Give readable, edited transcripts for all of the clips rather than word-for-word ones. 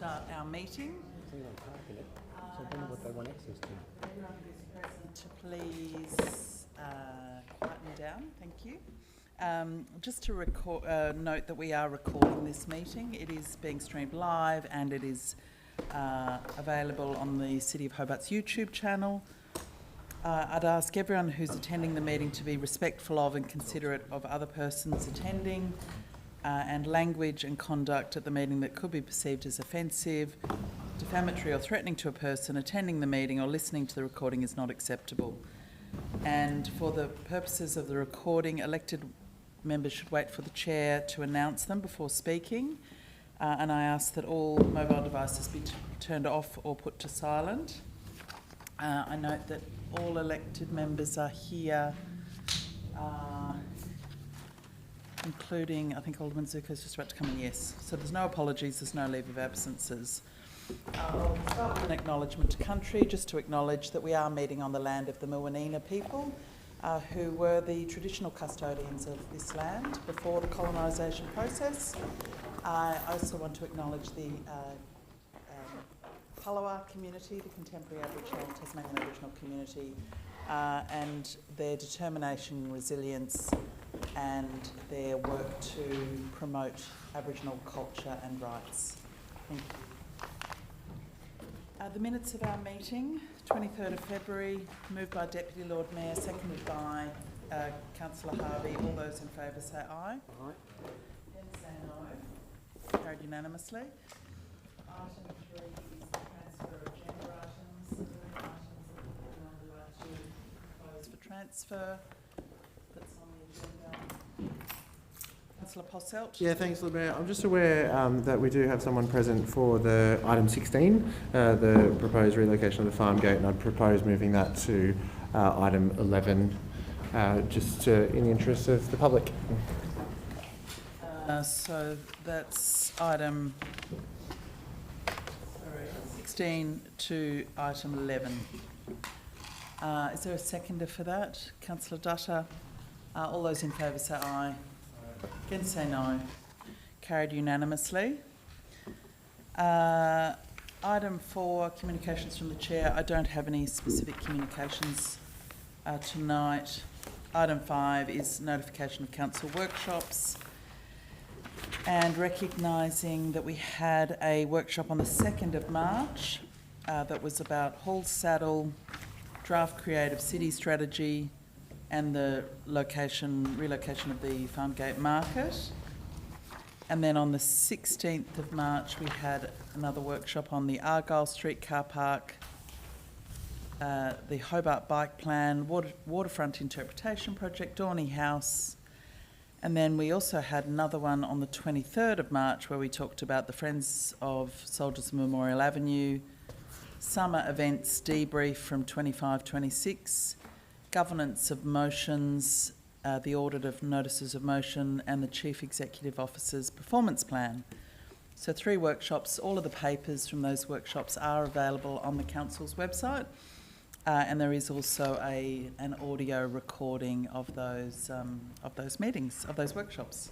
start our meeting. Everyone who's present to please quieten down, thank you. Just to note that we are recording this meeting. It is being streamed live and it is available on the City of Hobart's YouTube channel. I'd ask everyone who's attending the meeting to be respectful of and considerate of other persons attending, and language and conduct at the meeting that could be perceived as offensive, defamatory or threatening to a person attending the meeting or listening to the recording is not acceptable. And for the purposes of the recording, elected members should wait for the chair to announce them before speaking. And I ask that all mobile devices be turned off or put to silent. I note that all elected members are here, including, I think Alderman Zuko's just about to come in, yes. So there's no apologies, there's no leave of absences. I'll start with an acknowledgement to country, just to acknowledge that we are meeting on the land of the Muwanina people, who were the traditional custodians of this land before the colonisation process. I also want to acknowledge the Palawa community, the contemporary Aboriginal, Tasmanian Aboriginal community, and their determination and resilience and their work to promote Aboriginal culture and rights. Thank you. The minutes of our meeting, 23rd of February, moved by Deputy Lord Mayor, seconded by Councillor Harvey. All those in favour say aye. Aye. Then say no. Carried unanimously. Item 3 is the transfer of agenda items. Are there any items that anyone would like to propose for transfer that's on the agenda? Councillor Posselt. Yeah, thanks, Lord Mayor. I'm just aware that we do have someone present for the item 16, the proposed relocation of the farm gate, and I'd propose moving that to item 11, just in the interest of the public. So that's item 16 to item 11. Is there a seconder for that? Councillor Dutta. All those in favour say aye. Against say no. Carried unanimously. Item 4, communications from the chair. I don't have any specific communications tonight. Item 5 is notification of council workshops, and recognising that we had a workshop on the 2nd of March that was about Hall Saddle, draft creative city strategy, and the relocation of the Farmgate Market. And then on the 16th of March, we had another workshop on the Argyle Street car park, the Hobart Bike Plan, Waterfront Interpretation Project, Dorney House. And then we also had another one on the 23rd of March where we talked about the Friends of Soldiers Memorial Avenue, summer events debrief from 25-26, governance of motions, the audit of notices of motion, and the Chief Executive Officer's performance plan. So 3 workshops. All of the papers from those workshops are available on the Council's website, and there is also an audio recording of those meetings, of those workshops.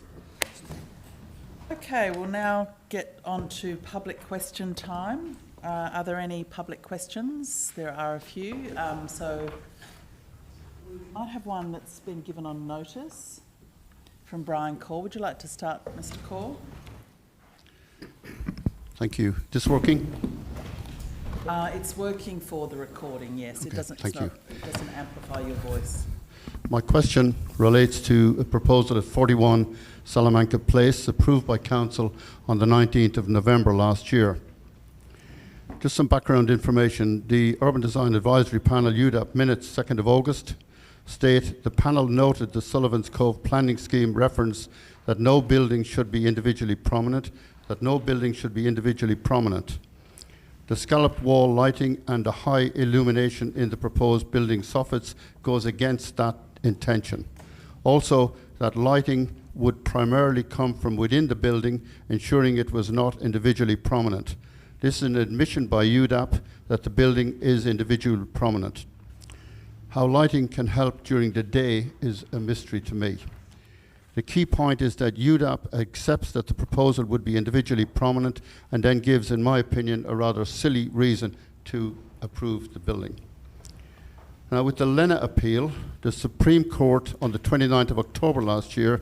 Okay, we'll now get on to public question time. Are there any public questions? There are a few. We might have one that's been given on notice from Brian Call. Would you like to start, Mr. Call? Thank you. This working? It's working for the recording, yes. Okay, It doesn't amplify your voice. My question relates to a proposal at 41 Salamanca Place, approved by Council on the 19th of November last year. Just some background information. The Urban Design Advisory Panel UDAP minutes 2nd of August state the panel noted the Sullivan's Cove planning scheme reference that no building should be individually prominent, The scalloped wall lighting and the high illumination in the proposed building soffits goes against that intention. Also, that lighting would primarily come from within the building, ensuring it was not individually prominent. This is an admission by UDAP that the building is individually prominent. How lighting can help during the day is a mystery to me. The key point is that UDAP accepts that the proposal would be individually prominent and then gives, in my opinion, a rather silly reason to approve the building. Now, with the Lena appeal, the Supreme Court on the 29th of October last year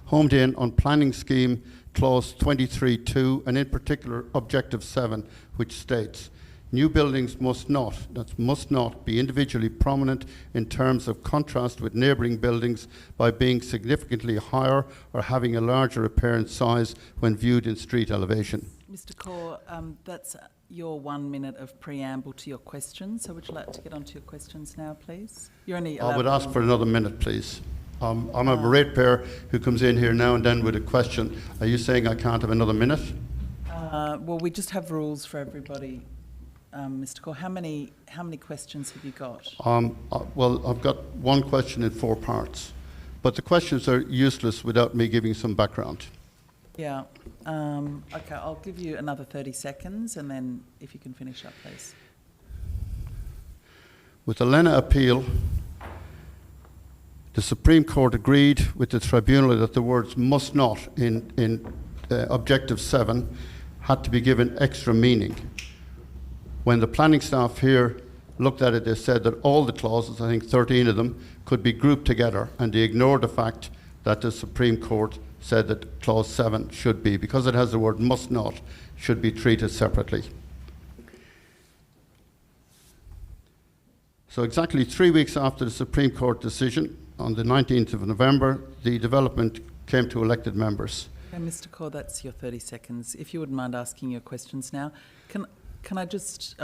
homed in on planning scheme clause 23.2 and in particular objective 7, which states new buildings must not be individually prominent in terms of contrast with neighbouring buildings by being significantly higher or having a larger apparent size when viewed in street elevation. Mr. Corr, that's your 1 minute of preamble to your question. So would you like to get on to your questions now, please? You're only I would allowed ask for another minute, please. I'm a ratepayer who comes in here now and then with a question. Are you saying I can't have another minute? Well, we just have rules for everybody, Mr. Corr. How many questions have you got? Well, I've got one question in 4 parts, but the questions are useless without me giving some background. Yeah. Okay, I'll give you another 30 seconds and then if you can finish up, please. With the Lena appeal, the Supreme Court agreed with the tribunal that the words must not in Objective 7 had to be given extra meaning. When the planning staff here looked at it, they said that all the clauses, I think 13 of them, could be grouped together, and they ignored the fact that the Supreme Court said that clause 7 should be, because it has the word must not, should be treated separately. So exactly 3 weeks after the Supreme Court decision, on the 19th of November, the development came to elected members. Okay, Mr. Corr, that's your 30 seconds. If you wouldn't mind asking your questions now. Can I just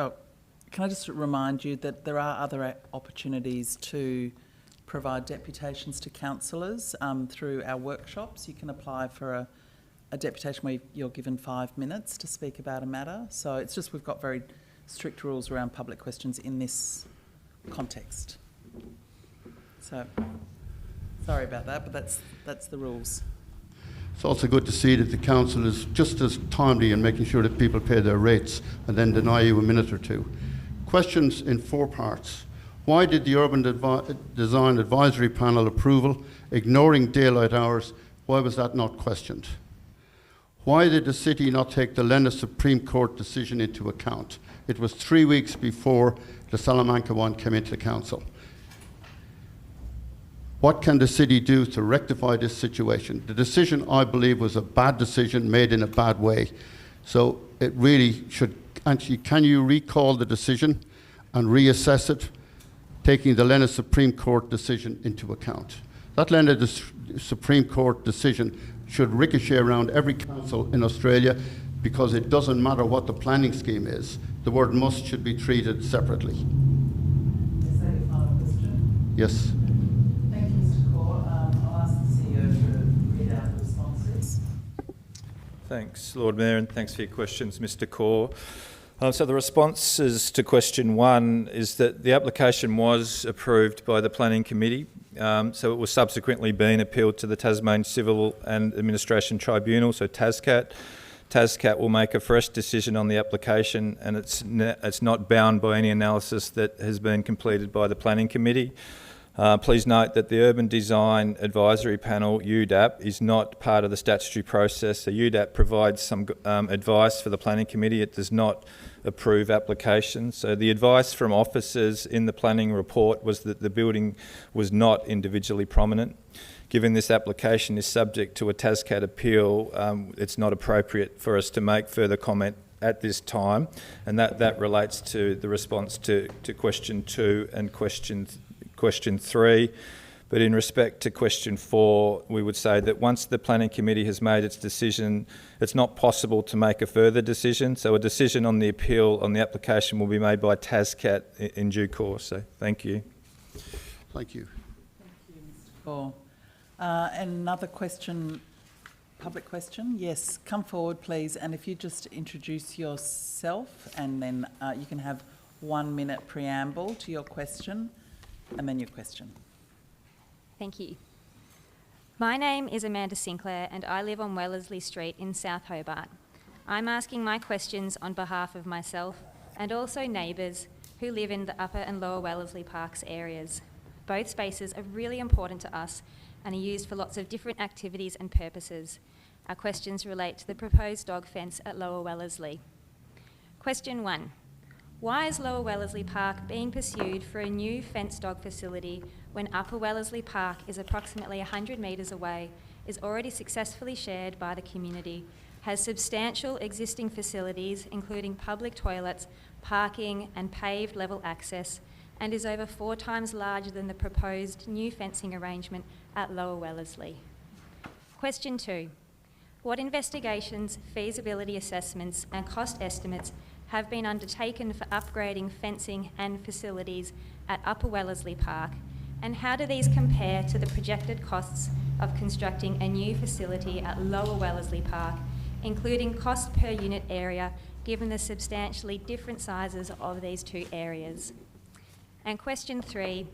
remind you that there are other opportunities to provide deputations to councillors through our workshops. You can apply for a deputation where you're given 5 minutes to speak about a matter. So it's just we've got very strict rules around public questions in this context. So sorry about that, but that's the rules. It's also good to see that the council is just as timely in making sure that people pay their rates and then deny you a minute or two. Questions in 4 parts. Why did the Urban Design Advisory Panel approval, ignoring daylight hours, why was that not questioned? Why did the city not take the Lena Supreme Court decision into account? It was 3 weeks before the Salamanca one came into the council. What can the city do to rectify this situation? The decision, I believe, was a bad decision made in a bad way. So it really should, actually, can you recall the decision and reassess it, taking the Lena Supreme Court decision into account? That Lena Supreme Court decision should ricochet around every council in Australia, because it doesn't matter what the planning scheme is. The word must should be treated separately. Is that your final question? Yes. Thank you, Mr. Corr. I'll ask the CEO to read out the responses. Thanks, Lord Mayor, and thanks for your questions, Mr. Corr. So the responses to question 1 is that the application was approved by the Planning Committee, so it was subsequently been appealed to the Tasmanian Civil and Administration Tribunal, so TASCAT. TASCAT will make a fresh decision on the application, and it's not bound by any analysis that has been completed by the Planning Committee. Please note that the Urban Design Advisory Panel, UDAP, is not part of the statutory process. So UDAP provides some advice for the Planning Committee. It does not approve applications. So the advice from officers in the planning report was that the building was not individually prominent. Given this application is subject to a TASCAT appeal, it's not appropriate for us to make further comment at this time, and that relates to the response to question 2 and question 3. But in respect to question 4, we would say that once the Planning Committee has made its decision, it's not possible to make a further decision. So a decision on the appeal on the application will be made by TASCAT in due course. So thank you. Thank you. Thank you, Mr. Corr. Another question, public question? Yes, come forward, please. And if you just introduce yourself, and then you can have 1 minute preamble to your question, and then your question. Thank you. My name is Amanda Sinclair and I live on Wellesley Street in South Hobart. I'm asking my questions on behalf of myself and also neighbours who live in the Upper and Lower Wellesley Parks areas. Both spaces are really important to us and are used for lots of different activities and purposes. Our questions relate to the proposed dog fence at Lower Wellesley. Question 1. Why is Lower Wellesley Park being pursued for a new fenced dog facility when Upper Wellesley Park is approximately 100 metres away, is already successfully shared by the community, has substantial existing facilities including public toilets, parking and paved level access, and is over 4 times larger than the proposed new fencing arrangement at Lower Wellesley? Question 2. What investigations, feasibility assessments and cost estimates have been undertaken for upgrading fencing and facilities at Upper Wellesley Park, and how do these compare to the projected costs of constructing a new facility at Lower Wellesley Park, including cost per unit area, given the substantially different sizes of these two areas? And question 3,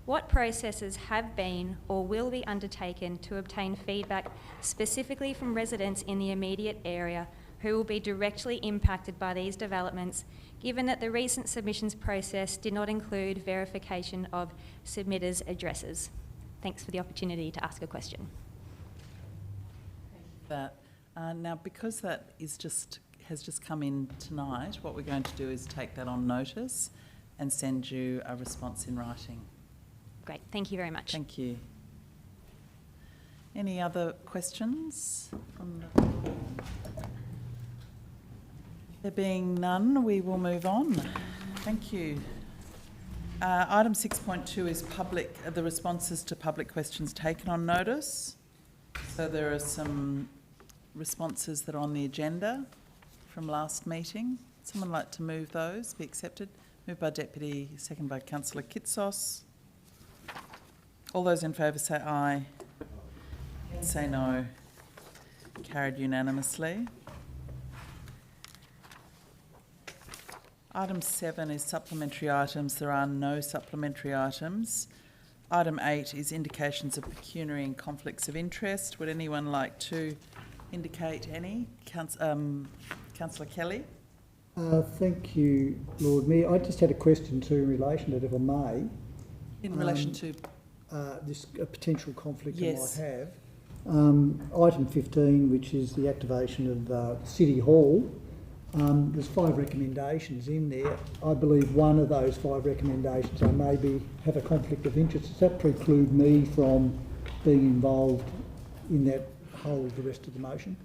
what processes have been or will be undertaken to obtain feedback specifically from residents in the immediate area who will be directly impacted by these developments, given that the recent submissions process did not include verification of submitters' addresses? Thanks for the opportunity to ask a question. Now, because that has just come in tonight, what we're going to do is take that on notice and send you a response in writing. Great, thank you very much. Thank you. Any other questions from the floor? There being none, we will move on. Thank you. Item 6.2 is the responses to public questions taken on notice. So there are some responses that are on the agenda from last meeting. Someone like to move those, be accepted? Moved by Deputy, seconded by Councillor Kitsos. All those in favour say aye. Say no. Carried unanimously. Item 7 is supplementary items. There are no supplementary items. Item 8 is indications of pecuniary and conflicts of interest. Would anyone like to indicate any? Councillor Kelly? Thank you, Lord Mayor. I just had a question too in relation to it, if I may. In relation to? This potential conflict Yes. I might have. Item 15, which is the activation of City Hall. There's 5 recommendations in there. I believe one of those 5 recommendations I maybe have a conflict of interest. Does that preclude me from being involved in that whole, the rest of the motion?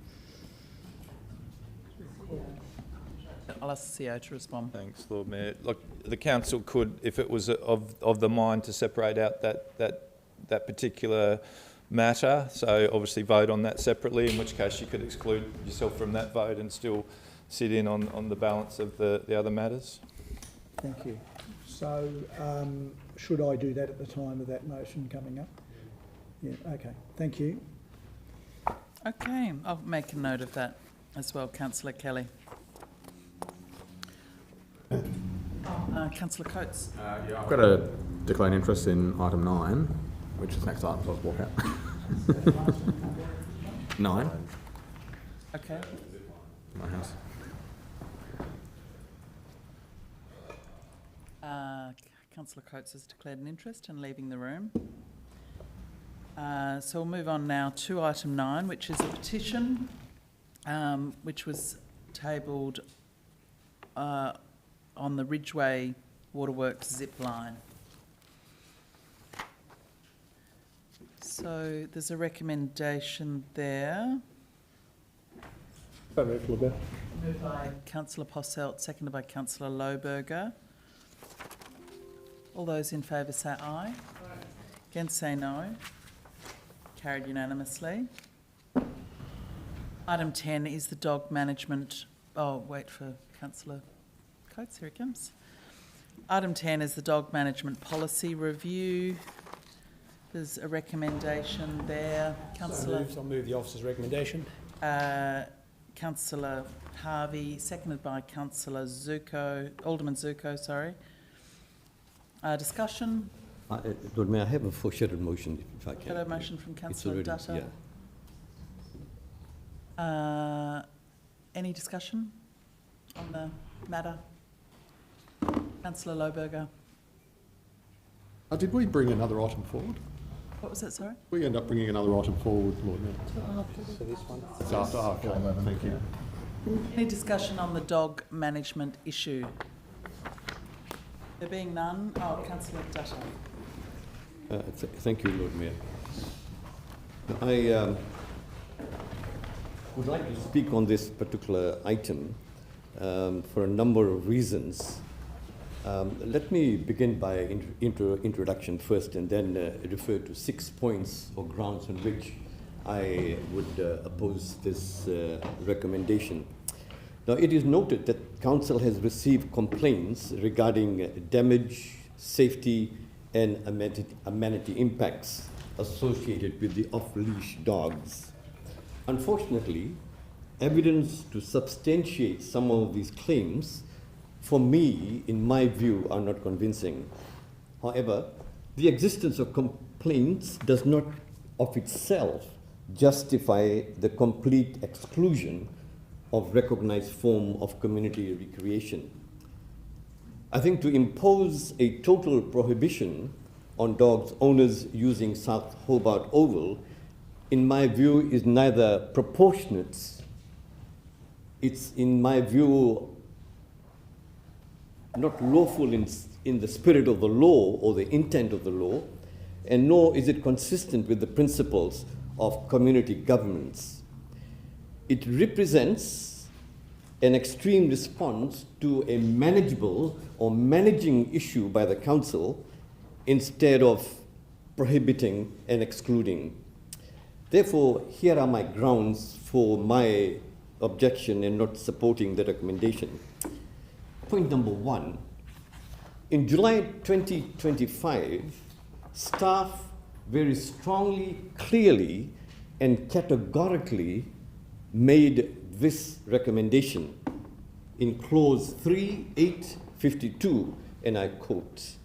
I'll ask the CO to respond. Thanks, Lord Mayor. Look, the council could, if it was of the mind to separate out that particular matter, so obviously vote on that separately, in which case you could exclude yourself from that vote and still sit in on the balance of the other matters. Thank you. So should I do that at the time of that motion coming up? Yeah, okay. Thank you. Okay, I'll make a note of that as well, Councillor Kelly. Councillor Coates. Yeah, I've got a declared interest in item 9, which is the next item, so I'll walk out. 9. Okay. My house. Councillor Coates has declared an interest in leaving the room. So we'll move on now to item 9, which is a petition which was tabled on the Ridgeway Waterworks zip line. So there's a recommendation there. Moved by Councillor Posselt, seconded by Councillor Lohberger. All those in favour say aye. Against say no. Carried unanimously. Item 10 is the dog management. Oh, wait for Councillor Coates, here he comes. Item 10 is the dog management policy review. There's a recommendation there. Councillor. I'll move the officer's recommendation. Councillor Harvey, seconded by Councillor Zuko, Alderman Zuko, sorry. Discussion? Lord Mayor, I have a foreshadowed motion, if I can. Got a motion from Councillor already, Dutta. yeah. Any discussion on the matter? Councillor Lohberger. Did we bring another item forward? What was that, sorry? We end up bringing another item forward, Lord Mayor. It's after, okay, thank you. Any discussion on the dog management issue? There being none, Councillor Dutton. Thank you, Lord Mayor. I would like to speak on this particular item for a number of reasons. Let me begin by introduction first and then refer to 6 points or grounds on which I would oppose this recommendation. Now, it is noted that Council has received complaints regarding damage, safety, and amenity impacts associated with the off-leash dogs. Unfortunately, evidence to substantiate some of these claims, for me, in my view, are not convincing. However, the existence of complaints does not of itself justify the complete exclusion of recognized form of community recreation. I think to impose a total prohibition on dogs owners using South Hobart Oval, in my view, is neither proportionate, it's in my view not lawful in the spirit of the law or the intent of the law, and nor is it consistent with the principles of community governance. It represents an extreme response to a manageable or managing issue by the council instead of prohibiting and excluding. Therefore, here are my grounds for my objection and not supporting the recommendation. Point number one, in July 2025, staff very strongly, clearly, and categorically made this recommendation in clause 3.8.52, and I quote,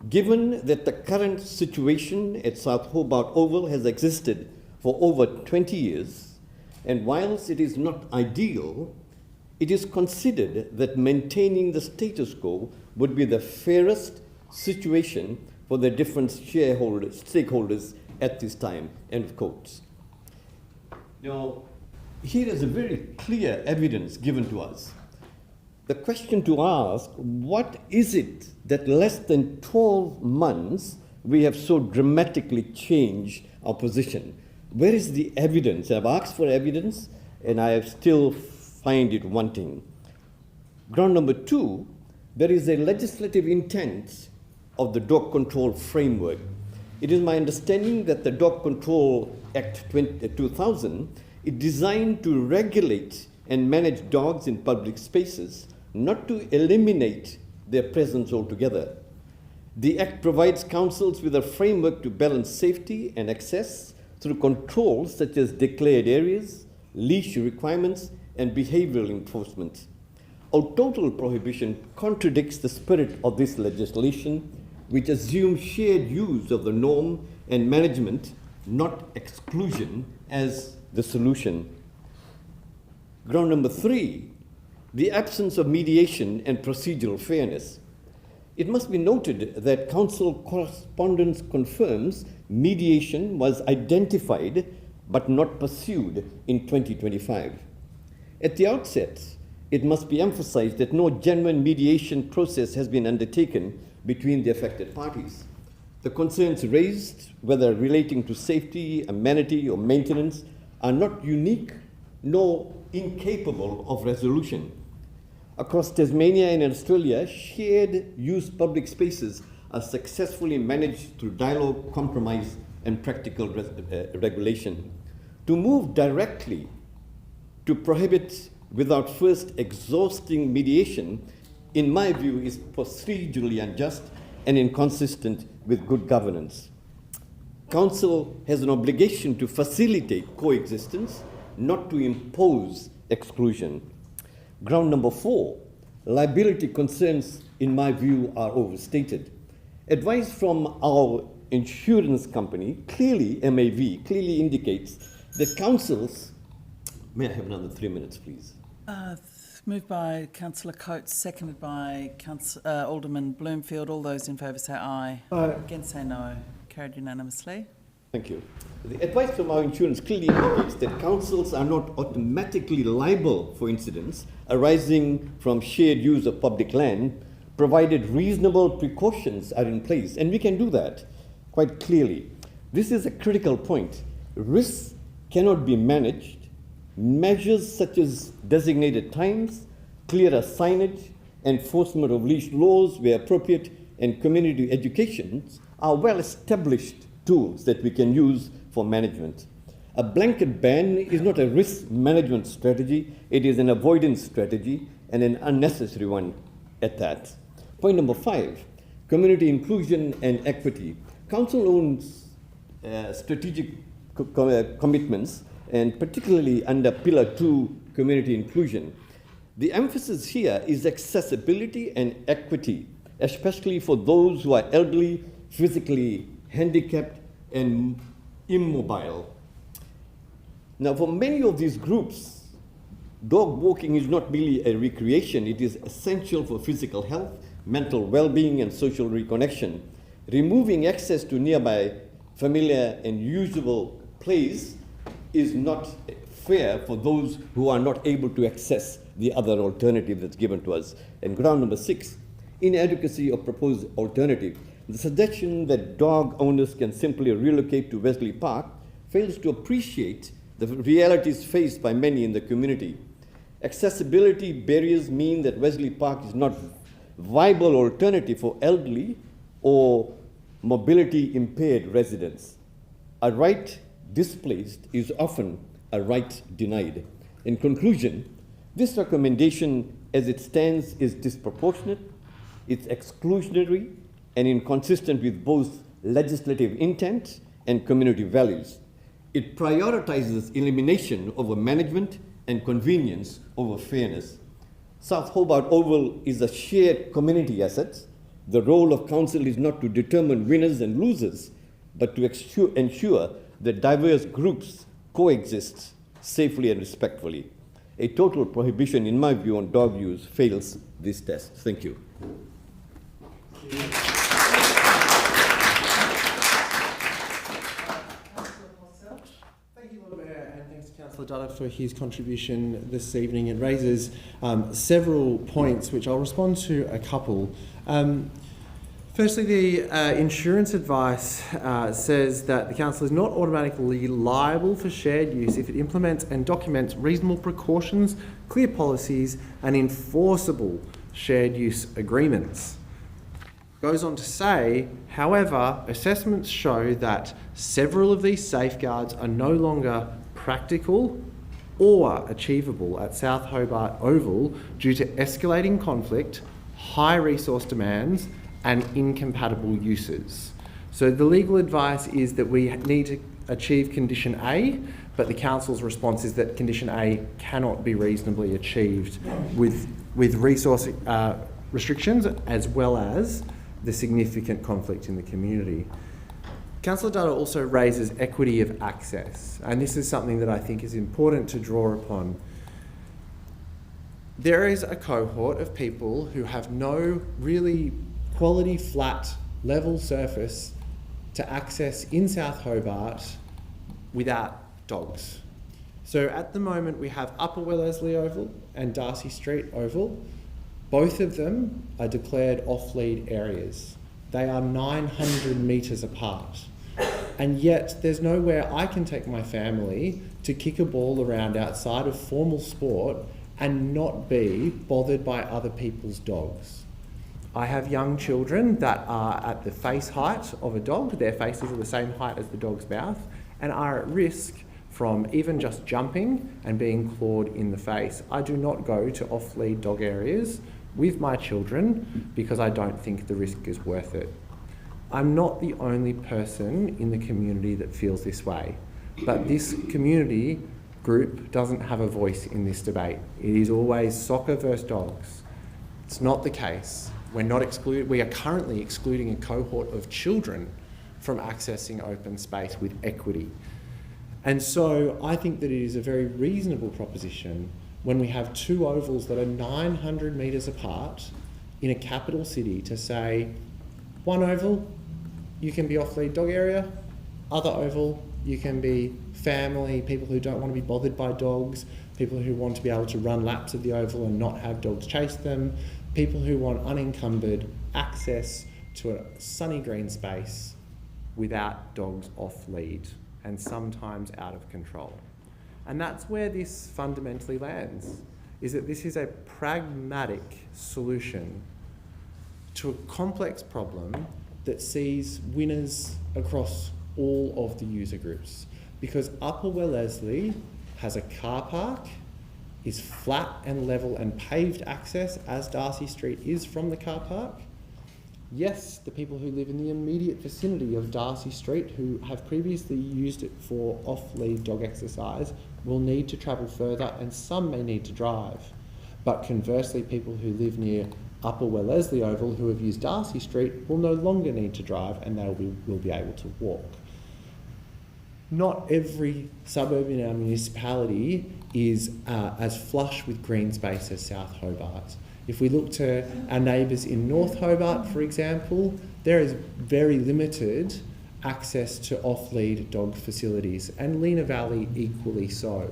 "Given that the current situation at South Hobart Oval has existed for over 20 years, and whilst it is not ideal, it is considered that maintaining the status quo would be the fairest situation for the different stakeholders at this time," end of quote. Now, here is a very clear evidence given to us. The question to ask, what is it that less than 12 months we have so dramatically changed our position? Where is the evidence? I've asked for evidence and I still find it wanting. Ground number two, there is a legislative intent of the Dog Control Framework. It is my understanding that the Dog Control Act 2000 is designed to regulate and manage dogs in public spaces, not to eliminate their presence altogether. The Act provides councils with a framework to balance safety and access through controls such as declared areas, leash requirements, and behavioral enforcement. A total prohibition contradicts the spirit of this legislation, which assumes shared use of the norm and management, not exclusion, as the solution. Ground number three, the absence of mediation and procedural fairness. It must be noted that council correspondence confirms mediation was identified but not pursued in 2025. At the outset, it must be emphasized that no genuine mediation process has been undertaken between the affected parties. The concerns raised, whether relating to safety, amenity, or maintenance, are not unique nor incapable of resolution. Across Tasmania and Australia, shared use public spaces are successfully managed through dialogue, compromise, and practical regulation. To move directly to prohibit without first exhausting mediation, in my view, is procedurally unjust and inconsistent with good governance. Council has an obligation to facilitate coexistence, not to impose exclusion. Ground number four, liability concerns, in my view, are overstated. Advice from our insurance company, clearly, MAV, clearly indicates that councils, may I have another 3 minutes, please? Moved by Councillor Coates, seconded by Alderman Bloomfield. All those in favour say aye. Aye. Against say no. Carried unanimously. Thank you. The advice from our insurance clearly indicates that councils are not automatically liable for incidents arising from shared use of public land, provided reasonable precautions are in place. And we can do that quite clearly. This is a critical point. Risks cannot be managed. Measures such as designated times, clearer signage, enforcement of leash laws where appropriate, and community education are well-established tools that we can use for management. A blanket ban is not a risk management strategy, it is an avoidance strategy, and an unnecessary one at that. Point number 5, community inclusion and equity. Council owns strategic commitments, and particularly under Pillar 2, community inclusion. The emphasis here is accessibility and equity, especially for those who are elderly, physically handicapped, and immobile. Now, for many of these groups, dog walking is not merely a recreation, it is essential for physical health, mental well-being, and social reconnection. Removing access to nearby familiar and usual place is not fair for those who are not able to access the other alternative that's given to us. And ground number 6, inadequacy of proposed alternative. The suggestion that dog owners can simply relocate to Wesley Park fails to appreciate the realities faced by many in the community. Accessibility barriers mean that Wesley Park is not a viable alternative for elderly or mobility impaired residents. A right displaced is often a right denied. In conclusion, this recommendation as it stands is disproportionate, it's exclusionary, and inconsistent with both legislative intent and community values. It prioritizes elimination over management and convenience over fairness. South Hobart Oval is a shared community asset. The role of council is not to determine winners and losers, but to ensure that diverse groups coexist safely and respectfully. A total prohibition, in my view, on dog use fails this test. Thank you. Councillor Dutta for his contribution this evening. It raises several points, which I'll respond to a couple. Firstly, the insurance advice says that the council is not automatically liable for shared use if it implements and documents reasonable precautions, clear policies, and enforceable shared use agreements. Goes on to say, however, assessments show that several of these safeguards are no longer practical or achievable at South Hobart Oval due to escalating conflict, high resource demands, and incompatible uses. So the legal advice is that we need to achieve condition A, but the council's response is that condition A cannot be reasonably achieved with resource restrictions as well as the significant conflict in the community. Councillor Dutta also raises equity of access, and this is something that I think is important to draw upon. There is a cohort of people who have no really quality, flat, level surface to access in South Hobart without dogs. So at the moment we have Upper Wellesley Oval and Darcy Street Oval. Both of them are declared off-lead areas. They are 900 metres apart. And yet there's nowhere I can take my family to kick a ball around outside of formal sport and not be bothered by other people's dogs. I have young children that are at the face height of a dog. Their faces are the same height as the dog's mouth and are at risk from even just jumping and being clawed in the face. I do not go to off-lead dog areas with my children because I don't think the risk is worth it. I'm not the only person in the community that feels this way, but this community group doesn't have a voice in this debate. It is always soccer versus dogs. It's not the case. We are currently excluding a cohort of children from accessing open space with equity. And so I think that it is a very reasonable proposition when we have two ovals that are 900 metres apart in a capital city to say, one oval, you can be off-lead dog area, other oval, you can be family, people who don't want to be bothered by dogs, people who want to be able to run laps of the oval and not have dogs chase them, people who want unencumbered access to a sunny green space without dogs off lead and sometimes out of control. And that's where this fundamentally lands, is that this is a pragmatic solution to a complex problem that sees winners across all of the user groups. Because Upper Wellesley has a car park, is flat and level and paved access as Darcy Street is from the car park. Yes, the people who live in the immediate vicinity of Darcy Street who have previously used it for off-lead dog exercise will need to travel further, and some may need to drive. But conversely, people who live near Upper Wellesley Oval who have used Darcy Street will no longer need to drive, and they will be able to walk. Not every suburb in our municipality is as flush with green space as South Hobart. If we look to our neighbours in North Hobart, for example, there is very limited access to off-lead dog facilities, and Lena Valley equally so.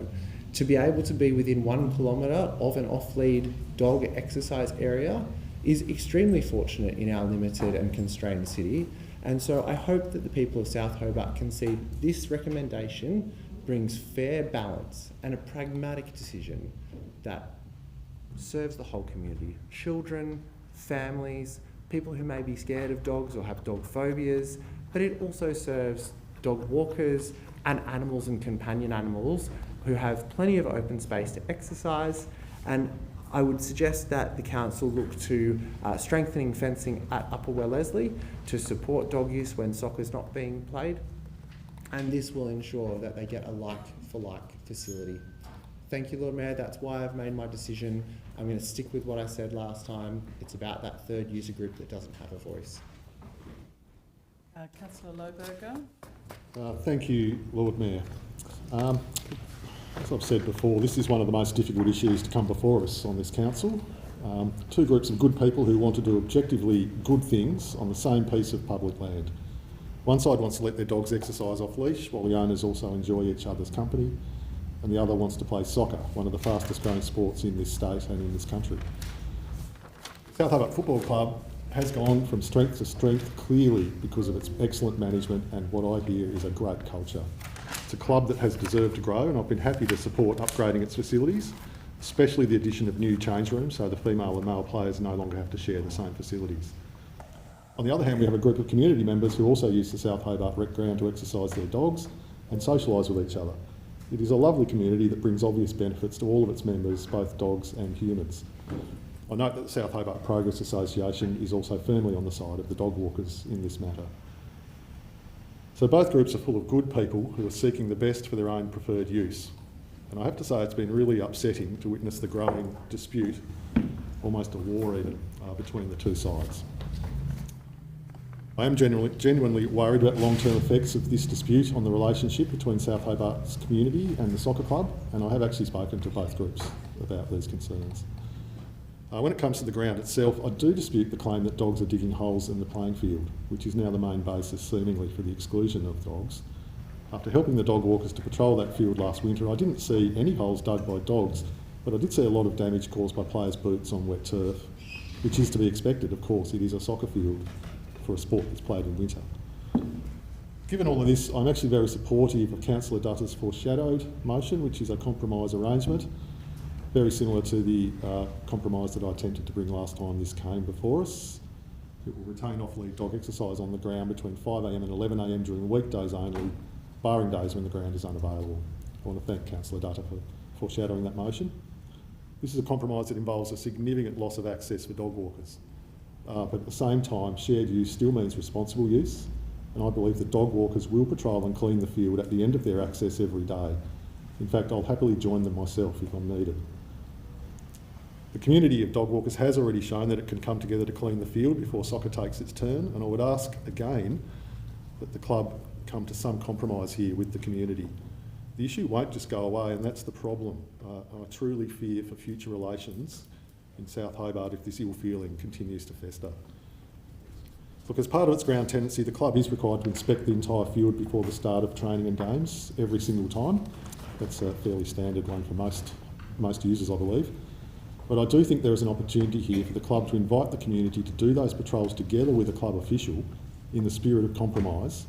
To be able to be within 1 kilometre of an off-lead dog exercise area is extremely fortunate in our limited and constrained city. And so I hope that the people of South Hobart can see this recommendation brings fair balance and a pragmatic decision that serves the whole community. Children, families, people who may be scared of dogs or have dog phobias, but it also serves dog walkers and animals and companion animals who have plenty of open space to exercise. And I would suggest that the council look to strengthening fencing at Upper Wellesley to support dog use when soccer's not being played. And this will ensure that they get a like-for-like facility. Thank you, Lord Mayor. That's why I've made my decision. I'm going to stick with what I said last time. It's about that third user group that doesn't have a voice. Councillor Lohberger. Thank you, Lord Mayor. As I've said before, this is one of the most difficult issues to come before us on this council. Two groups of good people who want to do objectively good things on the same piece of public land. One side wants to let their dogs exercise off leash while the owners also enjoy each other's company, and the other wants to play soccer, one of the fastest growing sports in this state and in this country. South Hobart Football Club has gone from strength to strength clearly because of its excellent management and what I hear is a great culture. It's a club that has deserved to grow, and I've been happy to support upgrading its facilities, especially the addition of new change rooms so the female and male players no longer have to share the same facilities. On the other hand, we have a group of community members who also use the South Hobart Rec Ground to exercise their dogs and socialise with each other. It is a lovely community that brings obvious benefits to all of its members, both dogs and humans. I note that the South Hobart Progress Association is also firmly on the side of the dog walkers in this matter. So both groups are full of good people who are seeking the best for their own preferred use. And I have to say it's been really upsetting to witness the growing dispute, almost a war even, between the two sides. I am genuinely worried about the long-term effects of this dispute on the relationship between South Hobart's community and the soccer club, and I have actually spoken to both groups about these concerns. When it comes to the ground itself, I do dispute the claim that dogs are digging holes in the playing field, which is now the main basis, seemingly, for the exclusion of dogs. After helping the dog walkers to patrol that field last winter, I didn't see any holes dug by dogs, but I did see a lot of damage caused by players' boots on wet turf, which is to be expected, of course. It is a soccer field for a sport that's played in winter. Given all of this, I'm actually very supportive of Councillor Dutta's foreshadowed motion, which is a compromise arrangement, very similar to the compromise that I attempted to bring last time this came before us. It will retain off-lead dog exercise on the ground between 5 a.m. and 11 a.m. during weekdays only, barring days when the ground is unavailable. I want to thank Councillor Dutta for foreshadowing that motion. This is a compromise that involves a significant loss of access for dog walkers. But at the same time, shared use still means responsible use, and I believe that dog walkers will patrol and clean the field at the end of their access every day. In fact, I'll happily join them myself if I'm needed. The community of dog walkers has already shown that it can come together to clean the field before soccer takes its turn, and I would ask again that the club come to some compromise here with the community. The issue won't just go away, and that's the problem. I truly fear for future relations in South Hobart if this ill feeling continues to fester. Look, as part of its ground tenancy, the club is required to inspect the entire field before the start of training and games every single time. That's a fairly standard one for most users, I believe. But I do think there is an opportunity here for the club to invite the community to do those patrols together with a club official in the spirit of compromise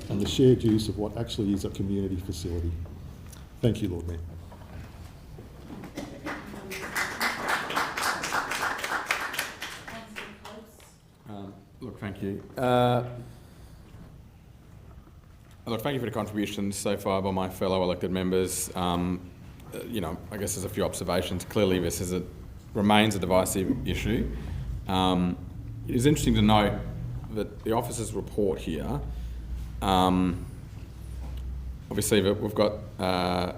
and the shared use of what actually is a community facility. Thank you, Lord Mayor. Look, thank you. Look, thank you for the contributions so far by my fellow elected members. You know, I guess there's a few observations. Clearly, this remains a divisive issue. It is interesting to note that the officer's report here, obviously we've got the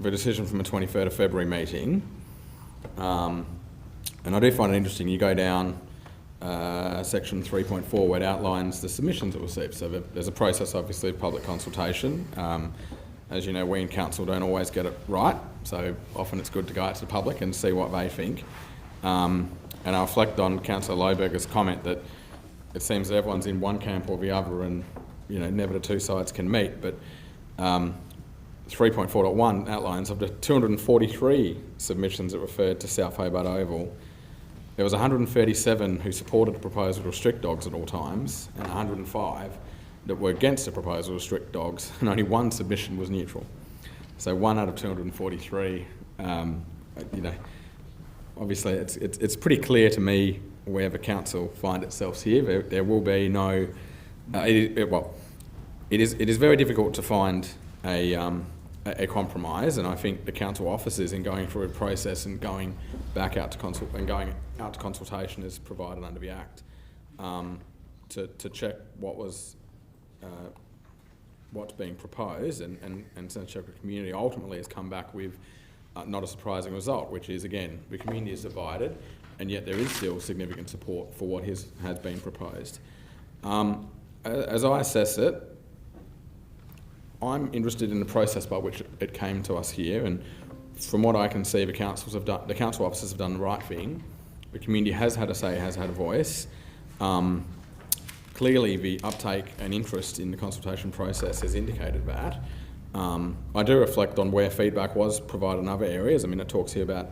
decision from the 23rd of February meeting, and I do find it interesting. You go down section 3.4 where it outlines the submissions it received. So there's a process, obviously, of public consultation. As you know, we in council don't always get it right, so often it's good to go out to the public and see what they think. And I reflect on Councillor Lohberger's comment that it seems that everyone's in one camp or the other, and you know, never the two sides can meet. But 3.4.1 outlines of the 243 submissions that referred to South Hobart Oval, there was 137 who supported the proposal to restrict dogs at all times, and 105 that were against the proposal to restrict dogs, and only one submission was neutral. So 1 out of 243. You know, obviously it's pretty clear to me where the council find itself here. There will be no. It is very difficult to find a compromise, and I think the council officers, in going through a process and going back out to consultation as provided under the Act, to check what's being proposed and to check the community, ultimately has come back with not a surprising result, which is, again, the community is divided, and yet there is still significant support for what has been proposed. As I assess it, I'm interested in the process by which it came to us here, and from what I can see, the council officers have done the right thing. The community has had a say, has had a voice. Clearly, the uptake and interest in the consultation process has indicated that. I do reflect on where feedback was provided in other areas. I mean, it talks here about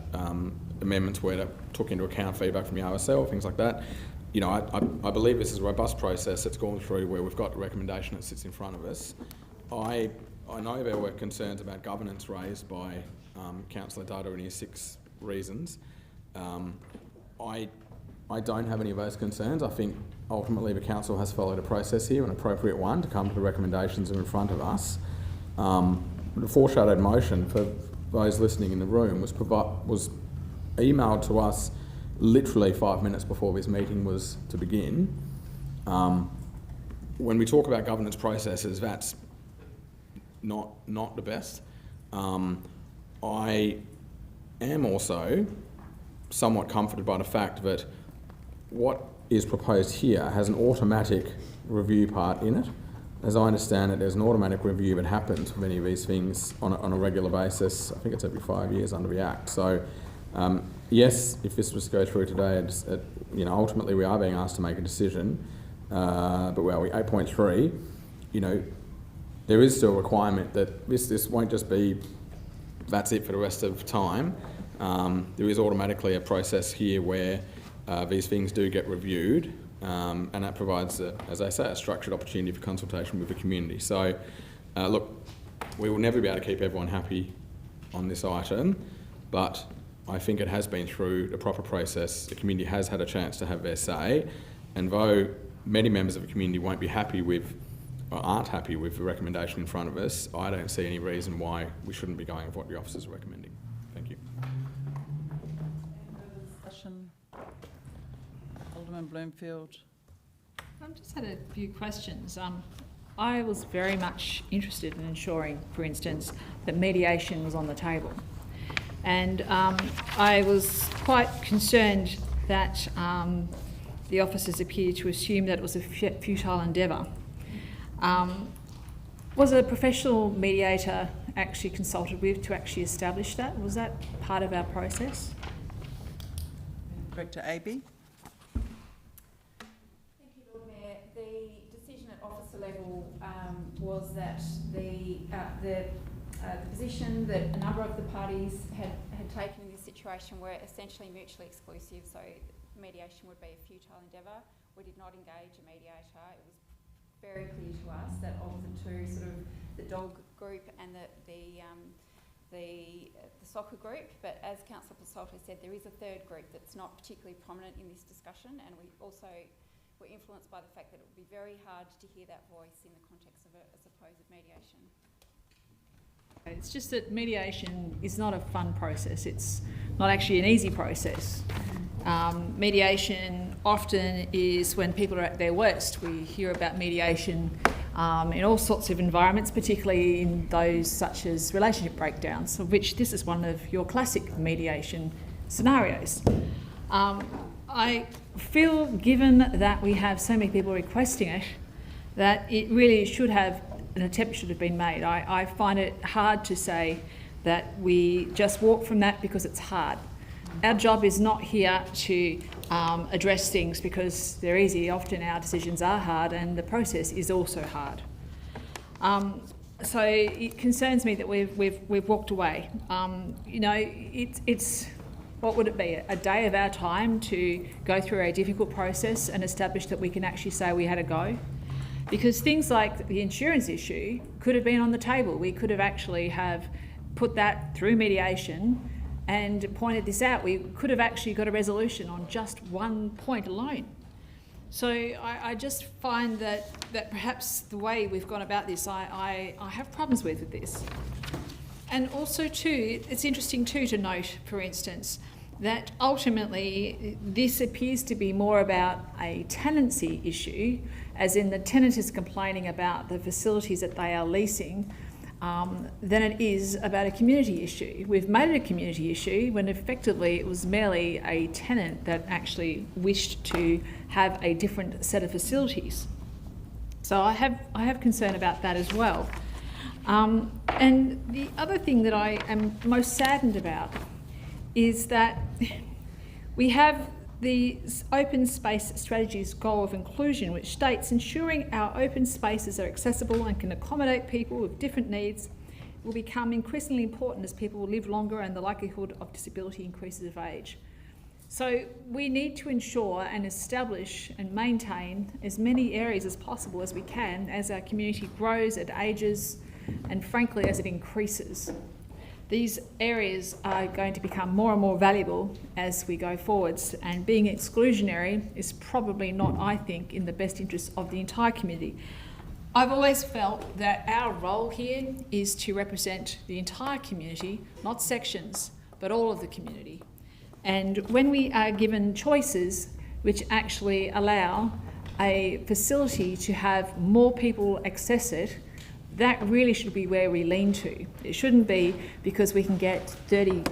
amendments where it took into account feedback from the RSL, things like that. You know, I believe this is a robust process that's gone through where we've got a recommendation that sits in front of us. I know there were concerns about governance raised by Councillor Dutta in his 6 reasons. I don't have any of those concerns. I think ultimately the council has followed a process here, an appropriate one, to come to the recommendations that are in front of us. The foreshadowed motion, for those listening in the room, was emailed to us literally 5 minutes before this meeting was to begin. When we talk about governance processes, that's not the best. I am also somewhat comforted by the fact that what is proposed here has an automatic review part in it. As I understand it, there's an automatic review that happens for many of these things on a regular basis. I think it's every 5 years under the Act. So, yes, if this was to go through today, you know, ultimately we are being asked to make a decision. But where are we? 8.3. You know, there is still a requirement that this won't just be that's it for the rest of time. There is automatically a process here where these things do get reviewed, and that provides, as I say, a structured opportunity for consultation with the community. So, look, we will never be able to keep everyone happy on this item, but I think it has been through the proper process. The community has had a chance to have their say, and though many members of the community won't be happy with or aren't happy with the recommendation in front of us, I don't see any reason why we shouldn't be going with what the officers are recommending. Thank you. Further discussion? Alderman Bloomfield. I've just had a few questions. I was very much interested in ensuring, for instance, that mediation was on the table. And I was quite concerned that the officers appeared to assume that it was a futile endeavour. Was a professional mediator actually consulted with to actually establish that? Was that part of our process? Director Abey. Thank you, council level was that the position that a number of the parties had taken in this situation were essentially mutually exclusive, so mediation would be a futile endeavour. We did not engage a mediator. It was very clear to us that of the two, sort of the dog group and the soccer group, but as Councillor Pasolta said, there is a third group that's not particularly prominent in this discussion, and we also were influenced by the fact that it would be very hard to hear that voice in the context of a supposed mediation. It's just that mediation is not a fun process. It's not actually an easy process. Mediation often is when people are at their worst. We hear about mediation in all sorts of environments, particularly in those such as relationship breakdowns, of which this is one of your classic mediation scenarios. I feel, given that we have so many people requesting it, that it really should have, an attempt should have been made. I find it hard to say that we just walk from that because it's hard. Our job is not here to address things because they're easy. Often our decisions are hard and the process is also hard. So it concerns me that we've walked away. You know, it's what would it be? A day of our time to go through a difficult process and establish that we can actually say we had a go? Because things like the insurance issue could have been on the table. We could have actually have put that through mediation and pointed this out. We could have actually got a resolution on just one point alone. So I just find that perhaps the way we've gone about this, I have problems with this. And also too, it's interesting too to note, for instance, that ultimately this appears to be more about a tenancy issue, as in the tenant is complaining about the facilities that they are leasing, than it is about a community issue. We've made it a community issue when effectively it was merely a tenant that actually wished to have a different set of facilities. So I have concern about that as well. And the other thing that I am most saddened about is that we have the open space strategy's goal of inclusion, which states ensuring our open spaces are accessible and can accommodate people with different needs will become increasingly important as people will live longer and the likelihood of disability increases of age. So we need to ensure and establish and maintain as many areas as possible as we can as our community grows, it ages, and frankly as it increases. These areas are going to become more and more valuable as we go forwards, and being exclusionary is probably not, I think, in the best interest of the entire community. I've always felt that our role here is to represent the entire community, not sections, but all of the community. And when we are given choices which actually allow a facility to have more people access it, that really should be where we lean to. It shouldn't be because we can get 30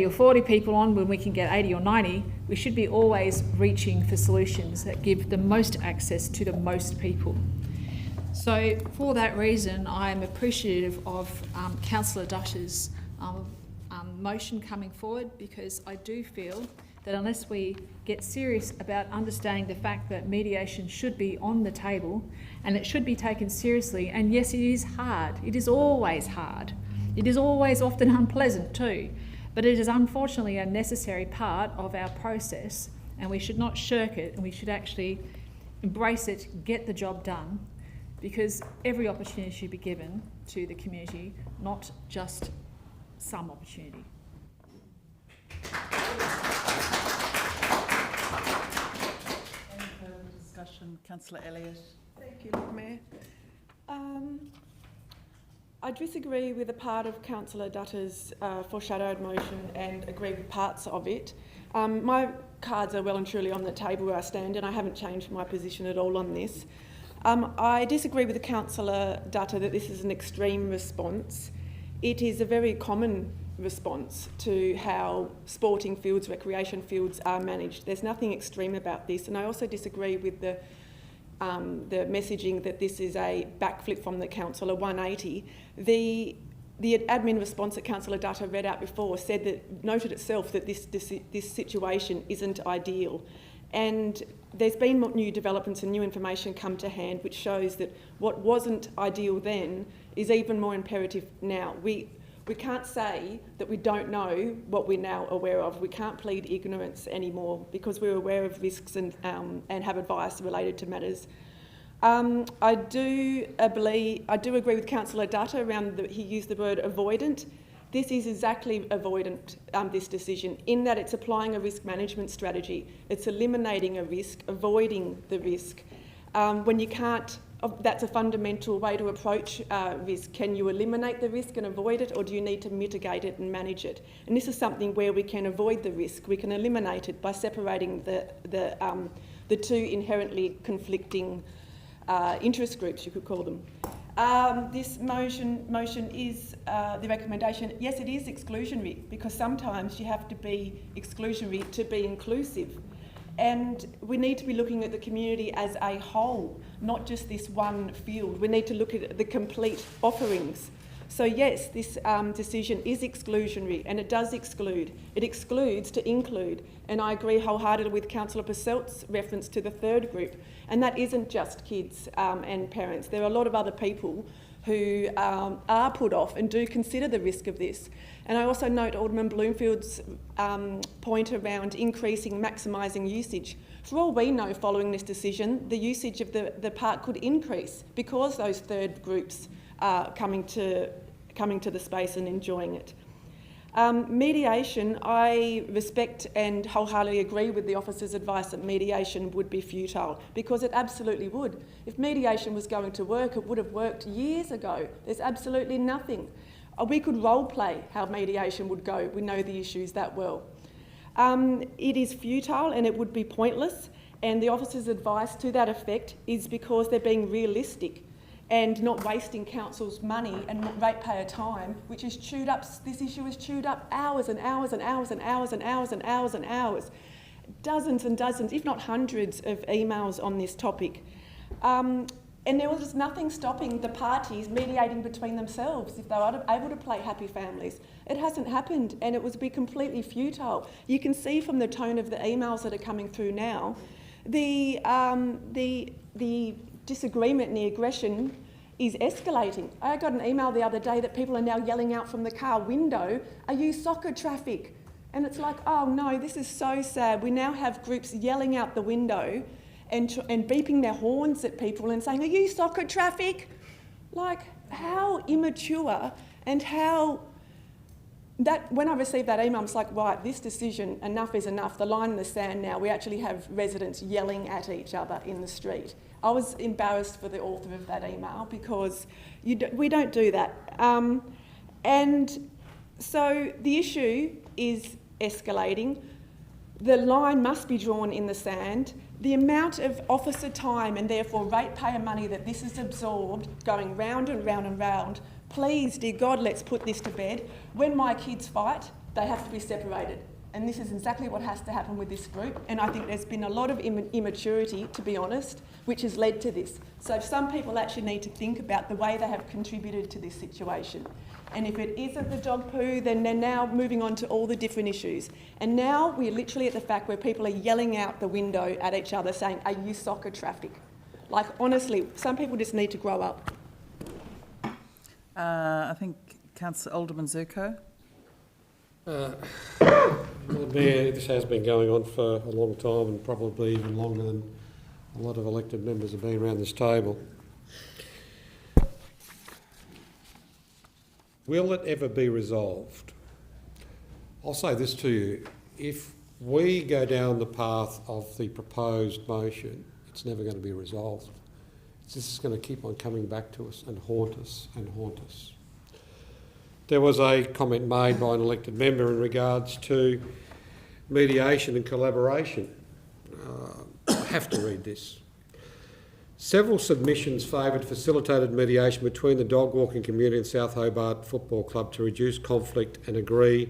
or 40 people on when we can get 80 or 90. We should be always reaching for solutions that give the most access to the most people. So for that reason, I'm appreciative of Councillor Dutter's motion coming forward, because I do feel that unless we get serious about understanding the fact that mediation should be on the table and it should be taken seriously, and yes, it is hard. It is always hard. It is always often unpleasant too, but it is unfortunately a necessary part of our process, and we should not shirk it, and we should actually embrace it, get the job done, because every opportunity should be given to the community, not just some opportunity. Any further discussion? Councillor Elliott. Thank you, Lord Mayor. I disagree with a part of Councillor Dutter's foreshadowed motion and agree with parts of it. My cards are well and truly on the table where I stand, and I haven't changed my position at all on this. I disagree with Councillor Dutter that this is an extreme response. It is a very common response to how sporting fields, recreation fields are managed. There's nothing extreme about this, and I also disagree with the messaging that this is a backflip from the council, a 180. The admin response that Councillor Dutter read out before noted itself that this situation isn't ideal, And there's been new developments and new information come to hand which shows that what wasn't ideal then is even more imperative now. We can't say that we don't know what we're now aware of. We can't plead ignorance anymore because we're aware of risks and have advice related to matters. I do agree with Councillor Dutta around he used the word avoidant. This is exactly avoidant, this decision, in that it's applying a risk management strategy. It's eliminating a risk, avoiding the risk. When you can't, that's a fundamental way to approach risk. Can you eliminate the risk and avoid it, or do you need to mitigate it and manage it? And this is something where we can avoid the risk. We can eliminate it by separating the two inherently conflicting interest groups, you could call them. This motion is the recommendation. Yes, it is exclusionary because sometimes you have to be exclusionary to be inclusive. And we need to be looking at the community as a whole, not just this one field. We need to look at the complete offerings. So yes, this decision is exclusionary and it does exclude. It excludes to include. And I agree wholeheartedly with Councillor Purcell's reference to the third group. And that isn't just kids and parents. There are a lot of other people who are put off and do consider the risk of this. And I also note Alderman Bloomfield's point around increasing, maximising usage. For all we know, following this decision, the usage of the park could increase because those third groups are coming to the space and enjoying it. Mediation, I respect and wholeheartedly agree with the officer's advice that mediation would be futile, because it absolutely would. If mediation was going to work, it would have worked years ago. There's absolutely nothing. We could role play how mediation would go. We know the issues that well. It is futile and it would be pointless, and the officer's advice to that effect is because they're being realistic and not wasting council's money and ratepayer time, which is chewed up. This issue is chewed up hours and hours and hours and hours and hours and hours and hours. Dozens and dozens, if not hundreds, of emails on this topic. And there was nothing stopping the parties mediating between themselves if they were able to play happy families. It hasn't happened, and it would be completely futile. You can see from the tone of the emails that are coming through now, the disagreement and the aggression is escalating. I got an email the other day that people are now yelling out from the car window, "Are you soccer traffic?" And it's like, oh no, this is so sad. We now have groups yelling out the window and beeping their horns at people and saying, "Are you soccer traffic?" Like, how immature, and how... That, when I received that email, I was like, right, this decision, enough is enough. The line in the sand now, we actually have residents yelling at each other in the street. I was embarrassed for the author of that email because we don't do that. And so the issue is escalating. The line must be drawn in the sand. The amount of officer time and therefore ratepayer money that this has absorbed, going round and round and round, please, dear God, let's put this to bed. When my kids fight, they have to be separated. And this is exactly what has to happen with this group. And I think there's been a lot of immaturity, to be honest, which has led to this. So some people actually need to think about the way they have contributed to this situation. And if it isn't the dog poo, then they're now moving on to all the different issues. And now we're literally at the fact where people are yelling out the window at each other saying, "Are you soccer traffic?" Like, honestly, some people just need to grow up. I think Alderman Zirko. Lord Mayor, this has been going on for a long time, and probably even longer than a lot of elected members have been around this table. Will it ever be resolved? I'll say this to you. If we go down the path of the proposed motion, it's never going to be resolved. This is going to keep on coming back to us and haunt us and haunt us. There was a comment made by an elected member in regards to mediation and collaboration. I have to read this. Several submissions favoured facilitated mediation between the dog walking community and South Hobart Football Club to reduce conflict and agree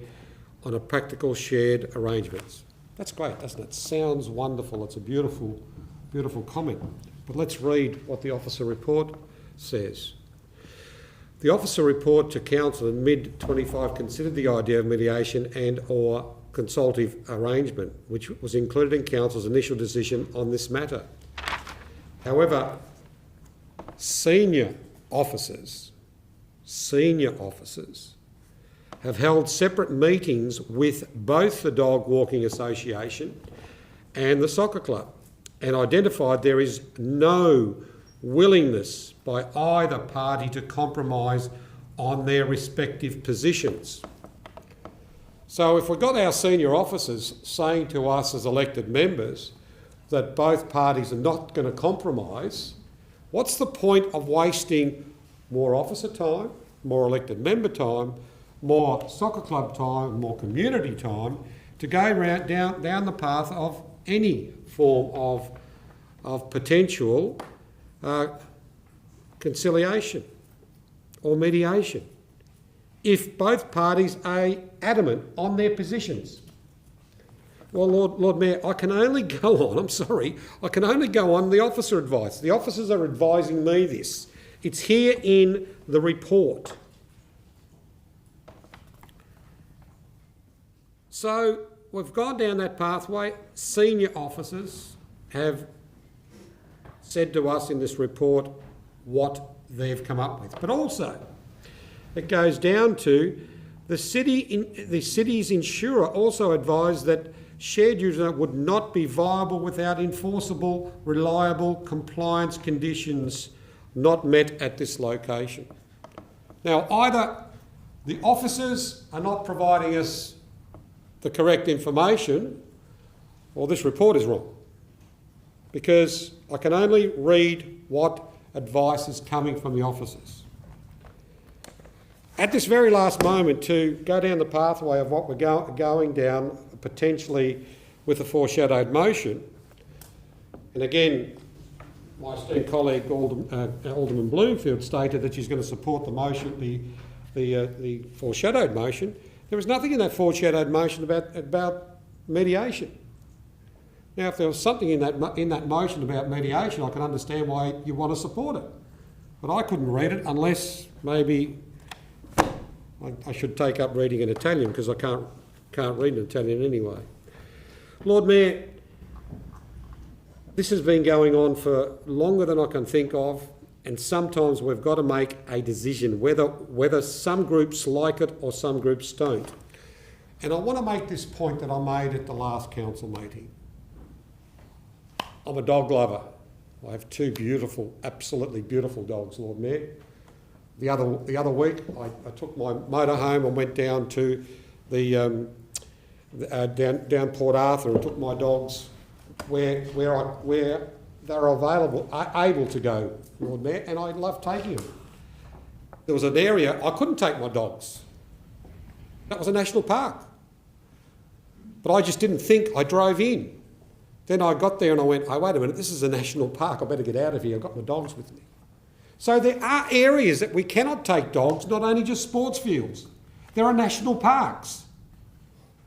on a practical shared arrangements. That's great, doesn't it? Sounds wonderful. It's a beautiful, beautiful comment. But let's read what the officer report says. The officer report to council in mid-25 considered the idea of mediation and or consultative arrangement, which was included in Council's initial decision on this matter. However, senior officers have held separate meetings with both the Dog Walking Association and the soccer club and identified there is no willingness by either party to compromise on their respective positions. So if we've got our senior officers saying to us as elected members that both parties are not going to compromise, what's the point of wasting more officer time, more elected member time, more soccer club time, more community time to go down the path of any form of potential conciliation or mediation if both parties are adamant on their positions? Well, Lord Mayor, I can only go on, I can only go on the officer advice. The officers are advising me this. It's here in the report. So we've gone down that pathway. Senior officers have said to us in this report what they've come up with. But also, it goes down to the city's insurer also advised that shared use would not be viable without enforceable, reliable compliance conditions not met at this location. Now, either the officers are not providing us the correct information, or this report is wrong, because I can only read what advice is coming from the officers. At this very last moment, to go down the pathway of what we're going down, potentially with a foreshadowed motion, and again, my esteemed colleague Alderman Bloomfield stated that she's going to support the motion, the foreshadowed motion. There was nothing in that foreshadowed motion about mediation. Now, if there was something in that motion about mediation, I can understand why you want to support it. But I couldn't read it unless maybe I should take up reading in Italian, because I can't read in Italian anyway. Lord Mayor, this has been going on for longer than I can think of, and sometimes we've got to make a decision whether some groups like it or some groups don't. And I want to make this point that I made at the last council meeting. I'm a dog lover. I have two beautiful, absolutely beautiful dogs, Lord Mayor. The other week, I took my motorhome and went down to the down Port Arthur and took my dogs where they're able to go, Lord Mayor, and I love taking them. There was an area I couldn't take my dogs. That was a national park. But I just didn't think. I drove in. Then I got there and I went, oh, wait a minute, this is a national park. I better get out of here. I've got my dogs with me. So there are areas that we cannot take dogs, not only just sports fields. There are national parks.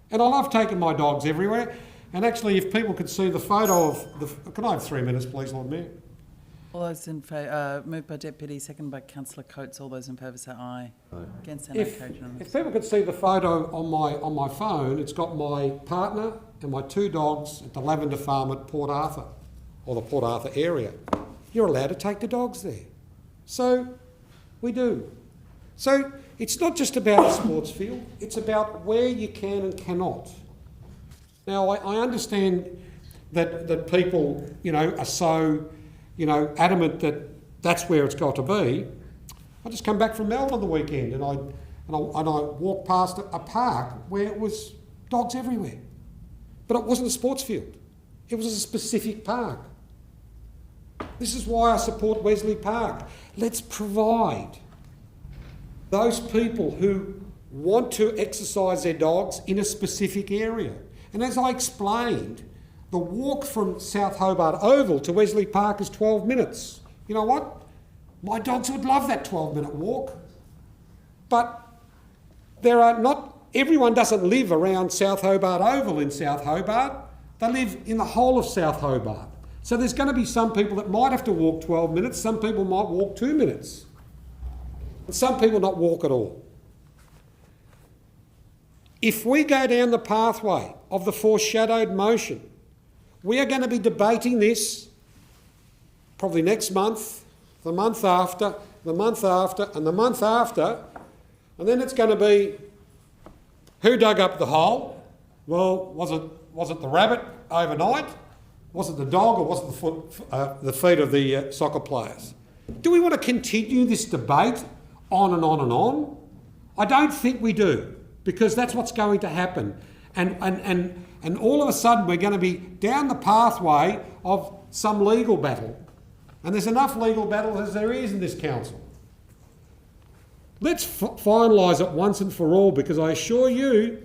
And I love taking my dogs everywhere. And actually, if people could see the photo of can I have 3 minutes, please, Lord Mayor? All those in favour, moved by Deputy, seconded by Councillor Coates. All those in favour say aye. Aye. Against and if people could see the photo on my phone, it's got my partner and my two dogs at the Lavender Farm at Port Arthur, or the Port Arthur area. You're allowed to take the dogs there. So we do. So it's not just about the sports field, it's about where you can and cannot. Now, I understand that people, are so, adamant that that's where it's got to be. I just come back from Melbourne on the weekend and I walked past a park where it was dogs everywhere. But it wasn't a sports field. It was a specific park. This is why I support Wesley Park. Let's provide those people who want to exercise their dogs in a specific area. And as I explained, the walk from South Hobart Oval to Wesley Park is 12 minutes. You know what? My dogs would love that 12-minute walk. But everyone doesn't live around South Hobart Oval in South Hobart. They live in the whole of South Hobart. So there's going to be some people that might have to walk 12 minutes, some people might walk 2 minutes, and some people not walk at all. If we go down the pathway of the foreshadowed motion, we are going to be debating this probably next month, the month after, the month after, and the month after, and then it's going to be who dug up the hole? Well, was it the rabbit overnight? Was it the dog, or was it the feet of the soccer players? Do we want to continue this debate on and on and on? I don't think we do, because that's what's going to happen. And all of a sudden we're going to be down the pathway of some legal battle. And there's enough legal battles as there is in this council. Let's finalise it once and for all, because I assure you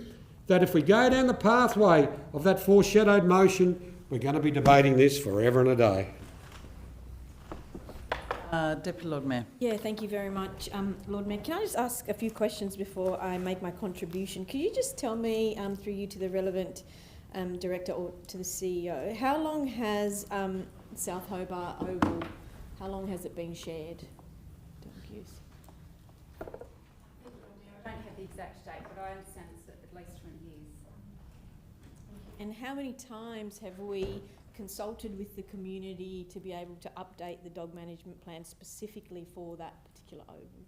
that if we go down the pathway of that foreshadowed motion, we're going to be debating this forever and a day. Deputy Lord Mayor. Yeah, thank you very much, Lord Mayor. Can I just ask a few questions before I make my contribution? Could you just tell me, through you to the relevant director or to the CEO, how long has South Hobart Oval, how long has it been shared? I don't have the exact date, but I understand it's at least 20 years. And how many times have we consulted with the community to be able to update the dog management plan specifically for that particular oval?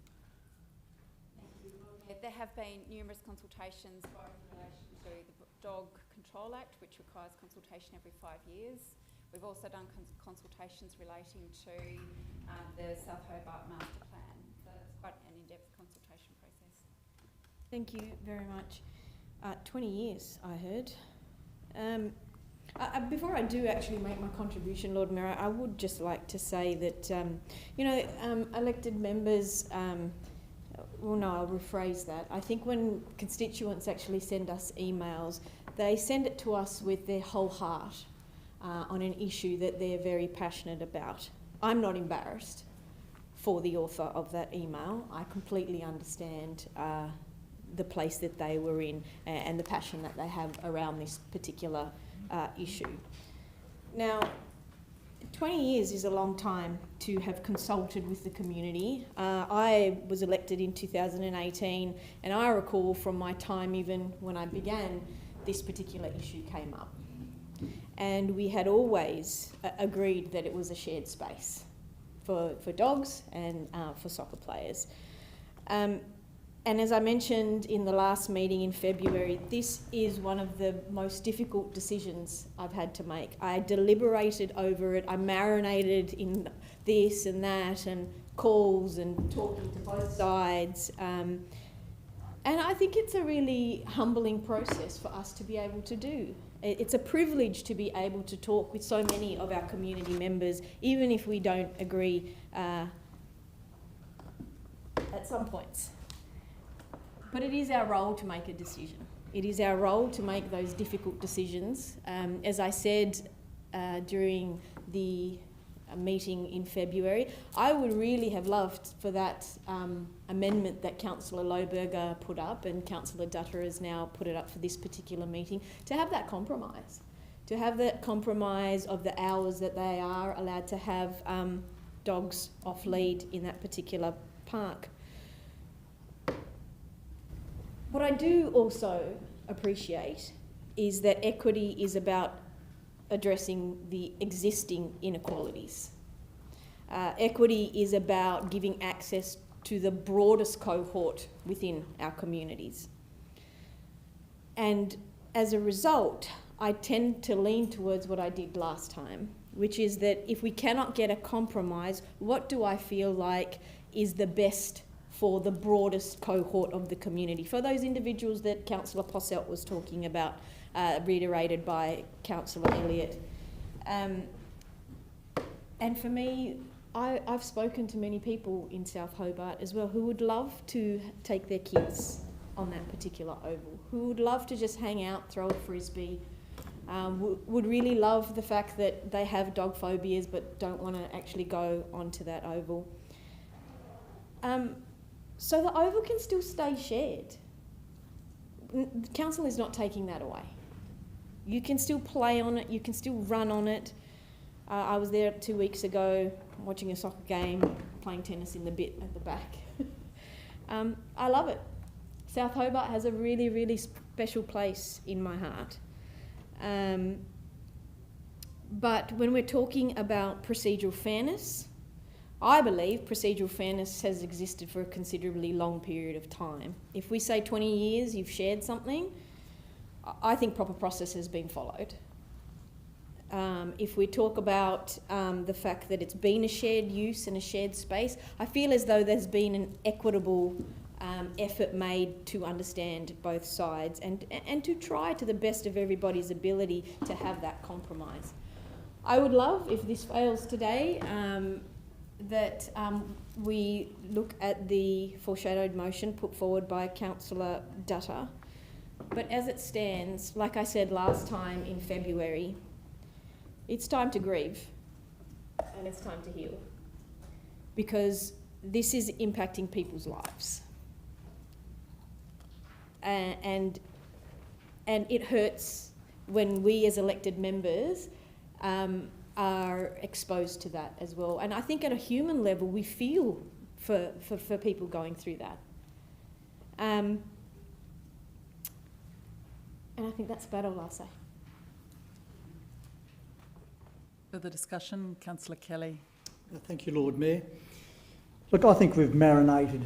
There have been numerous consultations both in relation to the Dog Control Act, which requires consultation every 5 years. We've also done consultations relating to the South Hobart Master Plan. So it's quite an in-depth consultation process. Thank you very much. 20 years, I heard. Before I do actually make my contribution, Lord Mayor, I would just like to say that, elected members, I'll rephrase that. I think when constituents actually send us emails, they send it to us with their whole heart on an issue that they're very passionate about. I'm not embarrassed for the author of that email. I completely understand the place that they were in and the passion that they have around this particular issue. Now, 20 years is a long time to have consulted with the community. I was elected in 2018, and I recall from my time, even when I began, this particular issue came up. And we had always agreed that it was a shared space for dogs and for soccer players. And as I mentioned in the last meeting in February, this is one of the most difficult decisions I've had to make. I deliberated over it, I marinated in this and that and calls and talking to both sides. And I think it's a really humbling process for us to be able to do. It's a privilege to be able to talk with so many of our community members, even if we don't agree at some points. But it is our role to make a decision. It is our role to make those difficult decisions. As I said during the meeting in February, I would really have loved for that amendment that Councillor Lohberger put up, and Councillor Duttor has now put it up for this particular meeting, to have that compromise. To have that compromise of the hours that they are allowed to have dogs off lead in that particular park. What I do also appreciate is that equity is about addressing the existing inequalities. Equity is about giving access to the broadest cohort within our communities. And as a result, I tend to lean towards what I did last time, which is that if we cannot get a compromise, what do I feel like is the best for the broadest cohort of the community, for those individuals that Councillor Posselt was talking about, reiterated by Councillor Elliott. And for me, I've spoken to many people in South Hobart as well who would love to take their kids on that particular oval, who would love to just hang out, throw a frisbee, would really love the fact that they have dog phobias but don't want to actually go onto that oval. So the oval can still stay shared. The council is not taking that away. You can still play on it, you can still run on it. I was there 2 weeks ago watching a soccer game, playing tennis in the bit at the back. I love it. South Hobart has a really, really special place in my heart. But when we're talking about procedural fairness, I believe procedural fairness has existed for a considerably long period of time. If we say 20 years you've shared something, I think proper process has been followed. If we talk about the fact that it's been a shared use and a shared space, I feel as though there's been an equitable effort made to understand both sides and to try to the best of everybody's ability to have that compromise. I would love, if this fails today, that we look at the foreshadowed motion put forward by Councillor Duttor. But as it stands, like I said last time in February, it's time to grieve and it's time to heal, because this is impacting people's lives. And it hurts when we as elected members are exposed to that as well. And I think at a human level, we feel for people going through that. And I think that's about all I'll say. Further discussion, Councillor Kelly. Thank you, Lord Mayor. Look, I think we've marinated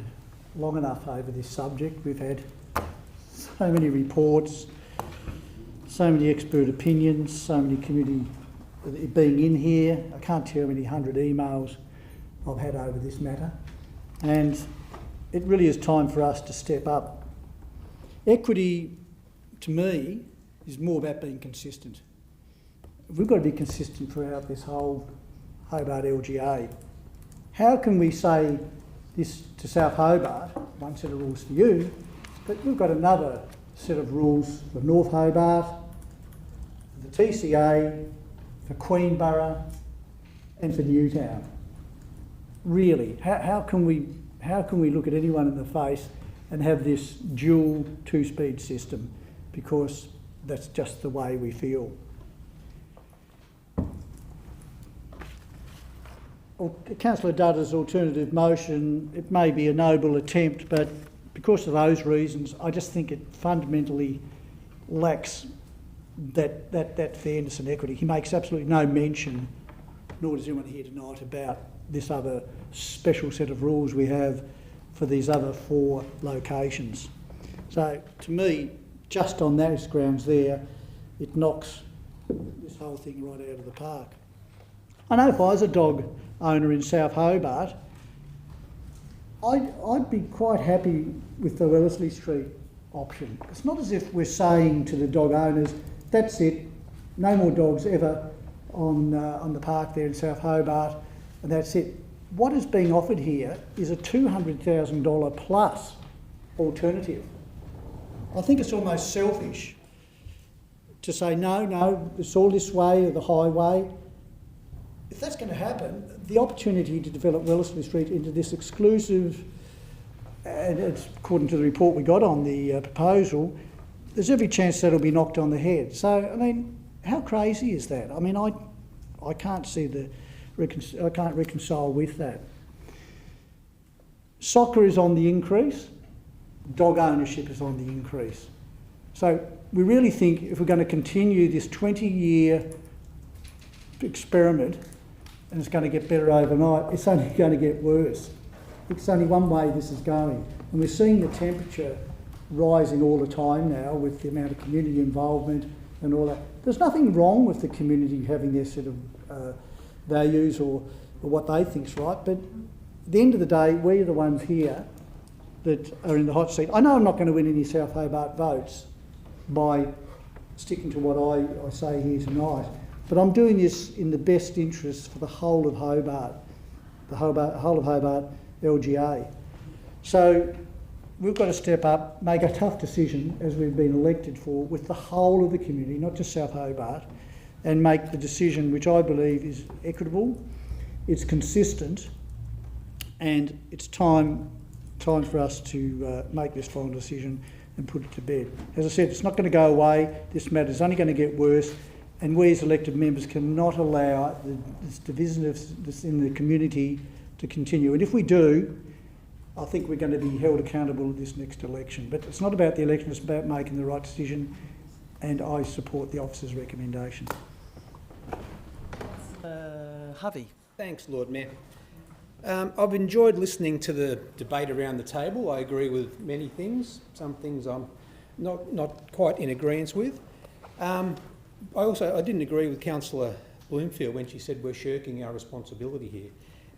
long enough over this subject. We've had so many reports, so many expert opinions, so many community being in here. I can't tell how many 100 emails I've had over this matter. And it really is time for us to step up. Equity, to me, is more about being consistent. We've got to be consistent throughout this whole Hobart LGA. How can we say this to South Hobart, one set of rules for you, but we've got another set of rules for North Hobart, for the TCA, for Queenborough and for Newtown? Really, how can we look at anyone in the face and have this dual two-speed system? Because that's just the way we feel. Councillor Duttor's alternative motion, it may be a noble attempt, but because of those reasons, I just think it fundamentally lacks that fairness and equity. He makes absolutely no mention, nor does anyone here tonight, about this other special set of rules we have for these other 4 locations. So, to me, just on those grounds there, it knocks this whole thing right out of the park. I know if I was a dog owner in South Hobart, I'd be quite happy with the Wellesley Street option. It's not as if we're saying to the dog owners, that's it, no more dogs ever on the park there in South Hobart, and that's it. What is being offered here is a $200,000 plus alternative. I think it's almost selfish to say, no, it's all this way or the highway. If that's going to happen, the opportunity to develop Wellesley Street into this exclusive, and it's according to the report we got on the proposal, there's every chance that'll be knocked on the head. So, I mean, how crazy is that? I mean, I can't see I can't reconcile with that. Soccer is on the increase, dog ownership is on the increase. So we really think if we're going to continue this 20-year experiment, and it's going to get better overnight, it's only going to get worse. It's only one way this is going. And we're seeing the temperature rising all the time now with the amount of community involvement and all that. There's nothing wrong with the community having their set of values or what they think's right, but at the end of the day, we're the ones here that are in the hot seat. I know I'm not going to win any South Hobart votes by sticking to what I say here tonight, but I'm doing this in the best interest for the whole of Hobart, whole of Hobart LGA. So we've got to step up, make a tough decision, as we've been elected for, with the whole of the community, not just South Hobart, and make the decision which I believe is equitable, it's consistent, and it's time for us to make this final decision and put it to bed. As I said, it's not going to go away. This matter is only going to get worse, and we as elected members cannot allow this divisiveness in the community to continue. And if we do, I think we're going to be held accountable at this next election. But it's not about the election, it's about making the right decision, and I support the officer's recommendation. Harvey. Thanks, Lord Mayor. I've enjoyed listening to the debate around the table. I agree with many things. Some things I'm not quite in agreement with. I didn't agree with Councillor Bloomfield when she said we're shirking our responsibility here,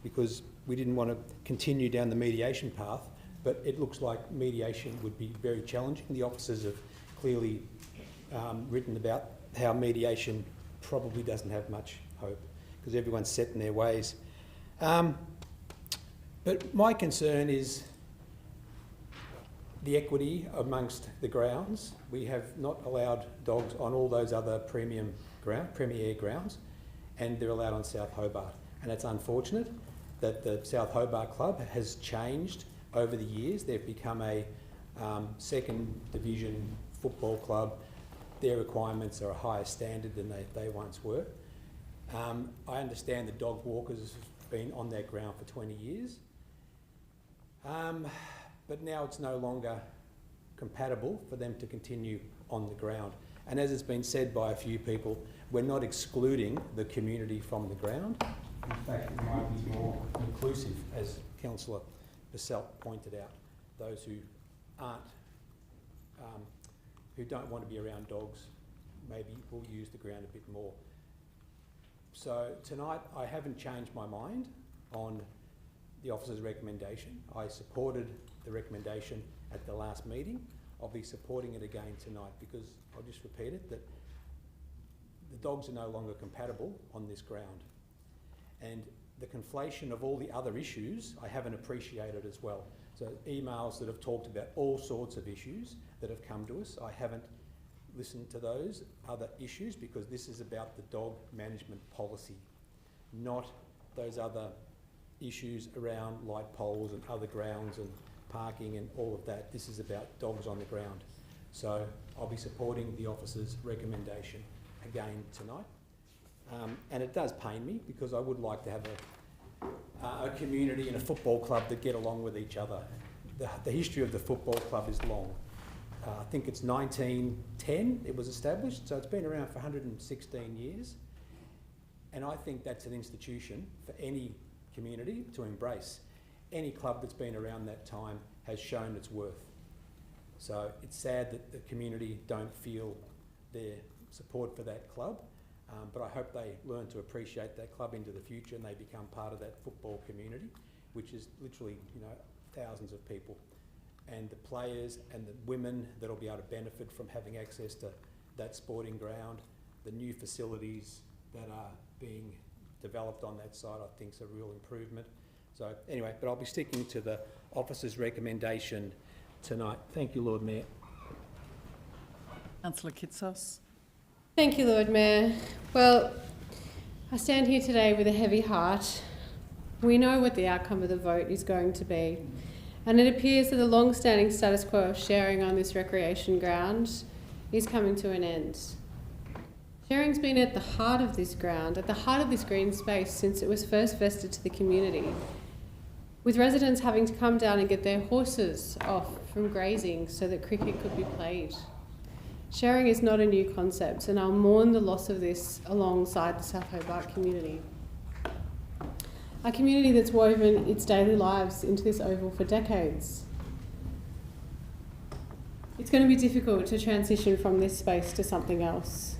because we didn't want to continue down the mediation path, but it looks like mediation would be very challenging. The officers have clearly written about how mediation probably doesn't have much hope, because everyone's set in their ways. But my concern is the equity amongst the grounds. We have not allowed dogs on all those other premier grounds, and they're allowed on South Hobart. And it's unfortunate that the South Hobart Club has changed over the years. They've become a second division football club. Their requirements are a higher standard than they once were. I understand the dog walkers have been on that ground for 20 years. But now it's no longer compatible for them to continue on the ground. And as it's been said by a few people, we're not excluding the community from the ground. In fact, it might be more inclusive, as Councillor Bissell pointed out. Those who aren't, who don't want to be around dogs, maybe will use the ground a bit more. So tonight, I haven't changed my mind on the officer's recommendation. I supported the recommendation at the last meeting. I'll be supporting it again tonight, because I'll just repeat it, that the dogs are no longer compatible on this ground. And the conflation of all the other issues, I haven't appreciated as well. So emails that have talked about all sorts of issues that have come to us, I haven't listened to those other issues, because this is about the dog management policy, not those other issues around light poles and other grounds and parking and all of that. This is about dogs on the ground. So I'll be supporting the officer's recommendation again tonight. And it does pain me, because I would like to have a community and a football club that get along with each other. The history of the football club is long. I think it's 1910 it was established, so it's been around for 116 years. And I think that's an institution for any community to embrace. Any club that's been around that time has shown its worth. So it's sad that the community don't feel their support for that club, but I hope they learn to appreciate that club into the future and they become part of that football community, which is literally, thousands of people. And the players and the women that'll be able to benefit from having access to that sporting ground, the new facilities that are being developed on that site, I think is a real improvement. So anyway, but I'll be sticking to the officer's recommendation tonight. Thank you, Lord Mayor. Councillor Kitsos. Thank you, Lord Mayor. Well, I stand here today with a heavy heart. We know what the outcome of the vote is going to be, and it appears that the long-standing status quo of sharing on this recreation ground is coming to an end. Sharing's been at the heart of this ground, at the heart of this green space since it was first vested to the community, with residents having to come down and get their horses off from grazing so that cricket could be played. Sharing is not a new concept, and I'll mourn the loss of this alongside the South Hobart community. A community that's woven its daily lives into this oval for decades. It's going to be difficult to transition from this space to something else.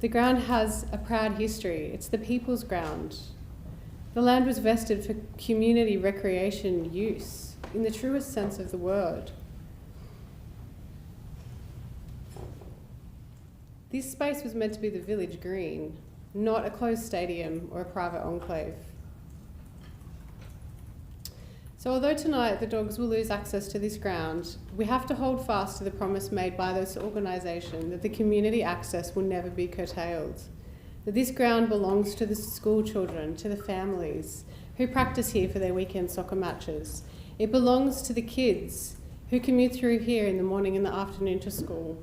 The ground has a proud history. It's the people's ground. The land was vested for community recreation use, in the truest sense of the word. This space was meant to be the village green, not a closed stadium or a private enclave. So although tonight the dogs will lose access to this ground, we have to hold fast to the promise made by this organisation that the community access will never be curtailed, that this ground belongs to the school children, to the families who practice here for their weekend soccer matches. It belongs to the kids who commute through here in the morning and the afternoon to school,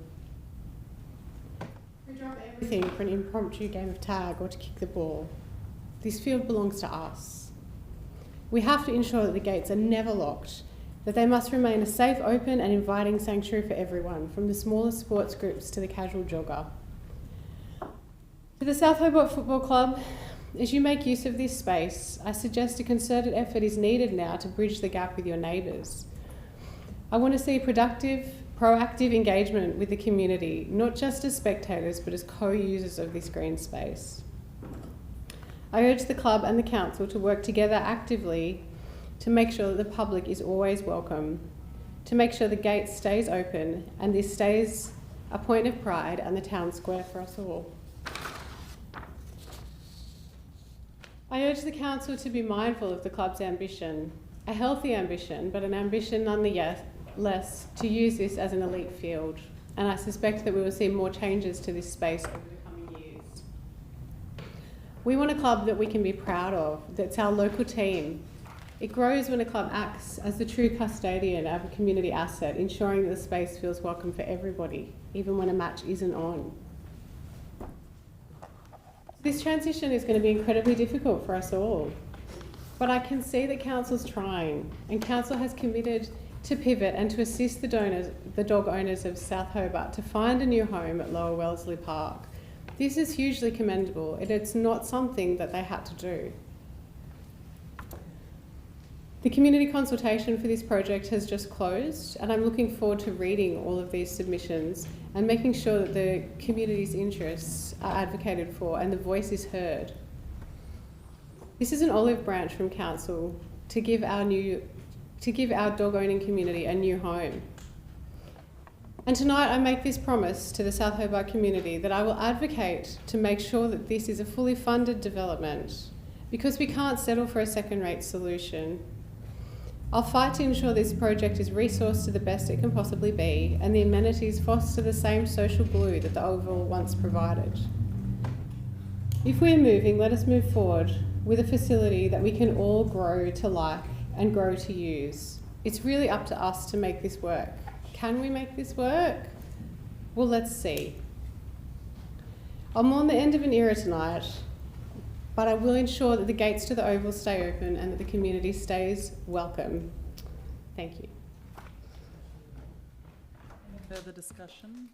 who drop everything for an impromptu game of tag or to kick the ball. This field belongs to us. We have to ensure that the gates are never locked, that they must remain a safe, open and inviting sanctuary for everyone, from the smallest sports groups to the casual jogger. To the South Hobart Football Club, as you make use of this space, I suggest a concerted effort is needed now to bridge the gap with your neighbours. I want to see productive, proactive engagement with the community, not just as spectators, but as co-users of this green space. I urge the club and the council to work together actively to make sure that the public is always welcome, to make sure the gate stays open and this stays a point of pride and the town square for us all. I urge the council to be mindful of the club's ambition, a healthy ambition, but an ambition nonetheless to use this as an elite field. And I suspect that we will see more changes to this space over the coming years. We want a club that we can be proud of, that's our local team. It grows when a club acts as the true custodian of a community asset, ensuring that the space feels welcome for everybody, even when a match isn't on. This transition is going to be incredibly difficult for us all, but I can see that Council's trying, and Council has committed to pivot and to assist the dog owners of South Hobart to find a new home at Lower Wellesley Park. This is hugely commendable, and it's not something that they had to do. The community consultation for this project has just closed, and I'm looking forward to reading all of these submissions and making sure that the community's interests are advocated for and the voice is heard. This is an olive branch from Council to give our dog-owning community a new home. And tonight I make this promise to the South Hobart community that I will advocate to make sure that this is a fully funded development, because we can't settle for a second-rate solution. I'll fight to ensure this project is resourced to the best it can possibly be and the amenities foster the same social glue that the Oval once provided. If we're moving, let us move forward with a facility that we can all grow to like and grow to use. It's really up to us to make this work. Can we make this work? Well, let's see. I'm on the end of an era tonight, but I will ensure that the gates to the Oval stay open and that the community stays welcome. Thank you. Any further discussion?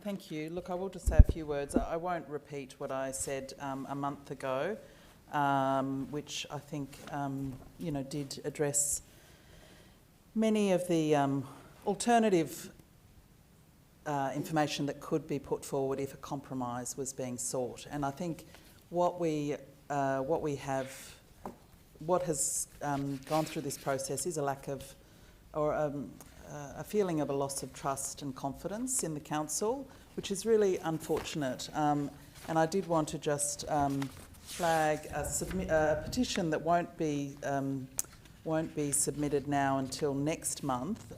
Thank you. Look, I will just say a few words. I won't repeat what I said a month ago, which I think did address many of the alternative information that could be put forward if a compromise was being sought. And I think what has gone through this process is a lack of, or a feeling of a loss of trust and confidence in the council, which is really unfortunate. And I did want to just flag a petition that won't be submitted now until next month.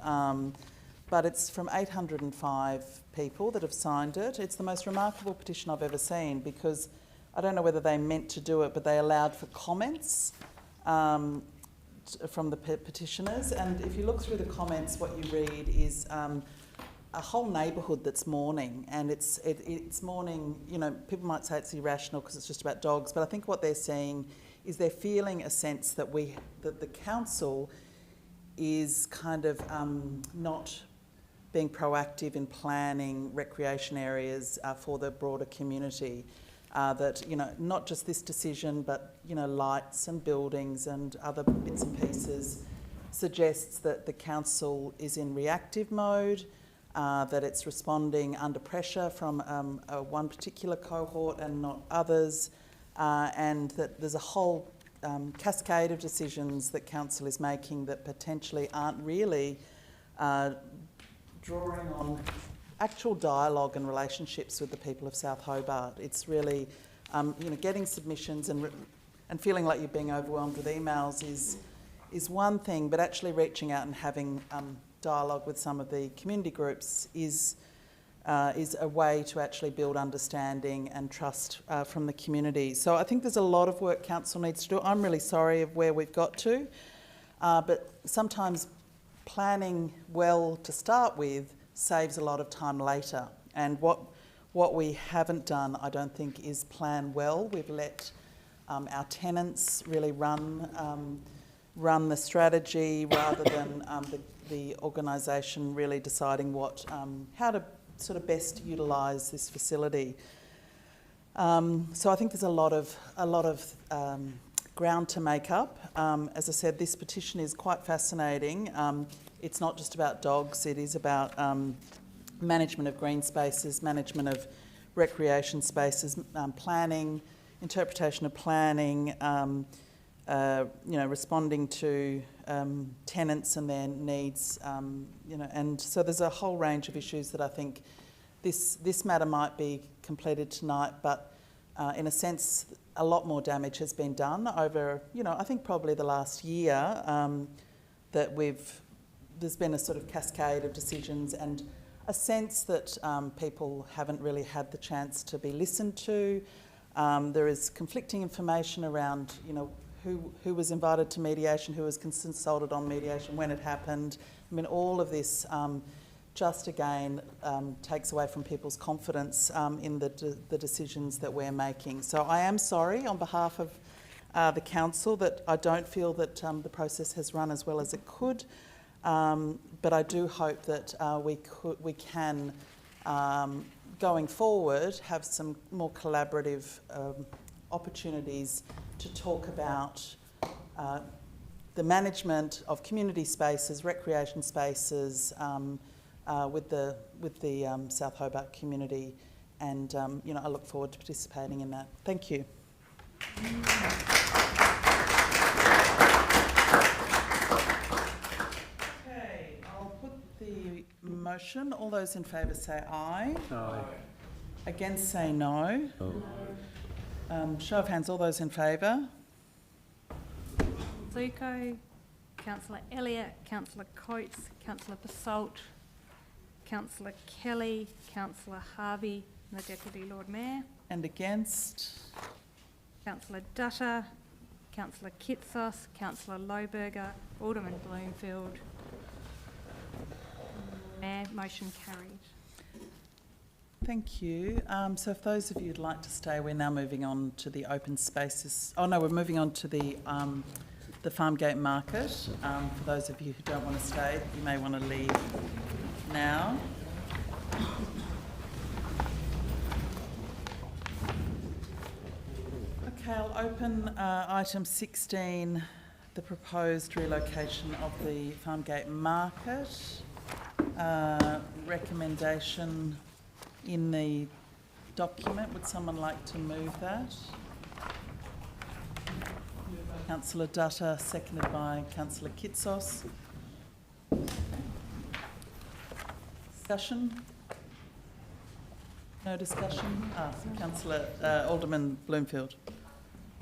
But it's from 805 people that have signed it. It's the most remarkable petition I've ever seen, because I don't know whether they meant to do it, but they allowed for comments from the petitioners. And if you look through the comments, what you read is a whole neighbourhood that's mourning, and it's mourning. People might say it's irrational because it's just about dogs, but I think what they're saying is they're feeling a sense that the council is kind of not being proactive in planning recreation areas for the broader community. That, not just this decision, but, lights and buildings and other bits and pieces suggests that the council is in reactive mode, that it's responding under pressure from one particular cohort and not others, and that there's a whole cascade of decisions that council is making that potentially aren't really drawing on actual dialogue and relationships with the people of South Hobart. It's really, getting submissions and feeling like you're being overwhelmed with emails is one thing, but actually reaching out and having dialogue with some of the community groups is a way to actually build understanding and trust from the community. So I think there's a lot of work council needs to do. I'm really sorry of where we've got to, but sometimes planning well to start with saves a lot of time later. And what What we haven't done, I don't think, is plan well. We've let our tenants really run the strategy rather than the organisation really deciding how to sort of best utilise this facility. So I think there's a lot of ground to make up. As I said, this petition is quite fascinating. It's not just about dogs, it is about management of green spaces, management of recreation spaces, planning, interpretation of planning, responding to tenants and their needs, and so there's a whole range of issues that I think this matter might be completed tonight, but in a sense, a lot more damage has been done over, I think probably the last year that there's been a sort of cascade of decisions and a sense that people haven't really had the chance to be listened to. There is conflicting information around, who was invited to mediation, who was consulted on mediation, when it happened. I mean, all of this just again takes away from people's confidence in the decisions that we're making. So I am sorry on behalf of the council that I don't feel that the process has run as well as it could, but I do hope that we can going forward have some more collaborative opportunities to talk about the management of community spaces, recreation spaces, with the South Hobart community, and I look forward to participating in that. Thank you. Okay, I'll put the motion. All those in favour say aye. Aye. Against say no. Show of hands. All those in favour. Zuko, Councillor Elliott, Councillor Coates, Councillor Basalt, Councillor Kelly, Councillor Harvey, and the Deputy Lord Mayor. And against? Councillor Dutta, Councillor Kitsos, Councillor Lohberger, Alderman Bloomfield. Mayor, motion carried. Thank you. So if those of you would like to stay, we're now moving on to the open spaces. Oh no, we're moving on to the Farmgate Market. For those of you who don't want to stay, you may want to leave now. Okay, I'll open item 16, the proposed relocation of the Farmgate Market. Recommendation in the document. Would someone like to move that? Councillor Dutta, seconded by Councillor Kitsos. Discussion? No discussion? Councillor Alderman Bloomfield.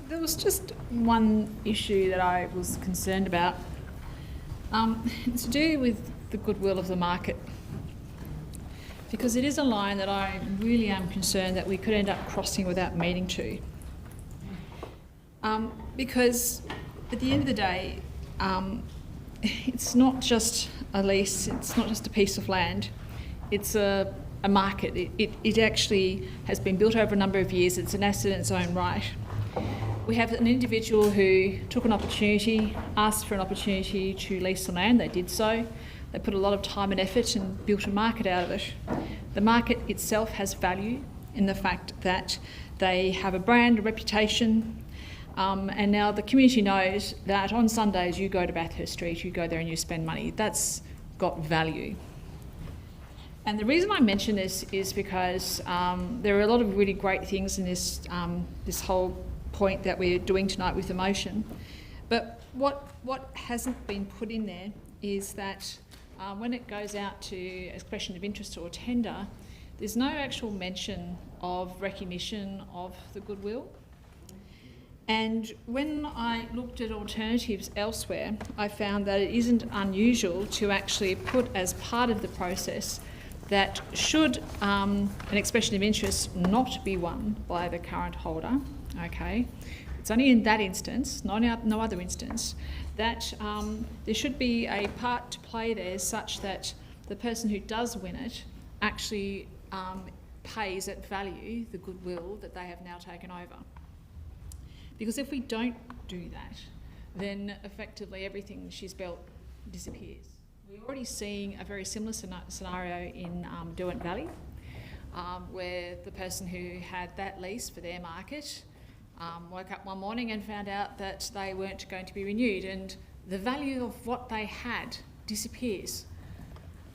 There was just one issue that I was concerned about. It's to do with the goodwill of the market. Because it is a line that I really am concerned that we could end up crossing without meaning to. Because at the end of the day, it's not just a lease, it's not just a piece of land, it's a market. It actually has been built over a number of years, it's an asset in its own right. We have an individual who took an opportunity, asked for an opportunity to lease the land, they did so. They put a lot of time and effort and built a market out of it. The market itself has value in the fact that they have a brand, a reputation, and now the community knows that on Sundays you go to Bathurst Street, you go there and you spend money. That's got value. And the reason I mention this is because there are a lot of really great things in this, this whole point that we're doing tonight with the motion. But what hasn't been put in there is that when it goes out to expression of interest or tender, there's no actual mention of recognition of the goodwill. And when I looked at alternatives elsewhere, I found that it isn't unusual to actually put as part of the process that should an expression of interest not be won by the current holder, okay, it's only in that instance, no other instance, that there should be a part to play there such that the person who does win it actually pays at value the goodwill that they have now taken over. Because if we don't do that, then effectively everything she's built disappears. We're already seeing a very similar scenario in Derwent Valley, where the person who had that lease for their market woke up one morning and found out that they weren't going to be renewed, and the value of what they had disappears.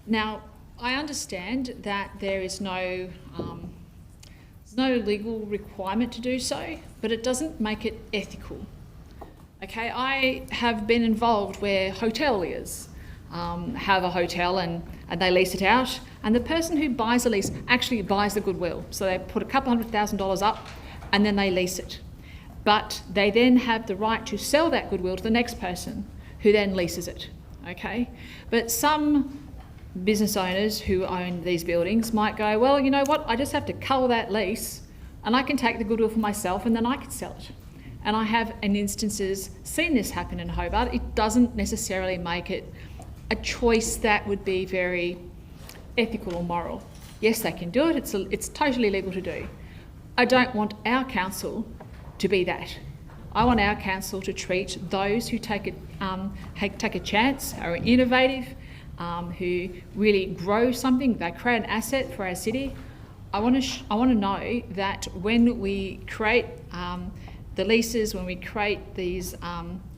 Now, I understand that there is no legal requirement to do so, but it doesn't make it ethical. Okay, I have been involved where hoteliers have a hotel and they lease it out, and the person who buys the lease actually buys the goodwill. So they put a couple $100,000 up and then they lease it. But they then have the right to sell that goodwill to the next person who then leases it. Okay, but some business owners who own these buildings might go, well, you know what, I just have to cull that lease and I can take the goodwill for myself and then I can sell it. And I have in instances seen this happen in Hobart. It doesn't necessarily make it a choice that would be very ethical or moral. Yes, they can do it, it's totally legal to do. I don't want our council to be that. I want our council to treat those who take a chance, are innovative, who really grow something, they create an asset for our city. I want to know that when we create the leases, when we create these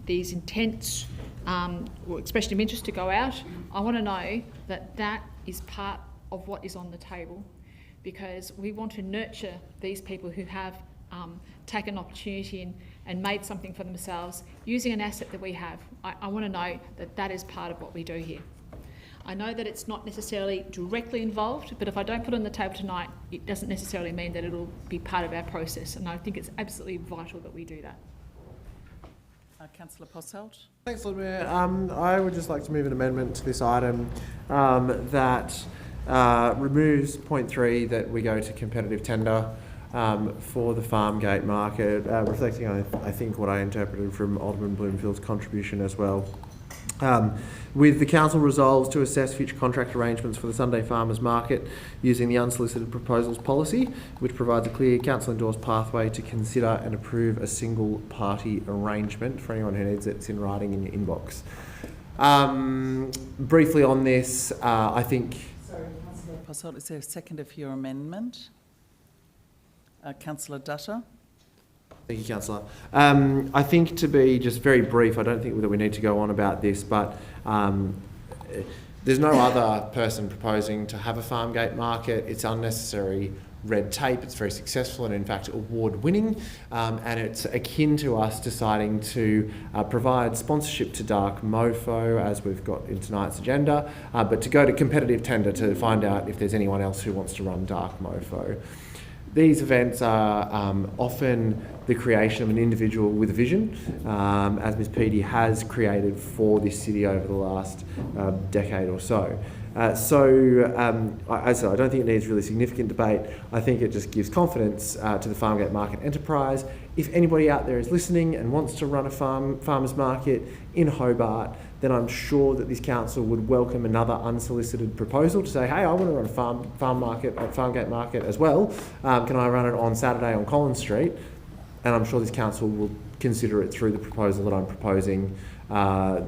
intents or expression of interest to go out, I want to know that that is part of what is on the table, because we want to nurture these people who have taken opportunity and made something for themselves using an asset that we have. I want to know that that is part of what we do here. I know that it's not necessarily directly involved, but if I don't put it on the table tonight, it doesn't necessarily mean that it'll be part of our process, and I think it's absolutely vital that we do that. Councillor Posselt. Thanks, Lord Mayor. I would just like to move an amendment to this item that removes point 3, that we go to competitive tender for the farm gate market, reflecting on, I think, what I interpreted from Alderman Bloomfield's contribution as well. With the council resolves to assess future contract arrangements for the Sunday farmers market using the unsolicited proposals policy, which provides a clear council endorsed pathway to consider and approve a single party arrangement. For anyone who needs it, it's in writing in your inbox. Briefly on this, I think... Sorry, Councillor Posselt, is there a seconder for your amendment? Councillor Dutta. Thank you, Councillor. I think, to be just very brief, I don't think that we need to go on about this, but there's no other person proposing to have a farm gate market. It's unnecessary red tape. It's very successful and, in fact, award-winning, and it's akin to us deciding to provide sponsorship to Dark Mofo, as we've got in tonight's agenda, but to go to competitive tender to find out if there's anyone else who wants to run Dark Mofo. These events are often the creation of an individual with a vision, as Ms Peaty has created for this city over the last decade or so. As I said, I don't think it needs really significant debate. I think it just gives confidence to the farmgate market enterprise. If anybody out there is listening and wants to run a farmers market in Hobart, then I'm sure that this council would welcome another unsolicited proposal to say, hey, I want to run a farmgate market as well. Can I run it on Saturday on Collins Street? And I'm sure this council will consider it through the proposal that I'm proposing,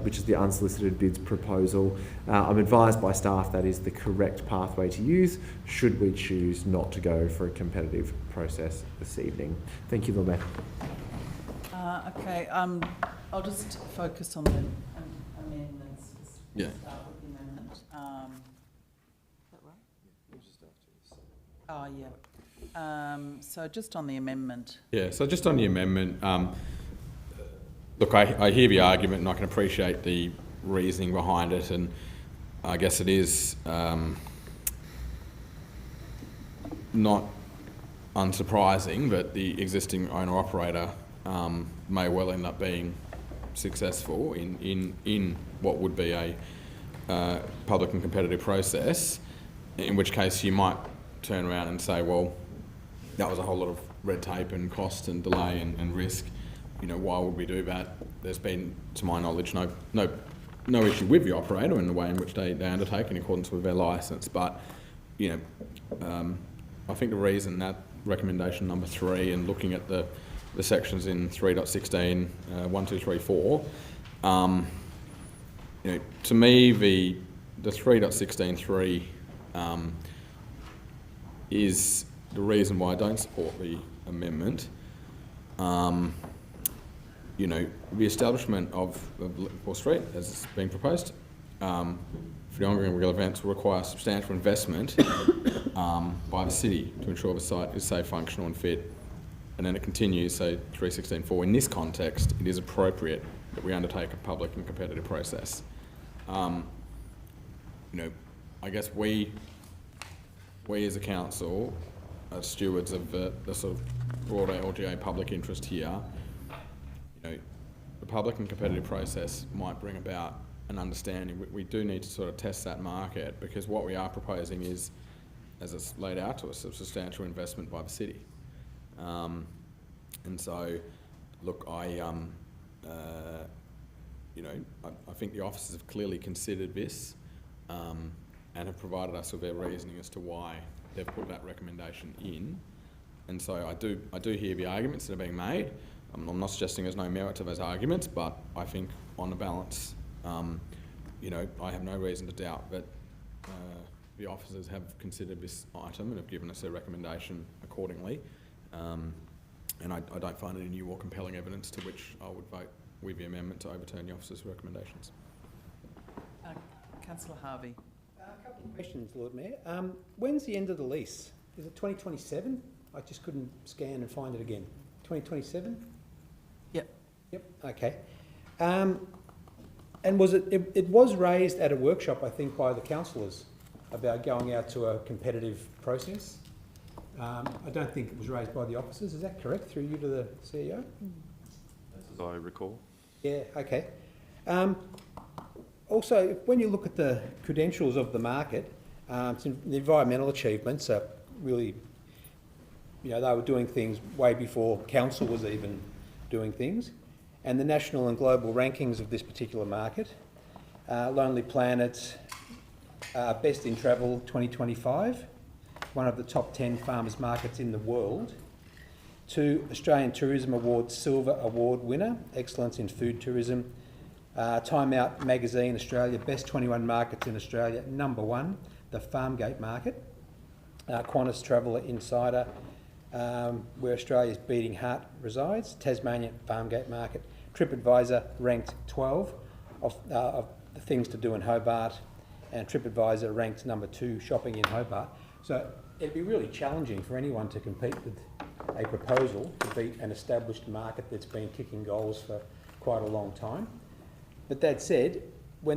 which is the unsolicited bids proposal. I'm advised by staff that is the correct pathway to use, should we choose not to go for a competitive process this evening. Thank you, Lord Mayor. Okay, I'll just focus on the amendments. Yeah. Start with the amendment. Is that right? We'll just after this. Oh, yeah. So just on the amendment. Yeah, so just on the amendment, look, I hear the argument and I can appreciate the reasoning behind it, and I guess it is not unsurprising that the existing owner-operator may well end up being successful in what would be a public and competitive process, in which case you might turn around and say, well, that was a whole lot of red tape and cost and delay and risk. You know, why would we do that? There's been, to my knowledge, no issue with the operator and the way in which they undertake in accordance with their licence. But, you know, I think the reason that recommendation number 3 and looking at the sections in 3.16, 1, 2, 3, 4, to me the 3.16.3 is the reason why I don't support the amendment. The establishment of Liverpool Street, as it's being proposed, for the ongoing real events will require substantial investment by the city to ensure the site is safe, functional and fit. And then it continues, so 3.16.4, in this context, it is appropriate that we undertake a public and competitive process. I guess we as a council are stewards of the sort of broader LGA public interest here. The public and competitive process might bring about an understanding. We do need to sort of test that market, because what we are proposing is, as it's laid out to us, a substantial investment by the city. And so, look, I think the officers have clearly considered this and have provided us with their reasoning as to why they've put that recommendation in. And so I do hear the arguments that are being made. I'm not suggesting there's no merit to those arguments, but I think on the balance, I have no reason to doubt that the officers have considered this item and have given us their recommendation accordingly. And I don't find any new or compelling evidence to which I would vote with the amendment to overturn the officers' recommendations. Councillor Harvey. A couple of questions, Lord Mayor. When's the end of the lease? Is it 2027? I just couldn't scan and find it again. 2027? Yep. Yep, okay. And was it was raised at a workshop, I think, by the councillors about going out to a competitive process. I don't think it was raised by the officers. Is that correct? Through you to the CEO? As I recall. Yeah, okay. Also, when you look at the credentials of the market, the environmental achievements are really, they were doing things way before council was even doing things. And the national and global rankings of this particular market, Lonely Planet, Best in Travel 2025, one of the top 10 farmers markets in the world, 2 Australian Tourism Awards Silver Award winner, Excellence in Food Tourism, Time Out Magazine Australia, Best 21 Markets in Australia, #1, the Farmgate Market, Qantas Traveller Insider, where Australia's beating heart resides, Tasmania Farmgate Market, TripAdvisor ranked 12 of the things to do in Hobart, and TripAdvisor ranked #2 shopping in Hobart. So it'd be really challenging for anyone to compete with a proposal to beat an established market that's been kicking goals for quite a long time. But that said, well,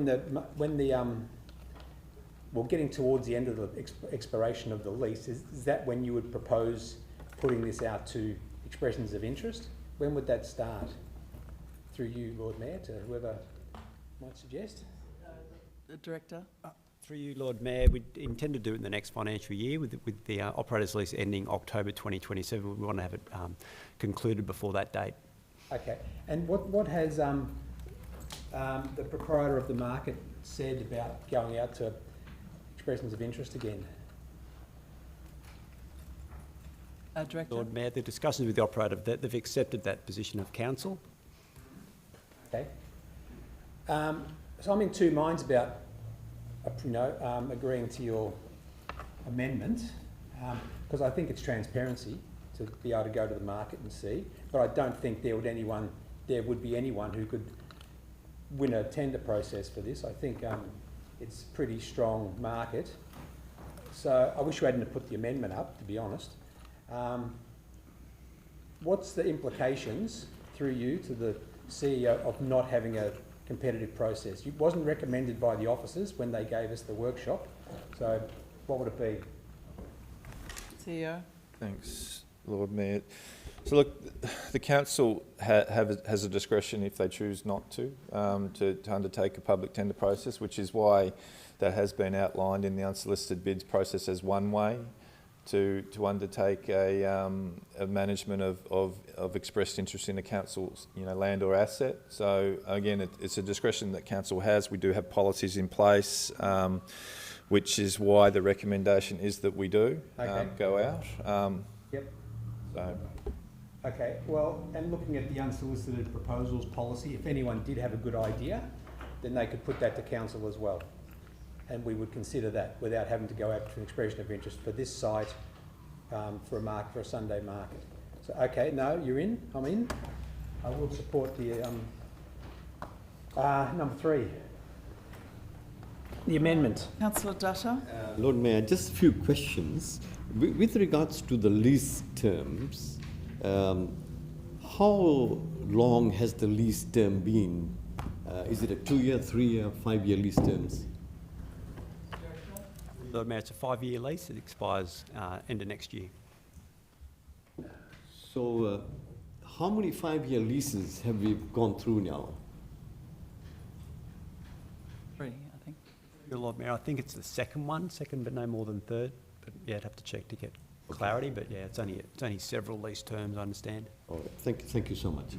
getting towards the end of the expiration of the lease, is that when you would propose putting this out to expressions of interest? When would that start? Through you, Lord Mayor, to whoever might suggest. The Director. Through you, Lord Mayor, we intend to do it in the next financial year with the operator's lease ending October 2027. We want to have it concluded before that date. Okay. And what has the proprietor of the market said about going out to expressions of interest again? Director. Lord Mayor, the discussions with the operator, they've accepted that position of council. Okay. So I'm in two minds about agreeing to your amendment, because I think it's transparency to be able to go to the market and see, but I don't think there would be anyone who could win a tender process for this. I think it's a pretty strong market. So I wish we hadn't put the amendment up, to be honest. What's the implications, through you, to the CEO of not having a competitive process? It wasn't recommended by the officers when they gave us the workshop. So what would it be? CEO. Thanks, Lord Mayor. So look, the council has a discretion if they choose not to undertake a public tender process, which is why that has been outlined in the unsolicited bids process as one way to undertake a management of expressed interest in a council's land or asset. So again, it's a discretion that council has. We do have policies in place. which is why the recommendation is that we do go out. Yep. So. Okay, well, and looking at the unsolicited proposals policy, if anyone did have a good idea, then they could put that to council as well. And we would consider that without having to go out to an expression of interest for this site, for a Sunday market. So, okay, no, you're in, I'm in. I will support the, number 3. The amendment. Councillor Dutta. Lord Mayor, just a few questions. With regards to the lease terms, how long has the lease term been? Is it a 2-year, 3-year, 5-year lease terms? Lord Mayor, it's a 5-year lease. It expires end of next year. So, how many 5-year leases have we gone through now? 3, I think. Lord Mayor, I think it's the second but no more than third. But yeah, I'd have to check to get clarity. But yeah, it's only several lease terms, I understand. All right, thank you so much.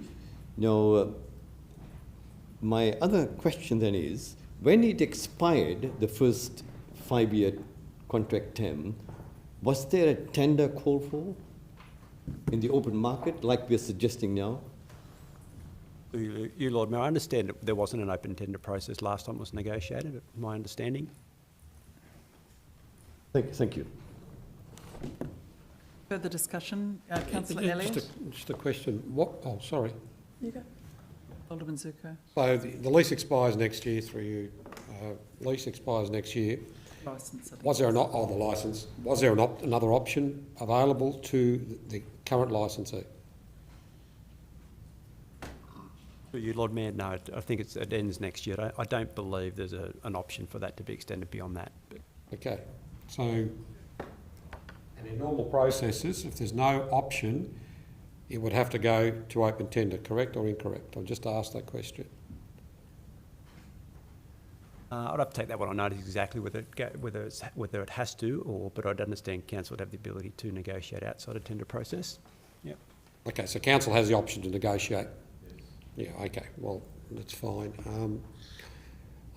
Now, my other question then is, when it expired, the first 5-year contract term, was there a tender call for in the open market, like we're suggesting now? You, Lord Mayor, I understand that there wasn't an open tender process last time it was negotiated, my understanding. Thank you. Further discussion? Councillor Elliott? Just a question. Oh, sorry. You go. Alderman Zuko. So the lease expires next year through you. Lease expires next year. Licence. Was there the licence? Was there another option available to the current licensee? You, Lord Mayor, no, I think it ends next year. I don't believe there's an option for that to be extended beyond that. But. Okay. So, and in normal processes, if there's no option, it would have to go to open tender, correct or incorrect? I'll just ask that question. I'd have to take that one on notice exactly whether it has to, but I'd understand council would have the ability to negotiate outside a tender process. Yep. Okay, so council has the option to negotiate. Yes. Yeah. Okay. Well, that's fine.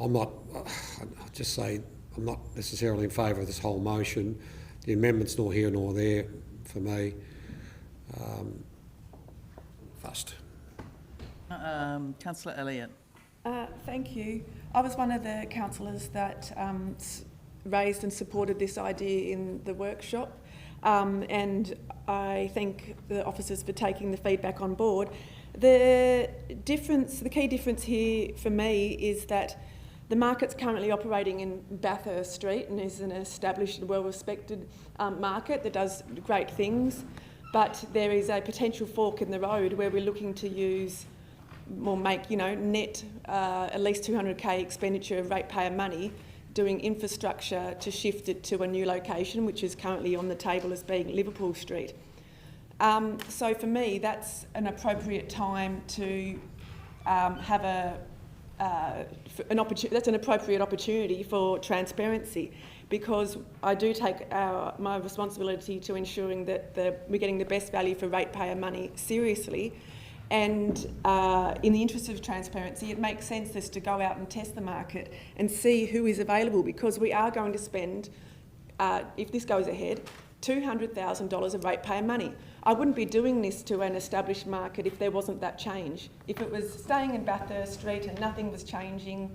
I'm not. I'll just say I'm not necessarily in favour of this whole motion. The amendment's nor here nor there for me. Fussed. Councillor Elliott. Thank you. I was one of the councillors that raised and supported this idea in the workshop, and I thank the officers for taking the feedback on board. The key difference here for me is that the market's currently operating in Bathurst Street and is an established and well-respected market that does great things, but there is a potential fork in the road where we're looking to use or make, net at least 200k expenditure of ratepayer money doing infrastructure to shift it to a new location, which is currently on the table as being Liverpool Street. So for me, that's an appropriate time to have that's an appropriate opportunity for transparency, because I do take my responsibility to ensuring that we're getting the best value for ratepayer money seriously. And in the interest of transparency, it makes sense just to go out and test the market and see who is available, because we are going to spend, if this goes ahead, $200,000 of ratepayer money. I wouldn't be doing this to an established market if there wasn't that change. If it was staying in Bathurst Street and nothing was changing,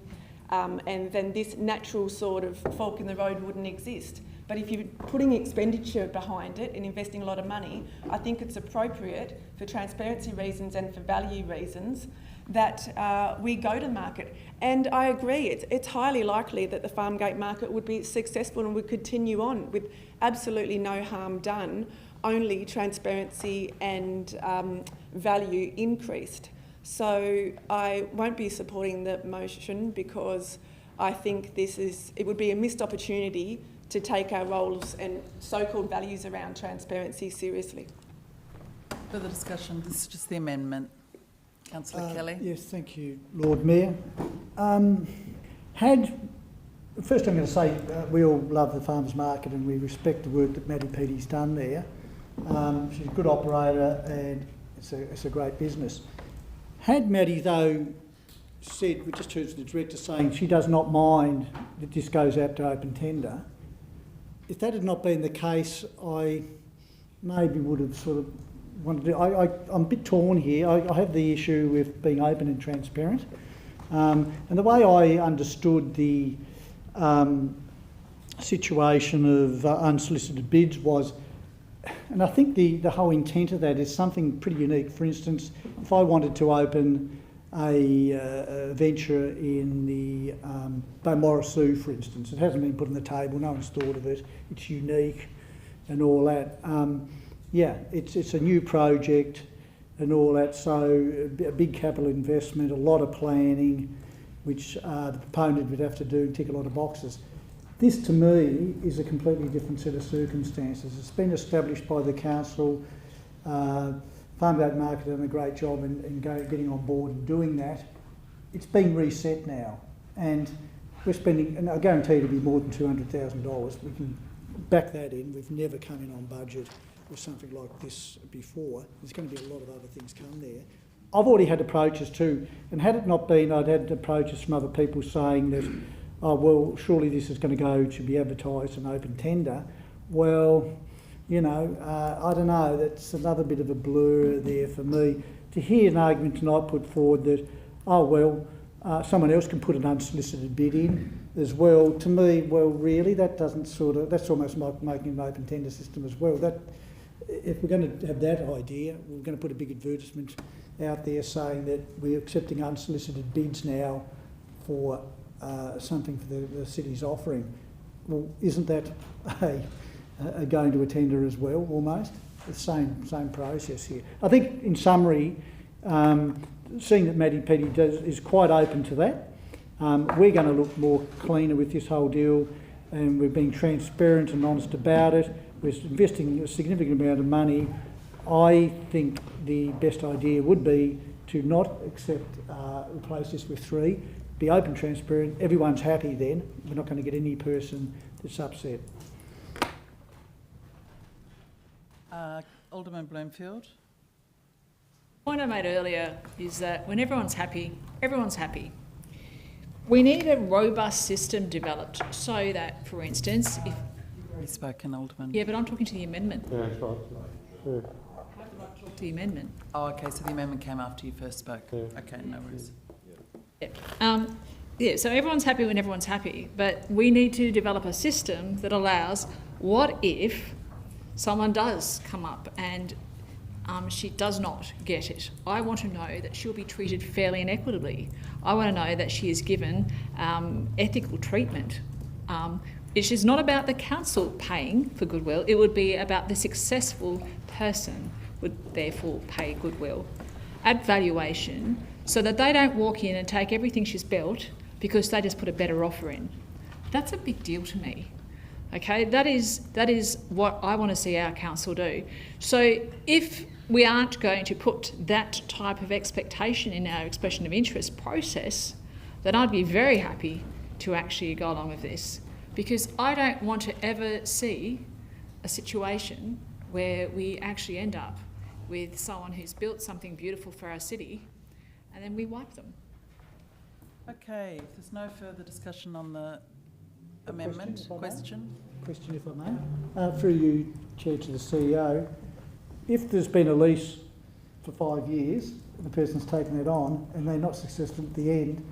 and then this natural sort of fork in the road wouldn't exist. But if you're putting expenditure behind it and investing a lot of money, I think it's appropriate for transparency reasons and for value reasons that we go to market. And I agree, it's highly likely that the farm gate market would be successful and would continue on with absolutely no harm done, only transparency and value increased. So I won't be supporting the motion, because I think it would be a missed opportunity to take our roles and so-called values around transparency seriously. Further discussion. This is just the amendment. Councillor Kelly. Yes, thank you, Lord Mayor. First I'm going to say we all love the farmers market and we respect the work that Maddie Petey's done there. She's a good operator and it's a great business. Had Maddie, though, said, we just heard the director saying she does not mind that this goes out to open tender. If that had not been the case, I maybe would have sort of wanted to. I'm a bit torn here. I have the issue with being open and transparent. And the way I understood the situation of unsolicited bids was, and I think the whole intent of that is something pretty unique. For instance, if I wanted to open a venture in the Beaumaris, for instance, it hasn't been put on the table, no one's thought of it, it's unique and all that. Yeah, it's a new project and all that, so a big capital investment, a lot of planning, which the proponent would have to do, tick a lot of boxes. This, to me, is a completely different set of circumstances. It's been established by the council. Farmgate Market have done a great job in getting on board and doing that. It's been reset now, and we're spending, and I guarantee it'll be more than $200,000. We can back that in. We've never come in on budget with something like this before. There's going to be a lot of other things come there. I've already had approaches too, and had it not been, I'd had approaches from other people saying that, oh, well, surely this is going to go to be advertised an open tender. Well, you know, I don't know, that's another bit of a blur there for me. To hear an argument tonight put forward that, oh, well, someone else can put an unsolicited bid in as well, to me, well, really, that doesn't sort of, that's almost like making an open tender system as well. That, if we're going to have that idea, we're going to put a big advertisement out there saying that we're accepting unsolicited bids now for something for the city's offering. Well, isn't that going to a tender as well, almost? The same process here. I think, in summary, seeing that Maddie Petty is quite open to that, we're going to look more cleaner with this whole deal, and we're being transparent and honest about it. We're investing a significant amount of money. I think the best idea would be to not replace this with 3, be open, transparent, everyone's happy then. We're not going to get any person that's upset. Alderman Bloomfield. The point I made earlier is that when everyone's happy, everyone's happy. We need a robust system developed so that, for instance, if... You've already spoken, Alderman. Yeah, but I'm talking to the amendment. Yeah, that's right. Yeah. I have the right to talk to the amendment. Oh, okay, so the amendment came after you first spoke. Yeah. Okay, no worries. Yeah, so everyone's happy when everyone's happy, but we need to develop a system that allows, what if someone does come up and she does not get it? I want to know that she'll be treated fairly and equitably. I want to know that she is given ethical treatment. It is not about the council paying for goodwill, it would be about the successful person would therefore pay goodwill at valuation, so that they don't walk in and take everything she's built because they just put a better offer in. That's a big deal to me. Okay, that is what I want to see our council do. So if we aren't going to put that type of expectation in our expression of interest process, then I'd be very happy to actually go along with this, because I don't want to ever see a situation where we actually end up with someone who's built something beautiful for our city and then we wipe them. Okay, if there's no further discussion on the amendment, question, if I may. Through you, Chair, to the CEO, if there's been a lease for 5 years, the person's taken it on and they're not successful at the end,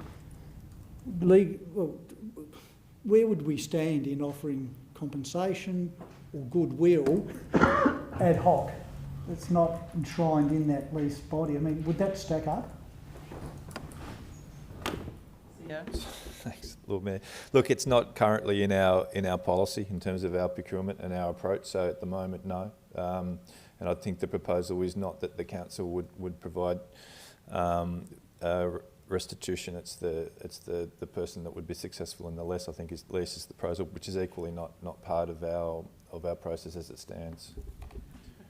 where would we stand in offering compensation or goodwill ad hoc? It's not enshrined in that lease body. I mean, would that stack up? Yeah. Thanks, Lord Mayor. Look, it's not currently in our policy in terms of our procurement and our approach. So at the moment, no. And I think the proposal is not that the council would provide restitution. It's the person that would be successful in the lease. I think is the proposal, which is equally not part of our process as it stands.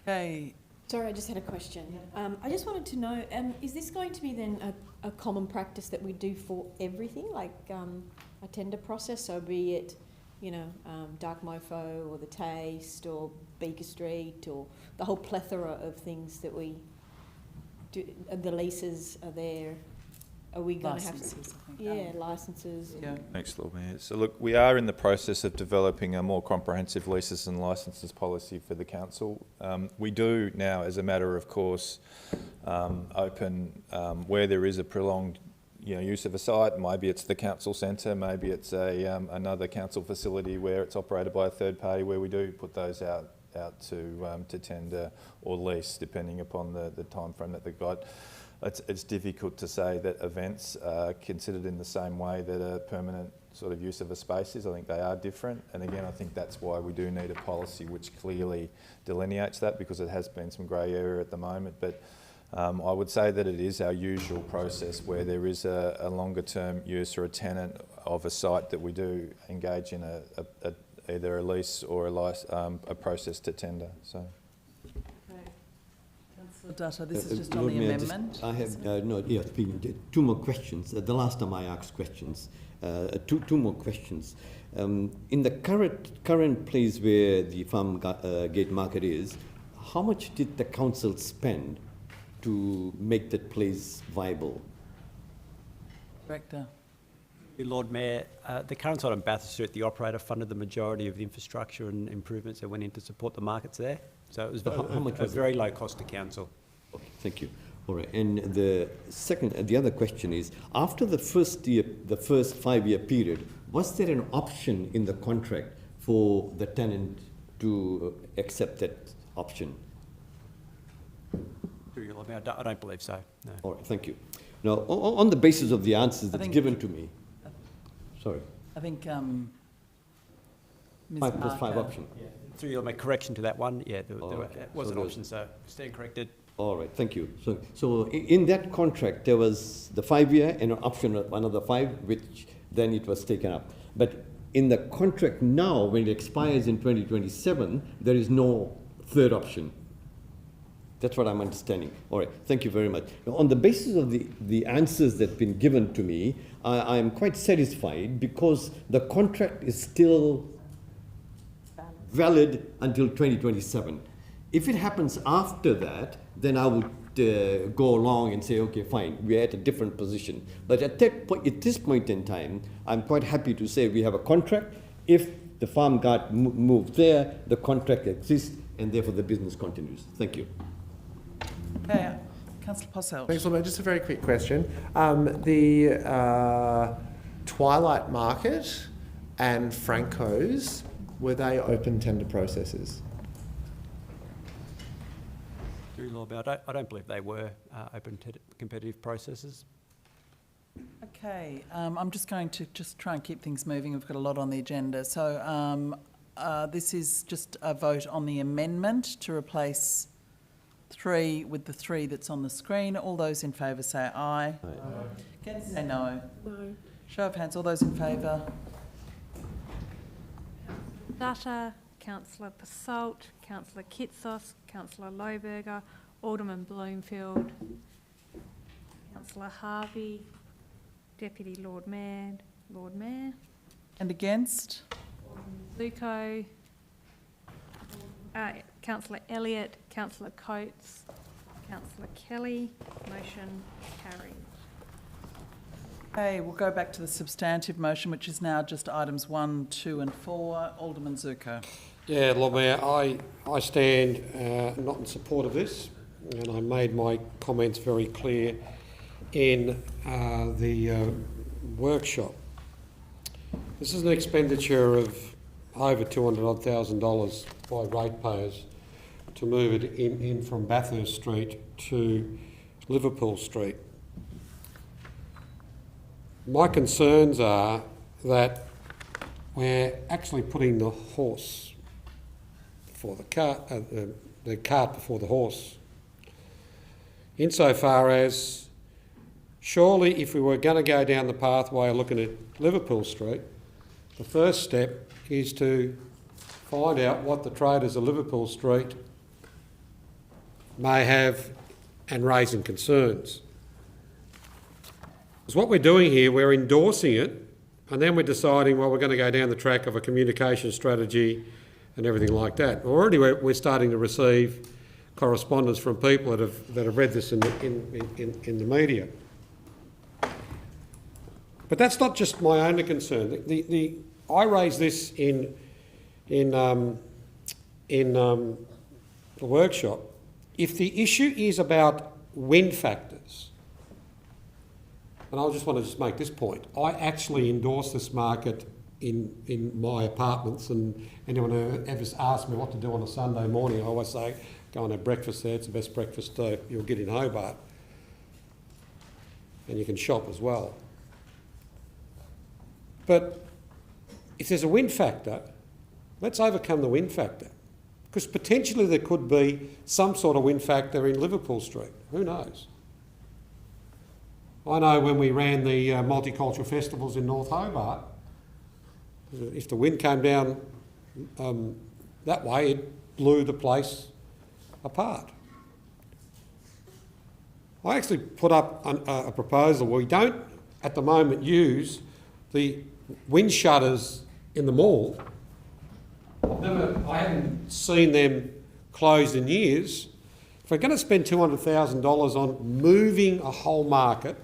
Okay. Sorry, I just had a question. I just wanted to know, is this going to be then a common practice that we do for everything, like a tender process, so be it, you know, Dark Mofo or The Taste or Beaker Street or the whole plethora of things that we do, the leases are there are we going to have Licences, I think. yeah, licences? Yeah. Thanks, Lord Mayor. So look, we are in the process of developing a more comprehensive leases and licences policy for the council. We do now, as a matter of course, open where there is a prolonged use of a site. Maybe it's the council centre, maybe it's another council facility where it's operated by a third party, where we do put those out to tender or lease, depending upon the time frame that they've got. It's difficult to say that events are considered in the same way that a permanent sort of use of a space is. I think they are different, and again, I think that's why we do need a policy which clearly delineates that, because it has been some grey area at the moment. But I would say that it is our usual process where there is a longer term use or a tenant of a site that we do engage in either a lease or a process to tender. So. Councillor Dutta, this is just on Lord the Mayor, amendment. I have two more questions. The last time I asked questions, two more questions. In the current place where the farm gate market is, how much did the council spend to make that place viable? Director. Lord Mayor, the current site on Bathurst Street, the operator funded the majority of the infrastructure and improvements that went in to support the markets there. So it was how much was very low cost to council. Okay, thank you. All right. And the other question is, after the first 5-year period, was there an option in the contract for the tenant to accept that option? Lord Mayor, I don't believe so. No. All right. Thank you. Now, on the basis of the answers that's given to me, sorry. I think Ms. There's Parker. 5 options. Yeah. Through your correction to that one, yeah, there was an option, so stand corrected. All right, thank you. So in that contract, there was the 5-year and an option of another 5, which then it was taken up. But in the contract now, when it expires in 2027, there is no third option. That's what I'm understanding. All right, thank you very much. Now, on the basis of the answers that have been given to me, I'm quite satisfied, because the contract is still valid until 2027. If it happens after that, then I would go along and say, okay, fine, we're at a different position. But at this point in time, I'm quite happy to say we have a contract. If the farm got moved there, the contract exists, and therefore the business continues. Thank you. Okay, Councillor Posselt. Thanks, Lord Mayor. Just a very quick question. The Twilight Market and Franco's, were they open tender processes? Lord Mayor, I don't believe they were open competitive processes. Okay, I'm just going to try and keep things moving. We've got a lot on the agenda. So this is just a vote on the amendment to replace 3 with the 3 that's on the screen. All those in favour say aye. Aye. Against say no. No. Show of hands, all those in favour. Dutta, Councillor Pasalt, Councillor Kitsos, Councillor Lohberger, Alderman Bloomfield, Councillor Harvey, Deputy Lord Mayor, And against? Zuko, Councillor Elliott, Councillor Coates, Councillor Kelly. Motion carried. Okay, we'll go back to the substantive motion, which is now just items 1, 2 and 4. Alderman Zuko. Yeah, Lord Mayor, I stand not in support of this, and I made my comments very clear in the workshop. This is an expenditure of over $200,000 by ratepayers to move it in from Bathurst Street to Liverpool Street. My concerns are that we're actually putting the horse before the cart before the horse. Insofar as, surely if we were going to go down the pathway of looking at Liverpool Street, the first step is to find out what the traders of Liverpool Street may have and raising concerns. Because what we're doing here, we're endorsing it, and then we're deciding, well, we're going to go down the track of a communication strategy and everything like that. Already we're starting to receive correspondence from people that have read this in the media. But that's not just my only concern. I raised this in the workshop. If the issue is about wind factors, and I just want to make this point, I actually endorse this market in my apartments, and anyone who ever asks me what to do on a Sunday morning, I always say, go and have breakfast there. It's the best breakfast you'll get in Hobart. And you can shop as well. But if there's a wind factor, let's overcome the wind factor. Because potentially there could be some sort of wind factor in Liverpool Street. Who knows? I know when we ran the multicultural festivals in North Hobart, if the wind came down that way, it blew the place apart. I actually put up a proposal where we don't, at the moment, use the wind shutters in the mall. I haven't seen them closed in years. If we're going to spend $200,000 on moving a whole market,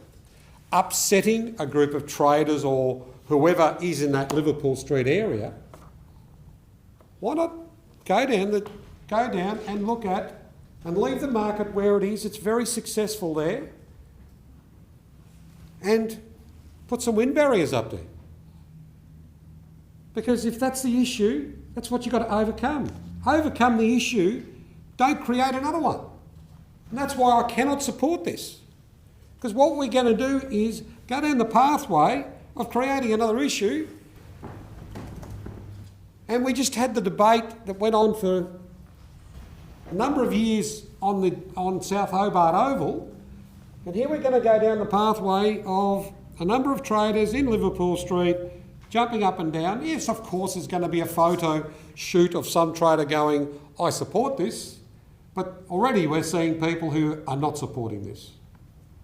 upsetting a group of traders or whoever is in that Liverpool Street area, why not go down and look at and leave the market where it is? It's very successful there, and put some wind barriers up there. Because if that's the issue, that's what you've got to overcome. Overcome the issue, don't create another one. And that's why I cannot support this. Because what we're going to do is go down the pathway of creating another issue. And we just had the debate that went on for a number of years on South Hobart Oval. And here we're going to go down the pathway of a number of traders in Liverpool Street jumping up and down. Yes, of course, there's going to be a photo shoot of some trader going, I support this. But already we're seeing people who are not supporting this.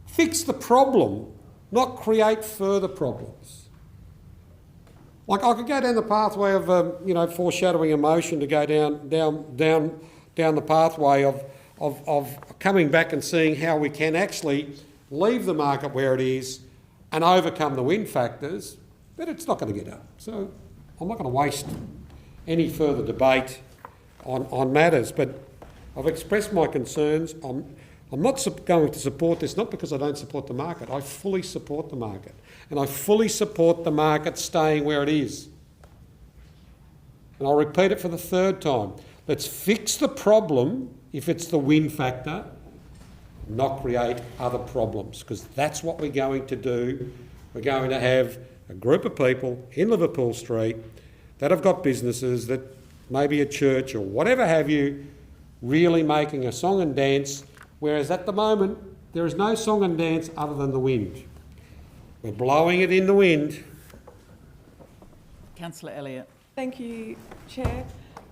Fix the problem, not create further problems. Like I could go down the pathway of, foreshadowing emotion to go down the pathway of coming back and seeing how we can actually leave the market where it is and overcome the wind factors, but it's not going to get done. So I'm not going to waste any further debate on matters, but I've expressed my concerns. I'm not going to support this, not because I don't support the market. I fully support the market. And I fully support the market staying where it is. And I'll repeat it for the third time. Let's fix the problem if it's the wind factor, not create other problems, because that's what we're going to do. We're going to have a group of people in Liverpool Street that have got businesses, that maybe a church or whatever have you, really making a song and dance, whereas at the moment there is no song and dance other than the wind. We're blowing it in the wind. Councillor Elliott. Thank you, Chair.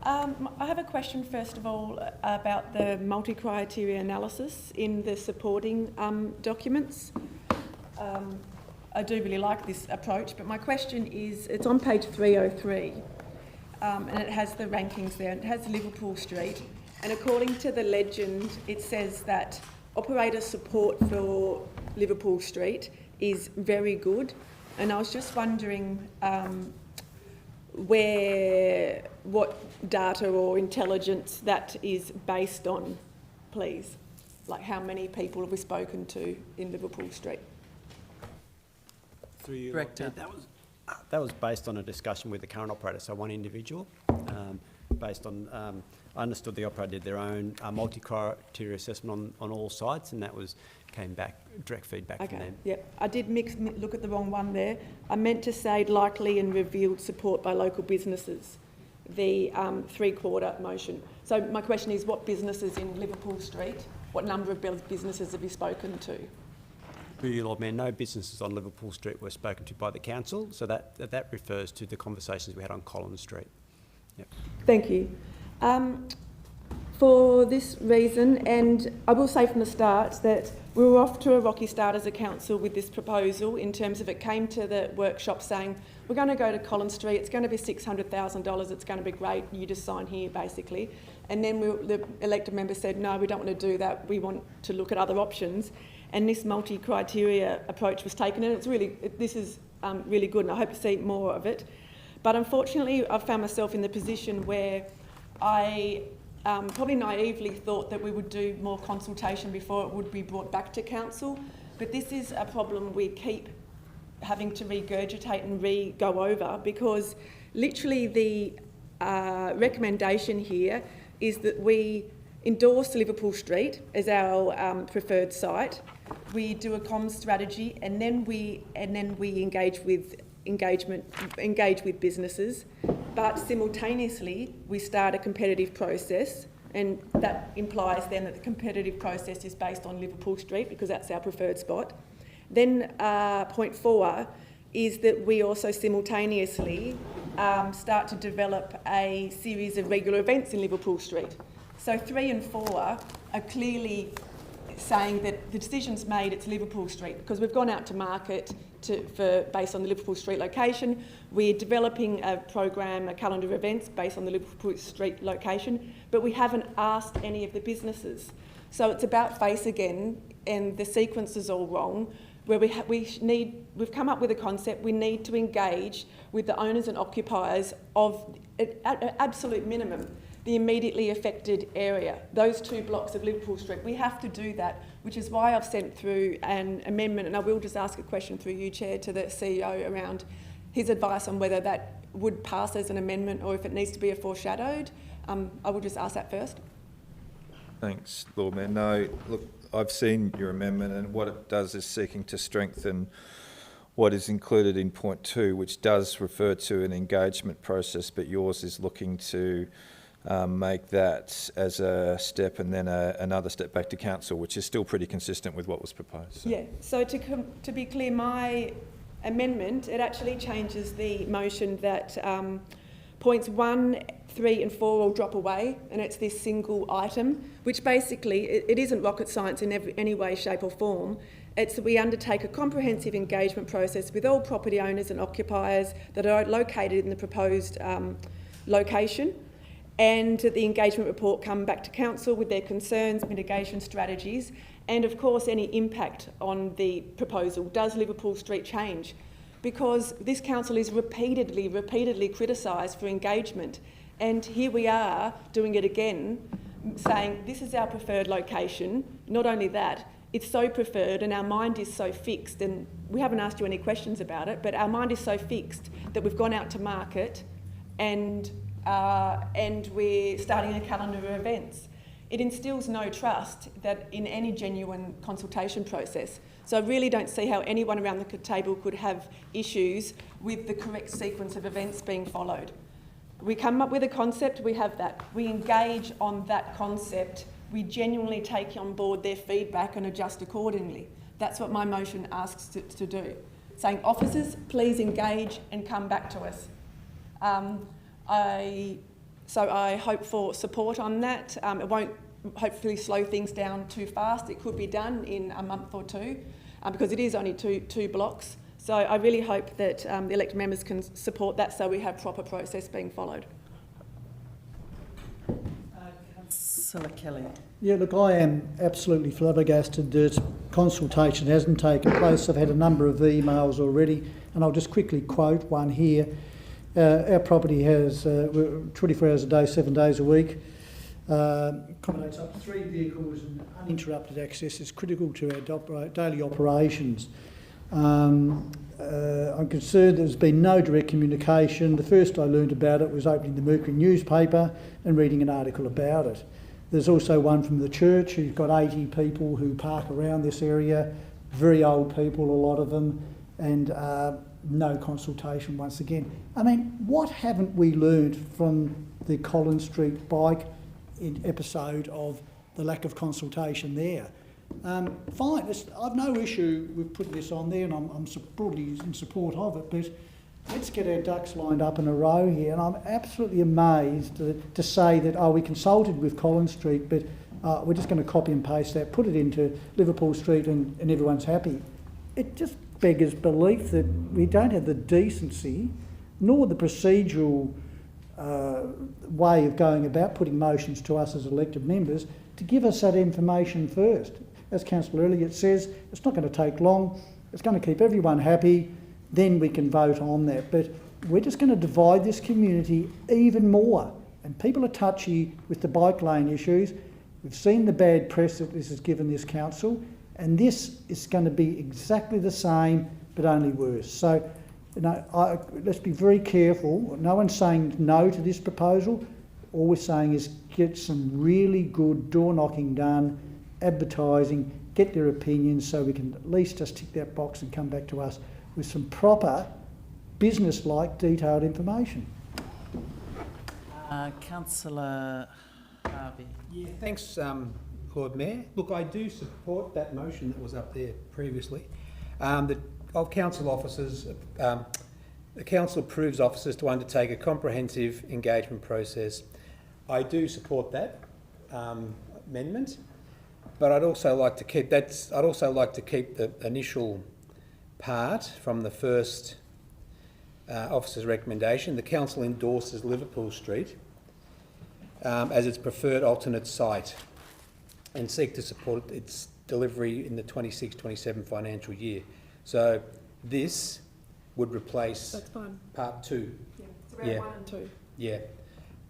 I have a question, first of all, about the multi-criteria analysis in the supporting documents. I do really like this approach, but my question is, it's on page 303, and it has the rankings there, and it has Liverpool Street, and according to the legend, it says that operator support for Liverpool Street is very good, and I was just wondering what data or intelligence that is based on, please. Like how many people have we spoken to in Liverpool Street? Director. That was based on a discussion with the current operator, so one individual, based on, I understood the operator did their own multi-criteria assessment on all sites, and that came back, direct feedback from them. Yep, I did look at the wrong one there. I meant to say likely and revealed support by local businesses, the three-quarter motion. So my question is, what businesses in Liverpool Street, what number of businesses have you spoken to? Through you, Lord Mayor, no businesses on Liverpool Street were spoken to by the council, so that refers to the conversations we had on Collins Street. Yep. Thank you. For this reason, and I will say from the start that we were off to a rocky start as a council with this proposal, in terms of it came to the workshop saying, we're going to go to Collins Street, it's going to be $600,000, it's going to be great, you just sign here basically. And then the elected member said, no, we don't want to do that, we want to look at other options. And this multi-criteria approach was taken, and it's really, this is really good, and I hope to see more of it. But unfortunately, I've found myself in the position where I probably naively thought that we would do more consultation before it would be brought back to council. But this is a problem we keep having to regurgitate and go over, because literally the recommendation here is that we endorse Liverpool Street as our preferred site. We do a comms strategy, and then we engage with businesses, but simultaneously we start a competitive process, and that implies then that the competitive process is based on Liverpool Street because that's our preferred spot. Then point 4 is that we also simultaneously start to develop a series of regular events in Liverpool Street. So 3 and 4 are clearly saying that the decision's made, it's Liverpool Street, because we've gone out to market based on the Liverpool Street location. We're developing a program, a calendar of events based on the Liverpool Street location, but we haven't asked any of the businesses. So it's about face again, and the sequence is all wrong, where we've come up with a concept. We need to engage with the owners and occupiers of, at absolute minimum, the immediately affected area, those 2 blocks of Liverpool Street. We have to do that, which is why I've sent through an amendment, and I will just ask a question through you, Chair, to the CEO around his advice on whether that would pass as an amendment or if it needs to be a foreshadowed. I will just ask that first. Thanks, Lord Mayor. No, look, I've seen your amendment, and what it does is seeking to strengthen what is included in point 2, which does refer to an engagement process, but yours is looking to make that as a step and then another step back to council, which is still pretty consistent with what was proposed. So. Yeah, so to be clear, my amendment, it actually changes the motion that points 1, 3 and 4 all drop away, and it's this single item, which basically, it isn't rocket science in any way, shape or form. It's that we undertake a comprehensive engagement process with all property owners and occupiers that are located in the proposed location, and the engagement report come back to council with their concerns, mitigation strategies, and of course any impact on the proposal. Does Liverpool Street change? Because this council is repeatedly criticised for engagement, and here we are doing it again, saying this is our preferred location. Not only that, it's so preferred and our mind is so fixed, and we haven't asked you any questions about it, but our mind is so fixed that we've gone out to market and we're starting a calendar of events. It instills no trust that in any genuine consultation process. So I really don't see how anyone around the table could have issues with the correct sequence of events being followed. We come up with a concept, we have that. We engage on that concept. We genuinely take on board their feedback and adjust accordingly. That's what my motion asks to do. Saying, officers, please engage and come back to us. So I hope for support on that. It won't hopefully slow things down too fast. It could be done in a month or 2 because it is only two blocks. So I really hope that the elected members can support that so we have proper process being followed. Councillor Kelly. Yeah, look, I am absolutely flabbergasted that consultation hasn't taken place. I've had a number of emails already, and I'll just quickly quote one here. Our property has 24 hours a day, 7 days a week. Accommodates up to 3 vehicles, and uninterrupted access is critical to our daily operations. I'm concerned there's been no direct communication. The first I learned about it was opening the Mercury newspaper and reading an article about it. There's also one from the church who's got 80 people who park around this area, very old people, a lot of them, and no consultation once again. I mean, what haven't we learned from the Collins Street bike episode of the lack of consultation there? Fine, I've no issue with putting this on there, and I'm broadly in support of it, but let's get our ducks lined up in a row here. And I'm absolutely amazed to say that, we consulted with Collins Street, but we're just going to copy and paste that, put it into Liverpool Street and everyone's happy. It just beggars belief that we don't have the decency nor the procedural way of going about putting motions to us as elected members to give us that information first. As Councillor Elliott says, it's not going to take long. It's going to keep everyone happy. then we can vote on that. But we're just going to divide this community even more. And people are touchy with the bike lane issues. We've seen the bad press that this has given this council, and this is going to be exactly the same, but only worse. So, let's be very careful. No one's saying no to this proposal. All we're saying is get some really good door knocking done, advertising, get their opinions, so we can at least just tick that box and come back to us with some proper, business-like, detailed information. Councillor Harvey. Yeah, thanks, Lord Mayor. Look, I do support that motion that was up there previously. Of council officers, the council approves officers to undertake a comprehensive engagement process. I do support that amendment, but I'd also like to keep the initial part from the first officer's recommendation. The council endorses Liverpool Street as its preferred alternate site and seek to support its delivery in the 26-27 financial year. So this would replace part 2. Yeah, it's around 1 and 2. Yeah,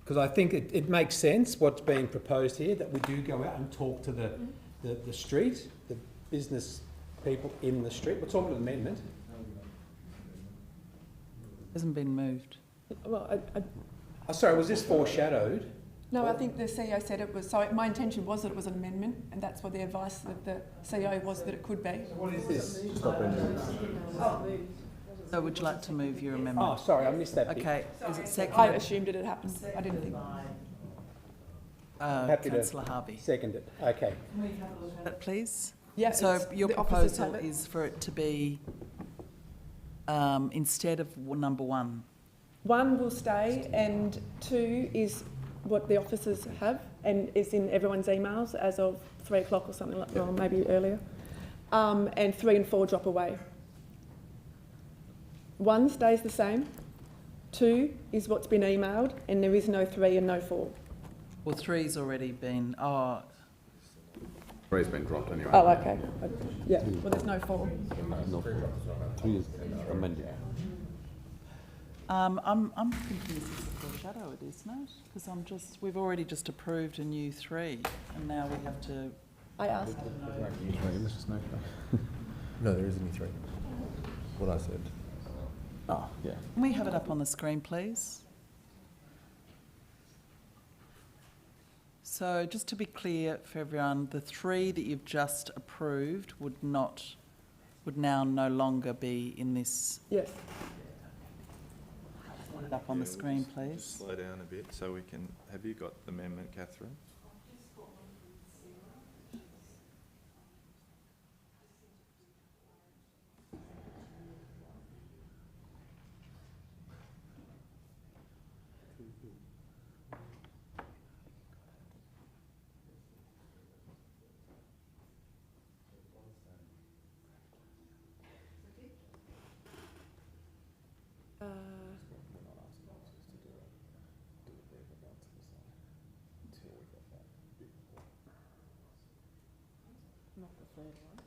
because I think it makes sense what's being proposed here, that we do go out and talk to the street, the business people in the street. We're talking about an amendment. Hasn't been moved. Well, Sorry, was this foreshadowed? no, I think the CEO said it was. So my intention was that it was an amendment, and that's what the advice of the CEO was that it could be. What is this? So would you like to move your amendment? Oh, sorry, I missed that bit. Okay, is it seconded? I assumed it had happened. I didn't think. Happy Councillor to Harvey. second it. Okay. Can we have a look at it, please? Yeah. So your the officers proposal have it. is for it to be instead of number 1. 1 will stay, and 2 is what the officers have, and is in everyone's emails as of 3 o'clock or something like that, or maybe earlier. And 3 and 4 drop away. 1 stays the same. 2 is what's been emailed, and there is no 3 and no 4. Well, 3's already been. Oh, 3's been dropped anyway. Oh, okay. Yeah. Well, there's no 4. No, 3 is amended. I'm thinking this is a foreshadow, it isn't it? Because we've already just approved a new 3, and now we have to. I asked. No, there isn't any 3. What I said. Oh, yeah. Can we have it up on the screen, please? So just to be clear for everyone, the 3 that you've just approved would now no longer be in this. Yes. Put it up on the screen, please. Just slow down a bit so we can. Have you got the amendment, Catherine? Not the 3rd one.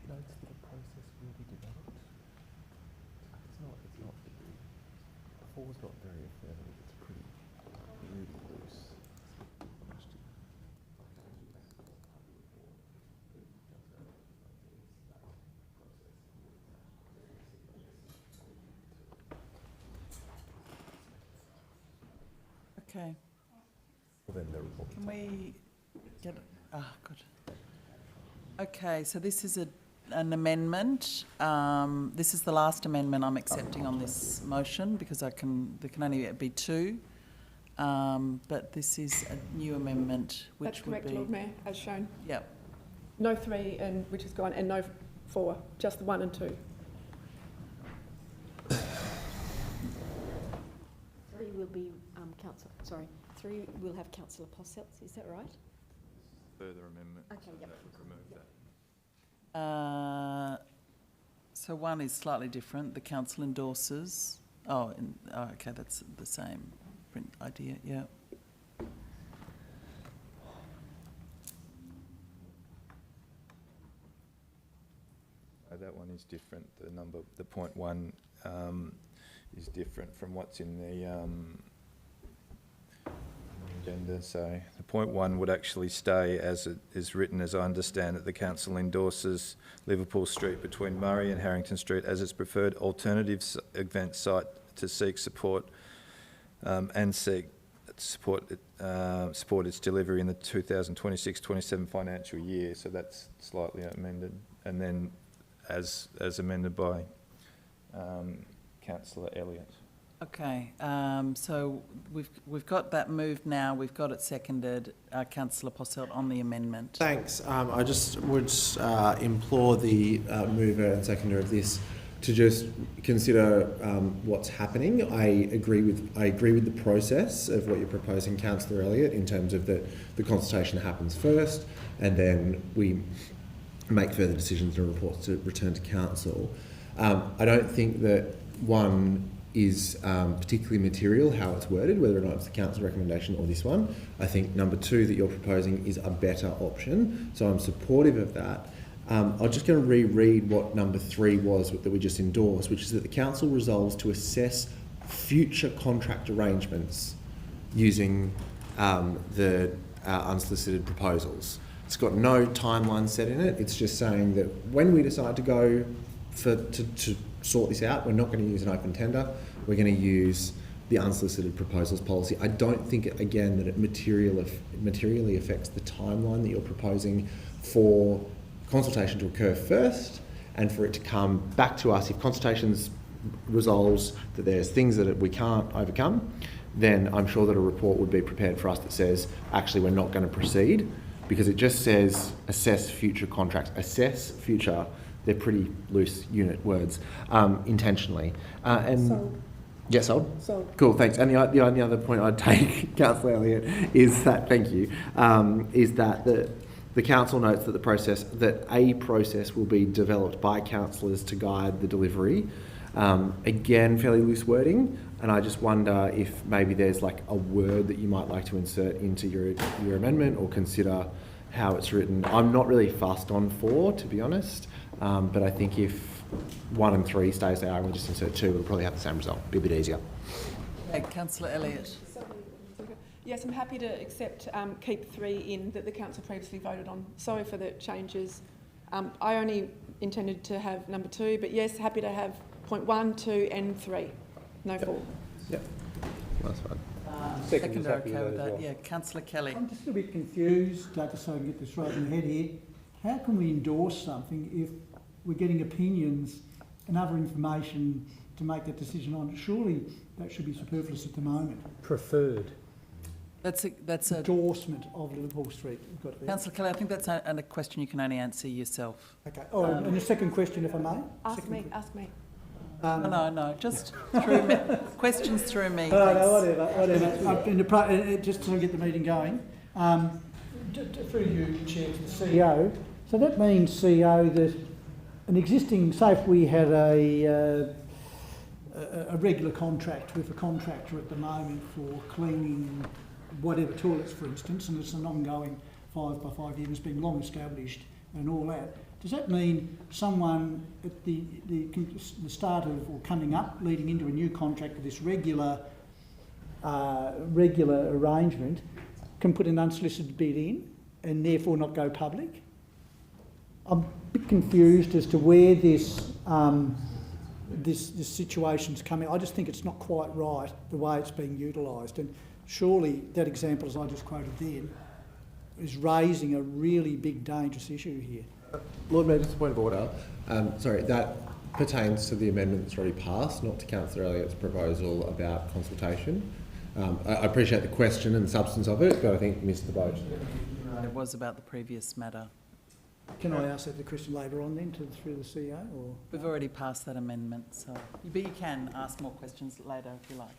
No, it's the process will be developed. It's not. The 4's not very affirmative. It's pretty really loose. Okay. Well, then the report. Can we get it? Ah, good. Okay, so this is an amendment. This is the last amendment I'm accepting on this motion because there can only be 2. But this is a new amendment, which That's correct, would be. Lord Mayor, as shown. Yep. No 3, and which is gone, and no 4, just the 1 and 2. 3 will be Three will have Councillor Posselt, is that right? Further amendment. Okay, yep. Remove that. So 1 is slightly different. The council endorses. Okay, that's the same print idea. Yeah. That one is different. The point one is different from what's in the agenda. So the point one would actually stay as it is written, as I understand it. The council endorses Liverpool Street between Murray and Harrington Street as its preferred alternative event site to seek support and seek support its delivery in the 2026-27 financial year. So that's slightly amended, and then as amended by Councillor Elliott. Okay, so we've got that moved now. We've got it seconded. Councillor Posselt on the amendment. Thanks. I just would implore the mover and seconder of this to just consider what's happening. I agree with the process of what you're proposing, Councillor Elliott, in terms of the consultation happens first, and then we make further decisions and reports to return to council. I don't think that one is particularly material how it's worded, whether or not it's the council recommendation or this one. I think number 2 that you're proposing is a better option, so I'm supportive of that. I'm just going to reread what number 3 was that we just endorsed, which is that the council resolves to assess future contract arrangements using the unsolicited proposals. It's got no timeline set in it. It's just saying that when we decide to go to sort this out, we're not going to use an open tender. We're going to use the unsolicited proposals policy. I don't think, again, that it materially affects the timeline that you're proposing for consultation to occur first and for it to come back to us. If consultations resolves that there's things that we can't overcome, then I'm sure that a report would be prepared for us that says, actually, we're not going to proceed, because it just says assess future contracts. Assess future, they're pretty loose unit words, intentionally. Sold. Yeah, sold? Sold. Cool, thanks. And the only other point I'd take, Councillor Elliott, is that, thank you, is that the council notes that a process will be developed by councillors to guide the delivery. Again, fairly loose wording, and I just wonder if maybe there's like a word that you might like to insert into your amendment or consider how it's written. I'm not really fussed on 4, to be honest, but I think if 1 and 3 stays there, we'll just insert 2, we'll probably have the same result. Be a bit easier. Okay, Councillor Elliott. Yes, I'm happy to accept keep 3 in that the council previously voted on. Sorry for the changes. I only intended to have number 2, but yes, happy to have point 1, 2 and 3. No 4. Yep, that's fine. Seconder, okay with that. Yeah, Councillor Kelly. I'm just a bit confused, just so I can get this right in the head here. How can we endorse something if we're getting opinions and other information to make that decision on? Surely that should be superfluous at the moment. Preferred. That's a endorsement of Liverpool Street. Councillor Kelly, I think that's a question you can only answer yourself. Okay. Oh, and the second question, if I may. Ask me. No, just through me. Questions through me. No, whatever. Just to get the meeting going. Through you, Chair, to the CEO. So that means, CEO, that an existing, say if we had a regular contract with a contractor at the moment for cleaning whatever toilets, for instance, and it's an ongoing 5 by 5 years, being long established and all that. Does that mean someone at the start of, or coming up, leading into a new contract with this regular arrangement, can put an unsolicited bid in and therefore not go public? I'm a bit confused as to where this situation's coming. I just think it's not quite right the way it's being utilised, and surely that example, as I just quoted then, is raising a really big, dangerous issue here. Lord Mayor, just a point of order. Sorry, that pertains to the amendment that's already passed, not to Councillor Elliott's proposal about consultation. I appreciate the question and the substance of it, but I think missed the boat. It was about the previous matter. Can I ask that the question later on then, through the CEO? Or we've already passed that amendment, so but you can ask more questions later if you like.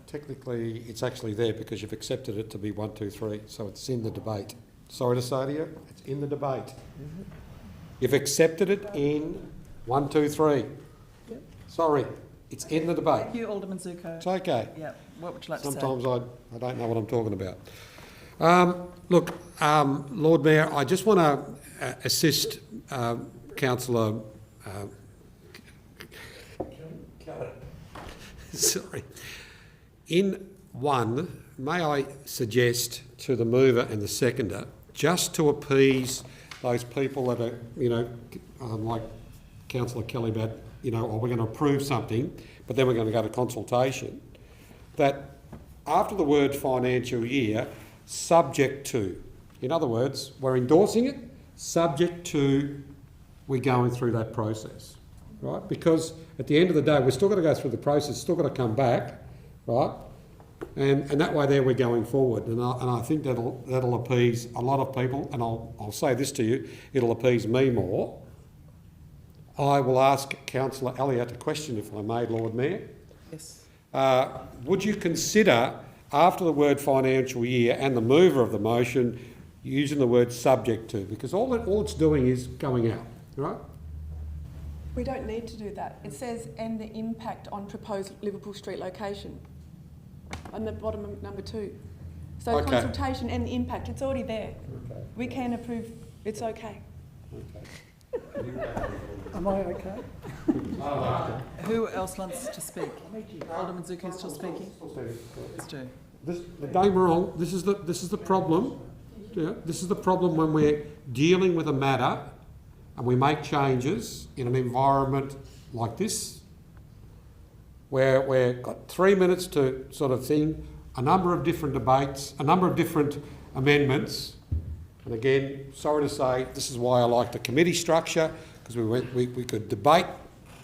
Technically, it's actually there because you've accepted it to be 1, 2, 3, so it's in the debate. Sorry to say to you, it's in the debate. You've accepted it in 1, 2, 3. Yep. Sorry, it's in the debate. Thank you, Alderman Zuko. It's okay. Yeah. What would you like to say? Sometimes I don't know what I'm talking about. Look, Lord Mayor, I just want to assist Councillor, sorry. In one, may I suggest to the mover and the seconder, just to appease those people that are, like Councillor Kelly about, we're going to approve something, but then we're going to go to consultation, that after the word financial year, subject to. In other words, we're endorsing it, subject to we going through that process, right? Because at the end of the day, we're still got to go through the process, still got to come back, right? And that way there we're going forward. And I think that'll appease a lot of people, and I'll say this to you, it'll appease me more. I will ask Councillor Elliott a question, if I may, Lord Mayor. Yes. Would you consider, after the word financial year and the mover of the motion, using the word subject to? Because all it's doing is going out, right? We don't need to do that. It says, and the impact on proposed Liverpool Street location, on the bottom of number 2. So Okay. consultation and the impact, it's already there. Okay. We can approve, it's okay. Am I okay? Who else wants to speak? Alderman Zuko still speaking? Please do. Don't get me wrong, this is the problem. Yeah, this is the problem when we're dealing with a matter and we make changes in an environment like this, where we've got 3 minutes to sort of thing, a number of different debates, a number of different amendments. And again, sorry to say, this is why I like the committee structure, because we could debate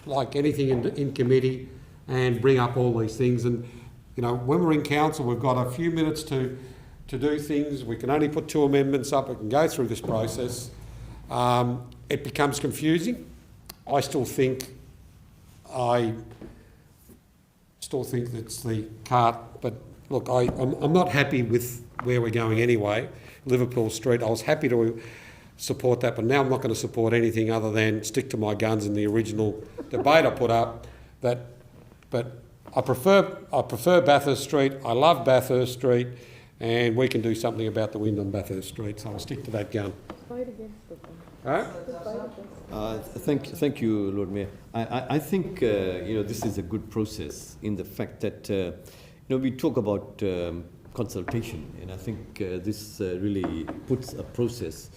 like anything in committee and bring up all these things. And, when we're in council, we've got a few minutes to do things. We can only put 2 amendments up. We can go through this process. It becomes confusing. I still think that's the cart. But look, I'm not happy with where we're going anyway. Liverpool Street, I was happy to support that, but now I'm not going to support anything other than stick to my guns in the original debate I put up. But I prefer Bathurst Street. I love Bathurst Street, and we can do something about the wind on Bathurst Street. So I'll stick to that gun. Vote against it. Huh? Thank you, Lord Mayor. I think this is a good process in the fact that we talk about consultation, and I think this really puts a process,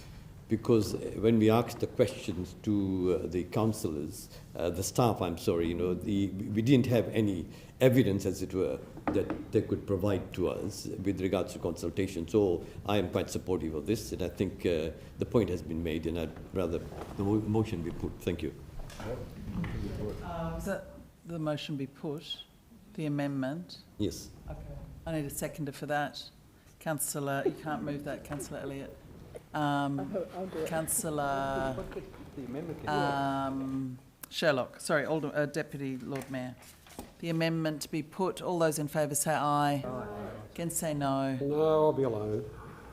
because when we asked the questions to the councillors, the staff, we didn't have any evidence, as it were, that they could provide to us with regards to consultation. So I am quite supportive of this, and I think the point has been made, and I'd rather the motion be put. Thank you. Is that the motion be put? The amendment? Yes. Okay. I need a seconder for that. Councillor, you can't move that, Councillor Elliott. Councillor Sherlock, sorry, Deputy Lord Mayor. The amendment to be put. All those in favour say aye. Aye. Against say no. No, I'll be alone.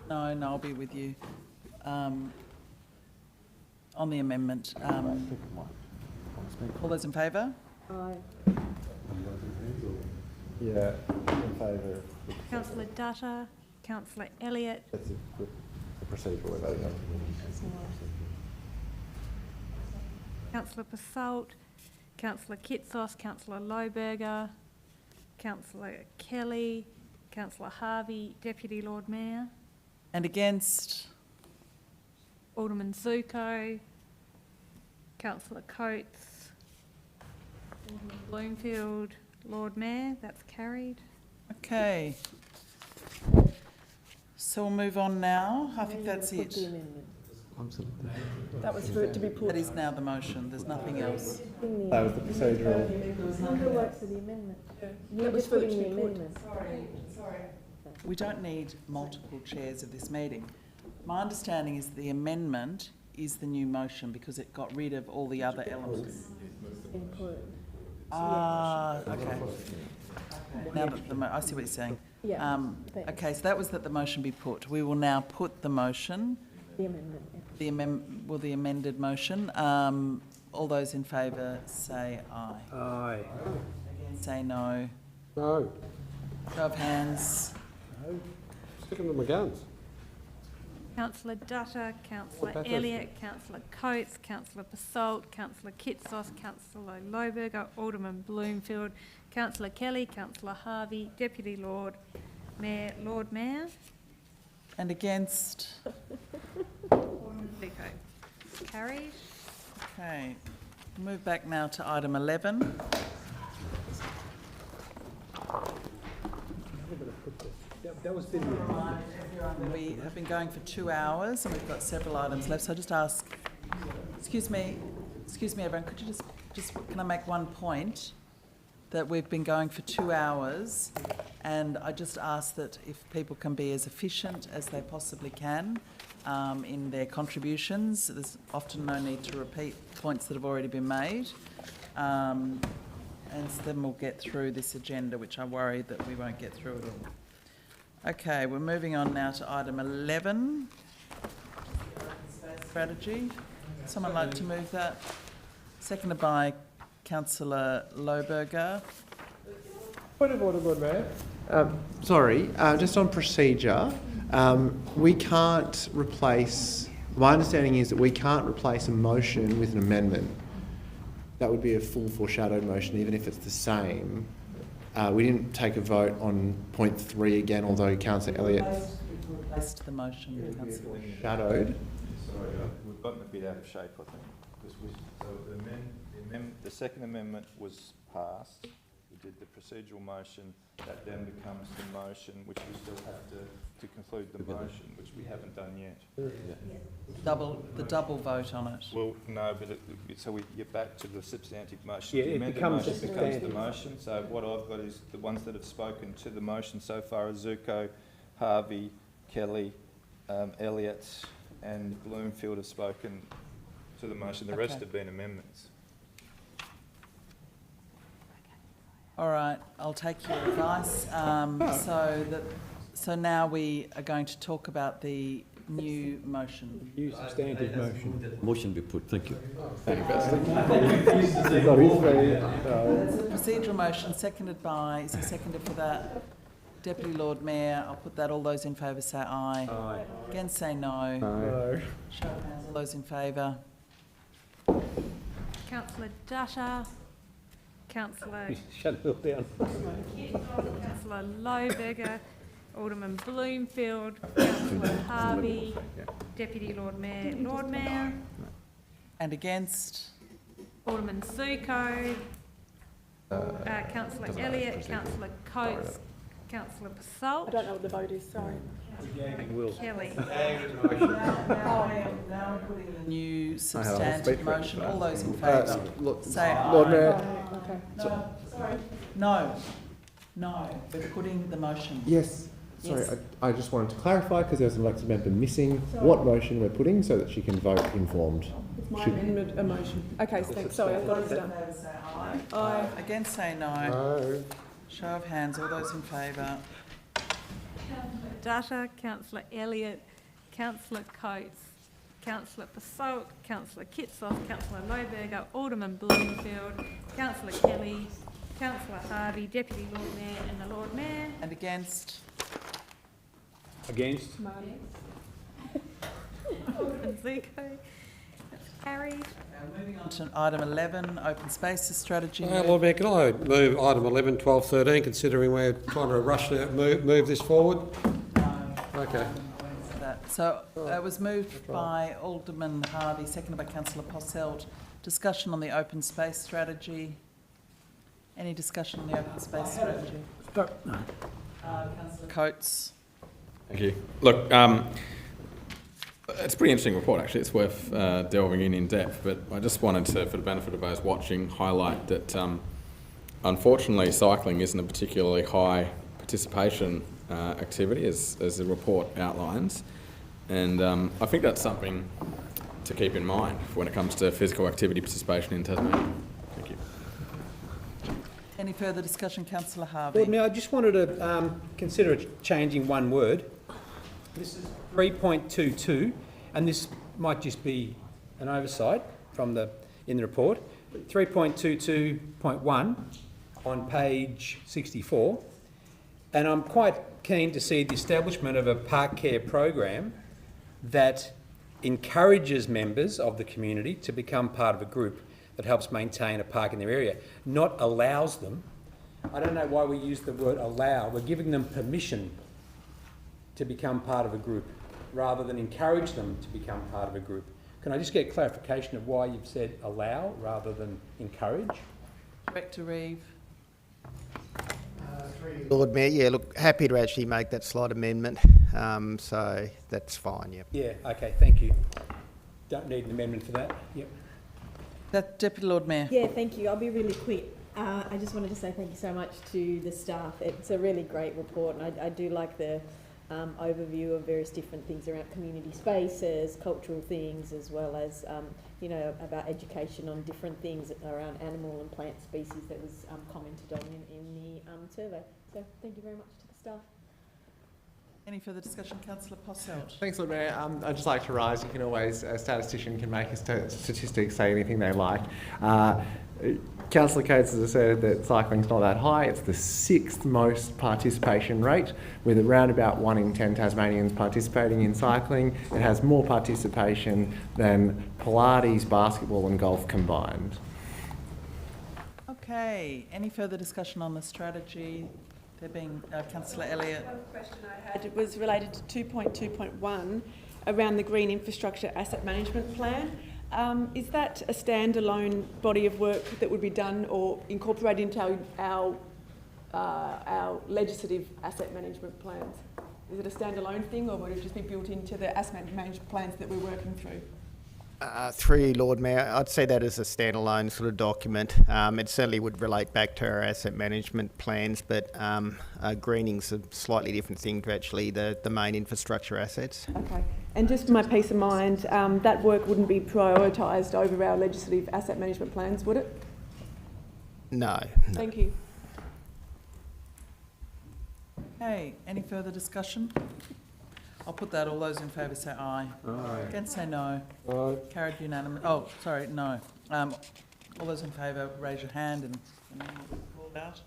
No, I'll be with you. On the amendment. All those in favour? Aye. Yeah, in favour. Councillor Dutta, Councillor Elliott. That's the procedural we're voting on. Councillor Basalt, Councillor Kitsos, Councillor Lohberger, Councillor Kelly, Councillor Harvey, Deputy Lord Mayor. And against? Alderman Zuko, Councillor Coates, Alderman Bloomfield, Lord Mayor. That's carried. Okay. So we'll move on now. I think that's it. That was for it to be put. That is now the motion. There's nothing else. That was the procedural. Who votes for the amendment? That was for it to be put. amendment. Sorry. We don't need multiple chairs of this meeting. My understanding is the amendment is the new motion because it got rid of all the other elements. Okay. Now that I see what you're saying. Yeah. Okay, so that was that the motion be put. We will now put the motion. The amendment. The amended motion. All those in favour say aye. Aye. Against say no. No. Show of hands. No. Sticking to my guns. Councillor Dutta, Councillor Elliott, Councillor Coates, Councillor Basalt, Councillor Kitsos, Councillor Lohberger, Alderman Bloomfield, Councillor Kelly, Councillor Harvey, Deputy Lord Mayor, Lord Mayor. And against? Alderman Zico. Carried. Okay. Move back now to item 11. That was the... We have been going for 2 hours and we've got several items left, so I just ask, excuse me everyone, could you just can I make one point? That we've been going for 2 hours and I just ask that if people can be as efficient as they possibly can in their contributions. There's often no need to repeat points that have already been made. And then we'll get through this agenda, which I worry that we won't get through it all. Okay, we're moving on now to item 11, strategy. Someone like to move that? Seconded by Councillor Lohberger. Point of order, Lord Mayor. Sorry, just on procedure, we can't replace, my understanding is that we can't replace a motion with an amendment. That would be a full foreshadowed motion, even if it's the same. We didn't take a vote on point 3 again, although Councillor Elliott replaced the motion. Councillor shadowed. Sorry, we've gotten a bit out of shape, I think. The second amendment was passed. We did the procedural motion. That then becomes the motion, which we still have to conclude the motion, which we haven't done yet. The double vote on it. Well, no, but so we get back to the substantive motion. Yeah, the it amended becomes motion becomes the substantive. motion. So what I've got is the ones that have spoken to the motion so far are Zuko, Harvey, Kelly, Elliott and Bloomfield have spoken to the motion. The rest have been amendments. All right, I'll take your advice. So now we are going to talk about the new motion. New substantive motion. Motion be put, thank you. That's a procedural motion seconded by, is he seconded for that? Deputy Lord Mayor, I'll put that. All those in favour say aye. Aye. Against say no. No. Show of hands, all those in favour. Councillor Dutta, Councillor Shut it all down. Councillor Lohberger, Alderman Bloomfield, Councillor Harvey, Deputy Lord Mayor, Lord Mayor. And against? Alderman Zuko, Councillor Elliott, Councillor Coates, Councillor Basalt. I don't know what the vote is, sorry. Kelly. Now I'm putting the new substantive motion. All those in favour say aye. Lord Mayor. Okay. No, sorry. No. We're putting the motion. Yes. Sorry, Yes. I just wanted to clarify because there's an elected member missing what motion we're putting so that she can vote informed. It's my amendment, a motion. Okay, thanks. Sorry, I've got it down. Say aye. Aye. Against say no. No. Show of hands. All those in favour. Dutta, Councillor Elliott, Councillor Coates, Councillor Basalt, Councillor Kitsos, Councillor Lohberger, Alderman Bloomfield, Councillor Kelly, Councillor Harvey, Deputy Lord Mayor and the Lord Mayor. And against? Against? Alderman Zuko. That's carried. Moving on to item 11, open spaces strategy. Lord Mayor, can I move item 11, 12, 13, considering we're trying to rush to move this forward? Okay. So it was moved by Alderman Harvey, seconded by Councillor Posselt. Discussion on the open space strategy. Any discussion on the open space strategy? Councillor Coates. Thank you. Look, it's a pretty interesting report, actually. It's worth delving in depth, but I just wanted to, for the benefit of those watching, highlight that unfortunately cycling isn't a particularly high participation activity, as the report outlines. And I think that's something to keep in mind when it comes to physical activity participation in Tasmania. Thank you. Any further discussion, Councillor Harvey? Lord Mayor, I just wanted to consider changing one word. This is 3.22, and this might just be an oversight in the report. 3.22.1 on page 64, and I'm quite keen to see the establishment of a park care program that encourages members of the community to become part of a group that helps maintain a park in their area, not allows them. I don't know why we use the word allow. We're giving them permission to become part of a group rather than encourage them to become part of a group. Can I just get clarification of why you've said allow rather than encourage? Director Reeve. Lord Mayor, yeah, look, happy to actually make that slight amendment, so that's fine, yep. Yeah, okay, thank you. Don't need an amendment for that, yep. Deputy Lord Mayor. Yeah, thank you. I'll be really quick. I just wanted to say thank you so much to the staff. It's a really great report, and I do like the overview of various different things around community spaces, cultural things, as well as, you know, about education on different things around animal and plant species that was commented on in the survey. So thank you very much to the staff. Any further discussion? Councillor Posselt. Thanks, Lord Mayor. I'd just like to rise. You can always, a statistician can make a statistic say anything they like. Councillor Coates has asserted that cycling's not that high. It's the 6th most participation rate, with around about 1 in 10 Tasmanians participating in cycling. It has more participation than Pilates, basketball and golf combined. Okay, any further discussion on the strategy? There being Councillor Elliott. One question I had was related to 2.2.1 around the Green Infrastructure Asset Management Plan. Is that a standalone body of work that would be done or incorporated into our legislative asset management plans? Is it a standalone thing, or would it just be built into the asset management plans that we're working through? Through Lord Mayor, I'd say that is a standalone sort of document. It certainly would relate back to our asset management plans, but greening's a slightly different thing to actually the main infrastructure assets. Okay. And just for my peace of mind, that work wouldn't be prioritised over our legislative asset management plans, would it? No. Thank you. Okay, any further discussion? I'll put that. All those in favour say aye. Aye. Against say no. Aye. Carried unanimous. Oh, sorry, no. All those in favour raise your hand and called out.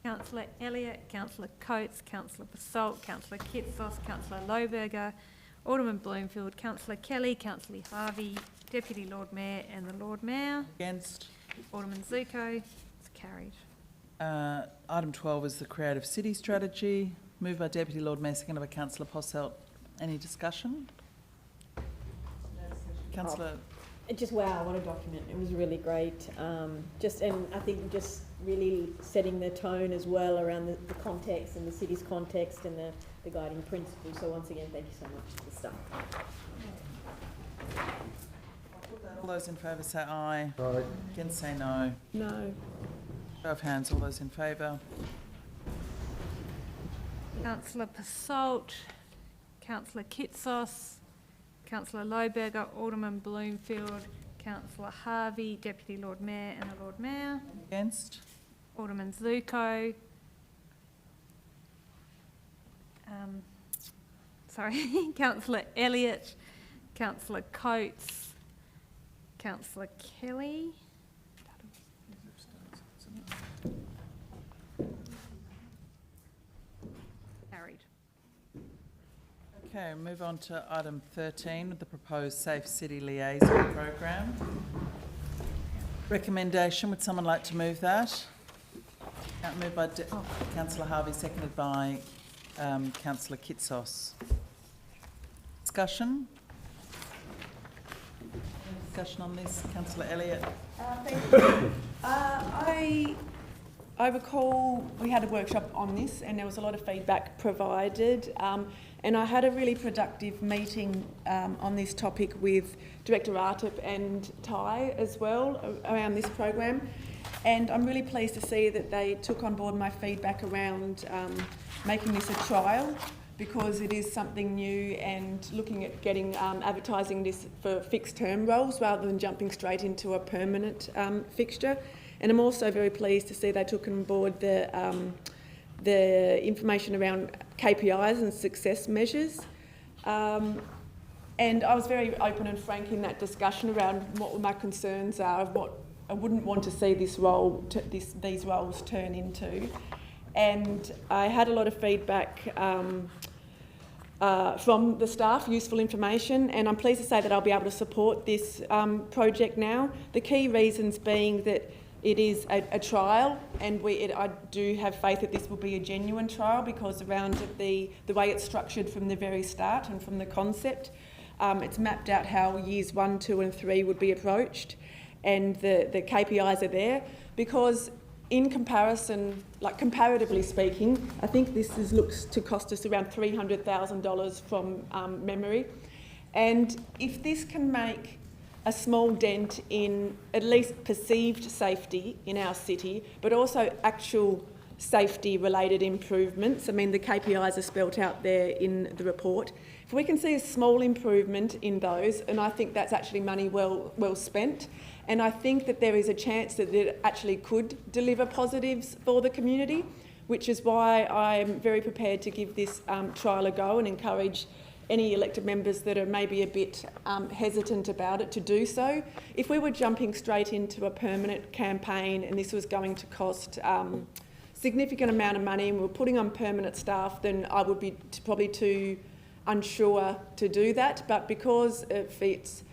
Councillor Elliott, Councillor Coates, Councillor Basalt, Councillor Kitsos, Councillor Lohberger, Alderman Bloomfield, Councillor Kelly, Councillor Harvey, Deputy Lord Mayor and the Lord Mayor. Against. Alderman Zuko. It's carried. Item 12 is the Creative City Strategy. Moved by Deputy Lord Mayor, seconded by Councillor Posselt. Any discussion? Councillor. Just wow, what a document. It was really great. And I think just really setting the tone as well around the context and the city's context and the guiding principles. So once again, thank you so much to the staff. All those in favour say aye. Aye. Against say no. No. Show of hands, all those in favour. Councillor Basalt, Councillor Kitsos, Councillor Lohberger, Alderman Bloomfield, Councillor Harvey, Deputy Lord Mayor and the Lord Mayor. Against. Alderman Zuko. Councillor Elliott, Councillor Coates, Councillor Kelly. Carried. Okay, move on to item 13 with the proposed Safe City Liaison Program. Recommendation, would someone like to move that? Moved by Councillor Harvey, seconded by Councillor Kitsos. Discussion? Any discussion on this? Councillor Elliott. Thank you. I recall we had a workshop on this and there was a lot of feedback provided, and I had a really productive meeting on this topic with Director Artip and Ty as well around this program, and I'm really pleased to see that they took on board my feedback around making this a trial, because it is something new, and looking at getting advertising this for fixed term roles rather than jumping straight into a permanent fixture. And I'm also very pleased to see they took on board the information around KPIs and success measures. And I was very open and frank in that discussion around what my concerns are, of what I wouldn't want to see this role, these roles turn into. And I had a lot of feedback from the staff, useful information, and I'm pleased to say that I'll be able to support this project now. The key reasons being that it is a trial, and I do have faith that this will be a genuine trial, because around the way it's structured from the very start and from the concept, it's mapped out how years 1, 2 and 3 would be approached, and the KPIs are there, because in comparison, like comparatively speaking, I think this looks to cost us around $300,000 from memory. And if this can make a small dent in at least perceived safety in our city, but also actual safety-related improvements, I mean, the KPIs are spelt out there in the report. If we can see a small improvement in those, and I think that's actually money well spent, and I think that there is a chance that it actually could deliver positives for the community, which is why I'm very prepared to give this trial a go and encourage any elected members that are maybe a bit hesitant about it to do so. If we were jumping straight into a permanent campaign and this was going to cost significant amount of money and we're putting on permanent staff, then I would be probably too unsure to do that. But because it fits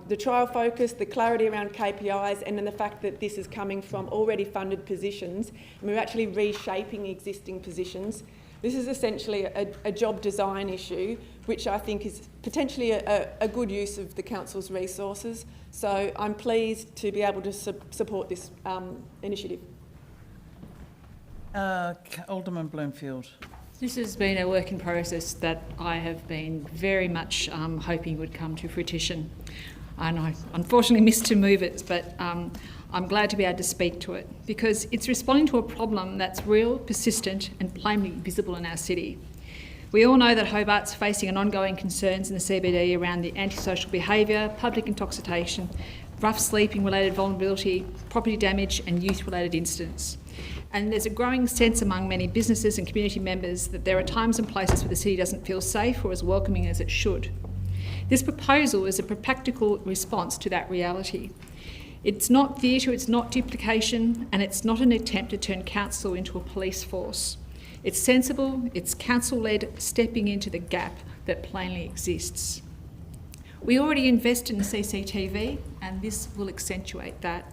the trial focus, the clarity around KPIs, and then the fact that this is coming from already funded positions, and we're actually reshaping existing positions, this is essentially a job design issue, which I think is potentially a good use of the council's resources. So I'm pleased to be able to support this initiative. Alderman Bloomfield. This has been a work in process that I have been very much hoping would come to fruition. And I unfortunately missed to move it, but I'm glad to be able to speak to it, because it's responding to a problem that's real, persistent and plainly visible in our city. We all know that Hobart's facing an ongoing concerns in the CBD around the antisocial behaviour, public intoxication, rough sleeping related vulnerability, property damage and youth related incidents. And there's a growing sense among many businesses and community members that there are times and places where the city doesn't feel safe or as welcoming as it should. This proposal is a practical response to that reality. It's not theatre, it's not duplication, and it's not an attempt to turn council into a police force. It's sensible, it's council-led, stepping into the gap that plainly exists. We already invest in the CCTV, and this will accentuate that.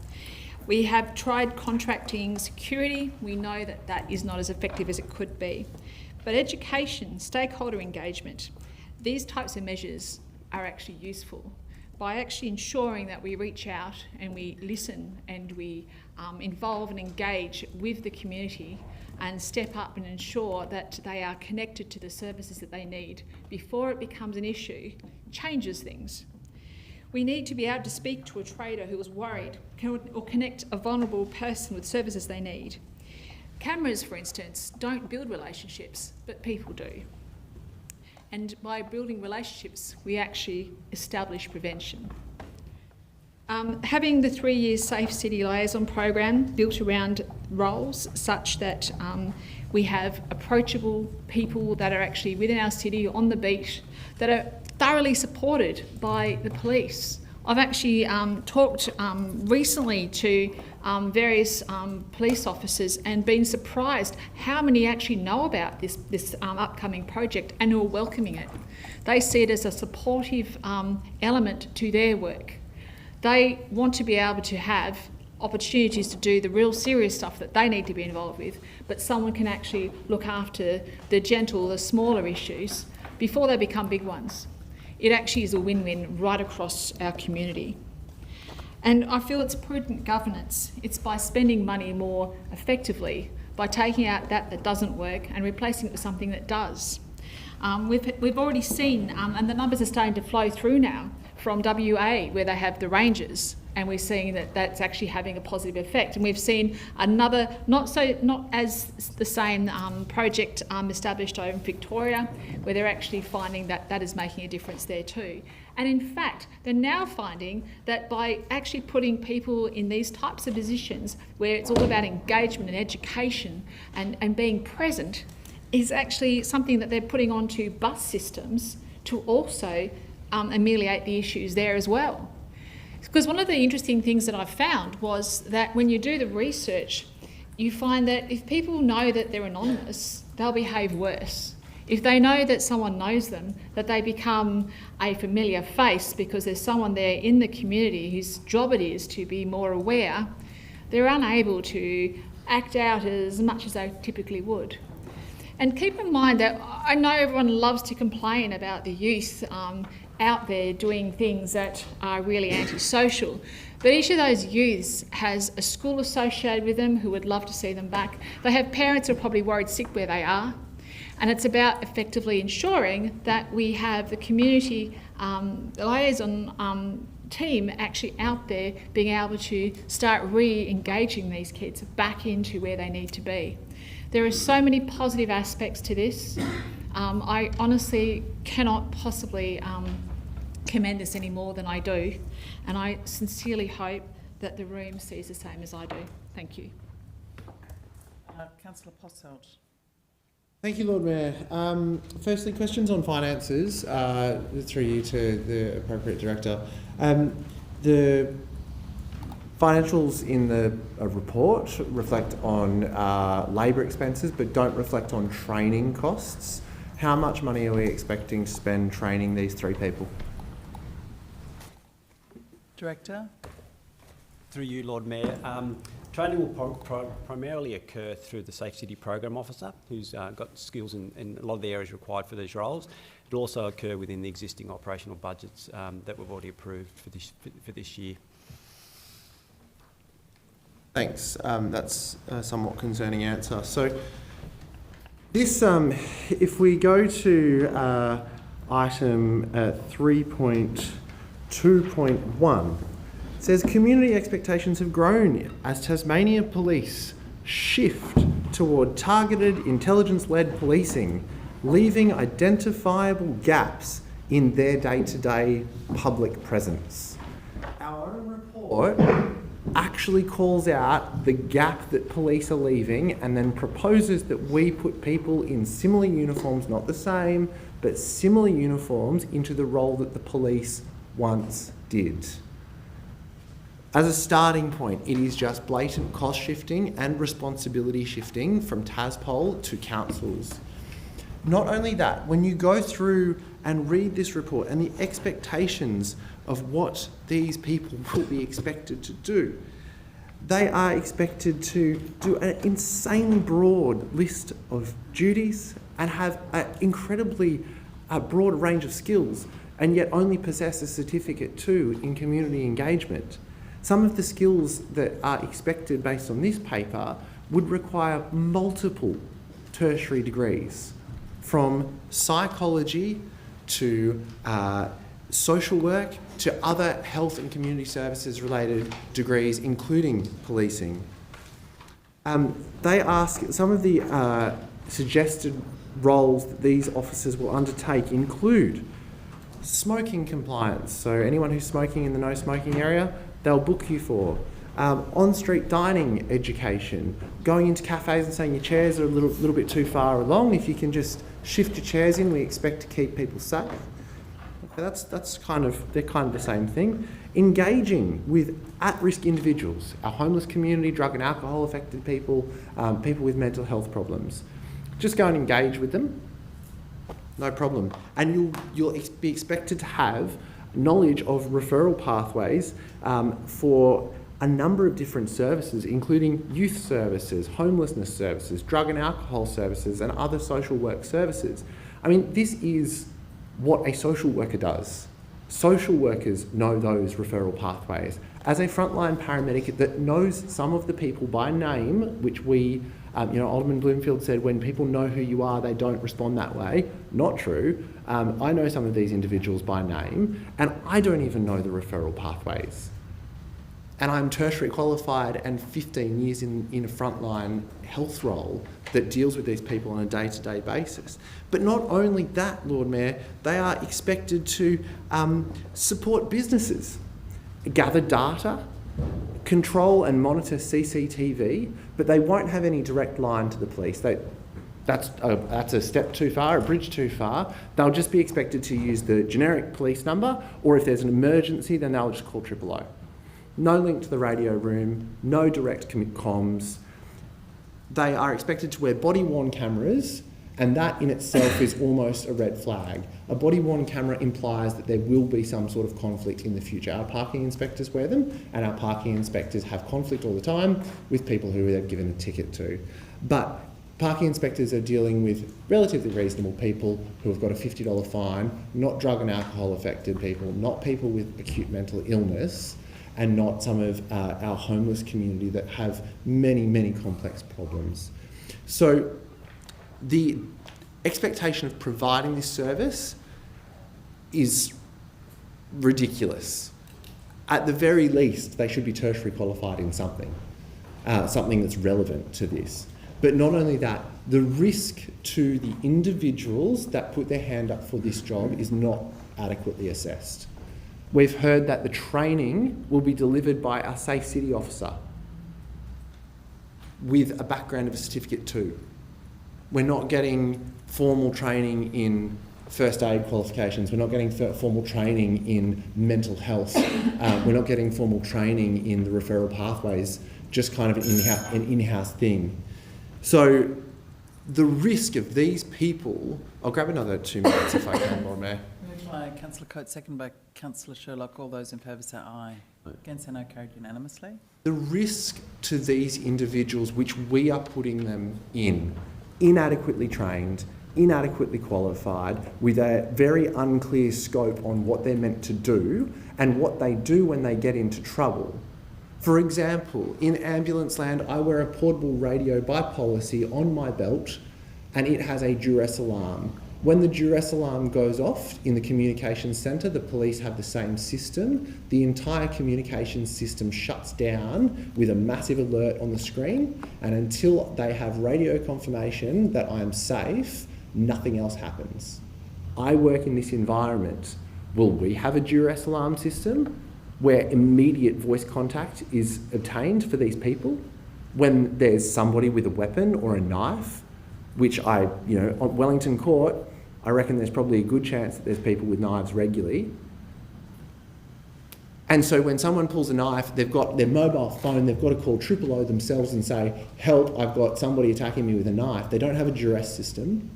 We have tried contracting security. We know that that is not as effective as it could be. But education, stakeholder engagement, these types of measures are actually useful by actually ensuring that we reach out and we listen and we involve and engage with the community and step up and ensure that they are connected to the services that they need before it becomes an issue, changes things. We need to be able to speak to a trader who is worried or connect a vulnerable person with services they need. Cameras, for instance, don't build relationships, but people do. And by building relationships, we actually establish prevention. Having the 3-year Safe City Liaison program built around roles such that we have approachable people that are actually within our city on the beat that are thoroughly supported by the police. I've actually talked recently to various police officers and been surprised how many actually know about this upcoming project and who are welcoming it. They see it as a supportive element to their work. They want to be able to have opportunities to do the real serious stuff that they need to be involved with, but someone can actually look after the gentle, the smaller issues before they become big ones. It actually is a win-win right across our community. And I feel it's prudent governance. It's by spending money more effectively, by taking out that doesn't work and replacing it with something that does. We've already seen, and the numbers are starting to flow through now, from WA where they have the ranges, and we're seeing that that's actually having a positive effect. And we've seen another, not as the same project established over in Victoria, where they're actually finding that that is making a difference there too. And in fact, they're now finding that by actually putting people in these types of positions where it's all about engagement and education and being present is actually something that they're putting onto bus systems to also ameliorate the issues there as well. Because one of the interesting things that I've found was that when you do the research, you find that if people know that they're anonymous, they'll behave worse. If they know that someone knows them, that they become a familiar face because there's someone there in the community whose job it is to be more aware, they're unable to act out as much as they typically would. And keep in mind that I know everyone loves to complain about the youth out there doing things that are really antisocial, but each of those youths has a school associated with them who would love to see them back. They have parents who are probably worried sick where they are, and it's about effectively ensuring that we have the community liaison team actually out there being able to start re-engaging these kids back into where they need to be. There are so many positive aspects to this. I honestly cannot possibly commend this any more than I do, and I sincerely hope that the room sees the same as I do. Thank you. Councillor Posselt. Thank you, Lord Mayor. Firstly, questions on finances, through you to the appropriate director. The financials in the report reflect on labour expenses but don't reflect on training costs. How much money are we expecting to spend training these 3 people? Director. Through you, Lord Mayor. Training will primarily occur through the Safe City Program Officer, who's got skills in a lot of the areas required for these roles. It'll also occur within the existing operational budgets that we've already approved for this year. Thanks. That's a somewhat concerning answer. So this, if we go to item 3.2.1, it says community expectations have grown as Tasmania Police shift toward targeted intelligence-led policing, leaving identifiable gaps in their day-to-day public presence. Our own report actually calls out the gap that police are leaving and then proposes that we put people in similar uniforms, not the same, but similar uniforms into the role that the police once did. As a starting point, it is just blatant cost shifting and responsibility shifting from TASPOL to councils. Not only that, when you go through and read this report and the expectations of what these people will be expected to do, they are expected to do an insanely broad list of duties and have an incredibly broad range of skills, and yet only possess a certificate too in community engagement. Some of the skills that are expected based on this paper would require multiple tertiary degrees, from psychology to social work to other health and community services related degrees, including policing. They ask, some of the suggested roles that these officers will undertake include smoking compliance, so anyone who's smoking in the no smoking area, they'll book you for. On-street dining education, going into cafes and saying your chairs are a little bit too far along. If you can just shift your chairs in, we expect to keep people safe. Okay, that's kind of, they're kind of the same thing. Engaging with at-risk individuals, our homeless community, drug and alcohol affected people, people with mental health problems. Just go and engage with them, no problem. And you'll be expected to have knowledge of referral pathways for a number of different services, including youth services, homelessness services, drug and alcohol services, and other social work services. I mean, this is what a social worker does. Social workers know those referral pathways. As a frontline paramedic that knows some of the people by name, which we, Alderman Bloomfield said, when people know who you are, they don't respond that way. Not true. I know some of these individuals by name, and I don't even know the referral pathways. And I'm tertiary qualified and 15 years in a frontline health role that deals with these people on a day-to-day basis. But not only that, Lord Mayor, they are expected to support businesses, gather data, control and monitor CCTV, but they won't have any direct line to the police. That's a step too far, a bridge too far. They'll just be expected to use the generic police number, or if there's an emergency, then they'll just call 000. No link to the radio room, no direct comms. They are expected to wear body-worn cameras And that in itself is almost a red flag. A body-worn camera implies that there will be some sort of conflict in the future. Our parking inspectors wear them, and our parking inspectors have conflict all the time with people who they've given a ticket to. But parking inspectors are dealing with relatively reasonable people who have got a $50 fine, not drug and alcohol affected people, not people with acute mental illness, and not some of our homeless community that have many, many complex problems. So the expectation of providing this service is ridiculous. At the very least, they should be tertiary qualified in something, something that's relevant to this. But not only that, the risk to the individuals that put their hand up for this job is not adequately assessed. We've heard that the training will be delivered by a Safe City officer with a background of a certificate too. We're not getting formal training in first aid qualifications. We're not getting formal training in mental health. We're not getting formal training in the referral pathways, just kind of an in-house thing. So the risk of these people... I'll grab another 2 minutes if I can, Lord Mayor. Moved by Councillor Coates, second by Councillor Sherlock. All those in favour say aye. Against, say no. Carried unanimously. The risk to these individuals, which we are putting them in, inadequately trained, inadequately qualified, with a very unclear scope on what they're meant to do and what they do when they get into trouble. For example, in ambulance land, I wear a portable radio by policy on my belt, and it has a duress alarm. When the duress alarm goes off in the communications centre, the police have the same system. The entire communications system shuts down with a massive alert on the screen, and until they have radio confirmation that I am safe, nothing else happens. I work in this environment. Will we have a duress alarm system where immediate voice contact is obtained for these people when there's somebody with a weapon or a knife, which on Wellington Court, I reckon there's probably a good chance that there's people with knives regularly. And so when someone pulls a knife, they've got their mobile phone, they've got to call 000 themselves and say, help, I've got somebody attacking me with a knife. They don't have a duress system.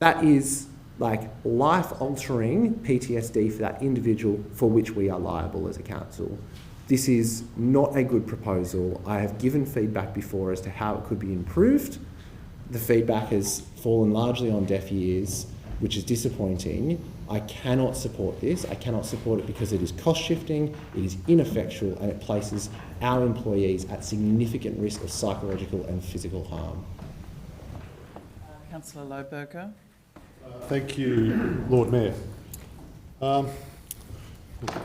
That is like life-altering PTSD for that individual for which we are liable as a council. This is not a good proposal. I have given feedback before as to how it could be improved. The feedback has fallen largely on deaf ears, which is disappointing. I cannot support this. I cannot support it because it is cost-shifting, it is ineffectual, and it places our employees at significant risk of psychological and physical harm. Councillor Lohberger. Thank you, Lord Mayor. A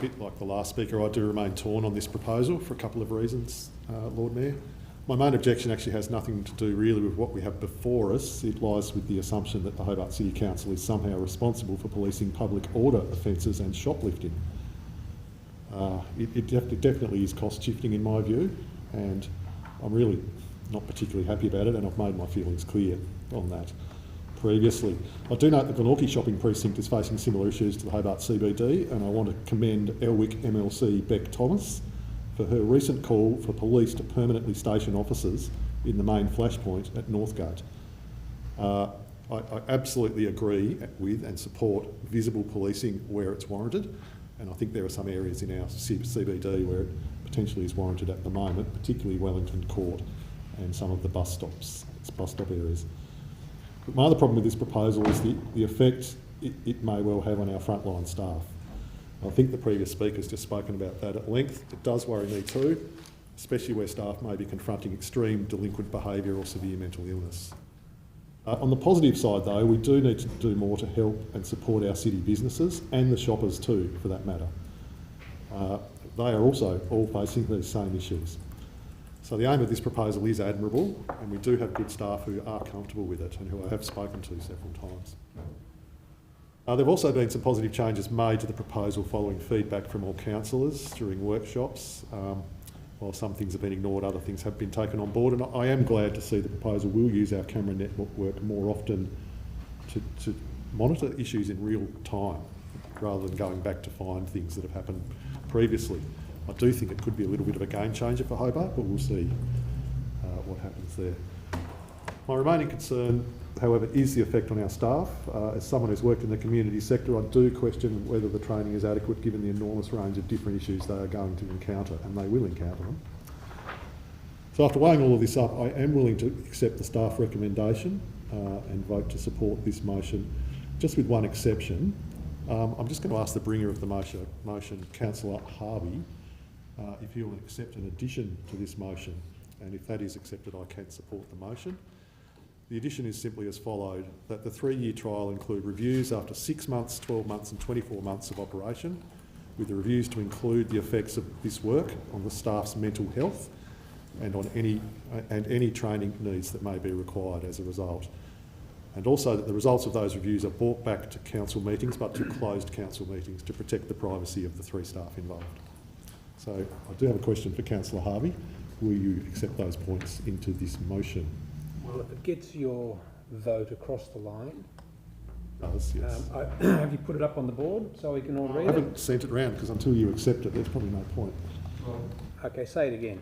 bit like the last speaker, I do remain torn on this proposal for a couple of reasons, Lord Mayor. My main objection actually has nothing to do really with what we have before us. It lies with the assumption that the Hobart City Council is somehow responsible for policing public order offences and shoplifting. It definitely is cost shifting in my view, and I'm really not particularly happy about it, and I've made my feelings clear on that previously. I do note the Glenorchy shopping precinct is facing similar issues to the Hobart CBD, and I want to commend Elwick MLC Beck Thomas for her recent call for police to permanently station officers in the main flashpoint at Northgate. I absolutely agree with and support visible policing where it's warranted, and I think there are some areas in our CBD where it potentially is warranted at the moment, particularly Wellington Court and some of the bus stop areas. But my other problem with this proposal is the effect it may well have on our frontline staff. I think the previous speaker's just spoken about that at length. It does worry me too, especially where staff may be confronting extreme delinquent behaviour or severe mental illness. On the positive side though, we do need to do more to help and support our city businesses and the shoppers too, for that matter. They are also all facing these same issues. So the aim of this proposal is admirable, and we do have good staff who are comfortable with it and who I have spoken to several times. There have also been some positive changes made to the proposal following feedback from all councillors during workshops. While some things have been ignored, other things have been taken on board, and I am glad to see the proposal will use our camera network more often to monitor issues in real time, rather than going back to find things that have happened previously. I do think it could be a little bit of a game changer for Hobart, but we'll see what happens there. My remaining concern, however, is the effect on our staff. As someone who's worked in the community sector, I do question whether the training is adequate given the enormous range of different issues they are going to encounter, and they will encounter them. So after weighing all of this up, I am willing to accept the staff recommendation and vote to support this motion, just with one exception. I'm just going to ask the bringer of the motion, Councillor Harvey, if he will accept an addition to this motion, and if that is accepted, I can support the motion. The addition is simply as followed, that the 3-year trial include reviews after 6 months, 12 months and 24 months of operation, with the reviews to include the effects of this work on the staff's mental health and on any training needs that may be required as a result. And also that the results of those reviews are brought back to council meetings, but to closed council meetings to protect the privacy of the 3 staff involved. So I do have a question for Councillor Harvey. Will you accept those points into this motion? Well, if it gets your vote across the line, Does, yes. Have you put it up on the board so we can all read it? I haven't sent it round because until you accept it, there's probably no point. Okay, say it again.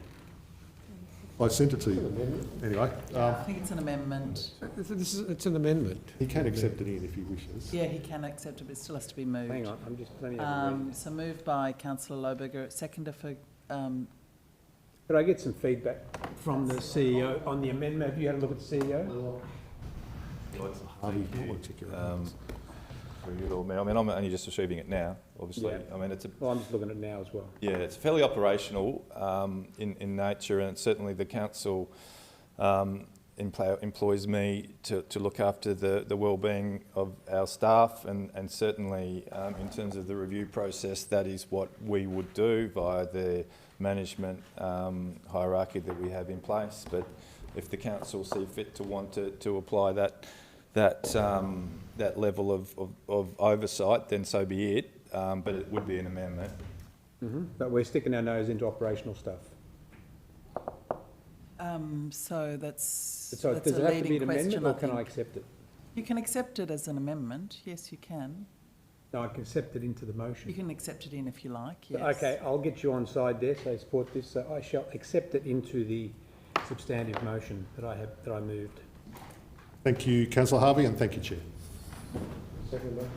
I sent it to you. Anyway. I think it's an amendment. It's an amendment. He can accept it in if he wishes. Yeah, he can accept it, but it still has to be moved. Hang on, let me have a read. So moved by Councillor Lohberger, seconder for... Could I get some feedback from the CEO on the amendment? Have you had a look at the CEO? For you, Lord Mayor. I mean, I'm only just receiving it now, obviously. Yeah. I mean, it's a... Well, I'm just looking at it now as well. Yeah, it's fairly operational in nature, and certainly the council employs me to look after the well-being of our staff, and certainly in terms of the review process, that is what we would do via the management hierarchy that we have in place. But if the council see fit to want to apply that level of oversight, then so be it. But it would be an amendment. But we're sticking our nose into operational stuff. So that's So that's does a it have to be leading an question, amendment, or can I think. accept it? You can accept it as an amendment. Yes, you can. No, I can accept it into the motion. You can accept it in if you like. Yes. Okay, I'll get you on side there, so support this. So I shall accept it into the substantive motion that I moved. Thank you, Councillor Harvey, and thank you, Chair. Seconder.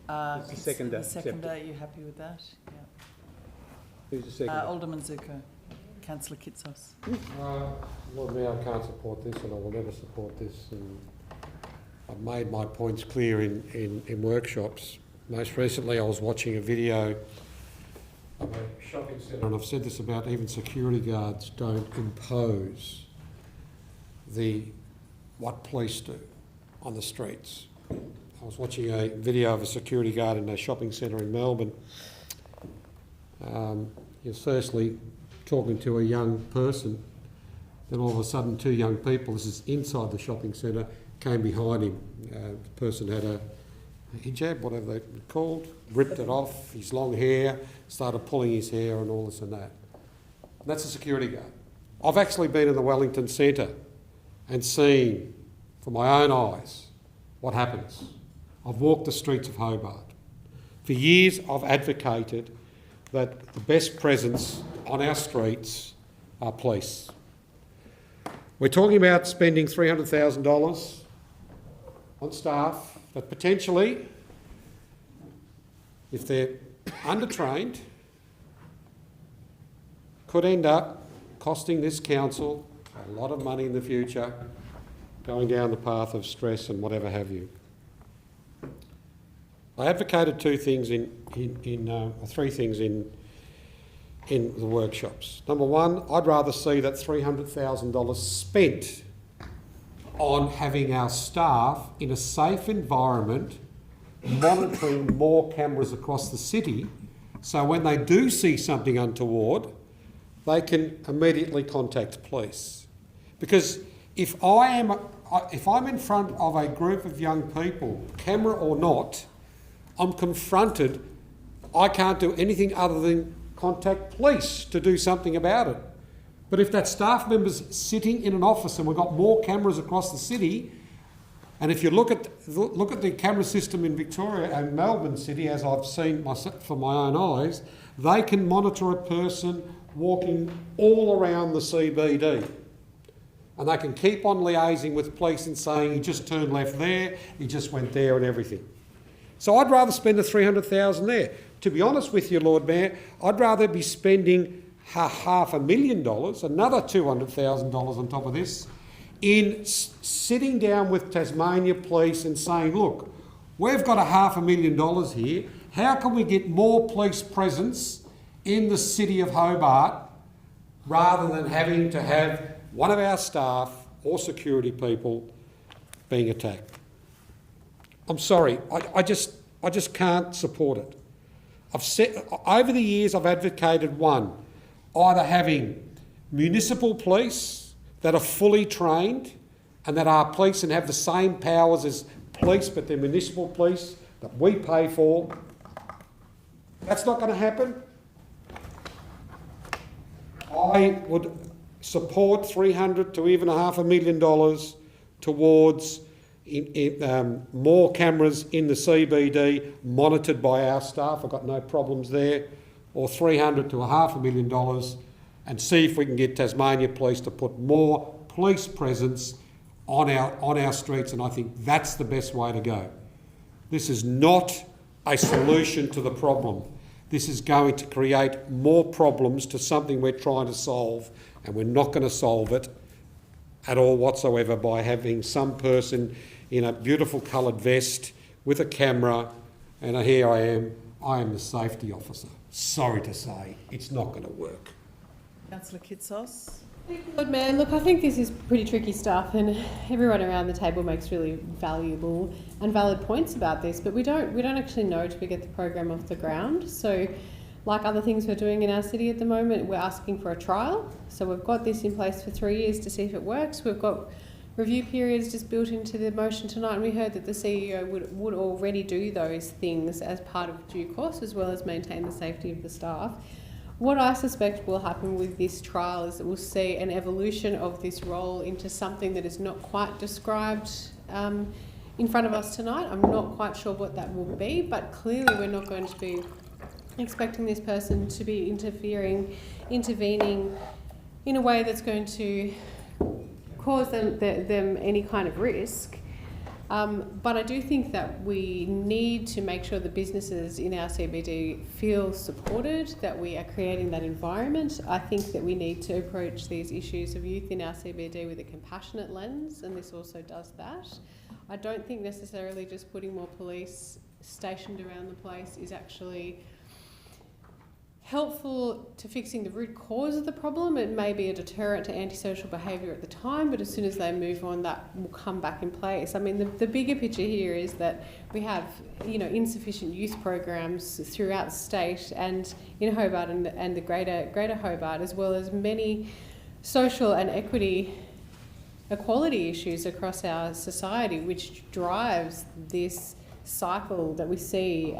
It's the seconder. The seconder, are you happy with that? Yeah. Who's the seconder? Alderman Zuko. Councillor Kitsos. Lord Mayor, I can't support this, and I will never support this. And I've made my points clear in workshops. Most recently, I was watching a video of a shopping centre, and I've said this about even security guards don't impose what police do on the streets. I was watching a video of a security guard in a shopping centre in Melbourne. You're firstly talking to a young person, then all of a sudden 2 young people, this is inside the shopping centre, came behind him. The person had a hijab, whatever they're called, ripped it off, his long hair, started pulling his hair and all this and that. And that's a security guard. I've actually been in the Wellington Centre and seen, from my own eyes, what happens. I've walked the streets of Hobart. For years I've advocated that the best presence on our streets are police. We're talking about spending $300,000 on staff that potentially, if they're undertrained, could end up costing this council a lot of money in the future, going down the path of stress and whatever have you. I advocated 2 things three things in the workshops. Number one, I'd rather see that $300,000 spent on having our staff in a safe environment, monitoring more cameras across the city, so when they do see something untoward, they can immediately contact police. Because if I'm in front of a group of young people, camera or not, I'm confronted, I can't do anything other than contact police to do something about it. But if that staff member's sitting in an office and we've got more cameras across the city, and if you look at the camera system in Victoria and Melbourne City, as I've seen for my own eyes, they can monitor a person walking all around the CBD. And they can keep on liaising with police and saying he just turned left there, he just went there and everything. So I'd rather spend the $300,000 there. To be honest with you, Lord Mayor, I'd rather be spending $500,000, another $200,000 on top of this, in sitting down with Tasmania Police and saying, look, we've got $500,000 here. How can we get more police presence in the city of Hobart rather than having to have one of our staff or security people being attacked? I'm sorry, I just can't support it. I've said, over the years I've advocated one, either having municipal police that are fully trained and that are police and have the same powers as police, but they're municipal police that we pay for. That's not going to happen. I would support $300,000 to even $500,000 towards more cameras in the CBD monitored by our staff. I've got no problems there. Or $300,000 to $500,000 and see if we can get Tasmania Police to put more police presence on our streets, and I think that's the best way to go. This is not a solution to the problem. This is going to create more problems to something we're trying to solve, and we're not going to solve it at all whatsoever by having some person in a beautiful coloured vest with a camera, and here I am the safety officer. Sorry to say, it's not going to work. Councillor Kitsos. Lord Mayor, look, I think this is pretty tricky stuff, and everyone around the table makes really valuable and valid points about this, but we don't actually know till we get the program off the ground. So, like other things we're doing in our city at the moment, we're asking for a trial. So we've got this in place for 3 years to see if it works. We've got review periods just built into the motion tonight, and we heard that the CEO would already do those things as part of due course, as well as maintain the safety of the staff. What I suspect will happen with this trial is that we'll see an evolution of this role into something that is not quite described in front of us tonight. I'm not quite sure what that will be, but clearly we're not going to be expecting this person to be intervening in a way that's going to cause them any kind of risk. But I do think that we need to make sure the businesses in our CBD feel supported, that we are creating that environment. I think that we need to approach these issues of youth in our CBD with a compassionate lens, and this also does that. I don't think necessarily just putting more police stationed around the place is actually helpful to fixing the root cause of the problem. It may be a deterrent to antisocial behaviour at the time, but as soon as they move on, that will come back in place. I mean, the bigger picture here is that we have, insufficient youth programs throughout the state and in Hobart and the greater Hobart, as well as many social and equality issues across our society, which drives this cycle that we see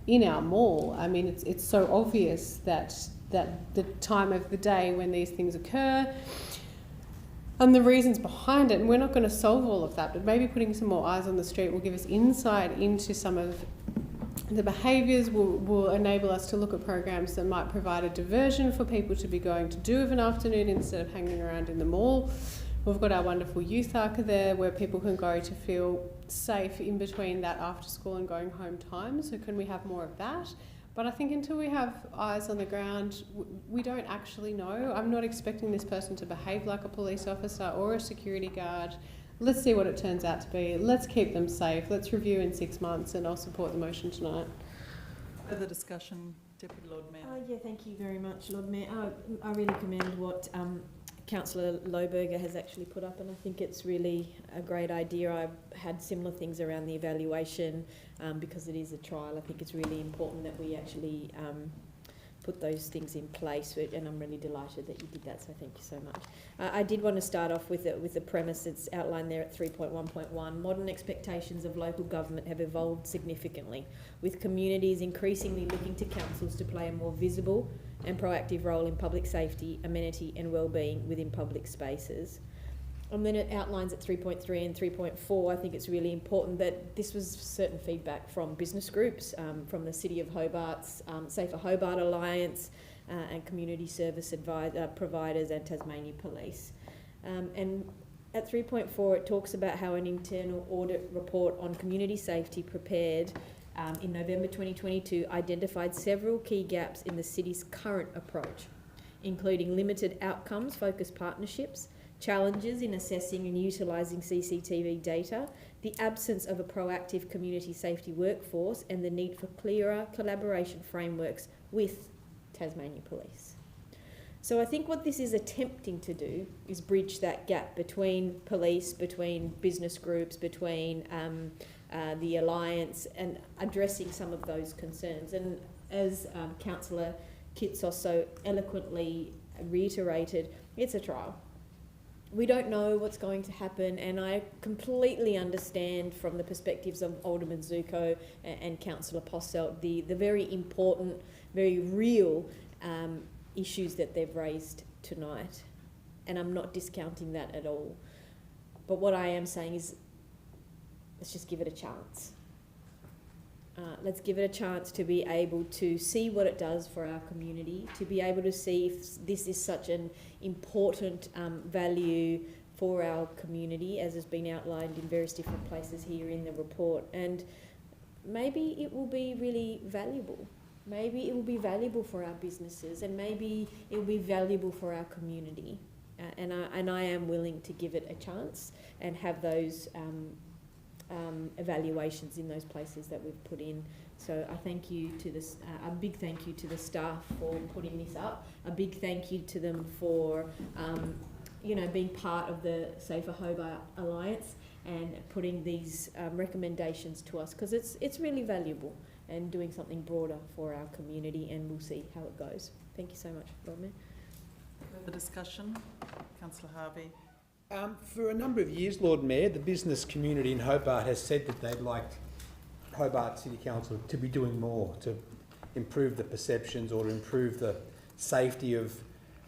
in our mall. I mean, it's so obvious that the time of the day when these things occur and the reasons behind it, and we're not going to solve all of that, but maybe putting some more eyes on the street will give us insight into some of the behaviours, will enable us to look at programs that might provide a diversion for people to be going to do of an afternoon instead of hanging around in the mall. We've got our wonderful youth arc there where people can go to feel safe in between that after school and going home time. So can we have more of that? But I think until we have eyes on the ground, we don't actually know. I'm not expecting this person to behave like a police officer or a security guard. Let's see what it turns out to be. Let's keep them safe. Let's review in 6 months, and I'll support the motion tonight. Further discussion, Deputy Lord Mayor. Yeah, thank you very much, Lord Mayor. I really commend what Councillor Lohberger has actually put up, and I think it's really a great idea. I've had similar things around the evaluation because it is a trial. I think it's really important that we actually put those things in place, and I'm really delighted that you did that, so thank you so much. I did want to start off with the premise that's outlined there at 3.1.1. Modern expectations of local government have evolved significantly, with communities increasingly looking to councils to play a more visible and proactive role in public safety, amenity and wellbeing within public spaces. And then it outlines at 3.3 and 3.4, I think it's really important that this was certain feedback from business groups, from the City of Hobart's Safer Hobart Alliance and community service providers and Tasmania Police. And at 3.4, it talks about how an internal audit report on community safety prepared in November 2022 identified several key gaps in the city's current approach, including limited outcomes focused partnerships, challenges in assessing and utilising CCTV data, the absence of a proactive community safety workforce, and the need for clearer collaboration frameworks with Tasmania Police. So I think what this is attempting to do is bridge that gap between police, between business groups, between the Alliance, and addressing some of those concerns. And as Councillor Kitsos so eloquently reiterated, it's a trial. We don't know what's going to happen, and I completely understand from the perspectives of Alderman Zuko and Councillor Posselt the very important, very real issues that they've raised tonight, and I'm not discounting that at all. But what I am saying is, let's just give it a chance. Let's give it a chance to be able to see what it does for our community, to be able to see if this is such an important value for our community, as has been outlined in various different places here in the report. And maybe it will be really valuable. Maybe it will be valuable for our businesses, and maybe it will be valuable for our community. And I am willing to give it a chance and have those evaluations in those places that we've put in. So I thank you to this, a big thank you to the staff for putting this up. A big thank you to them for, being part of the Safer Hobart Alliance and putting these recommendations to us, because it's really valuable and doing something broader for our community, and we'll see how it goes. Thank you so much, Lord Mayor. Further discussion? Councillor Harvey. For a number of years, Lord Mayor, the business community in Hobart has said that they'd like Hobart City Council to be doing more to improve the perceptions or to improve the safety of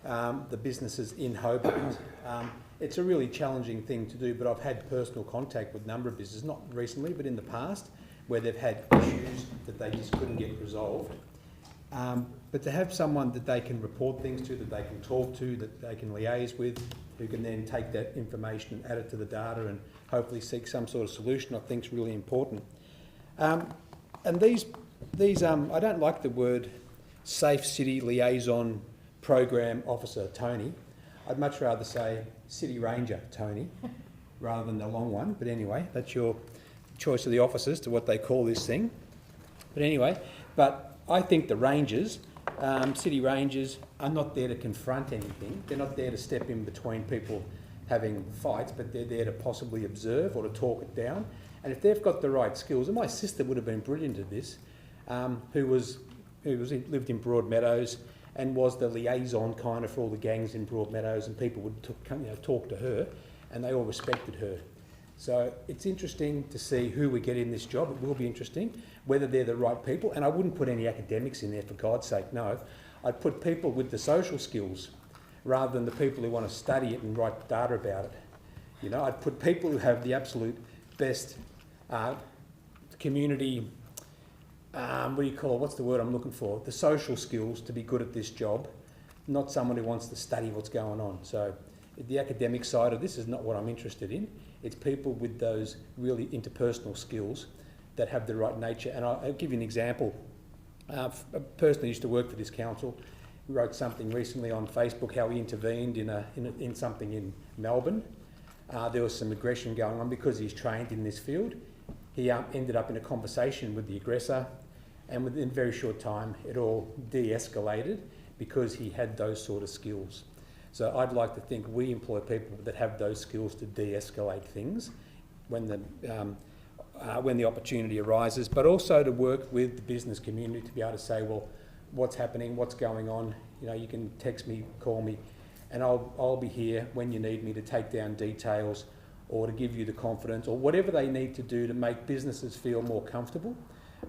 the businesses in Hobart. It's a really challenging thing to do, but I've had personal contact with a number of businesses, not recently, but in the past, where they've had issues that they just couldn't get resolved. But to have someone that they can report things to, that they can talk to, that they can liaise with, who can then take that information and add it to the data and hopefully seek some sort of solution, I think is really important. And these I don't like the word Safe City Liaison Program Officer Tony. I'd much rather say City Ranger Tony rather than the long one. But anyway, that's your choice of the officers to what they call this thing. But anyway, I think the Rangers, City Rangers, are not there to confront anything. They're not there to step in between people having fights, but they're there to possibly observe or to talk it down. And if they've got the right skills, and my sister would have been brilliant at this, who lived in Broadmeadows and was the liaison kind of for all the gangs in Broadmeadows, and people would talk to her, and they all respected her. So it's interesting to see who we get in this job. It will be interesting, whether they're the right people. And I wouldn't put any academics in there, for God's sake, no. I'd put people with the social skills rather than the people who want to study it and write data about it. I'd put people who have the absolute best community, what's the word I'm looking for? The social skills to be good at this job, not someone who wants to study what's going on. So the academic side of this is not what I'm interested in. It's people with those really interpersonal skills that have the right nature. And I'll give you an example. A person who used to work for this council wrote something recently on Facebook how he intervened in something in Melbourne. There was some aggression going on because he's trained in this field. He ended up in a conversation with the aggressor, and within a very short time it all de-escalated because he had those sort of skills. So I'd like to think we employ people that have those skills to de-escalate things when the opportunity arises, but also to work with the business community to be able to say, well, what's happening, what's going on? You can text me, call me, and I'll be here when you need me to take down details or to give you the confidence or whatever they need to do to make businesses feel more comfortable,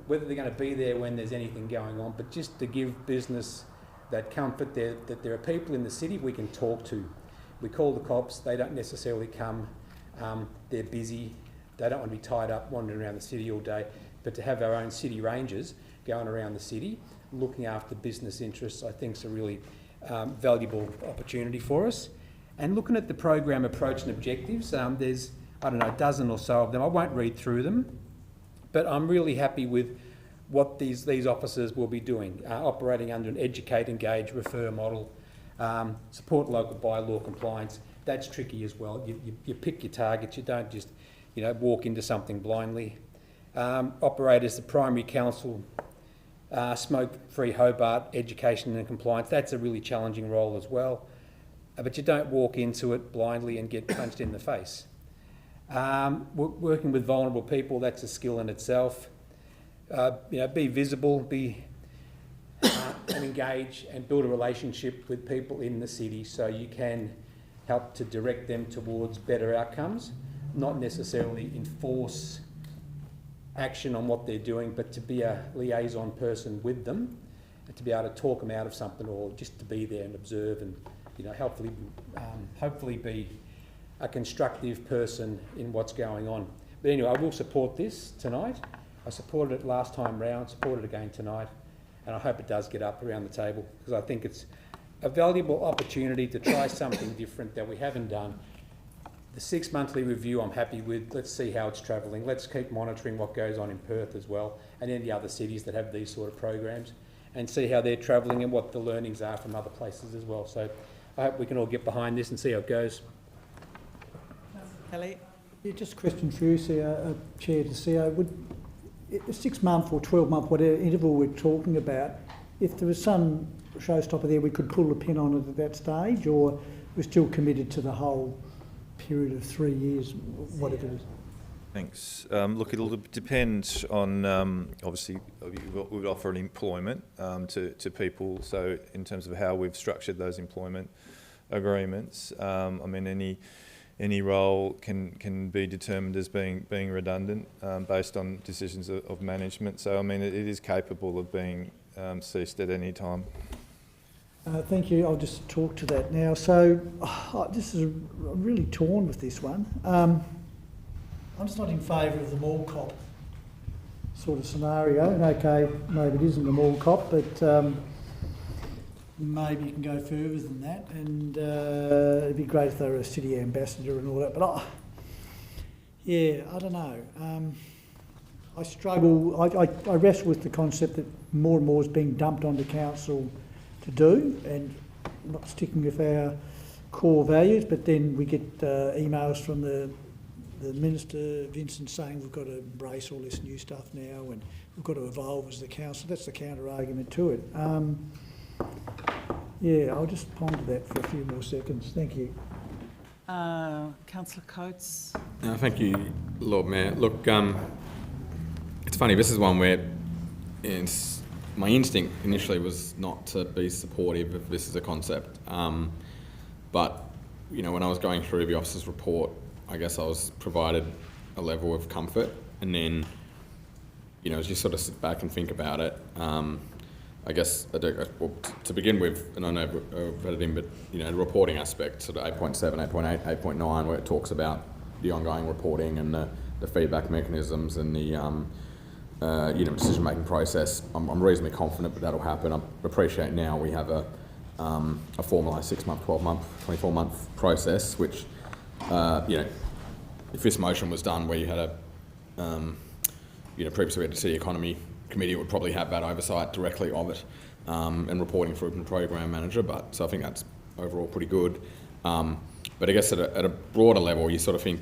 whether they're going to be there when there's anything going on, but just to give business that comfort that there are people in the city we can talk to. We call the cops, they don't necessarily come, they're busy, they don't want to be tied up wandering around the city all day, but to have our own city rangers going around the city, looking after business interests, I think is a really valuable opportunity for us. And looking at the program approach and objectives, there's, I don't know, a dozen or so of them. I won't read through them, but I'm really happy with what these officers will be doing, operating under an educate, engage, refer model, support local bylaw compliance. That's tricky as well. You pick your targets. You don't just, walk into something blindly. Operate as the primary counsel, smoke-free Hobart, education and compliance. That's a really challenging role as well. But you don't walk into it blindly and get punched in the face. Working with vulnerable people, that's a skill in itself. Be visible, and engage and build a relationship with people in the city so you can help to direct them towards better outcomes, not necessarily enforce action on what they're doing, but to be a liaison person with them and to be able to talk them out of something or just to be there and observe and, hopefully be a constructive person in what's going on. But anyway, I will support this tonight. I supported it last time round, supported it again tonight, and I hope it does get up around the table because I think it's a valuable opportunity to try something different that we haven't done. The 6 monthly review I'm happy with. Let's see how it's travelling. Let's keep monitoring what goes on in Perth as well and any other cities that have these sort of programs and see how they're travelling and what the learnings are from other places as well. So I hope we can all get behind this and see how it goes. Kelly? Yeah, just a question for you, Chair to CEO. Would a 6 month or 12 month, whatever interval we're talking about, if there was some showstopper there, we could pull the pin on it at that stage, or we're still committed to the whole period of 3 years, whatever it is? Thanks. Look, it'll depend on, obviously, we would offer an employment to people. So in terms of how we've structured those employment agreements, any role can be determined as being redundant based on decisions of management. So, it is capable of being ceased at any time. Thank you. I'll just talk to that now. So, I'm really torn with this one. I'm just not in favour of the mall cop sort of scenario. And okay, maybe it isn't the mall cop, but maybe you can go further than that. And it'd be great if they were a city ambassador and all that. But I don't know. I struggle. I wrestle with the concept that more and more is being dumped onto council to do and not sticking with our core values, but then we get emails from the Minister, Vincent, saying we've got to embrace all this new stuff now and we've got to evolve as the council. That's the counter-argument to it. I'll just ponder that for a few more seconds. Thank you. Councillor Coates. Thank you, Lord Mayor. Look, it's funny, this is one where my instinct initially was not to be supportive of this as a concept. But, when I was going through the officer's report, I guess I was provided a level of comfort. And then, as you sort of sit back and think about it, I guess, to begin with, and I know I've read it in, but, the reporting aspect, sort of 8.7, 8.8, 8.9, where it talks about the ongoing reporting and the feedback mechanisms and the, decision-making process. I'm reasonably confident that that'll happen. I appreciate now we have a formalised 6 month, 12 month, 24 month process, which, if this motion was done where you had previously we had a city economy committee, it would probably have that oversight directly of it and reporting through from the program manager. So I think that's overall pretty good. But I guess at a broader level, you sort of think,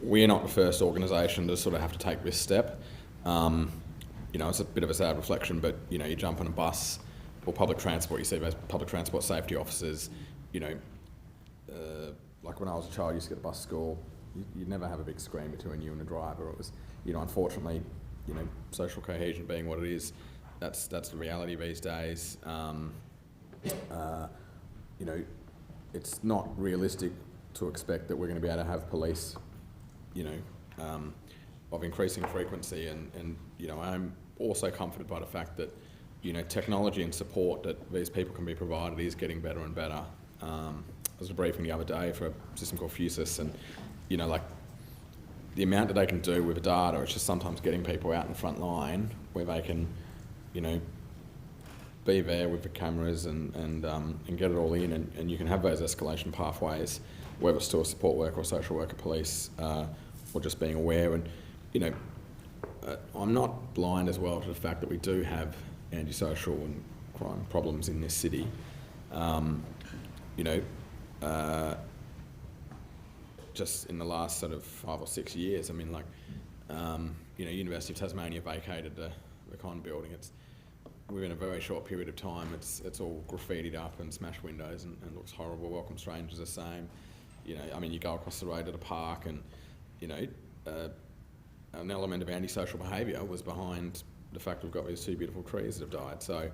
we're not the first organisation to sort of have to take this step. It's a bit of a sad reflection, but, you jump on a bus or public transport, you see those public transport safety officers, like when I was a child, I used to get the bus to school, you'd never have a big screen between you and the driver. It was, unfortunately, social cohesion being what it is, that's the reality these days. It's not realistic to expect that we're going to be able to have police, of increasing frequency, and I'm also comforted by the fact that, technology and support that these people can be provided is getting better and better. I was at a briefing the other day for a system called Fusus, and the amount that they can do with data, it's just sometimes getting people out in the front line where they can, be there with the cameras and get it all in, and you can have those escalation pathways, whether it's to a support worker or social worker, police, or just being aware. And I'm not blind as well to the fact that we do have antisocial and crime problems in this city. Just in the last sort of 5 or 6 years, I mean, like, University of Tasmania vacated the con building. It's within a very short period of time. It's all graffitied up and smashed windows and looks horrible. Welcome Strangers the same. You go across the road to the park, and an element of antisocial behaviour was behind the fact we've got these 2 beautiful trees that have died. So,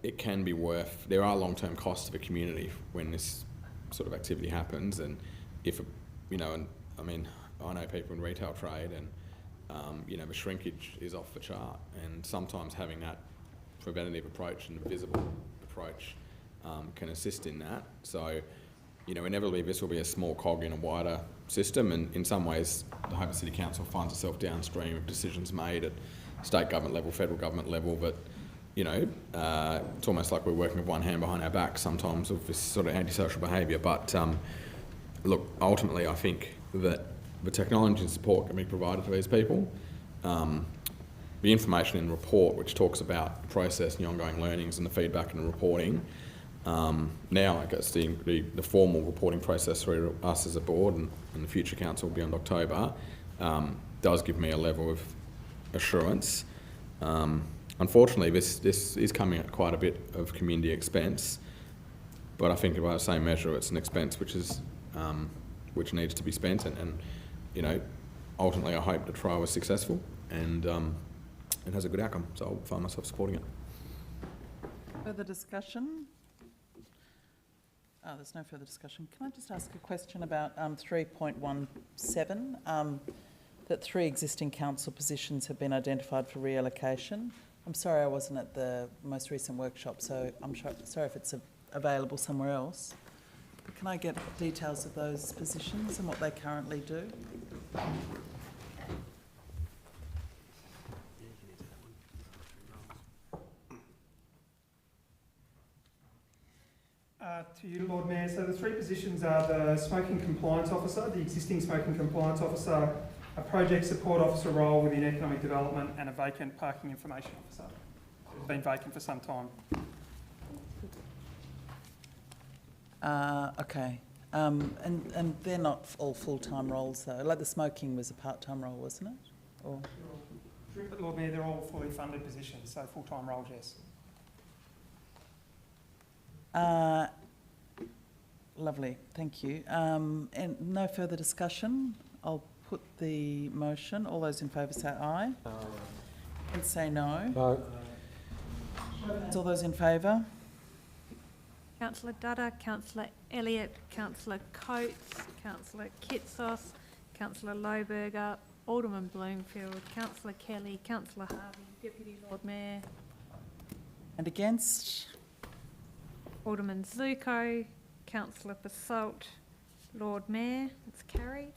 it can be worth. There are long-term costs to the community when this sort of activity happens, and if I know people in retail trade, and the shrinkage is off the chart, and sometimes having that preventative approach and the visible approach can assist in that. So, inevitably this will be a small cog in a wider system, and in some ways the Hobart City Council finds itself downstream of decisions made at state government level, federal government level, but it's almost like we're working with one hand behind our back sometimes with this sort of antisocial behaviour. But look, ultimately I think that the technology and support can be provided to these people. The information in the report, which talks about the process and the ongoing learnings and the feedback and the reporting, now I guess the formal reporting process through us as a board and the future council beyond October does give me a level of assurance. Unfortunately, this is coming at quite a bit of community expense, but I think by the same measure, it's an expense which needs to be spent, and ultimately, I hope the trial was successful and it has a good outcome. So I'll find myself supporting it. Further discussion? There's no further discussion. Can I just ask a question about 3.17? That 3 existing council positions have been identified for reallocation. I'm sorry I wasn't at the most recent workshop, so I'm sorry if it's available somewhere else. But can I get details of those positions and what they currently do? To you, Lord Mayor. So the 3 positions are the Smoking Compliance Officer, the existing Smoking Compliance Officer, a Project Support Officer role within Economic Development, and a vacant Parking Information Officer. It's been vacant for some time. Okay. And they're not all full-time roles though. Like the smoking was a part-time role, wasn't it? Or? But Lord Mayor, they're all fully funded positions, so full-time roles, yes. Lovely, thank you. And no further discussion. I'll put the motion. All those in favour say aye. And say no. No. All those in favour? Councillor Dutta, Councillor Elliott, Councillor Coates, Councillor Kitsos, Councillor Lohberger, Alderman Bloomfield, Councillor Kelly, Councillor Harvey, Deputy Lord Mayor. And against? Alderman Zuko, Councillor Basalt, Lord Mayor. It's carried.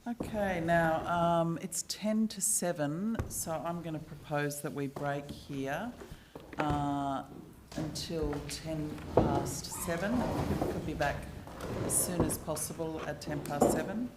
Okay, now it's 10 to 7, so I'm going to propose that we break here until 10 past 7. We could be back as soon as possible at 10 past 7.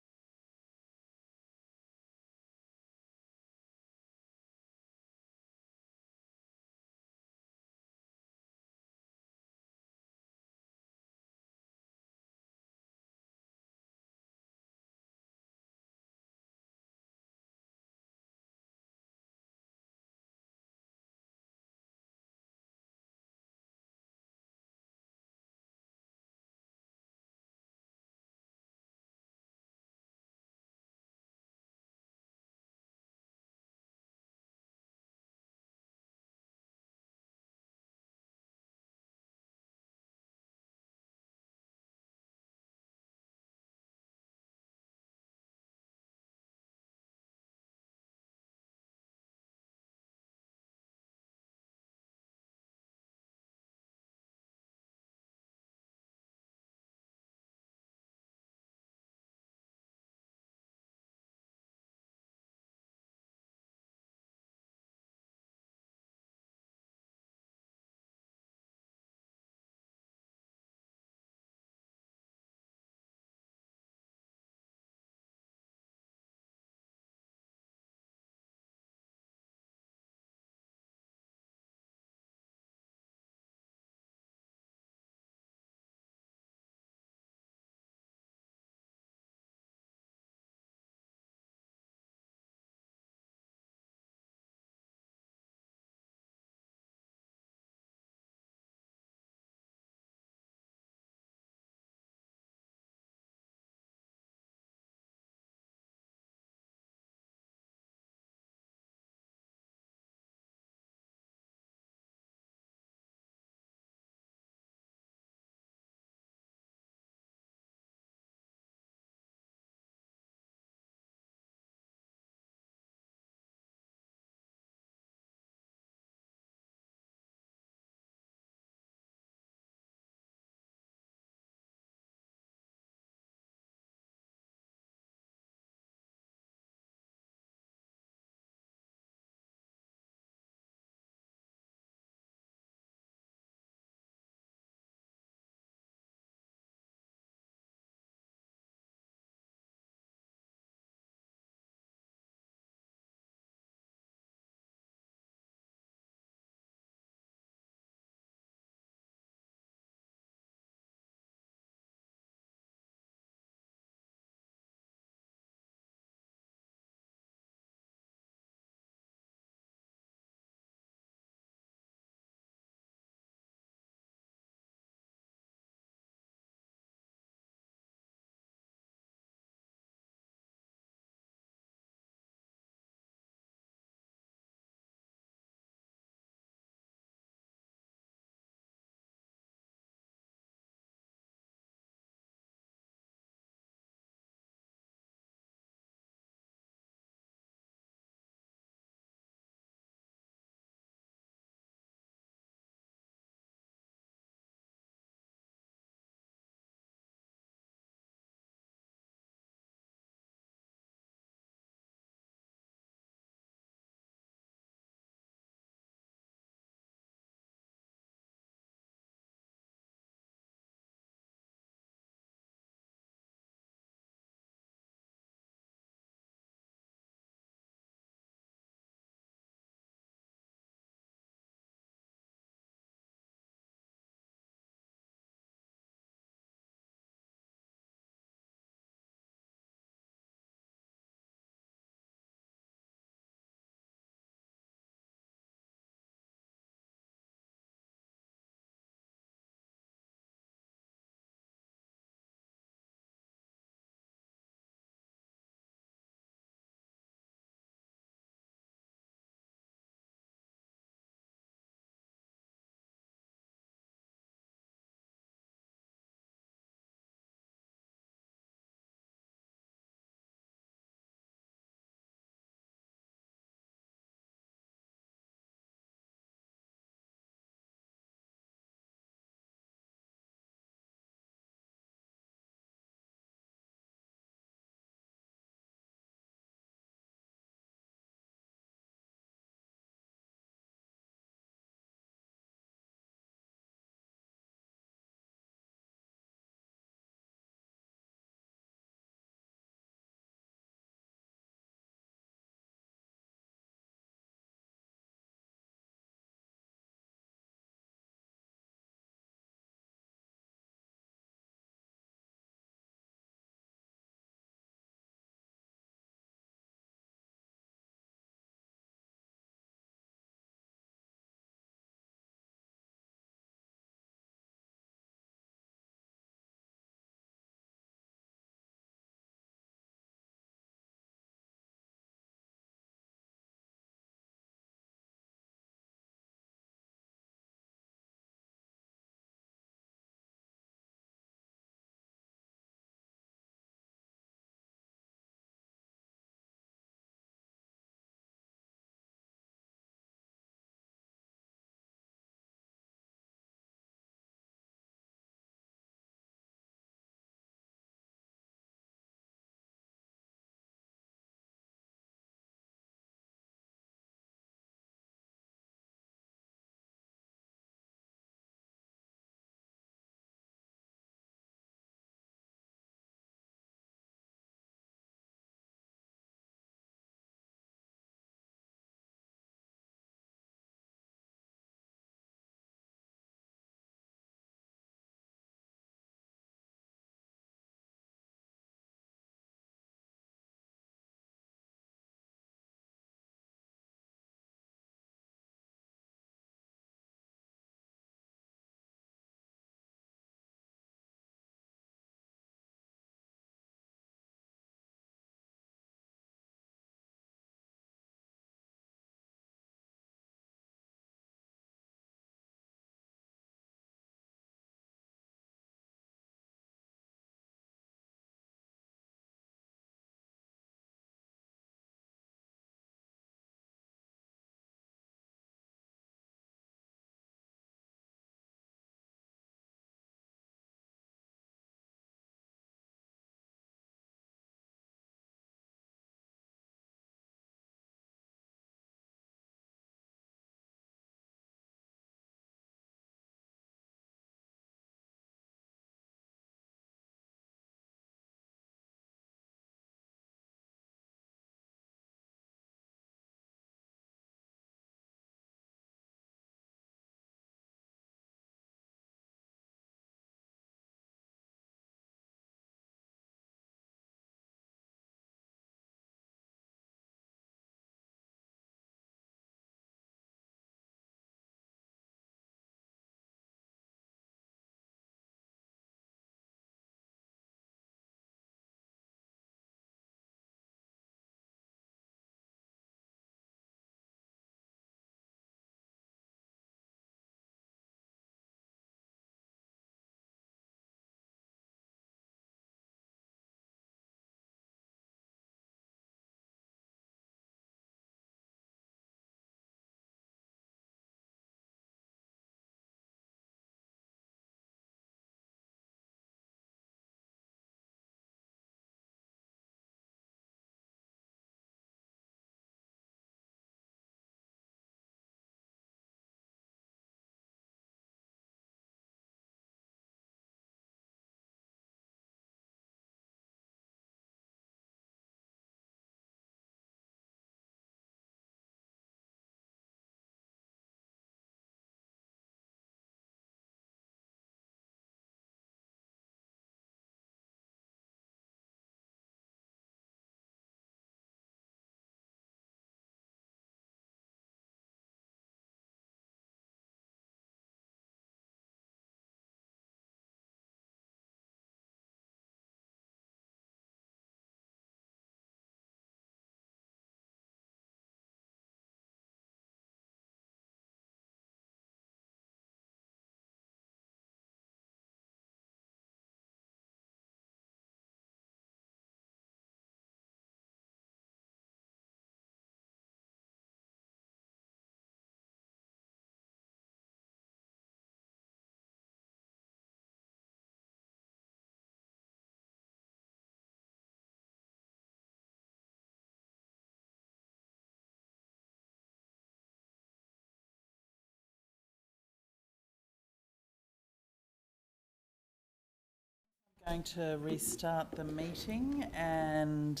Going to restart the meeting and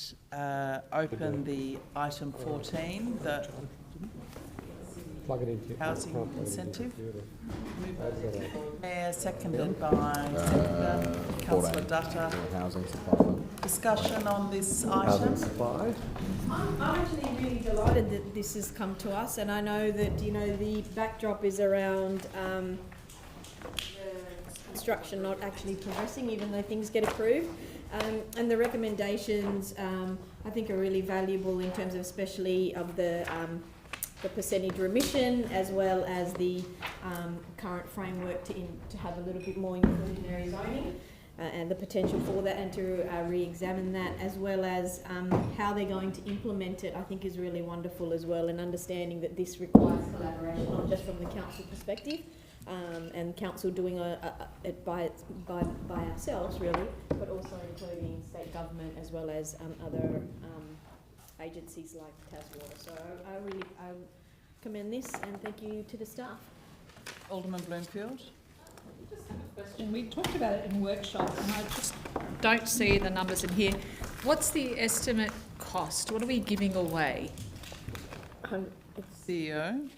open the item 14, the Plug it into housing incentive. Mayor, seconded by Councillor Dutta. Housing supply. Discussion on this Housing item. supply. I'm actually really delighted that this has come to us, and I know that, you know, the backdrop is around the construction not actually progressing, even though things get approved. And the recommendations, I think, are really valuable in terms of, especially of the percentage remission, as well as the current framework to have a little bit more inclusionary zoning. And the potential for that, and to re-examine that, as well as how they're going to implement it, I think is really wonderful as well, and understanding that this requires collaboration, not just from the council perspective, and council doing it by ourselves really, but also including state government as well as other agencies like Taswater. So I commend this, and thank you to the staff. Alderman Bloomfield. Just have a question. We talked about it in workshop, and I just don't see the numbers in here. What's the estimate cost? What are we giving away? CEO.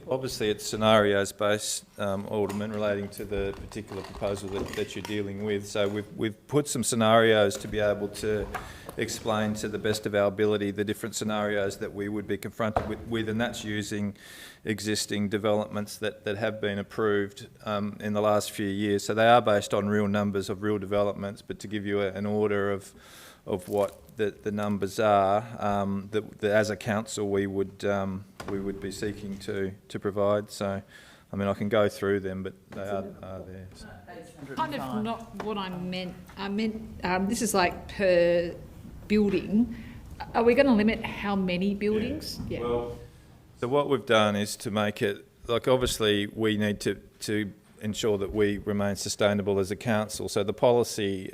Obviously, it's scenarios based, Alderman, relating to the particular proposal that you're dealing with. So we've put some scenarios to be able to explain to the best of our ability the different scenarios that we would be confronted with, and that's using existing developments that have been approved in the last few years. So they are based on real numbers of real developments, but to give you an order of what the numbers are, that as a council we would be seeking to provide. So, I mean, I can go through them, but they are there. So. Kind of not what I meant. I meant this is like per building. Are we going to limit how many buildings? Yeah. Well, so what we've done is to make it, like, obviously we need to ensure that we remain sustainable as a council. So the policy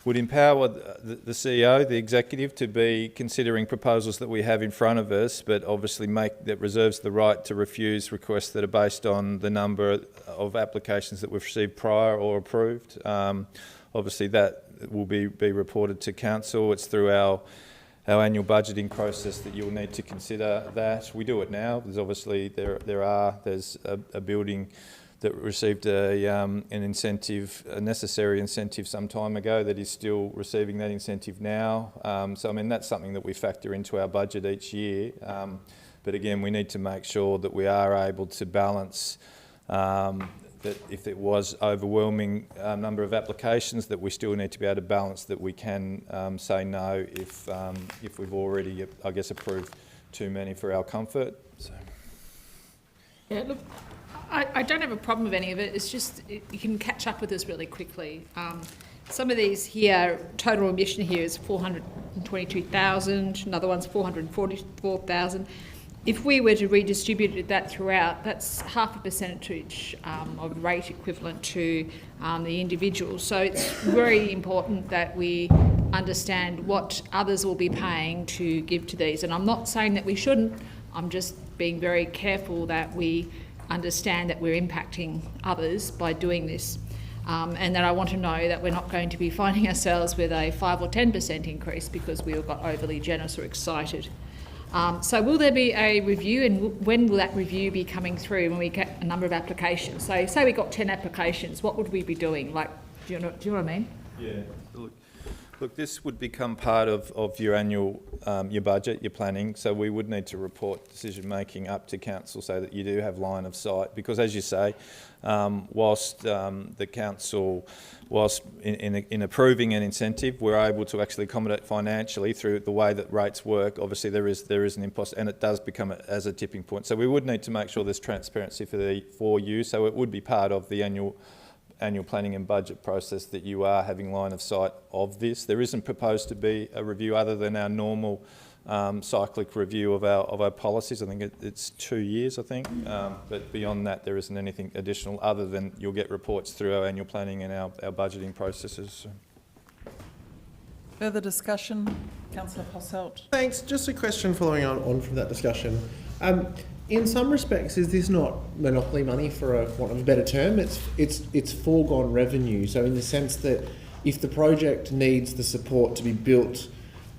would empower the CEO, the executive, to be considering proposals that we have in front of us, but obviously that reserves the right to refuse requests that are based on the number of applications that we've received prior or approved. Obviously that will be reported to council. It's through our annual budgeting process that you'll need to consider that. We do it now. There's obviously there's a building that received an incentive, a necessary incentive some time ago, that is still receiving that incentive now. So I mean, that's something that we factor into our budget each year. But again, we need to make sure that we are able to balance that if it was overwhelming number of applications, that we still need to be able to balance that we can say no if we've already, I guess, approved too many for our comfort. So. Yeah, look, I don't have a problem with any of it. It's just you can catch up with us really quickly. Some of these here, total emission here is 422,000. Another one's 444,000. If we were to redistribute that throughout, that's half a percentage of rate equivalent to the individual. So it's very important that we understand what others will be paying to give to these. And I'm not saying that we shouldn't. I'm just being very careful that we understand that we're impacting others by doing this. And that I want to know that we're not going to be finding ourselves with a 5 or 10% increase because we got overly generous or excited. So will there be a review, and when will that review be coming through when we get a number of applications? So say we got 10 applications, what would we be doing? Like, do you know what I mean? Yeah. Look, this would become part of your annual, your budget, your planning. So we would need to report decision making up to council so that you do have line of sight. Because as you say, whilst the council, whilst in approving an incentive, we're able to actually accommodate financially through the way that rates work. Obviously, there is an impost, and it does become as a tipping point. So we would need to make sure there's transparency for you. So it would be part of the annual planning and budget process that you are having line of sight of this. There isn't proposed to be a review other than our normal cyclic review of our policies. I think it's 2 years, I think. But beyond that, there isn't anything additional other than you'll get reports through our annual planning and our budgeting processes. Further discussion? Councillor Posselt. Thanks. Just a question following on from that discussion. in some respects, is this not monopoly money, for a want of a better term? It's foregone revenue. So in the sense that if the project needs the support to be built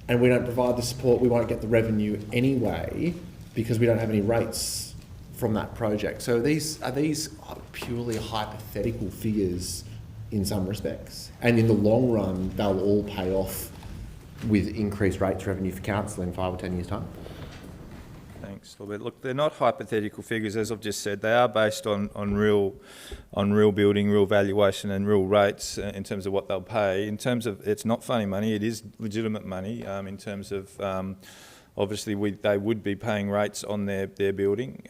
and we don't provide the support, we won't get the revenue anyway because we don't have any rates from that project. So are these purely hypothetical figures in some respects? And in the long run, they'll all pay off with increased rates revenue for council in 5 or 10 years' time? Thanks, Albert. Look, they're not hypothetical figures, as I've just said. They are based on real building, real valuation, and real rates in terms of what they'll pay. In terms of, it's not funny money; it is legitimate money. In terms of, obviously, they would be paying rates on their building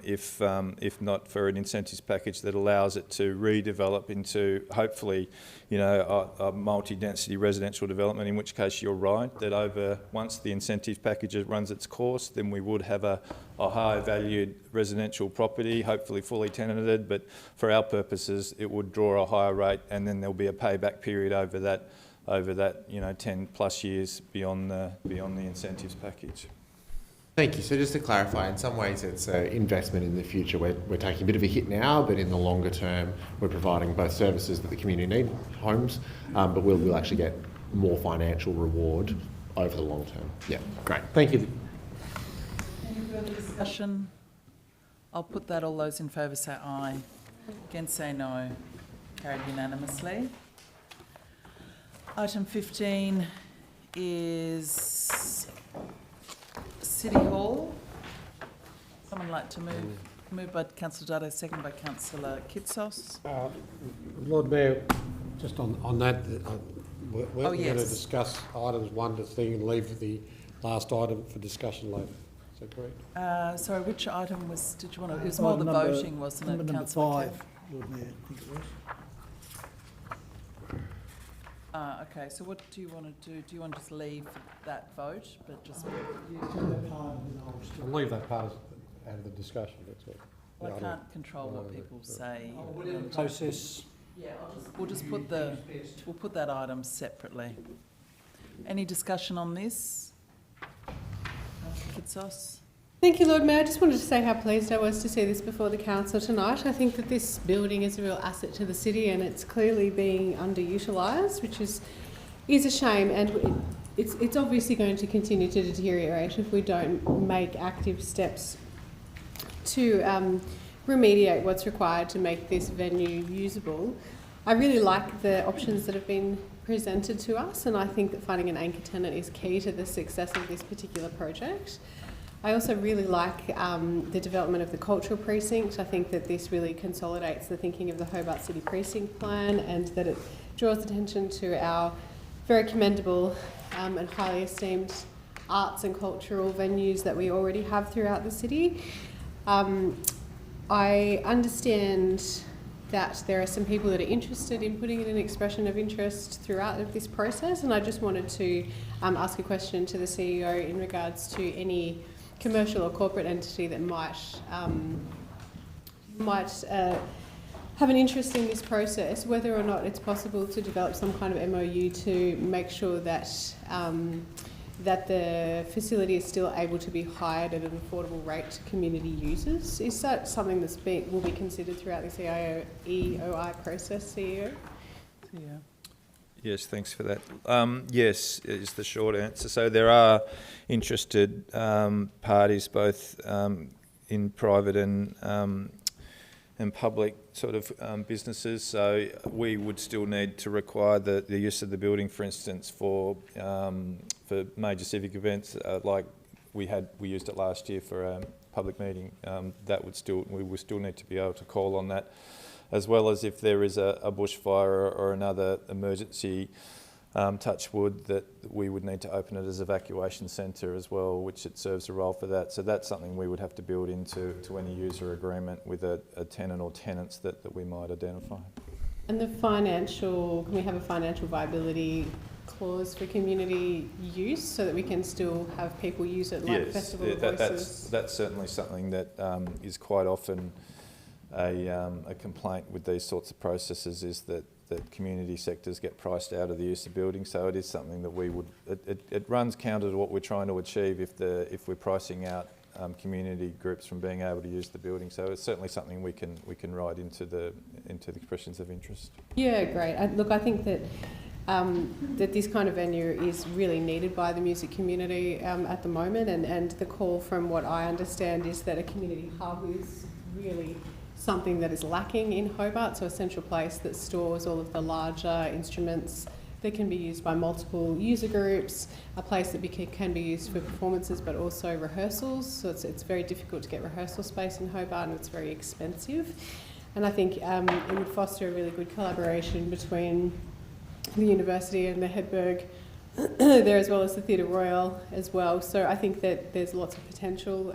if not for an incentives package that allows it to redevelop into, hopefully, a multi-density residential development, in which case you're right, that once the incentives package runs its course, then we would have a higher valued residential property, hopefully fully tenanted, but for our purposes it would draw a higher rate, and then there'll be a payback period over that 10 plus years beyond the incentives package. Thank you. So just to clarify, in some ways it's an investment in the future. We're taking a bit of a hit now, but in the longer term we're providing both services that the community need, homes, but we'll actually get more financial reward over the long term. Yeah, great. Thank you. Any further discussion? I'll put that. All those in favour say aye. Against say no. Carried unanimously. Item 15 is City Hall. Someone like to move? Moved by Councillor Dado, seconded by Councillor Kitsos. Lord Mayor, just on that, we're going to yes. discuss items 1 to 3 and leave the last item for discussion later. Is that correct? Sorry, which item did you want to? It was more the voting, wasn't it, Number Councillor 5, Lord Mayor, I think it was. Okay, so what do you want to do? Do you want to just leave that vote, but just... I'll leave that part out of the discussion, that's all. Well, I can't control what people say. Process. Yeah, we'll put that item separately. Any discussion on this? Kitsos? Thank you, Lord Mayor. I just wanted to say how pleased I was to see this before the council tonight. I think that this building is a real asset to the city, and it's clearly being underutilised, which is a shame, and it's obviously going to continue to deteriorate if we don't make active steps to remediate what's required to make this venue usable. I really like the options that have been presented to us, and I think that finding an anchor tenant is key to the success of this particular project. I also really like the development of the cultural precinct. I think that this really consolidates the thinking of the Hobart City Precinct Plan, and that it draws attention to our very commendable and highly esteemed arts and cultural venues that we already have throughout the city. I understand that there are some people that are interested in putting in an expression of interest throughout this process, and I just wanted to ask a question to the CEO in regards to any commercial or corporate entity that might have an interest in this process, whether or not it's possible to develop some kind of MOU to make sure that that the facility is still able to be hired at an affordable rate to community users. Is that something that's will be considered throughout this EOI process, CEO? Yeah. Yes, thanks for that. Yes, is the short answer. So there are interested parties, both in private and public sort of businesses. So we would still need to require the use of the building, for instance, for major civic events like we used it last year for a public meeting. We would still need to be able to call on that, as well as if there is a bushfire or another emergency, touch wood, that we would need to open it as evacuation centre as well, which it serves a role for that. So that's something we would have to build into any user agreement with a tenant or tenants that we might identify. And can we have a financial viability clause for community use so that we can still have people use it like Festival of Voices? That's certainly something that is quite often a complaint with these sorts of processes, is that community sectors get priced out of the use of buildings. So it is something that we would. It runs counter to what we're trying to achieve if we're pricing out community groups from being able to use the building. So it's certainly something we can write into the expressions of interest. Yeah, great. I think that that this kind of venue is really needed by the music community at the moment, and the call from what I understand is that a community hub is really something that is lacking in Hobart, so a central place that stores all of the larger instruments that can be used by multiple user groups, a place that can be used for performances but also rehearsals. So it's very difficult to get rehearsal space in Hobart, and it's very expensive. And I think it would foster a really good collaboration between the university and the Hedberg there, as well as the Theatre Royal as well. So I think that there's lots of potential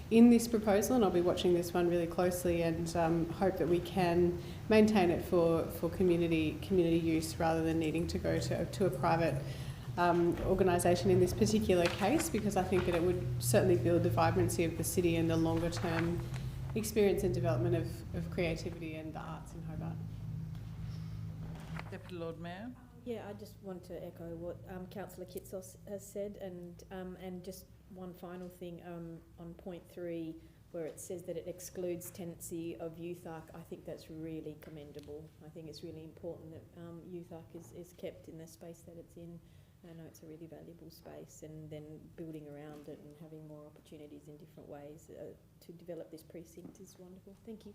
in this proposal, and I'll be watching this one really closely, and hope that we can maintain it for community use rather than needing to go to a private organisation in this particular case, because I think that it would certainly build the vibrancy of the city and the longer term experience and development of creativity and the arts in Hobart. Deputy Lord Mayor. Yeah, I just want to echo what Councillor Kitsos has said, and just one final thing on point 3, where it says that it excludes tenancy of youth arc. I think that's really commendable. I think it's really important that youth arc is kept in the space that it's in. I know it's a really valuable space, and then building around it and having more opportunities in different ways to develop this precinct is wonderful. Thank you.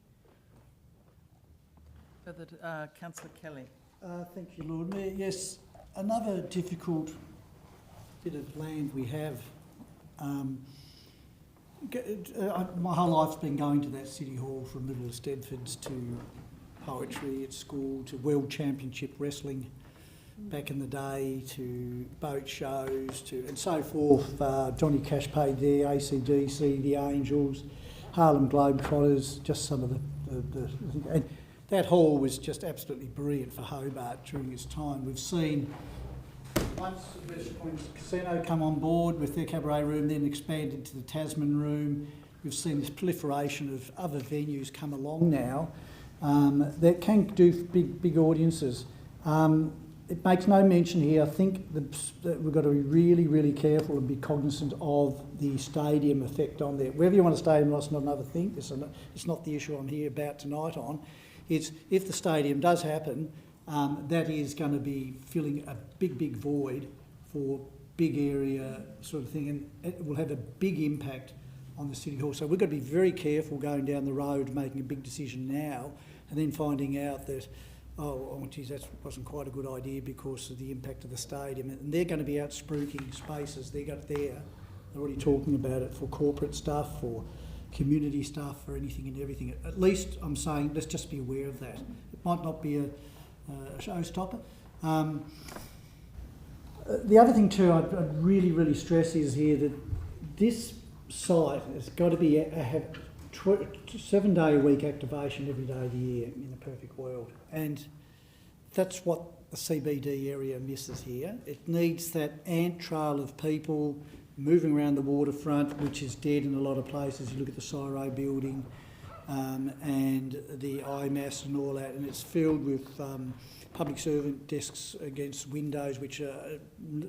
Further, Councillor Kelly. Thank you, Lord Mayor. Yes, another difficult bit of land we have. My whole life's been going to that City Hall, from Little Stedfords to poetry at school to World Championship wrestling back in the day, to boat shows to and so forth. Johnny Cash played there, AC/DC, the Angels, Harlem Globetrotters, just some of the and that hall was just absolutely brilliant for Hobart during its time. We've seen once the West Point Casino come on board with their cabaret room, then expanded to the Tasman room. We've seen this proliferation of other venues come along now that can do big audiences. It makes no mention here. I think that we've got to be really, really careful and be cognizant of the stadium effect on there. Whether you want a stadium or not, it's not another thing. It's not the issue I'm here about tonight on. It's if the stadium does happen, that is going to be filling a big void for big area sort of thing, and it will have a big impact on the City Hall. So we've got to be very careful going down the road, making a big decision now, and then finding out that, oh geez, that wasn't quite a good idea because of the impact of the stadium. And they're going to be out spruiking spaces. They're already talking about it for corporate stuff, for community stuff, for anything and everything. At least I'm saying let's just be aware of that. It might not be a showstopper. The other thing too I'd really stress is here that this site has got to be have 7-day-a-week activation every day of the year in a perfect world, and that's what the CBD area misses here. It needs that ant trail of people moving around the waterfront, which is dead in a lot of places. You look at the Ciro building and the IMAS and all that, and it's filled with public servant desks against windows which are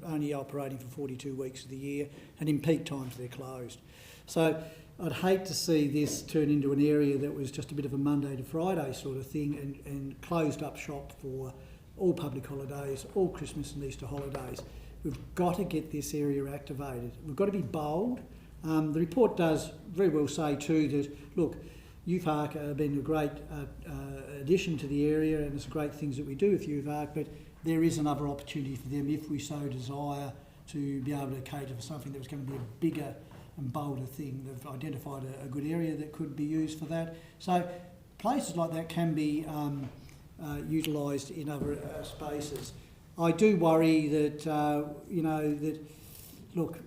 only operating for 42 weeks of the year, and in peak times they're closed. So I'd hate to see this turn into an area that was just a bit of a Monday to Friday sort of thing and closed up shop for all public holidays, all Christmas and Easter holidays. We've got to get this area activated. We've got to be bold. The report does very well say too that, look, UFARC have been a great addition to the area, and it's great things that we do with UFARC, but there is another opportunity for them if we so desire to be able to cater for something that was going to be a bigger and bolder thing. They've identified a good area that could be used for that. So places like that can be utilised in other spaces. I do worry that, look,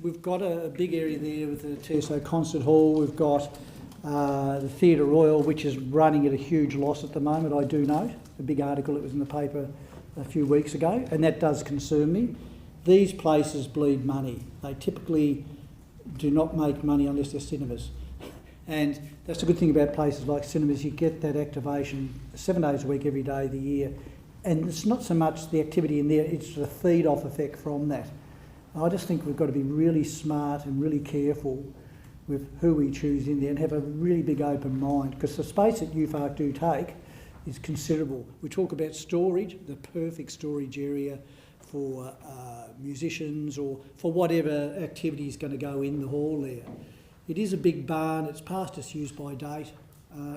we've got a big area there with the TSO Concert Hall. We've got the Theatre Royal, which is running at a huge loss at the moment, I do note. A big article that was in the paper a few weeks ago, and that does concern me. These places bleed money. They typically do not make money unless they're cinemas. And that's the good thing about places like cinemas. You get that activation 7 days a week, every day of the year. And it's not so much the activity in there, it's the feed-off effect from that. I just think we've got to be really smart and really careful with who we choose in there and have a really big open mind, because the space that UFARC do take is considerable. We talk about storage, the perfect storage area for musicians or for whatever activity is going to go in the hall there. It is a big barn, it's past its use by date,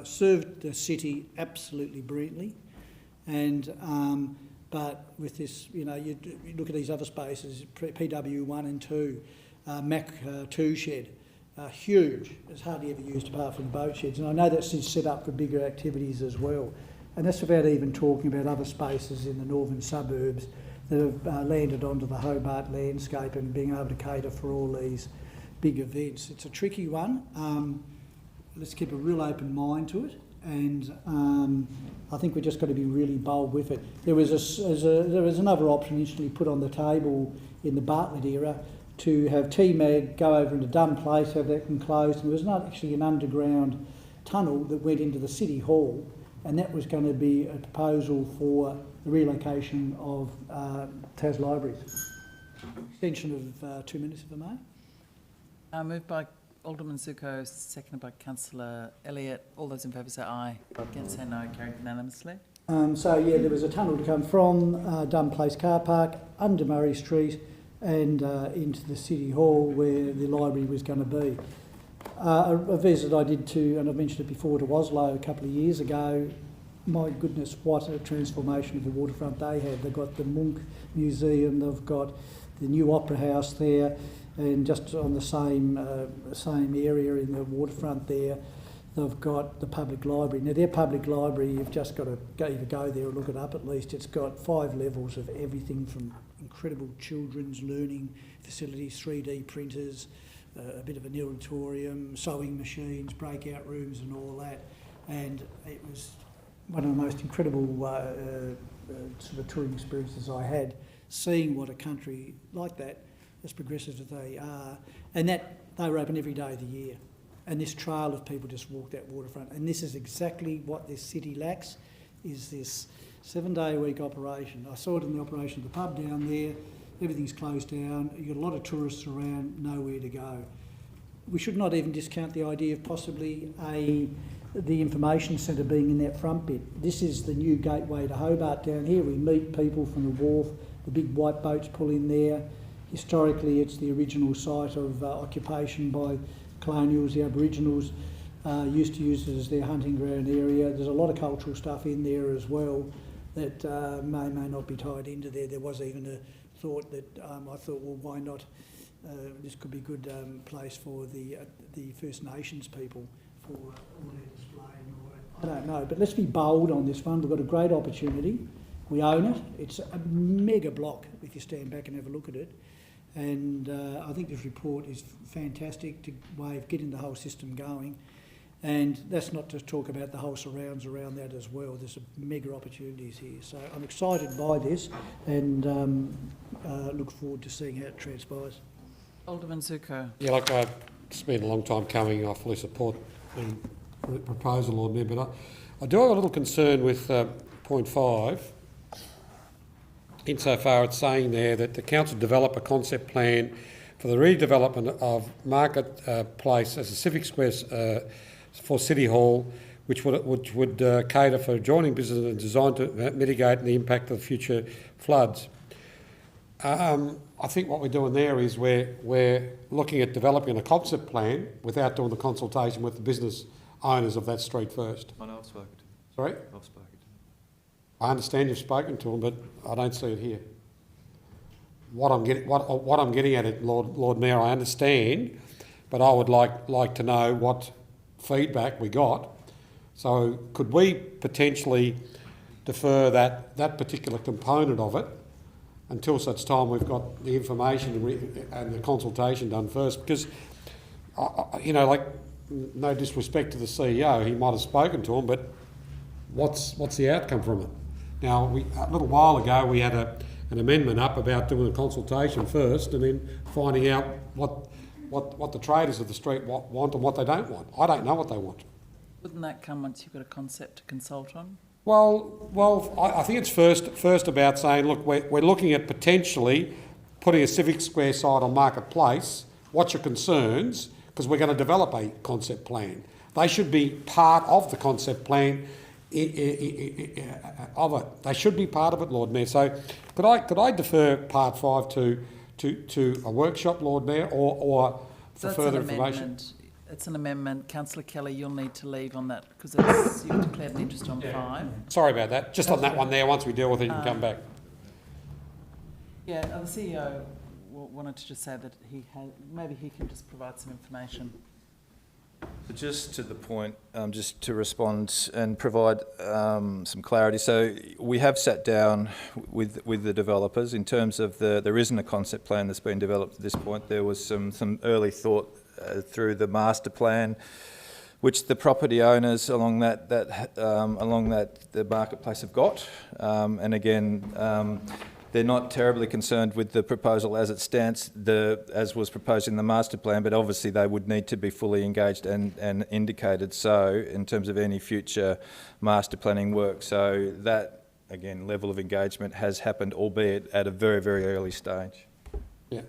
served the city absolutely brilliantly, and but with this, you know, you look at these other spaces, PW 1 and 2, Mac 2 shed, huge. It's hardly ever used apart from the boat sheds, and I know that's set up for bigger activities as well. And that's without even talking about other spaces in the northern suburbs that have landed onto the Hobart landscape and being able to cater for all these big events. It's a tricky one. Let's keep a real open mind to it, and I think we've just got to be really bold with it. There was another option initially put on the table in the Bartlett era to have TMAG go over into Dunn Place, have that enclosed, and there was not actually an underground tunnel that went into the City Hall, and that was going to be a proposal for the relocation of Tas Libraries. Extension of 2 minutes, if I may. Moved by Alderman Zuko, seconded by Councillor Elliott. All those in favour say aye. Against say no. Carried unanimously. So yeah, there was a tunnel to come from Dunn Place car park, under Murray Street, and into the City Hall where the library was going to be. A visit I did to, and I've mentioned it before, to Oslo a couple of years ago. My goodness, what a transformation of the waterfront they had. They've got the Munch Museum, they've got the new Opera House there, and just on the same area in the waterfront there, they've got the public library. Now, their public library, you've just got to either go there or look it up at least. It's got 5 levels of everything from incredible children's learning facilities, 3D printers, a bit of an auditorium, sewing machines, breakout rooms and all that. And it was one of the most incredible sort of touring experiences I had, seeing what a country like that, as progressive as they are, and that they were open every day of the year. And this trail of people just walk that waterfront. And this is exactly what this city lacks, is this 7-day-a-week operation. I saw it in the operation of the pub down there. Everything's closed down. You've got a lot of tourists around, nowhere to go. We should not even discount the idea of possibly the information centre being in that front bit. This is the new gateway to Hobart down here. We meet people from the wharf. The big white boats pull in there. Historically, it's the original site of occupation by colonials. The Aboriginals used to use it as their hunting ground area. There's a lot of cultural stuff in there as well that may not be tied into there. There was even a thought that I thought, well, why not? This could be a good place for the First Nations people for all their displaying. I don't know, but let's be bold on this one. We've got a great opportunity. We own it. It's a mega block if you stand back and have a look at it. And I think this report is fantastic to way of getting the whole system going. And that's not to talk about the whole surrounds around that as well. There's mega opportunities here. So I'm excited by this and look forward to seeing how it transpires. Alderman Zuko. Yeah, like it's been a long time coming. I fully support the proposal, Lord Mayor, but I do have a little concern with point 5. Insofar it's saying there that the council develop a concept plan for the redevelopment of Market Place as a civic square for City Hall, which would cater for adjoining business and designed to mitigate the impact of future floods. I think what we're doing there is we're looking at developing a concept plan without doing the consultation with the business owners of that street first. I know I've spoken to them. Sorry? I've spoken to them. I understand you've spoken to them, but I don't see it here. What I'm getting at it, Lord Mayor, I understand, but I would like to know what feedback we got. So could we potentially defer that particular component of it until such time we've got the information and the consultation done first? Because, you know, like, no disrespect to the CEO, he might have spoken to him, but what's the outcome from it? Now, a little while ago we had an amendment up about doing a consultation first and then finding out what the traders of the street want and what they don't want. I don't know what they want. Wouldn't that come once you've got a concept to consult on? Well, I think it's first about saying, look, we're looking at potentially putting a Civic Square site on Marketplace, what's your concerns? Because we're going to develop a concept plan. They should be part of the concept plan of it. They should be part of it, Lord Mayor. So could I defer part 5 to a workshop, Lord Mayor, or for That's further an information? amendment. It's an amendment. Councillor Kelly, you'll need to leave on that because you've declared an interest on 5. Sorry about that. Just on that one there, once we deal with it, you can come back. Yeah, the CEO wanted to just say that maybe he can just provide some information. But just to the point, just to respond and provide some clarity. So we have sat down with the developers in terms of there isn't a concept plan that's been developed at this point. There was some early thought through the master plan, which the property owners along the marketplace have got, and again. They're not terribly concerned with the proposal as it stands, as was proposed in the master plan, but obviously they would need to be fully engaged and indicated so in terms of any future master planning work. So that, again, level of engagement has happened, albeit at a very, very early stage. Yeah.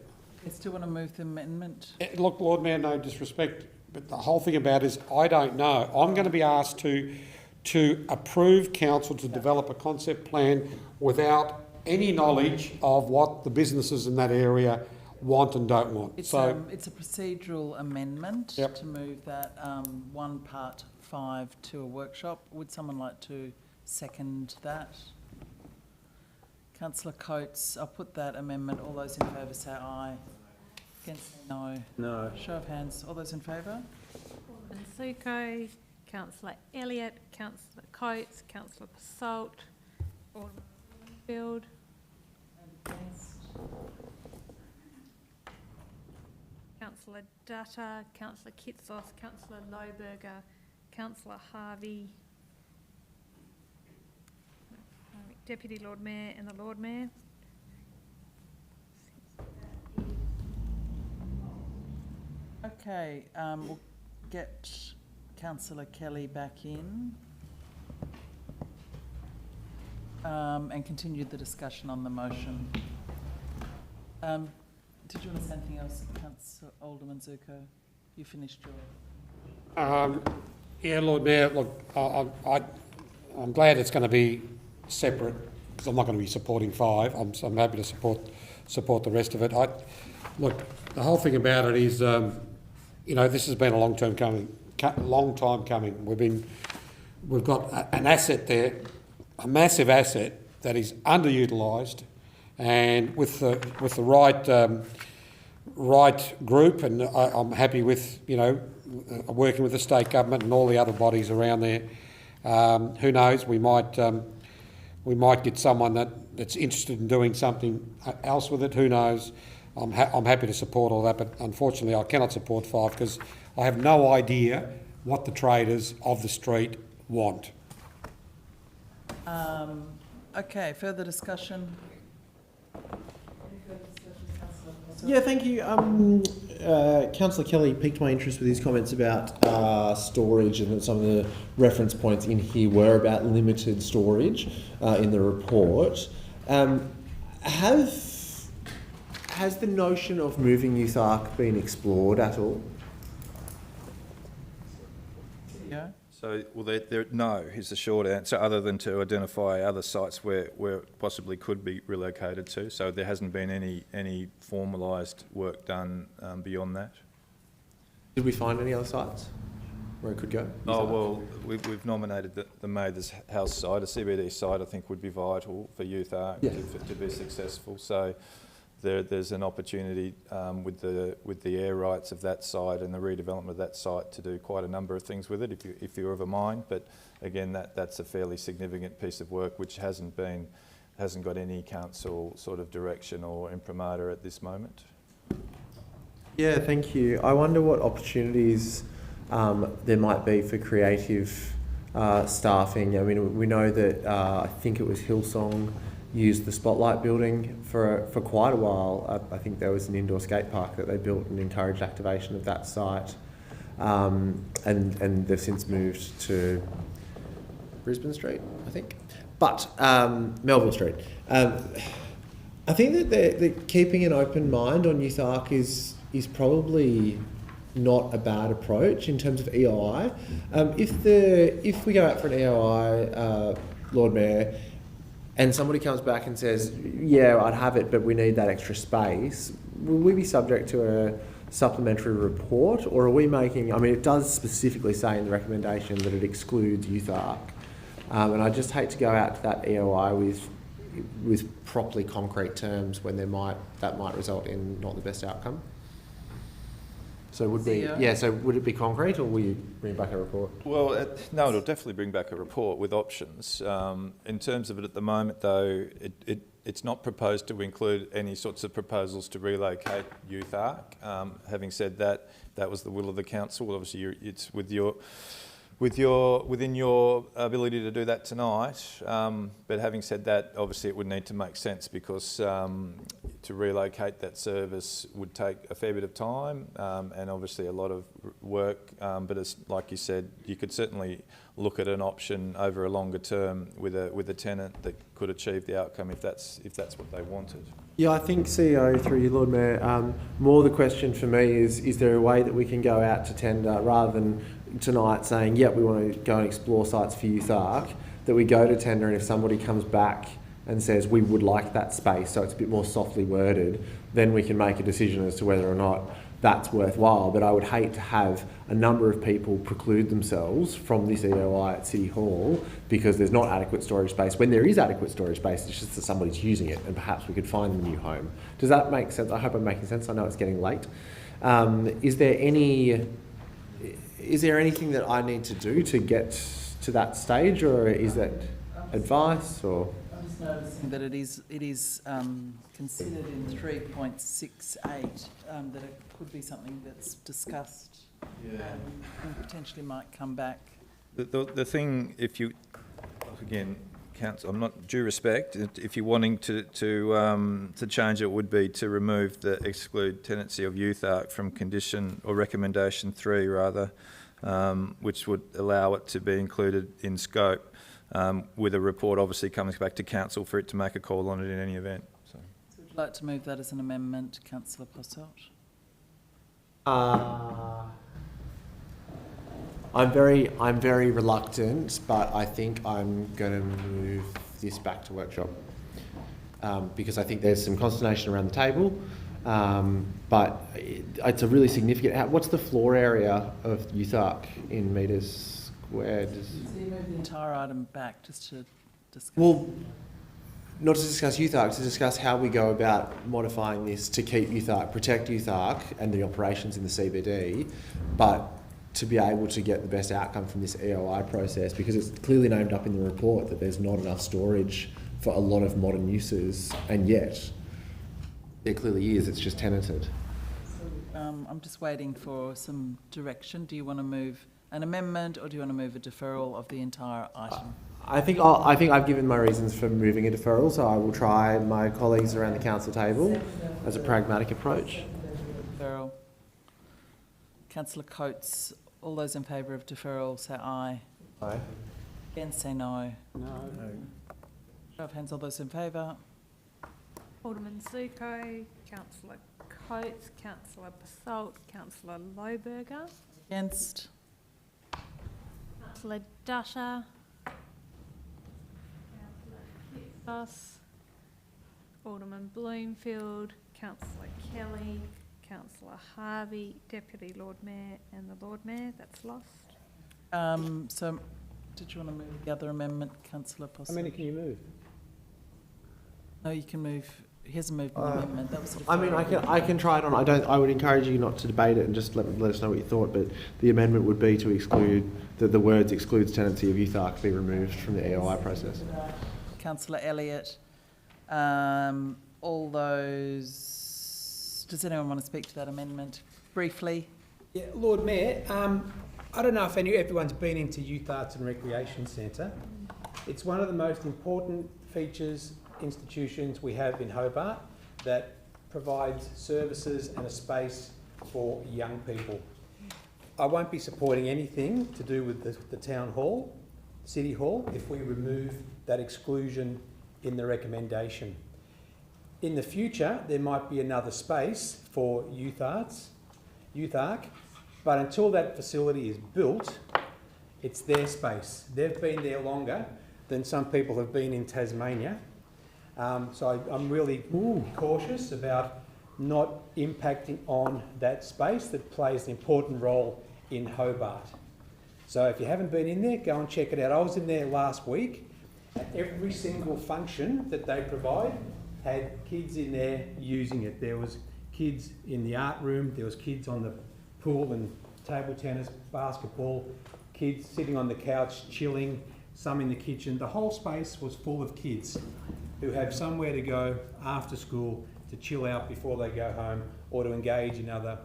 You still want to move the amendment? Look, Lord Mayor, no disrespect, but the whole thing about it is I don't know. I'm going to be asked to approve council to develop a concept plan without any knowledge of what the businesses in that area want and don't want. It's a procedural amendment to move that one part 5 to a workshop. Would someone like to second that? Councillor Coates, I'll put that amendment. All those in favour say aye. Against say no. No. Show of hands. All those in favour? Alderman Suko, Councillor Elliott, Councillor Coates, Councillor Passault, Alderman Bloomfield. Councillor Dutta, Councillor Kitsos, Councillor Lohberger, Councillor Harvey, Deputy Lord Mayor and the Lord Mayor. Okay, we'll get Councillor Kelly back in and continue the discussion on the motion. Did you want to say anything else, Councillor Alderman Zuko? You finished your... Yeah, Lord Mayor, look, I'm glad it's going to be separate because I'm not going to be supporting 5. I'm happy to support the rest of it. Look, the whole thing about it is, this has been a long time coming. We've got an asset there, a massive asset that is underutilised, and with the right group, and I'm happy with working with the state government and all the other bodies around there. Who knows? We might get someone that's interested in doing something else with it. Who knows? I'm happy to support all that, but unfortunately I cannot support 5 because I have no idea what the traders of the street want. Okay, further discussion? Yeah, thank you. Councillor Kelly piqued my interest with his comments about storage, and that some of the reference points in here were about limited storage in the report. Has the notion of moving Youth Arc been explored at all? Yeah. So, no is the short answer, other than to identify other sites where it possibly could be relocated to. So there hasn't been any formalised work done beyond that. Did we find any other sites where it could go? We've nominated the Mathers House site. A CBD site, I think, would be vital for Youth Arc to be successful. So there's an opportunity with the air rights of that site and the redevelopment of that site to do quite a number of things with it if you're of a mind. But again, that's a fairly significant piece of work which hasn't got any council sort of direction or imprimatur at this moment. Yeah, thank you. I wonder what opportunities there might be for creative staffing. I mean, we know that I think it was Hillsong used the Spotlight building for quite a while. I think there was an indoor skate park that they built and encouraged activation of that site. And they've since moved to Brisbane Street, I think. But Melville Street. I think that keeping an open mind on Youth Arc is probably not a bad approach in terms of EOI. If we go out for an EOI, Lord Mayor, and somebody comes back and says, yeah, I'd have it, but we need that extra space, will we be subject to a supplementary report, or are we making, I mean, it does specifically say in the recommendation that it excludes Youth Arc, and I just hate to go out to that EOI with properly concrete terms when that might result in not the best outcome. So would it be concrete, or will you bring back a report? Well, no, it'll definitely bring back a report with options. In terms of it at the moment, though, it's not proposed to include any sorts of proposals to relocate Youth Arc. Having said that, that was the will of the council. Obviously, it's within your ability to do that tonight. But having said that, obviously it would need to make sense, because to relocate that service would take a fair bit of time and obviously a lot of work. But as like you said, you could certainly look at an option over a longer term with a tenant that could achieve the outcome if that's what they wanted. Yeah, I think, CEO, through you, Lord Mayor, more the question for me is there a way that we can go out to tender rather than tonight saying, yep, we want to go and explore sites for Youth Arc, that we go to tender, and if somebody comes back and says we would like that space, so it's a bit more softly worded, then we can make a decision as to whether or not that's worthwhile. But I would hate to have a number of people preclude themselves from this EOI at City Hall because there's not adequate storage space. When there is adequate storage space, it's just that somebody's using it, and perhaps we could find them a new home. Does that make sense? I hope I'm making sense. I know it's getting late. Is there anything that I need to do to get to that stage, or is that advice, or? I'm just noticing that it is considered in 3.68 that it could be something that's discussed and potentially might come back. The thing, if you, again, Council, I'm not due respect, if you're wanting to change it, would be to remove the exclude tenancy of Youth Arc from condition or recommendation 3 rather, which would allow it to be included in scope, with a report obviously coming back to Council for it to make a call on it in any event. So would you like to move that as an amendment, Councillor Posselt? I'm very reluctant, but I think I'm going to move this back to workshop because I think there's some consternation around the table, but it's a really significant. What's the floor area of Youth Arc in metres squared? So you move the entire item back just to discuss? Well, not to discuss Youth Arc, to discuss how we go about modifying this to keep Youth Arc, protect Youth Arc and the operations in the CBD, but to be able to get the best outcome from this EOI process, because it's clearly named up in the report that there's not enough storage for a lot of modern uses, and yet there clearly is, it's just tenanted. So, I'm just waiting for some direction. Do you want to move an amendment, or do you want to move a deferral of the entire item? I think I've given my reasons for moving a deferral, so I will try my colleagues around the council table as a pragmatic approach. Deferral. Councillor Coates, all those in favour of deferral say aye. Aye. Against say no. No. Show of hands, all those in favour. Alderman Suko, Councillor Coates, Councillor Basalt, Councillor Lohberger. Against. Councillor Dusher. Us, Alderman Bloomfield, Councillor Kelly, Councillor Harvey, Deputy Lord Mayor and the Lord Mayor. That's lost. So, did you want to move the other amendment, Councillor Posselt? How many can you move? No, you can move. He hasn't moved an amendment. That was a I mean, deferral. I can try it on. I would encourage you not to debate it and just let us know what you thought. But the amendment would be to exclude the words "excludes tenancy of Youth Arc" be removed from the EOI process. Councillor Elliott. All those. Does anyone want to speak to that amendment briefly? Yeah, Lord Mayor, I don't know if everyone's been into Youth Arts and Recreation Centre. It's one of the most important features, institutions we have in Hobart that provides services and a space for young people. I won't be supporting anything to do with the Town Hall, City Hall, if we remove that exclusion in the recommendation. In the future, there might be another space for Youth Arc, but until that facility is built, it's their space. They've been there longer than some people have been in Tasmania. So I'm really cautious about not impacting on that space that plays an important role in Hobart. So if you haven't been in there, go and check it out. I was in there last week, and every single function that they provide had kids in there using it. There was kids in the art room, there was kids on the pool and table tennis, basketball, kids sitting on the couch chilling, some in the kitchen. The whole space was full of kids who have somewhere to go after school to chill out before they go home or to engage in other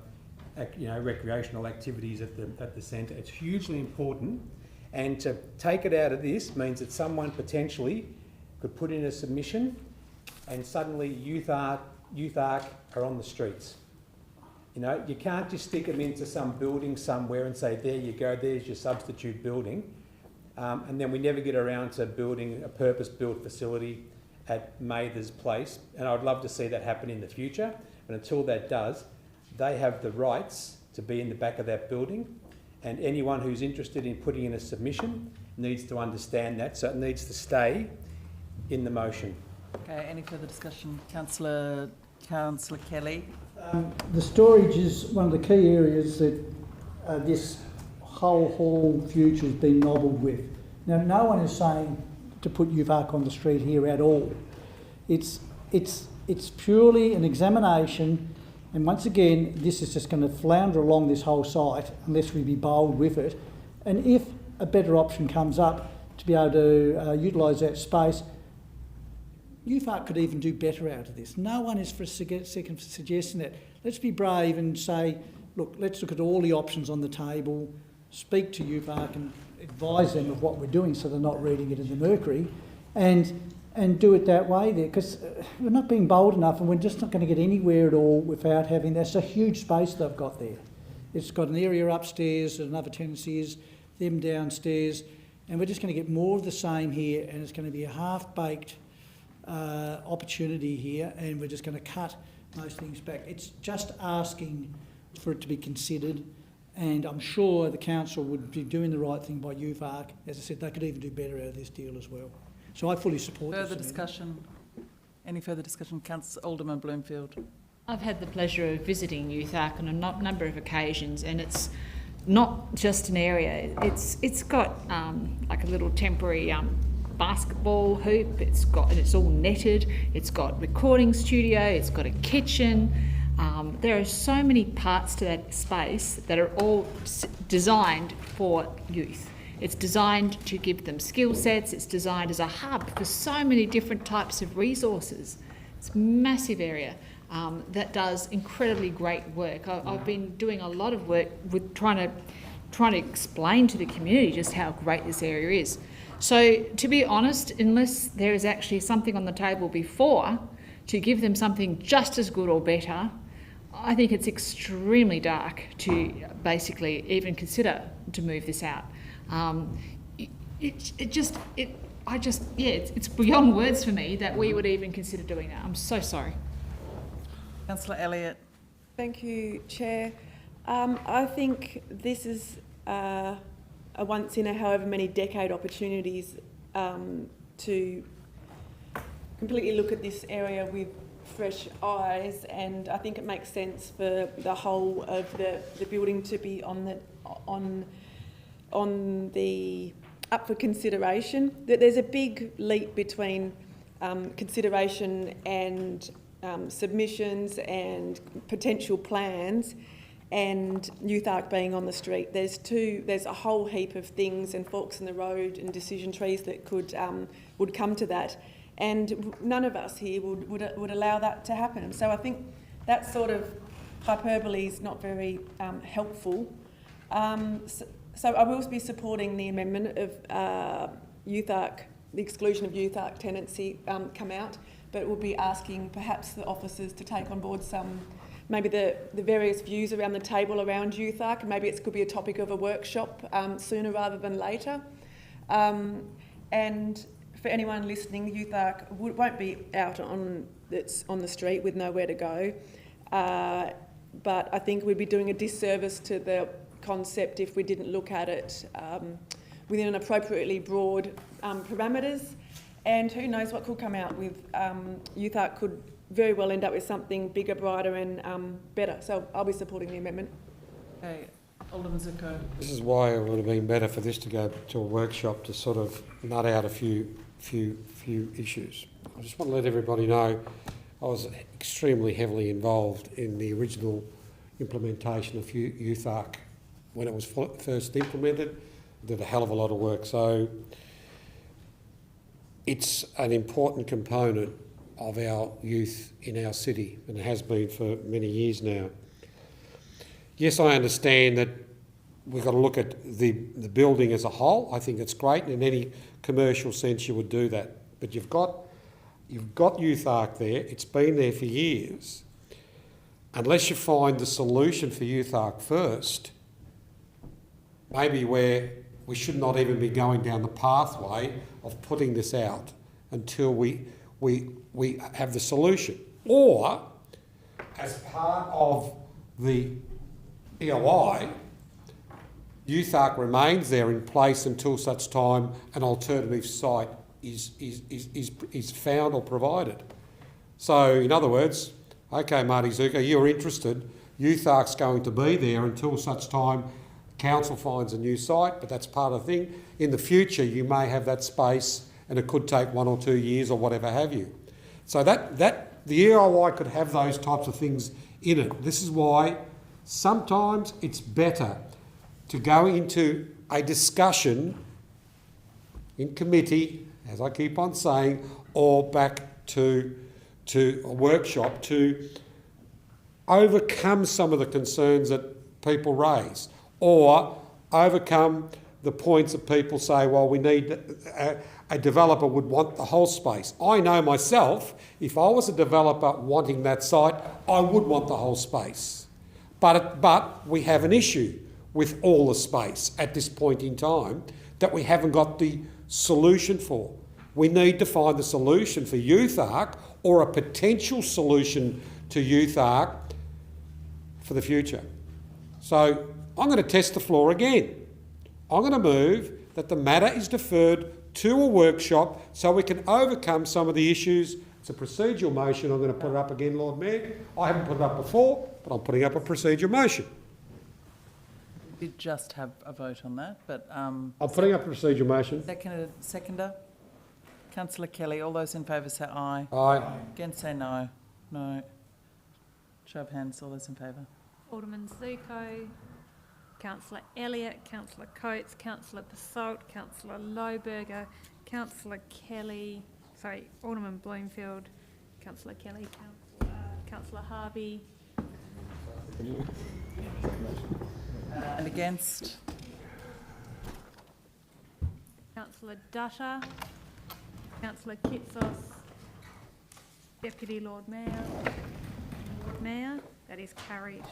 recreational activities at the centre. It's hugely important, and to take it out of this means that someone potentially could put in a submission and suddenly Youth Arc are on the streets. You can't just stick them into some building somewhere and say, there you go, there's your substitute building, and then we never get around to building a purpose-built facility at Mather's Place, and I'd love to see that happen in the future, but until that does, they have the rights to be in the back of that building, and anyone who's interested in putting in a submission needs to understand that, so it needs to stay in the motion. Okay, any further discussion? Councillor Kelly? The storage is one of the key areas that this whole hall future has been nobbled with. Now, no one is saying to put Youth Arc on the street here at all. It's purely an examination, and once again, this is just going to flounder along this whole site unless we be bold with it. And if a better option comes up to be able to utilise that space, Youth Arc could even do better out of this. No one is for a second suggesting that. Let's be brave and say, look, let's look at all the options on the table, speak to Youth Arc and advise them of what we're doing so they're not reading it in the Mercury, and do it that way there, because we're not being bold enough and we're just not going to get anywhere at all without having, that's a huge space they've got there. It's got an area upstairs that another tenancy is, them downstairs, and we're just going to get more of the same here, and it's going to be a half-baked opportunity here, and we're just going to cut most things back. It's just asking for it to be considered, and I'm sure the council would be doing the right thing by Youth Arc. As I said, they could even do better out of this deal as well. So I fully support this. Further discussion? Any further discussion? Alderman Bloomfield. I've had the pleasure of visiting Youth Arc on a number of occasions, and it's not just an area. It's got like a little temporary basketball hoop. It's all netted. It's got recording studio. It's got a kitchen. There are so many parts to that space that are all designed for youth. It's designed to give them skill sets. It's designed as a hub for so many different types of resources. It's a massive area that does incredibly great work. I've been doing a lot of work with trying to explain to the community just how great this area is. So, to be honest, unless there is actually something on the table before to give them something just as good or better, I think it's extremely dark to basically even consider to move this out. It's beyond words for me that we would even consider doing that. I'm so sorry. Councillor Elliott. Thank you, Chair. I think this is a once in a however many decade opportunities to completely look at this area with fresh eyes, and I think it makes sense for the whole of the building to be up for consideration. There's a big leap between consideration and submissions and potential plans and Youth Arc being on the street. There's a whole heap of things and forks in the road and decision trees that would come to that, and none of us here would allow that to happen. So I think that sort of hyperbole is not very helpful. So I will be supporting the amendment of Youth Arc, the exclusion of Youth Arc tenancy come out, but we'll be asking perhaps the officers to take on board maybe the various views around the table around Youth Arc, and maybe it could be a topic of a workshop sooner rather than later. And for anyone listening, Youth Arc won't be out on the street with nowhere to go. But I think we'd be doing a disservice to the concept if we didn't look at it within an appropriately broad parameters. And who knows what could come out with Youth Arc could very well end up with something bigger, brighter and better. So I'll be supporting the amendment. Okay, Alderman Zuko. This is why it would have been better for this to go to a workshop to sort of nut out a few issues. I just want to let everybody know I was extremely heavily involved in the original implementation of Youth Arc when it was first implemented. I did a hell of a lot of work. So it's an important component of our youth in our city, and it has been for many years now. Yes, I understand that we've got to look at the building as a whole. I think it's great, and in any commercial sense you would do that. But you've got Youth Arc there. It's been there for years. Unless you find the solution for Youth Arc first, maybe where we should not even be going down the pathway of putting this out until we have the solution. Or, as part of the EOI, Youth Arc remains there in place until such time an alternative site is found or provided. So, in other words, okay, Marty Zuko, you're interested. Youth Arc's going to be there until such time council finds a new site, but that's part of the thing. In the future, you may have that space, and it could take 1 or 2 years or whatever have you. So that the EOI could have those types of things in it. This is why sometimes it's better to go into a discussion in committee, as I keep on saying, or back to a workshop to overcome some of the concerns that people raise, or overcome the points that people say, well, we need a developer would want the whole space. I know myself, if I was a developer wanting that site, I would want the whole space. But we have an issue with all the space at this point in time that we haven't got the solution for. We need to find the solution for Youth Arc, or a potential solution to Youth Arc for the future. So I'm going to test the floor again. I'm going to move that the matter is deferred to a workshop so we can overcome some of the issues. It's a procedural motion. I'm going to put it up again, Lord Mayor. I haven't put it up before, but I'm putting up a procedural motion. We did just have a vote on that, but... I'm putting up a procedural motion. Seconder? Councillor Kelly, all those in favour say aye. Aye. Against say no. No. Show of hands, all those in favour. Alderman Zuko, Councillor Elliott, Councillor Coates, Councillor Persault, Councillor Lohberger, Councillor Kelly, Alderman Bloomfield, Councillor Kelly, Councillor Harvey. And against? Councillor Dutta, Councillor Kitsos, Deputy Lord Mayor. Lord Mayor, that is carried.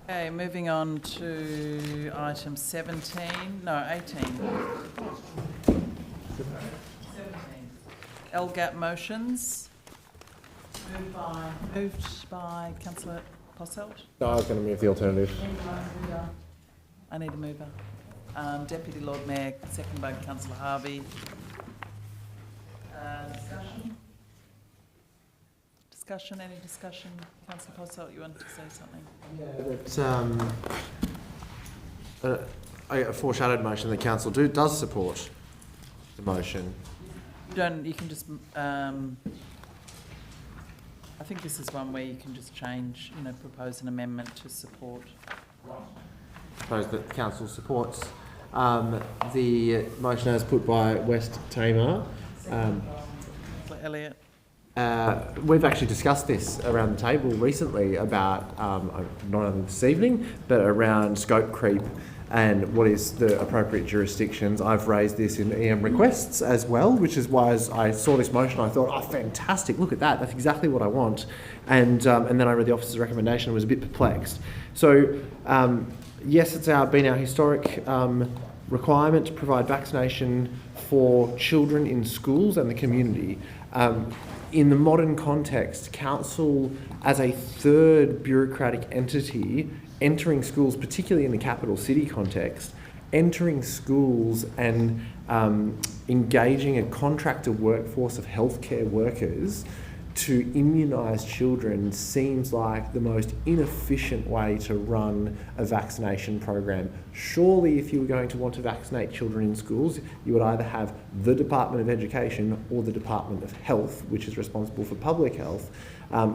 Okay, moving on to item 17, no, 18. 17. LGAP motions. Moved by Councillor Posselt. No, I was going to move the alternative. I need a mover. Deputy Lord Mayor, second by Councillor Harvey. Discussion? Any discussion? Councillor Posselt, you wanted to say something? A foreshadowed motion, the council does support the motion. You can just, I think this is one where you can just change, propose an amendment to support. Propose that the council supports the motion as put by West Tamar. Elliott. We've actually discussed this around the table recently about, not only this evening, but around scope creep and what is the appropriate jurisdictions. I've raised this in EM requests as well, which is why as I saw this motion, I thought, oh, fantastic, look at that, that's exactly what I want. And then I read the officer's recommendation and was a bit perplexed. So, yes, it's been our historic requirement to provide vaccination for children in schools and the community. In the modern context, council as a third bureaucratic entity entering schools, particularly in the capital city context, entering schools and engaging a contractor workforce of healthcare workers to immunise children seems like the most inefficient way to run a vaccination program. Surely if you were going to want to vaccinate children in schools, you would either have the Department of Education or the Department of Health, which is responsible for public health,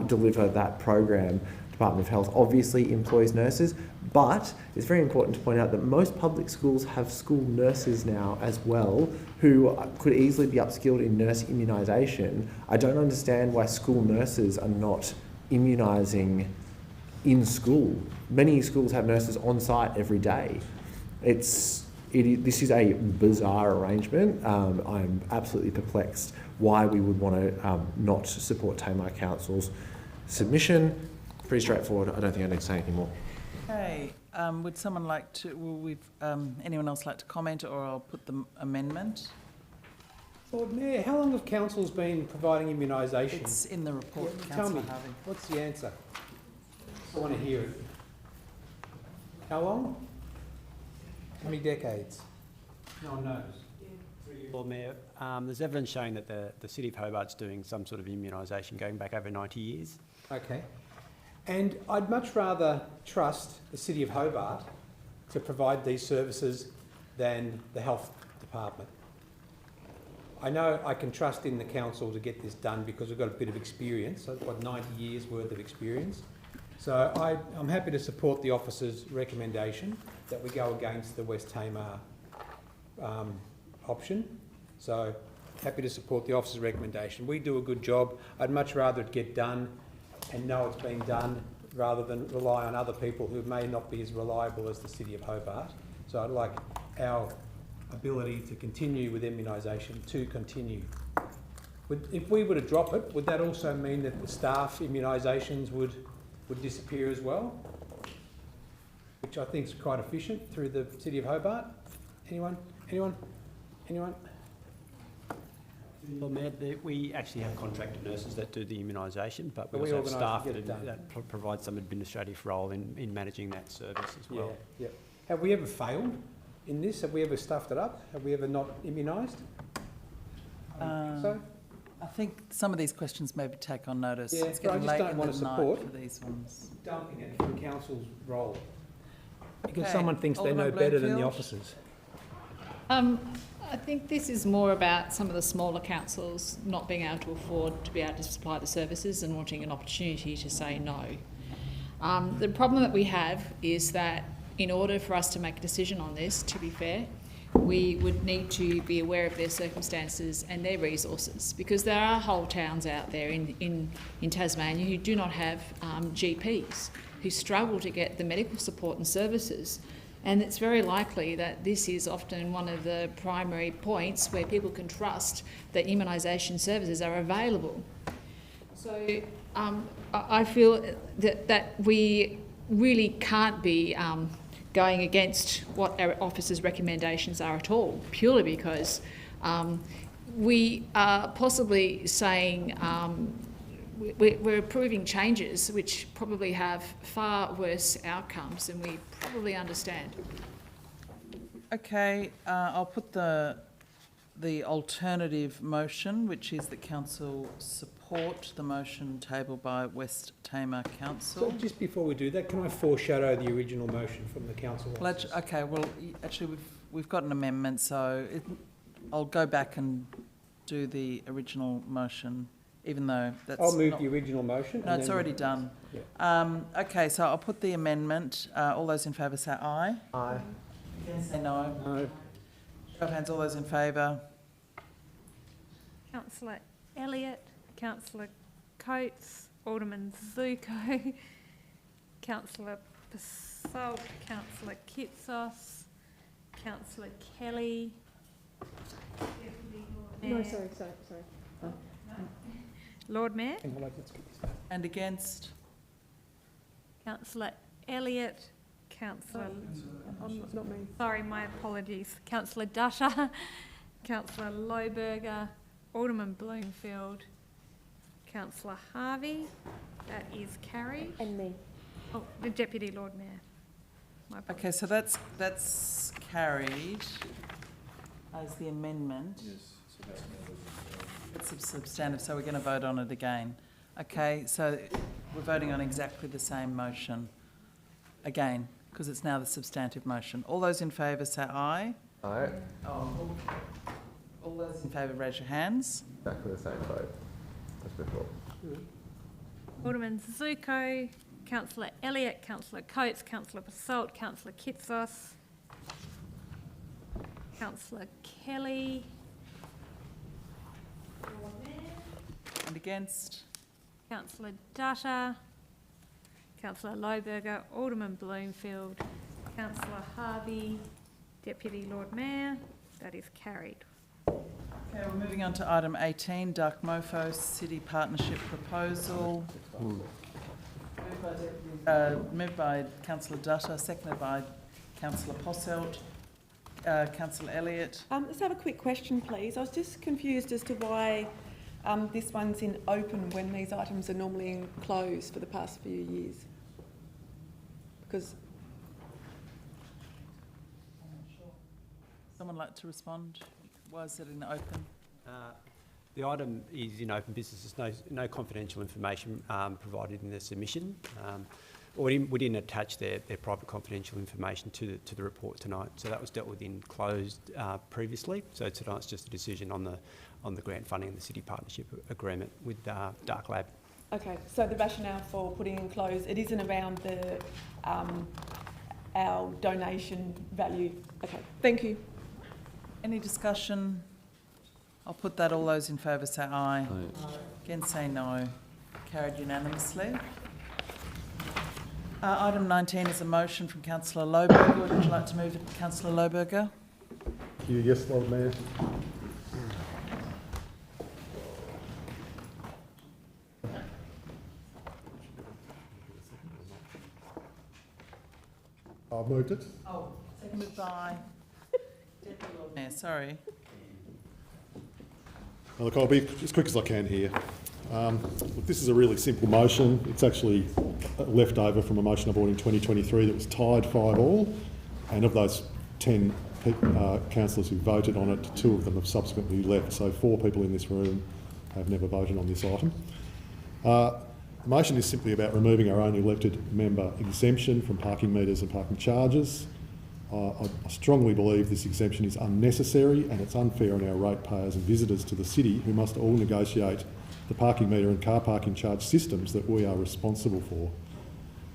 deliver that program. Department of Health obviously employs nurses, but it's very important to point out that most public schools have school nurses now as well who could easily be upskilled in nurse immunisation. I don't understand why school nurses are not immunising in school. Many schools have nurses on site every day. This is a bizarre arrangement. I'm absolutely perplexed why we would want to not support Tamar Council's submission. Pretty straightforward. I don't think I need to say anything more. Okay, would someone like to, anyone else like to comment, or I'll put the amendment? Lord Mayor, how long have councils been providing immunisation? It's in the report, Tell Councillor me, Harvey. what's the answer? I want to hear it. How long? How many decades? No one knows. Lord Mayor, there's evidence showing that the City of Hobart's doing some sort of immunisation going back over 90 years. Okay. And I'd much rather trust the City of Hobart to provide these services than the Health Department. I know I can trust in the council to get this done because we've got a bit of experience. I've got 90 years worth of experience. So I'm happy to support the officer's recommendation that we go against the West Tamar option. So happy to support the officer's recommendation. We do a good job. I'd much rather it get done and know it's been done rather than rely on other people who may not be as reliable as the City of Hobart. So I'd like our ability to continue with immunisation to continue. If we were to drop it, would that also mean that the staff immunisations would disappear as well? Which I think is quite efficient through the City of Hobart. Anyone? Anyone? Anyone? Well, Mayor, we actually have contracted nurses that do the immunisation, but we we also have staff organise to get it that provide some administrative role in managing that service as well. Yeah, yeah. Have we ever failed in this? Have we ever stuffed it up? Have we ever not immunised? I think some of these questions maybe take on notice. Yeah, it's but I getting just late don't in want the to night support for these ones. dumping it from council's role because Okay. someone thinks they know Alderman better than the Bloomfield? officers. I think this is more about some of the smaller councils not being able to afford to be able to supply the services and wanting an opportunity to say no. The problem that we have is that in order for us to make a decision on this, to be fair, we would need to be aware of their circumstances and their resources, because there are whole towns out there in Tasmania who do not have GPs, who struggle to get the medical support and services. And it's very likely that this is often one of the primary points where people can trust that immunisation services are available. So I feel that we really can't be going against what our officer's recommendations are at all, purely because we are possibly saying we're approving changes which probably have far worse outcomes than we probably understand. Okay, I'll put the alternative motion, which is that council support the motion tabled by West Tamar Council. So just before we do that, can I foreshadow the original motion from the council Well, officers? okay, well, actually, we've got an amendment, so I'll go back and do the original motion, even though that's I'll move not, the original motion. No, and it's then- already done. Yeah. Okay, so I'll put the amendment. All those in favour say aye. Aye. Against say no. No. Show of hands, all those in favour. Councillor Elliott, Councillor Coates, Alderman Zuko, Councillor Basalt, Councillor Kitsos, Councillor Kelly. No, sorry. Lord Mayor, Hang on, let's get this done. And against? Councillor Elliott, Councillor... Not me. Sorry, my apologies. Councillor Dusher, Councillor Lohberger, Alderman Bloomfield, Councillor Harvey. That is carried. And me. Oh, the Deputy Lord Mayor. My Okay, so that's carried as the amendment. Yes. It's substantive, so we're going to vote on it again. Okay, so we're voting on exactly the same motion again, because it's now the substantive motion. All those in favour say aye. Aye. All those in favour raise your hands. Exactly the same vote as before. Alderman Zuko, Councillor Elliott, Councillor Coates, Councillor Basalt, Councillor Kitsos, Councillor Kelly. And against? Councillor Dusher, Councillor Lohberger, Alderman Bloomfield, Councillor Harvey, Deputy Lord Mayor. That is carried. Okay, we're moving on to item 18, Dark Mofo City Partnership Proposal. Moved by Councillor Dusher, seconded by Councillor Posselt. Councillor Elliott. Let's have a quick question, please. I was just confused as to why this one's in open when these items are normally in closed for the past few years. Because Someone like to respond? Why is it in open? The item is in open business. There's no confidential information provided in the submission. We didn't attach their private confidential information to the report tonight. So that was dealt with in closed previously. So tonight's just a decision on the grant funding and the city partnership agreement with Dark Lab. okay, so the rationale for putting in closed, it isn't around the our donation value. Okay, thank you. Any discussion? I'll put that. All those in favour say aye. Against say no. Carried unanimously. Item 19 is a motion from Councillor Lohberger. Would you like to move it, Councillor Lohberger? Thank you. Yes, Lord Mayor. I've moved it. Oh, seconded by Deputy Lord Mayor. Sorry. Look, I'll be as quick as I can here. Look, this is a really simple motion. It's actually left over from a motion I brought in 2023 that was tied 5-all, and of those 10 councillors who voted on it, 2 of them have subsequently left, so 4 people in this room have never voted on this item. The motion is simply about removing our own elected member exemption from parking meters and parking charges. I strongly believe this exemption is unnecessary and it's unfair on our ratepayers and visitors to the city who must all negotiate the parking meter and car parking charge systems that we are responsible for.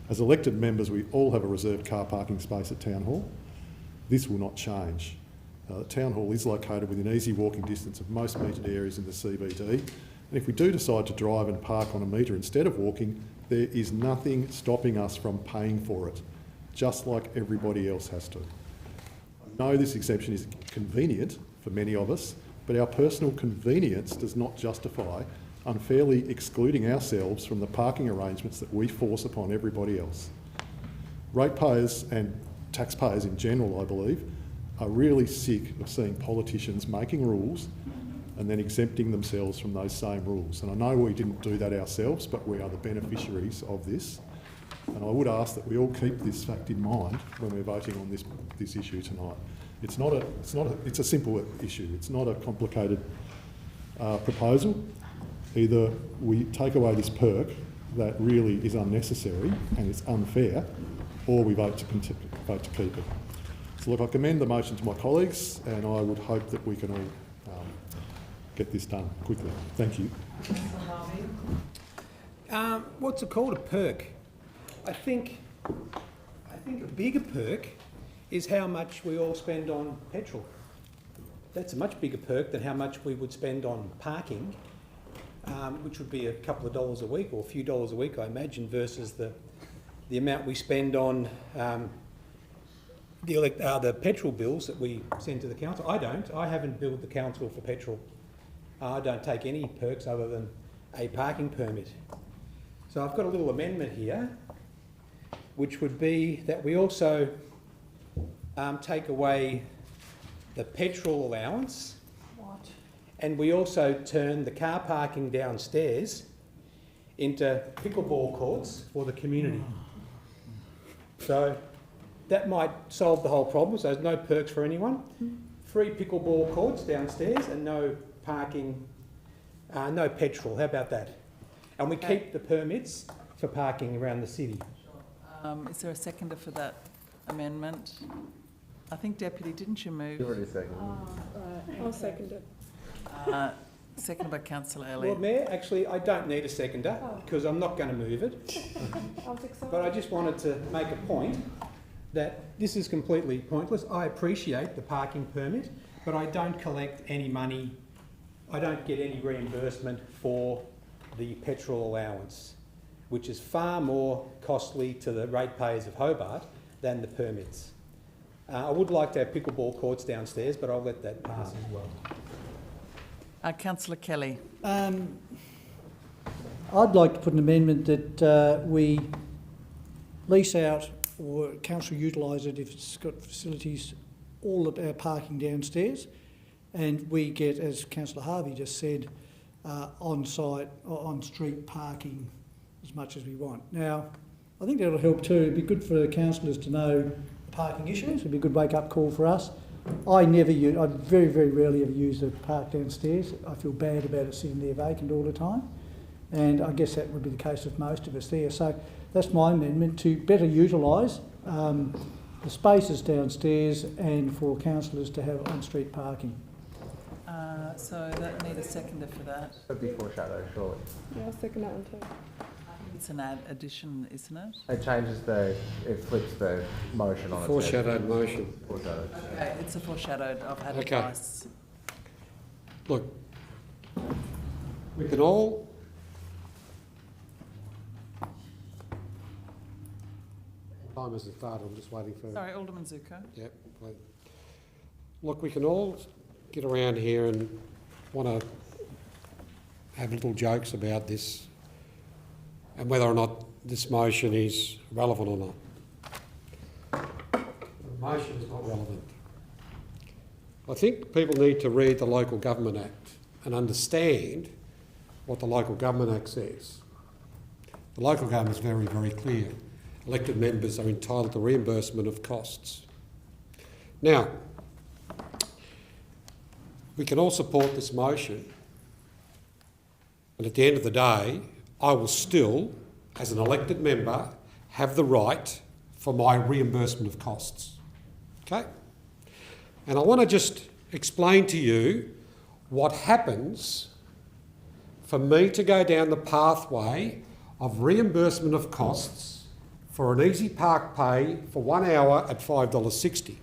As elected members, we all have a reserved car parking space at Town Hall. This will not change. Town Hall is located within easy walking distance of most metered areas in the CBD. And if we do decide to drive and park on a meter instead of walking, there is nothing stopping us from paying for it, just like everybody else has to. I know this exemption is convenient for many of us, but our personal convenience does not justify unfairly excluding ourselves from the parking arrangements that we force upon everybody else. Ratepayers and taxpayers in general, I believe, are really sick of seeing politicians making rules and then exempting themselves from those same rules. And I know we didn't do that ourselves, but we are the beneficiaries of this. And I would ask that we all keep this fact in mind when we're voting on this issue tonight. It's a simple issue. It's not a complicated proposal. Either we take away this perk that really is unnecessary and it's unfair, or we vote to keep it. So look, I commend the motion to my colleagues, and I would hope that we can all get this done quickly. Thank you. What's it called? A perk? I think a bigger perk is how much we all spend on petrol. That's a much bigger perk than how much we would spend on parking, which would be a couple of dollars a week or a few dollars a week, I imagine, versus the amount we spend on the petrol bills that we send to the council. I haven't billed the council for petrol. I don't take any perks other than a parking permit. So I've got a little amendment here which would be that we also take away the petrol allowance. What? And we also turn the car parking downstairs into pickleball courts for the community. So that might solve the whole problem. So there's no perks for anyone. Free pickleball courts downstairs and no parking, no petrol. How about that? And we keep the permits for parking around the city. Is there a seconder for that amendment? I think, Deputy, didn't you move? You already seconded. I'll second it. Seconded by Councillor Lord Elliott. Mayor, actually, I don't need a seconder because I'm not going to move it. But I just wanted to make a point that this is completely pointless. I appreciate the parking permit, but I don't collect any money. I don't get any reimbursement for the petrol allowance, which is far more costly to the ratepayers of Hobart than the permits. I would like to have pickleball courts downstairs, but I'll let that pass as well. Councillor Kelly. I'd like to put an amendment that we lease out or council utilise it if it's got facilities, all of our parking downstairs, and we get, as Councillor Harvey just said, on-site or on-street parking as much as we want. Now, I think that'll help too. It'd be good for councillors to know the parking issues. It'd be a good wake-up call for us. I very, very rarely ever use the park downstairs. I feel bad about it sitting there vacant all the time, and I guess that would be the case of most of us there. So that's my amendment, to better utilise the spaces downstairs and for councillors to have on-street parking. So that need a seconder for that. That'd be foreshadowed, surely. Yeah, I'll second that one too. It's an addition, isn't it? It changes it flips the motion on its head. Foreshadowed motion. Foreshadowed. Okay, it's a foreshadowed. I've had Okay. advice. Look, we can all... Time hasn't started, I'm just waiting for... Sorry, Alderman Zuko. Yep. Look, we can all get around here and want to have little jokes about this and whether or not this motion is relevant or not. The motion is not relevant. I think people need to read the Local Government Act and understand what the Local Government Act says. The local government is very, very clear. Elected members are entitled to reimbursement of costs. Now, we can all support this motion, and at the end of the day, I will still, as an elected member, have the right for my reimbursement of costs. Okay? And I want to just explain to you what happens for me to go down the pathway of reimbursement of costs for an easy park pay for 1 hour at $5.60.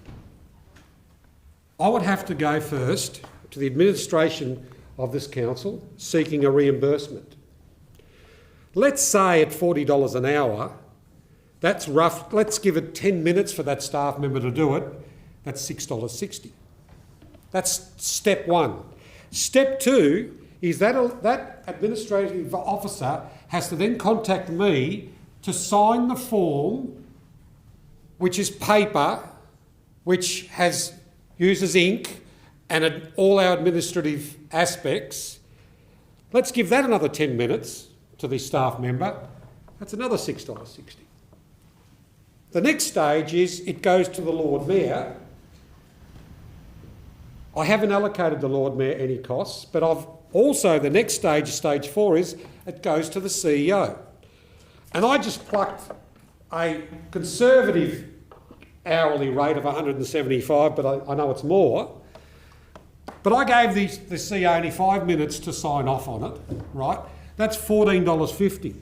I would have to go first to the administration of this council seeking a reimbursement. Let's say at $40 an hour, that's rough. Let's give it 10 minutes for that staff member to do it. That's $6.60. That's step one. Step two is that administrative officer has to then contact me to sign the form, which is paper, which uses ink and all our administrative aspects. Let's give that another 10 minutes to the staff member. That's another $6.60. The next stage is it goes to the Lord Mayor. I haven't allocated the Lord Mayor any costs, but the next stage, stage 4, is it goes to the CEO. And I just plucked a conservative hourly rate of $175, but I know it's more. But I gave the CEO only 5 minutes to sign off on it, right? That's $14.50.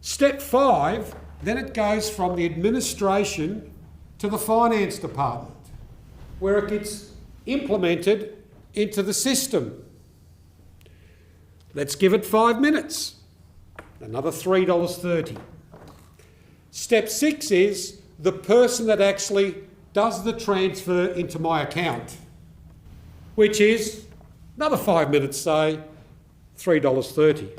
Step 5, then it goes from the administration to the finance department, where it gets implemented into the system. Let's give it 5 minutes. Another $3.30. Step 6 is the person that actually does the transfer into my account, which is another 5 minutes, say, $3.30.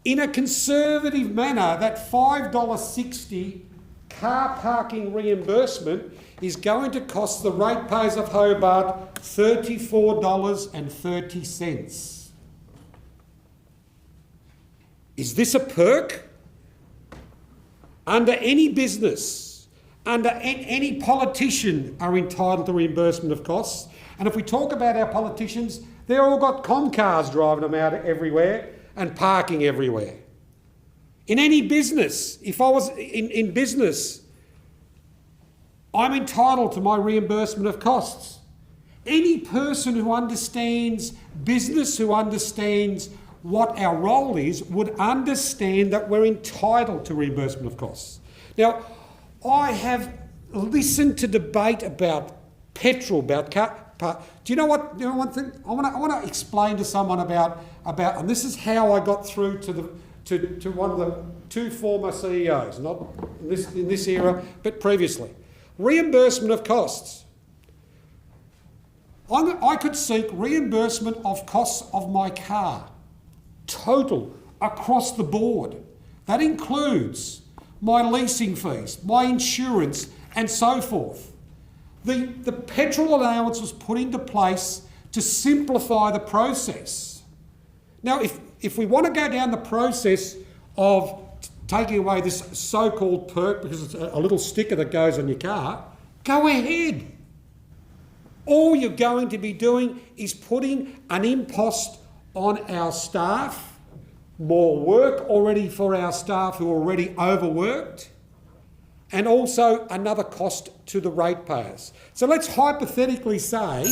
in a conservative manner, that $5.60 car parking reimbursement is going to cost the ratepayers of Hobart $34.30. Is this a perk? Under any business, under any politician are entitled to reimbursement of costs. And if we talk about our politicians, they've all got cars driving them out everywhere and parking everywhere. In any business, if I was in business, I'm entitled to my reimbursement of costs. Any person who understands business, who understands what our role is, would understand that we're entitled to reimbursement of costs. Now, I have listened to debate about petrol, about car. Do you know what? You know one thing? I want to explain to someone about, and this is how I got through to one of the two former CEOs, not in this era, but previously. Reimbursement of costs. I could seek reimbursement of costs of my car, total, across the board. That includes my leasing fees, my insurance, and so forth. The petrol allowance was put into place to simplify the process. Now, if we want to go down the process of taking away this so-called perk because it's a little sticker that goes on your car, go ahead. All you're going to be doing is putting an impost on our staff, more work already for our staff who are already overworked, and also another cost to the ratepayers. So let's hypothetically say,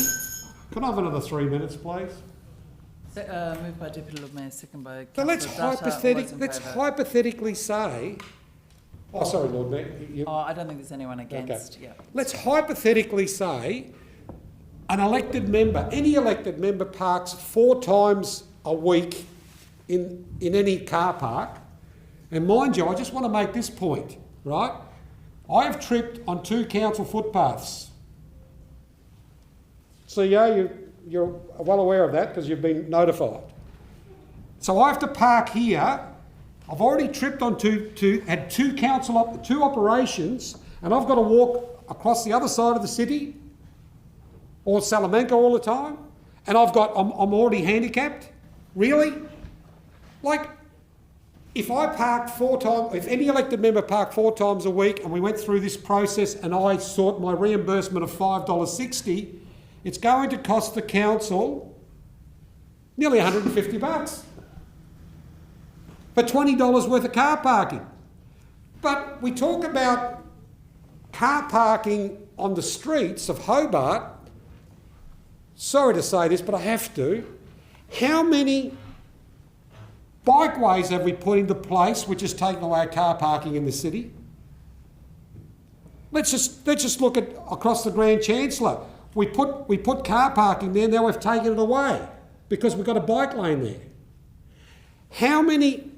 can I have another 3 minutes, please? Moved by Deputy Lord Mayor, second by So Councillor let's hypothetically say, oh, sorry, Lord Mayor. I don't think there's anyone against. Okay. Yeah. Let's hypothetically say an elected member, any elected member parks 4 times a week in any car park. And mind you, I just want to make this point, right? I have tripped on 2 council footpaths. CEO, you're well aware of that because you've been notified. So I have to park here. I've already tripped on had 2 two operations, and I've got to walk across the other side of the city or Salamanca all the time, and I'm already handicapped. Really? Like, if I parked 4 times, if any elected member parked 4 times a week and we went through this process and I sought my reimbursement of $5.60, it's going to cost the council nearly $150 for $20 worth of car parking. But we talk about car parking on the streets of Hobart. Sorry to say this, but I have to. How many bikeways have we put into place which has taken away car parking in the city? Let's just look at across the Grand Chancellor. We put car parking there, now we've taken it away because we've got a bike lane there. How many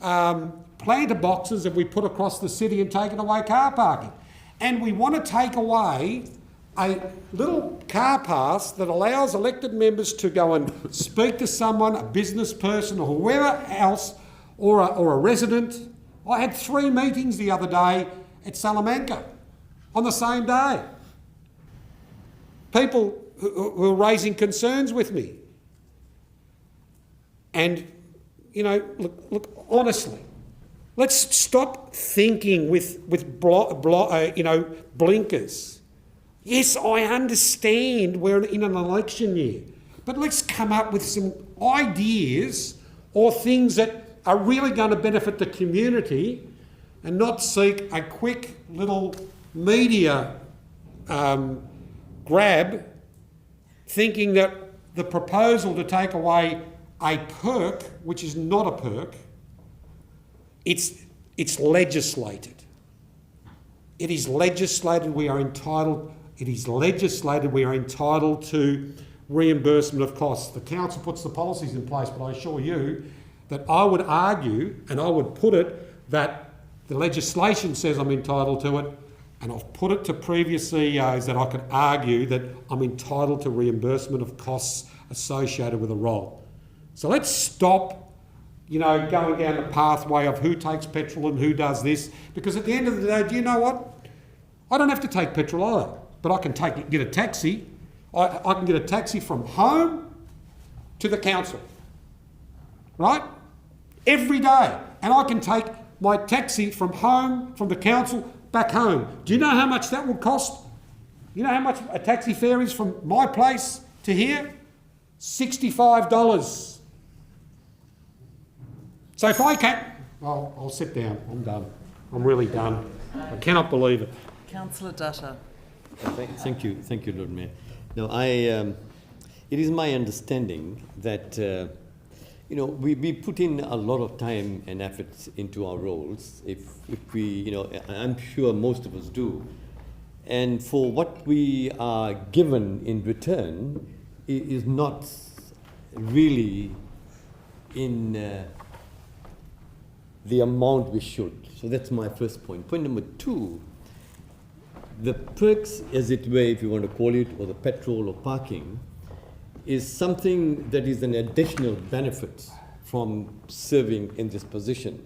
planter boxes have we put across the city and taken away car parking? And we want to take away a little car pass that allows elected members to go and speak to someone, a business person or whoever else, or a resident. I had 3 meetings the other day at Salamanca on the same day. People who were raising concerns with me. And, look, honestly, let's stop thinking with blinkers. Yes, I understand we're in an election year, but let's come up with some ideas or things that are really going to benefit the community and not seek a quick little media grab, thinking that the proposal to take away a perk, which is not a perk, it's legislated. It is legislated we are entitled to reimbursement of costs. The council puts the policies in place, but I assure you that I would argue and I would put it that the legislation says I'm entitled to it, and I've put it to previous CEOs that I could argue that I'm entitled to reimbursement of costs associated with a role. So let's stop you know, going down the pathway of who takes petrol and who does this. Because at the end of the day, do you know what? I don't have to take petrol either, but I can get a taxi. I can get a taxi from home to the council, right? Every day. And I can take my taxi from home, from the council, back home. Do you know how much that will cost? You know how much a taxi fare is from my place to here? $65. So if I can't... I'll sit down. I'm done. I'm really done. I cannot believe it. Councillor Dutta. Thank you, Lord Mayor. Now, it is my understanding that you know, we put in a lot of time and effort into our roles. If we, you know, I'm sure most of us do, and for what we are given in return is not really in the amount we should. So that's my first point. Point number two. The perks, as it were, if you want to call it, or the petrol or parking, is something that is an additional benefit from serving in this position.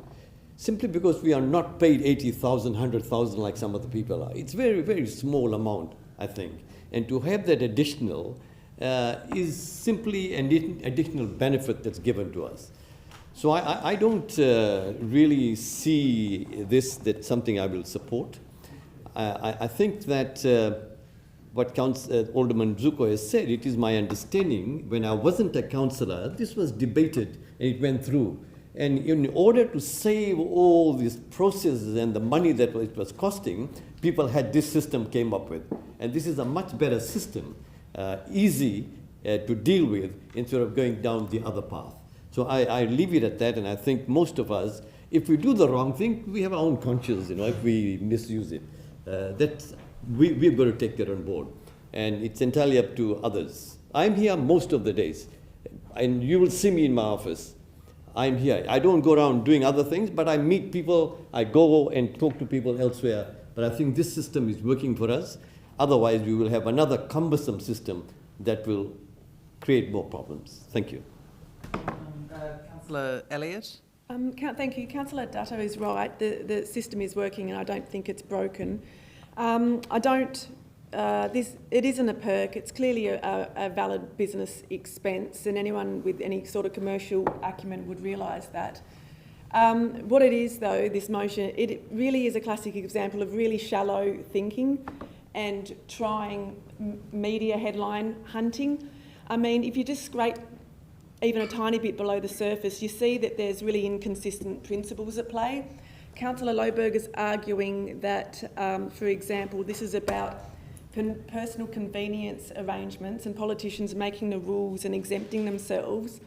Simply because we are not paid 80,000, 100,000 like some other people are. It's very, very small amount, I think. And to have that additional is simply an additional benefit that's given to us. So I don't really see that's something I will support. I think that what Alderman Zuko has said, it is my understanding, when I wasn't a councillor, this was debated and it went through. And in order to save all these processes and the money that it was costing, people had this system came up with. And this is a much better system, easy to deal with, instead of going down the other path. So I leave it at that, and I think most of us, if we do the wrong thing, we have our own conscience, you know, if we misuse it. We've got to take that on board, and it's entirely up to others. I'm here most of the days, and you will see me in my office. I'm here. I don't go around doing other things, but I meet people, I go and talk to people elsewhere. But I think this system is working for us. Otherwise, we will have another cumbersome system that will create more problems. Thank you. Councillor Elliott. Thank you. Councillor Dutta is right. The system is working, and I don't think it's broken. It isn't a perk. It's clearly a valid business expense, and anyone with any sort of commercial acumen would realise that. What it is, though, this motion, it really is a classic example of really shallow thinking and trying media headline hunting. I mean, if you just scrape even a tiny bit below the surface, you see that there's really inconsistent principles at play. Councillor Lohberg is arguing that, for example, this is about personal convenience arrangements and politicians making the rules and exempting themselves.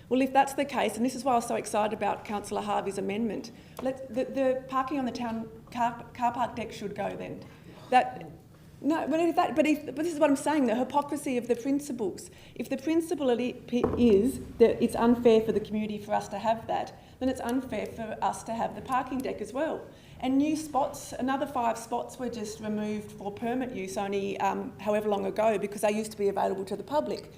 Well, if that's the case, and this is why I was so excited about Councillor Harvey's amendment, the parking on the town car park deck should go then. But this is what I'm saying, the hypocrisy of the principles. If the principle is that it's unfair for the community for us to have that, then it's unfair for us to have the parking deck as well. And new spots, another 5 spots were just removed for permit use only however long ago, because they used to be available to the public.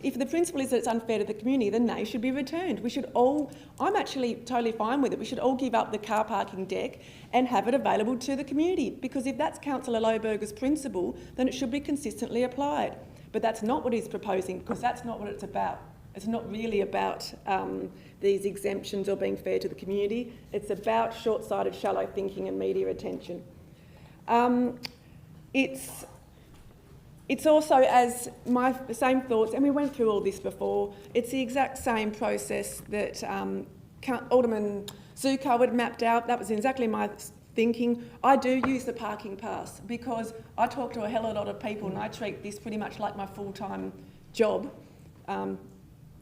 If the principle is that it's unfair to the community, then they should be returned. We should all, I'm actually totally fine with it, we should all give up the car parking deck and have it available to the community, because if that's Councillor Lohberger's principle, then it should be consistently applied. But that's not what he's proposing, because that's not what it's about. It's not really about these exemptions or being fair to the community. It's about short-sighted, shallow thinking and media attention. It's also, as my same thoughts, and we went through all this before, it's the exact same process that Alderman Zuko had mapped out. That was exactly my thinking. I do use the parking pass because I talk to a hell of a lot of people and I treat this pretty much like my full-time job.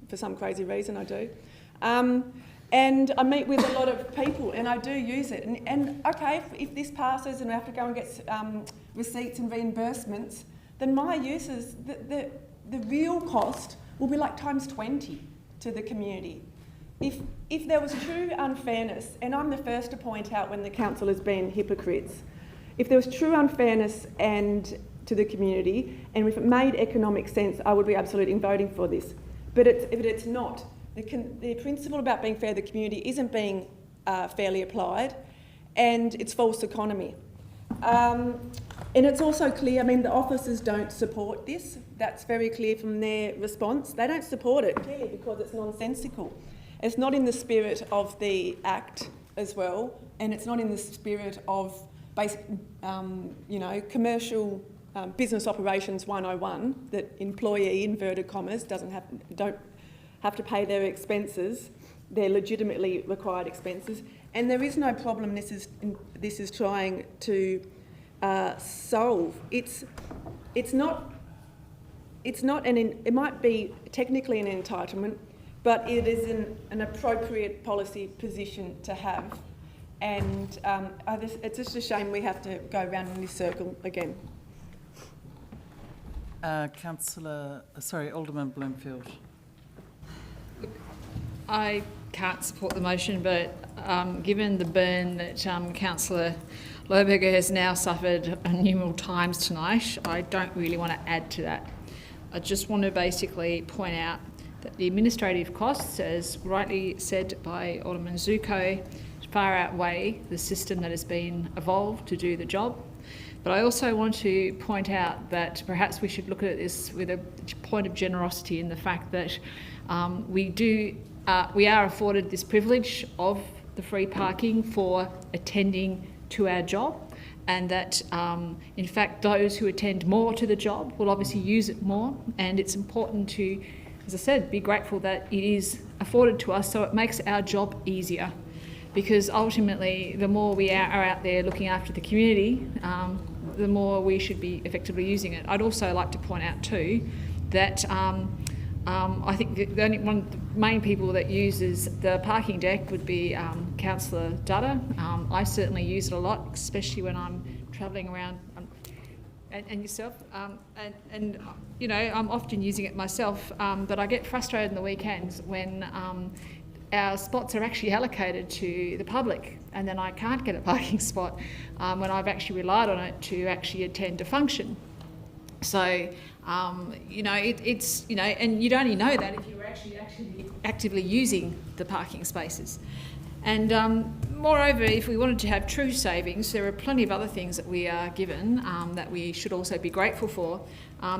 For some crazy reason I do. And I meet with a lot of people and I do use it. And okay, if this passes and I have to go and get receipts and reimbursements, then my uses, the real cost will be like times 20 to the community. If there was true unfairness, and I'm the first to point out when the council has been hypocrites, if there was true unfairness to the community, and if it made economic sense, I would be absolutely voting for this. But it's not, The principle about being fair to the community isn't being fairly applied, and it's false economy. And it's also clear, I mean, the officers don't support this. That's very clear from their response. They don't support it, clearly, because it's nonsensical. It's not in the spirit of the Act as well, and it's not in the spirit of basic, commercial business operations 101, that employee, inverted commas, don't have to pay their expenses, their legitimately required expenses. And there is no problem this is trying to solve. It might be technically an entitlement, but it is an appropriate policy position to have. And it's just a shame we have to go around in this circle again. Alderman Bloomfield. I can't support the motion, but given the burn that Councillor Lohberger has now suffered innumerable times tonight, I don't really want to add to that. I just want to basically point out that the administrative costs, as rightly said by Alderman Zuko, far outweigh the system that has been evolved to do the job. But I also want to point out that perhaps we should look at this with a point of generosity in the fact that we are afforded this privilege of the free parking for attending to our job, and that in fact those who attend more to the job will obviously use it more, and it's important to, as I said, be grateful that it is afforded to us, so it makes our job easier, because ultimately the more we are out there looking after the community, the more we should be effectively using it. I'd also like to point out too that I think the only one of the main people that uses the parking deck would be Councillor Dutta. I certainly use it a lot, especially when I'm travelling around, and yourself. And you know, I'm often using it myself, but I get frustrated in the weekends when our spots are actually allocated to the public, and then I can't get a parking spot when I've actually relied on it to actually attend a function. So, you know, it's, you know, and you'd only know that if you were actually actively using the parking spaces. And moreover, if we wanted to have true savings, there are plenty of other things that we are given that we should also be grateful for.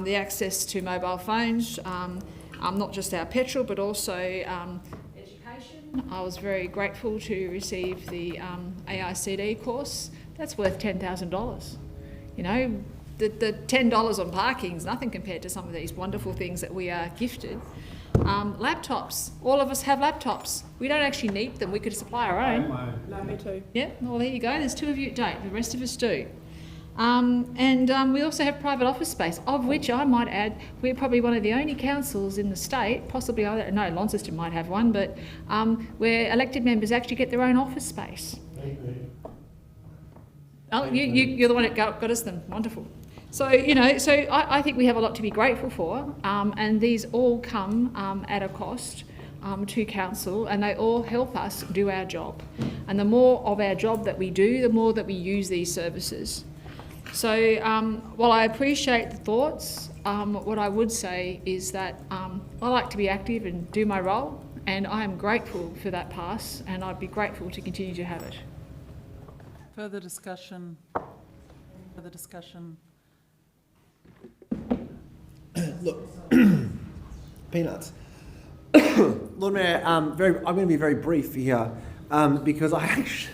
The access to mobile phones, not just our petrol, but also education. I was very grateful to receive the AICD course. That's worth $10,000. You know, the $10 on parking is nothing compared to some of these wonderful things that we are gifted. Laptops. All of us have laptops. We don't actually need them. We could supply our own. No, me too. Yeah, well, there you go. There's 2 of you at date. The rest of us do. And we also have private office space, of which I might add, we're probably one of the only councils in the state, possibly, I don't know, Launceston might have one, but where elected members actually get their own office space. Oh, you're the one that got us them. Wonderful. So, you know, so I think we have a lot to be grateful for, and these all come at a cost to council, and they all help us do our job. And the more of our job that we do, the more that we use these services. So while I appreciate the thoughts, what I would say is that I like to be active and do my role, and I am grateful for that pass, and I'd be grateful to continue to have it. Further discussion? Further discussion? Look, peanuts. Lord Mayor, I'm going to be very brief here because I actually...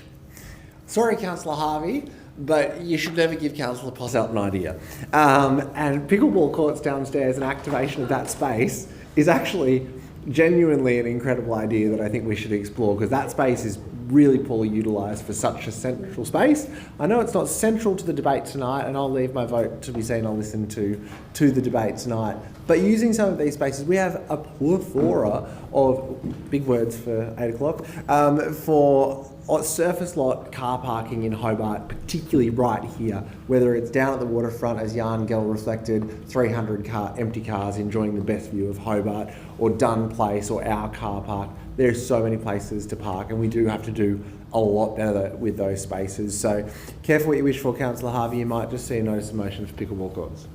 Sorry, Councillor Harvey, but you should never give Councillor Posselt an idea. And pickleball courts downstairs and activation of that space is actually genuinely an incredible idea that I think we should explore, because that space is really poorly utilised for such a central space. I know it's not central to the debate tonight, and I'll leave my vote to be seen. I'll listen to the debate tonight. But using some of these spaces, we have a plethora of, big words for 8 o'clock, for surface lot car parking in Hobart, particularly right here, whether it's down at the waterfront, as Jan Gell reflected, 300 empty cars enjoying the best view of Hobart, or Dunn Place, or our car park. There's so many places to park, and we do have to do a lot better with those spaces. So careful what you wish for, Councillor Harvey. You might just see a notice of motion for pickleball courts.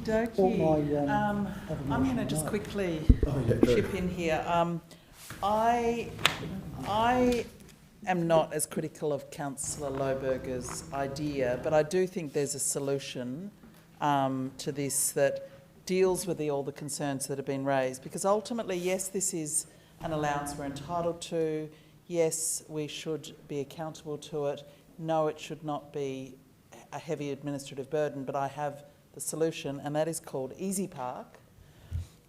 Okey-dokey. I'm going to just quickly chip in here. I am not as critical of Councillor Lohberger's idea, but I do think there's a solution to this that deals with all the concerns that have been raised. Because ultimately, yes, this is an allowance we're entitled to. Yes, we should be accountable to it. No, it should not be a heavy administrative burden, but I have the solution, and that is called Easy Park.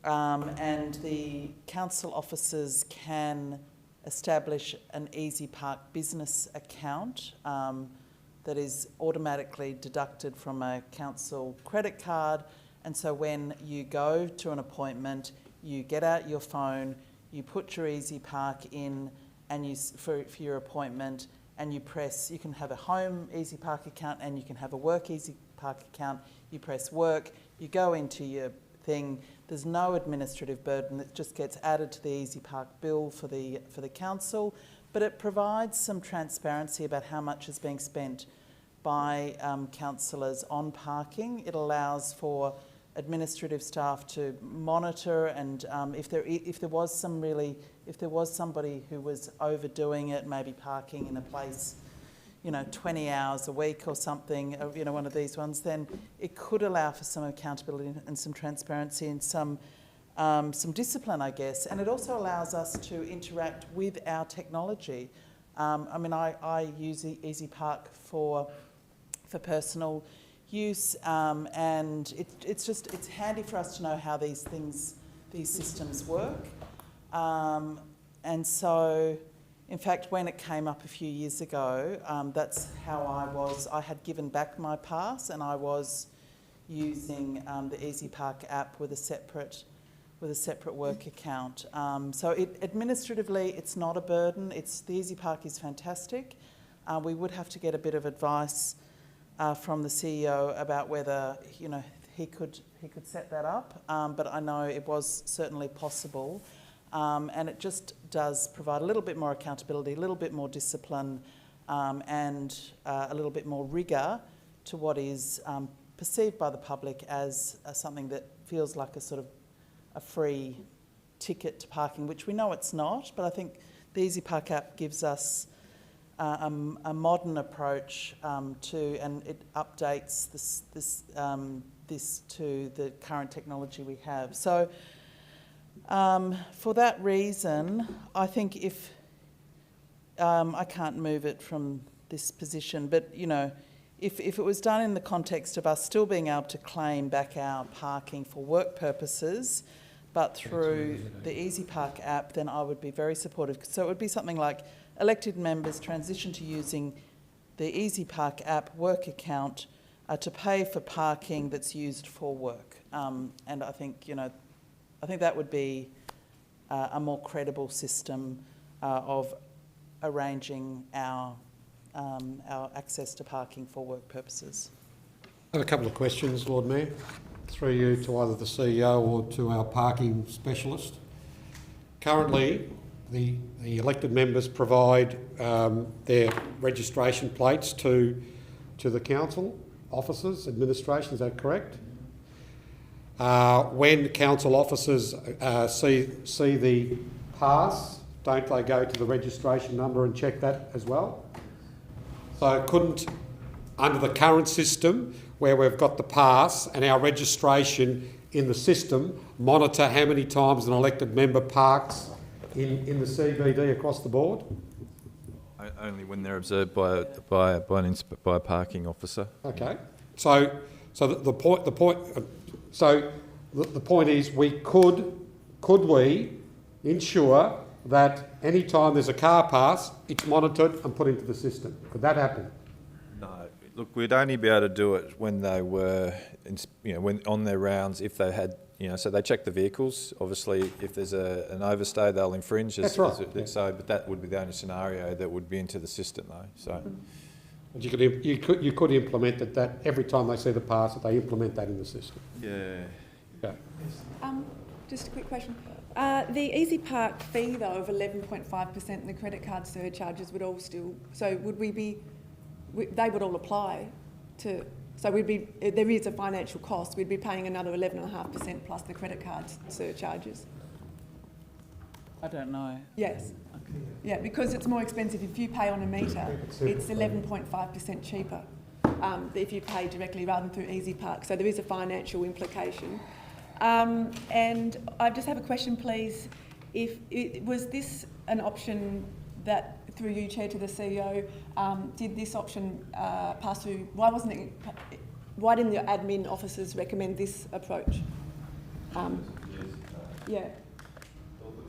And the council officers can establish an Easy Park business account that is automatically deducted from a council credit card. And so when you go to an appointment, you get out your phone, you put your Easy Park in, and for your appointment, and you can have a home Easy Park account and you can have a work Easy Park account. You press work, you go into your thing. There's no administrative burden. It just gets added to the Easy Park bill for the council, but it provides some transparency about how much is being spent by councillors on parking. It allows for administrative staff to monitor, and if there was somebody who was overdoing it, maybe parking in a place, 20 hours a week or something, one of these ones, then it could allow for some accountability and some transparency and some discipline, I guess. And it also allows us to interact with our technology. I use Easy Park for personal use, and it's handy for us to know how these systems work. And so, in fact, when it came up a few years ago, that's how I had given back my pass, and I was using the Easy Park app with a separate work account. So administratively, it's not a burden. The Easy Park is fantastic. We would have to get a bit of advice from the CEO about whether he could set that up, but I know it was certainly possible. And it just does provide a little bit more accountability, a little bit more discipline, and a little bit more rigour to what is perceived by the public as something that feels like a sort of a free ticket to parking, which we know it's not, but I think the Easy Park app gives us a modern approach and it updates this to the current technology we have. So for that reason, I think if I can't move it from this position, but if it was done in the context of us still being able to claim back our parking for work purposes, but through the Easy Park app, then I would be very supportive. So it would be something like elected members transition to using the Easy Park app work account to pay for parking that's used for work. And I think that would be a more credible system of arranging our access to parking for work purposes. I have a couple of questions, Lord Mayor, through you to either the CEO or to our parking specialist. Currently, the elected members provide their registration plates to the council officers, administration, is that correct? When council officers see the pass, don't they go to the registration number and check that as well? So couldn't, under the current system, where we've got the pass and our registration in the system, monitor how many times an elected member parks in the CBD across the board? Only when they're observed by a parking officer. Okay. So the point is, could we ensure that any time there's a car pass, it's monitored and put into the system? Could that happen? No. Look, we'd only be able to do it when they were, when on their rounds, if they had, so they check the vehicles. Obviously, if there's an overstay, they'll infringe. That's right. So, but that would be the only scenario that would be into the system, though. So, you could implement that every time they see the pass, that they implement that in the system. Yeah. Okay. Just a quick question. The Easy Park fee, though, of 11.5% and the credit card surcharges would all still... So would they would all apply to So there is a financial cost. We'd be paying another 11.5% plus the credit card surcharges. I don't know. Yes. Yeah, because it's more expensive. If you pay on a metre, it's 11.5% cheaper if you pay directly rather than through Easy Park. So there is a financial implication. And I just have a question, please. Was this an option that, through you, Chair, to the CEO, did this option pass through? Why didn't the admin officers recommend this approach? Yeah.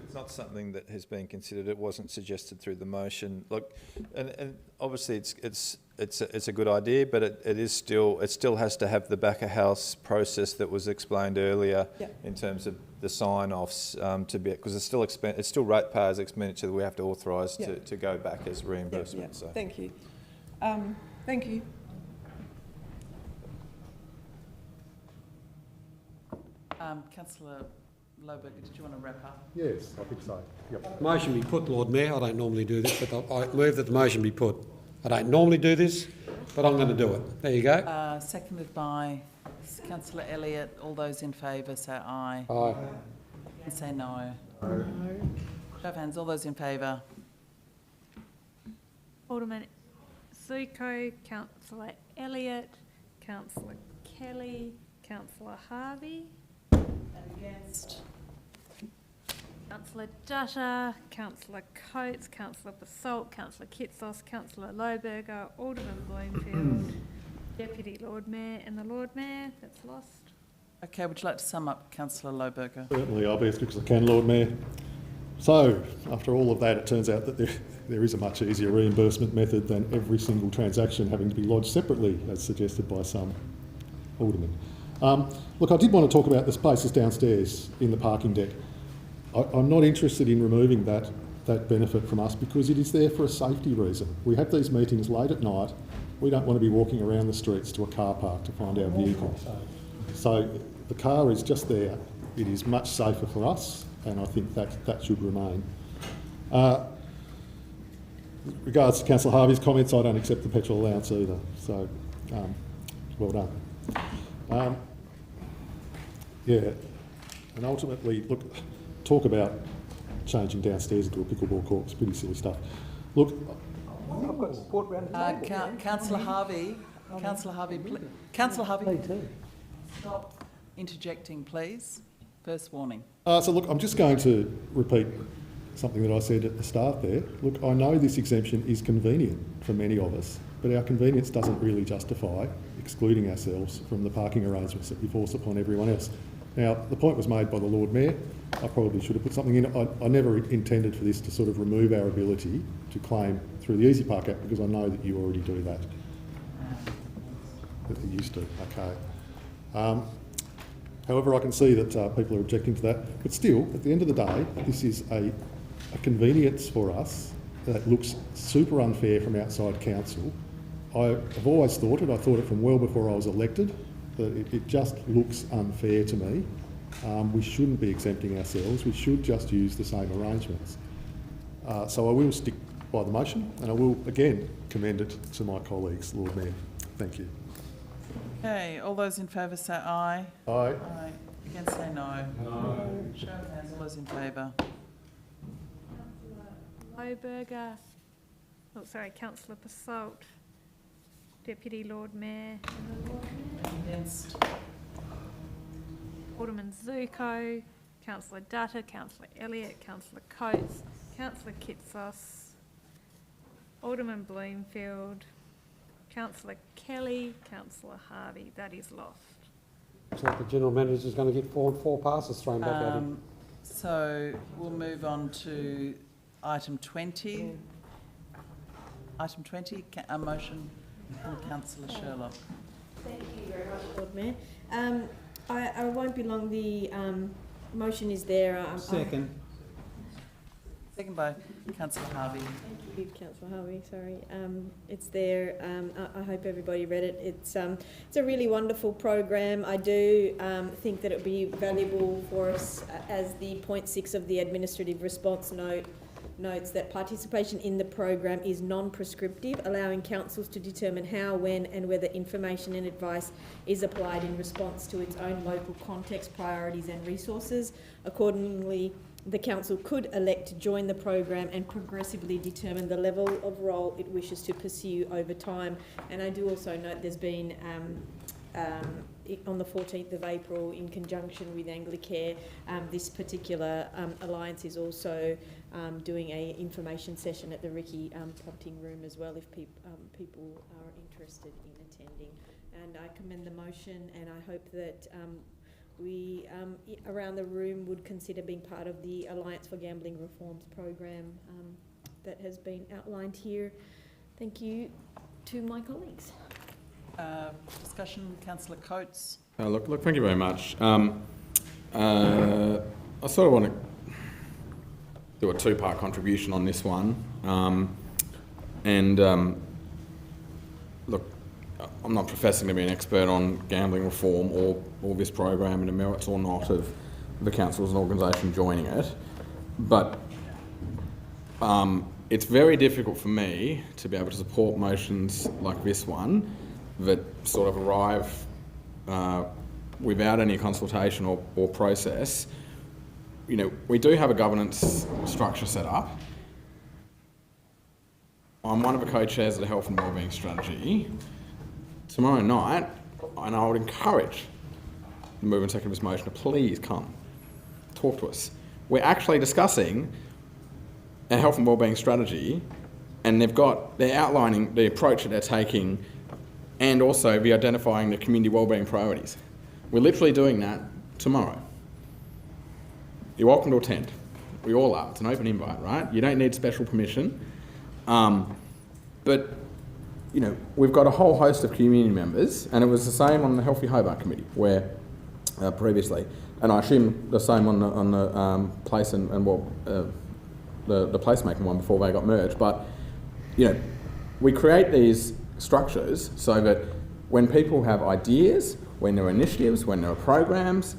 It's not something that has been considered. It wasn't suggested through the motion. Look, and obviously it's a good idea, but it still has to have the back of house process that was explained earlier in terms of the sign-offs to be, because it's still ratepayers' expenditure that we have to authorise to go back as reimbursement. So. Thank you. Thank you. Councillor Lohberger, did you want to wrap up? Yes, I think so. Yep. Motion be put, Lord Mayor. I don't normally do this, but I move that the motion be put. I don't normally do this, but I'm going to do it. There you go. Seconded by Councillor Elliott. All those in favour say aye. Aye. And say no. No. Show of hands. All those in favour. Alderman Zuko, Councillor Elliott, Councillor Kelly, Councillor Harvey. Against. Councillor Dutta, Councillor Coates, Councillor Basalt, Councillor Kitsos, Councillor Lohberger, Alderman Bloomfield, Deputy Lord Mayor, and the Lord Mayor. That's lost. Okay, would you like to sum up, Councillor Lohberger? Certainly, I'll be as quick as I can, Lord Mayor. So, after all of that, it turns out that there is a much easier reimbursement method than every single transaction having to be lodged separately, as suggested by some aldermen. Look, I did want to talk about the spaces downstairs in the parking deck. I'm not interested in removing that benefit from us because it is there for a safety reason. We have these meetings late at night. We don't want to be walking around the streets to a car park to find our vehicle. So the car is just there. It is much safer for us, and I think that should remain. Regards to Councillor Harvey's comments, I don't accept the petrol allowance either. So, well done. Yeah, and ultimately, look, talk about changing downstairs into a pickleball court. It's pretty silly stuff. Look, I've got support around the table. Councillor Harvey, Councillor Harvey, Councillor Harvey, stop interjecting, please. First warning. So look, I'm just going to repeat something that I said at the start there. Look, I know this exemption is convenient for many of us, but our convenience doesn't really justify excluding ourselves from the parking arrangements that we force upon everyone else. Now, the point was made by the Lord Mayor. I probably should have put something in. I never intended for this to sort of remove our ability to claim through the Easy Park Act because I know that you already do that. That you used to, okay. However, I can see that people are objecting to that. But still, at the end of the day, this is a convenience for us that looks super unfair from outside council. I've always thought it. I thought it from well before I was elected. That it just looks unfair to me. We shouldn't be exempting ourselves. We should just use the same arrangements. So I will stick by the motion, and I will again commend it to my colleagues, Lord Mayor. Thank you. Okay, all those in favour say aye. Aye. Aye. Against say no. No. Show of hands. All those in favour. Lohberger. Oh, sorry, Councillor Basalt. Deputy Lord Mayor. And the Lord Mayor. Against. Alderman Zuko, Councillor Dutta, Councillor Elliott, Councillor Coates, Councillor Kitsos, Alderman Bloomfield, Councillor Kelly, Councillor Harvey. That is lost. So the General Manager is going to get four passes thrown back at him. So we'll move on to item 20. Item 20, a motion from Councillor Sherlock. Thank you very much, Lord Mayor. I won't be long. The motion is there. Second. Second by Councillor Harvey. Thank you, Councillor Harvey. Sorry, it's there. I hope everybody read it. It's a really wonderful program. I do think that it would be valuable for us as the point 6 of the administrative response note notes that participation in the program is non-prescriptive, allowing councils to determine how, when and whether information and advice is applied in response to its own local context, priorities and resources. Accordingly, the council could elect to join the program and progressively determine the level of role it wishes to pursue over time. And I do also note there's been on the 14th of April, in conjunction with Anglicare, this particular alliance is also doing an information session at the Ricky prompting room as well, if people are interested in attending. And I commend the motion, and I hope that we around the room would consider being part of the Alliance for Gambling Reforms program that has been outlined here. Thank you to my colleagues. Discussion, Councillor Coates. Look, thank you very much. I sort of want to do a two-part contribution on this one. Look, I'm not professing to be an expert on gambling reform or this program and the merits or not of the council as an organisation joining it, but it's very difficult for me to be able to support motions like this one that sort of arrive without any consultation or process. You know, we do have a governance structure set up. I'm one of the co-chairs of the Health and Wellbeing Strategy. Tomorrow night, and I would encourage the Move and Second this motion to please come, talk to us. We're actually discussing a health and wellbeing strategy, and they're outlining the approach that they're taking, and also be identifying the community wellbeing priorities. We're literally doing that tomorrow. You're welcome to attend. We all are. It's an open invite, right? You don't need special permission. But, you know, we've got a whole host of community members, and it was the same on the Healthy Hobart Committee, where previously, and I assume the same on the place the placemaking one before they got merged. But, you know, we create these structures so that when people have ideas, when there are initiatives, when there are programs,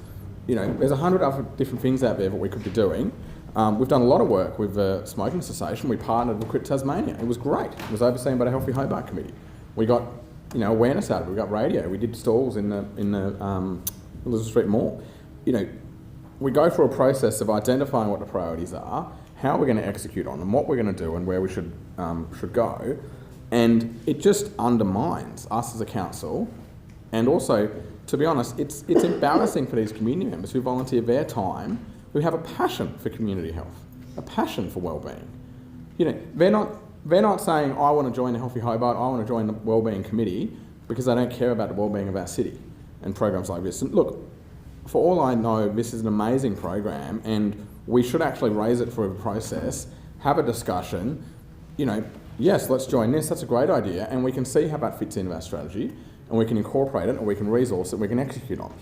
you know, there's 100 other different things out there that we could be doing. We've done a lot of work with the Smoking Cessation. We partnered with Quit Tasmania. It was great. It was overseen by the Healthy Hobart Committee. We got, you know, awareness out of it. We got radio. We did stalls in the Elizabeth Street Mall. You know, we go through a process of identifying what the priorities are, how we're going to execute on them, what we're going to do, and where we should go. And it just undermines us as a council. And also, to be honest, it's embarrassing for these community members who volunteer their time, who have a passion for community health, a passion for wellbeing. You know, they're not saying, I want to join the Healthy Hobart, I want to join the Wellbeing Committee, because they don't care about the wellbeing of our city and programs like this. And look, for all I know, this is an amazing program, and we should actually raise it for a process, have a discussion, you know, yes, let's join this, that's a great idea, and we can see how that fits into our strategy, and we can incorporate it, and we can resource it, and we can execute on it.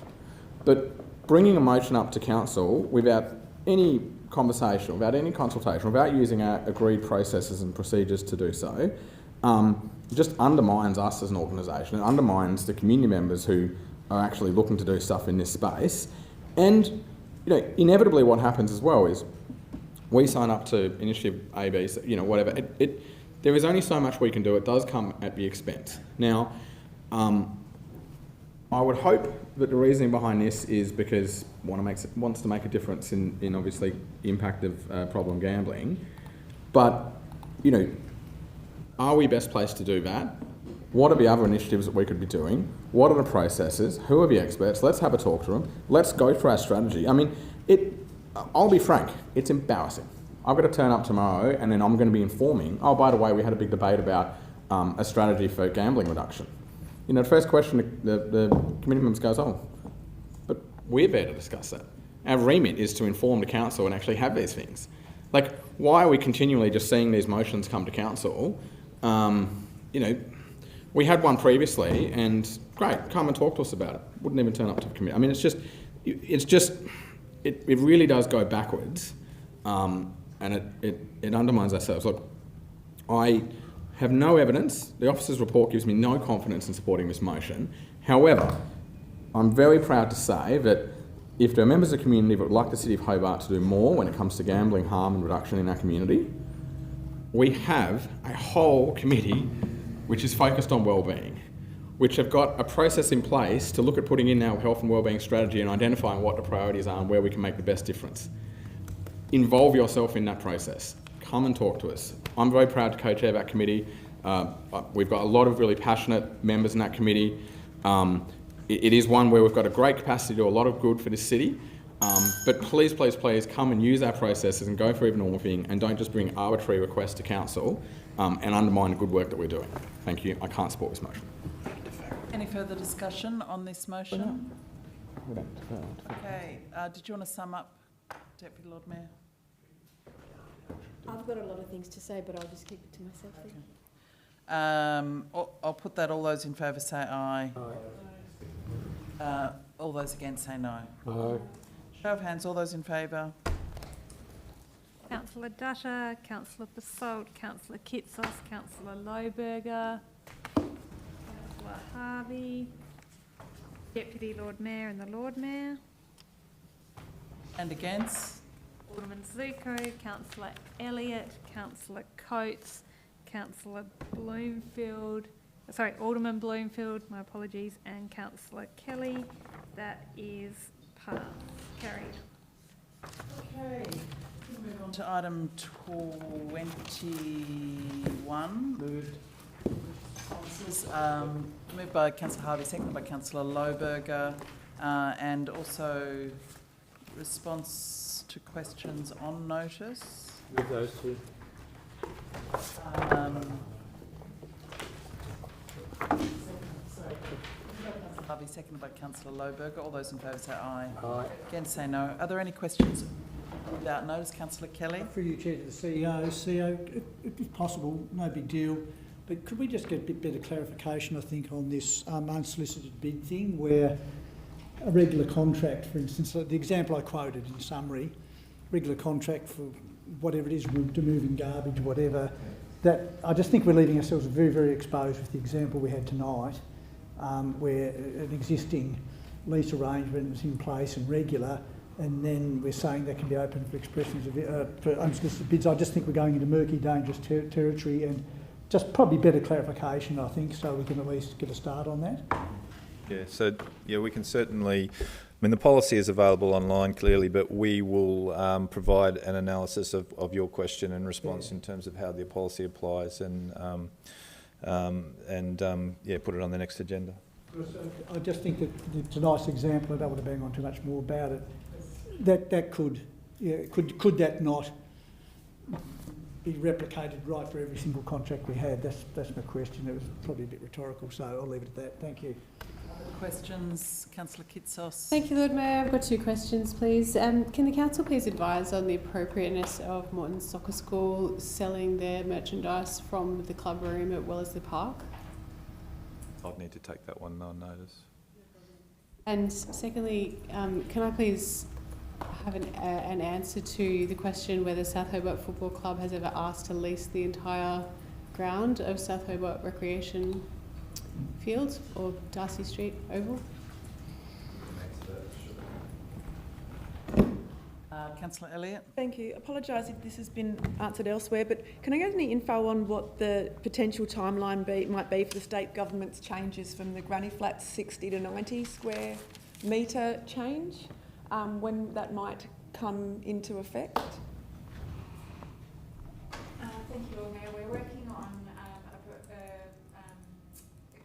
But bringing a motion up to council without any conversation, without any consultation, without using our agreed processes and procedures to do so, just undermines us as an organisation. It undermines the community members who are actually looking to do stuff in this space. And, you know, inevitably what happens as well is we sign up to initiative A, B, you know, whatever. There is only so much we can do. It does come at the expense. Now, I would hope that the reasoning behind this is because wants to make a difference in obviously the impact of problem gambling. But, you know, are we best placed to do that? What are the other initiatives that we could be doing? What are the processes? Who are the experts? Let's have a talk to them. Let's go through our strategy. I mean, I'll be frank, it's embarrassing. I've got to turn up tomorrow and then I'm going to be informing, oh, by the way, we had a big debate about a strategy for gambling reduction. You know, the first question the committee members goes, oh, but we're there to discuss that. Our remit is to inform the council and actually have these things. Like, why are we continually just seeing these motions come to council? You know, we had one previously and great, come and talk to us about it. Wouldn't even turn up to the committee. I mean, it really does go backwards, and it undermines ourselves. Look, I have no evidence. The officer's report gives me no confidence in supporting this motion. However, I'm very proud to say that if there are members of the community that would like the City of Hobart to do more when it comes to gambling harm and reduction in our community, we have a whole committee which is focused on wellbeing, which have got a process in place to look at putting in our health and wellbeing strategy and identifying what the priorities are and where we can make the best difference. Involve yourself in that process. Come and talk to us. I'm very proud to co-chair that committee. We've got a lot of really passionate members in that committee. It is one where we've got a great capacity to do a lot of good for this city. But please, please, please come and use our processes and go for even norming, and don't just bring arbitrary requests to council and undermine the good work that we're doing. Thank you. I can't support this motion. Any further discussion on this motion? Okay, did you want to sum up, Deputy Lord Mayor? I've got a lot of things to say, but I'll just keep it to myself. Okay. I'll put that. All those in favour say aye. Aye. All those against say no. No. Show of hands. All those in favour. Councillor Dutta, Councillor Basalt, Councillor Kitsos, Councillor Lohberger, Councillor Harvey, Deputy Lord Mayor and the Lord Mayor. And against? Alderman Zuko, Councillor Elliott, Councillor Coates, Councillor Bloomfield, Alderman Bloomfield, my apologies, and Councillor Kelly. That is passed. Carried. Okay. We'll move on to item 21. Moved by Councillor Harvey, seconded by Councillor Lohberger, and also response to questions on notice. With those two. Harvey, seconded by Councillor Lohberger. All those in favour say aye. Aye. Against say no. Are there any questions without notice? Councillor Kelly. Through you, Chair, to the CEO. CEO, if possible, no big deal, but could we just get a bit better clarification, I think, on this unsolicited bid thing, where a regular contract, for instance, the example I quoted in summary, regular contract for whatever it is, removing garbage, whatever, that I just think we're leaving ourselves very, very exposed with the example we had tonight, where an existing lease arrangement was in place and regular, and then we're saying that can be open for expressions of for unsolicited bids. I just think we're going into murky, dangerous territory, and just probably better clarification, I think, so we can at least get a start on that. Yeah, so we can certainly, the policy is available online clearly, but we will provide an analysis of your question and response in terms of how the policy applies and put it on the next agenda. I just think that it's a nice example. I don't want to bang on too much more about it. That could that not be replicated right for every single contract we had? That's my question. It was probably a bit rhetorical, so I'll leave it at that. Thank you. Other questions? Councillor Kitsos. Thank you, Lord Mayor. I've got two questions, please. Can the council please advise on the appropriateness of Morton Soccer School selling their merchandise from the club room as well as the park? I'd need to take that one on notice. And secondly, can I please have an answer to the question whether South Hobart Football Club has ever asked to lease the entire ground of South Hobart Recreation Field or Darcy Street Oval? Councillor Elliott. Thank you. Apologise if this has been answered elsewhere, but can I get any info on what the potential timeline might be for the state government's changes from the Granny Flats 60 to 90 square metre change, when that might come into effect? Thank you, Lord Mayor. We're working on a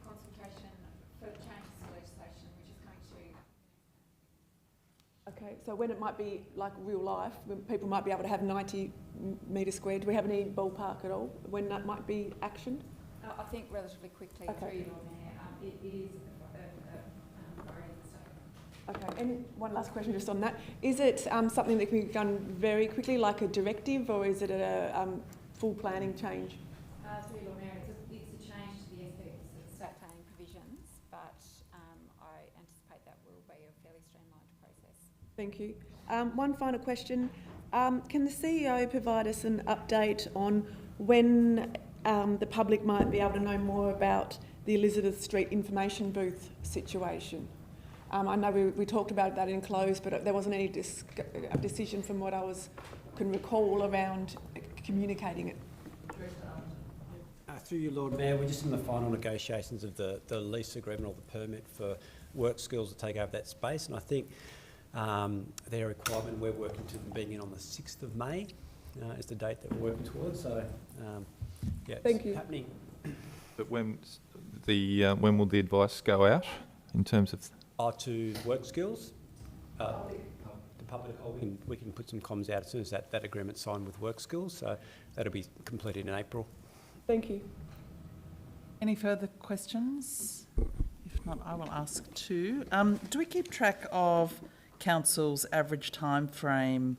consultation for changes to legislation, which is coming to. Okay, so when it might be like real life, when people might be able to have 90 metre square, do we have any ballpark at all when that might be actioned? I think relatively quickly, okay. Through you, Lord Mayor. It is a priority of the state. Okay, and one last question just on that. Is it something that can be done very quickly, like a directive, or is it a full planning change? Through you, Lord Mayor, it's a change to the state planning provisions, but I anticipate that will be a fairly streamlined process. Thank you. One final question. Can the CEO provide us an update on when the public might be able to know more about the Elizabeth Street information booth situation? I know we talked about that in close, but there wasn't any decision from what I can recall around communicating it. Through you, Lord Mayor, we're just in the final negotiations of the lease agreement or the permit for Work Skills to take over that space, and I think their requirement, we're working to them being in on the 6th of May is the date that we're working towards. So, yeah, Thank it's you. happening. But when will the advice go out in terms of? To Work Skills. The public, we can put some comms out as soon as that agreement's signed with Work Skills, so that'll be completed in April. Thank you. Any further questions? If not, I will ask two. Do we keep track of council's average time frame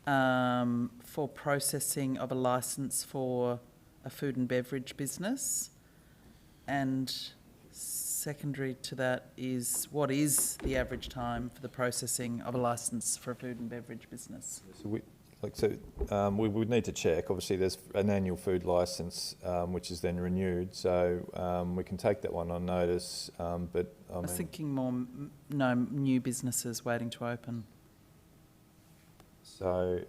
for processing of a licence for a food and beverage business? And secondary to that is, what is the average time for the processing of a licence for a food and beverage business? So we would need to check. Obviously, there's an annual food licence which is then renewed, so we can take that one on notice. But I was thinking more no new businesses waiting to open. So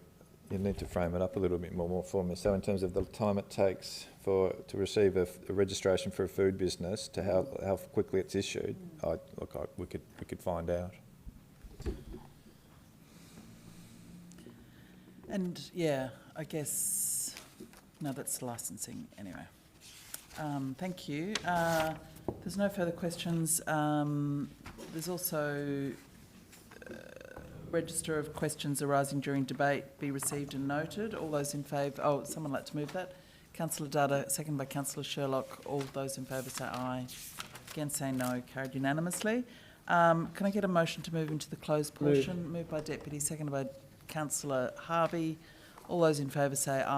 you need to frame it up a little bit more for me. So in terms of the time it takes to receive a registration for a food business to how quickly it's issued, we could find out. And yeah, I guess, no, that's licensing anyway. Thank you. There's no further questions. There's also register of questions arising during debate be received and noted. All those in favour, someone like to move that? Councillor Dutta, seconded by Councillor Sherlock. All those in favour say aye. Against say no. Carried unanimously. Can I get a motion to move into the closed portion? Moved by Deputy, seconded by Councillor Harvey. All those in favour say aye.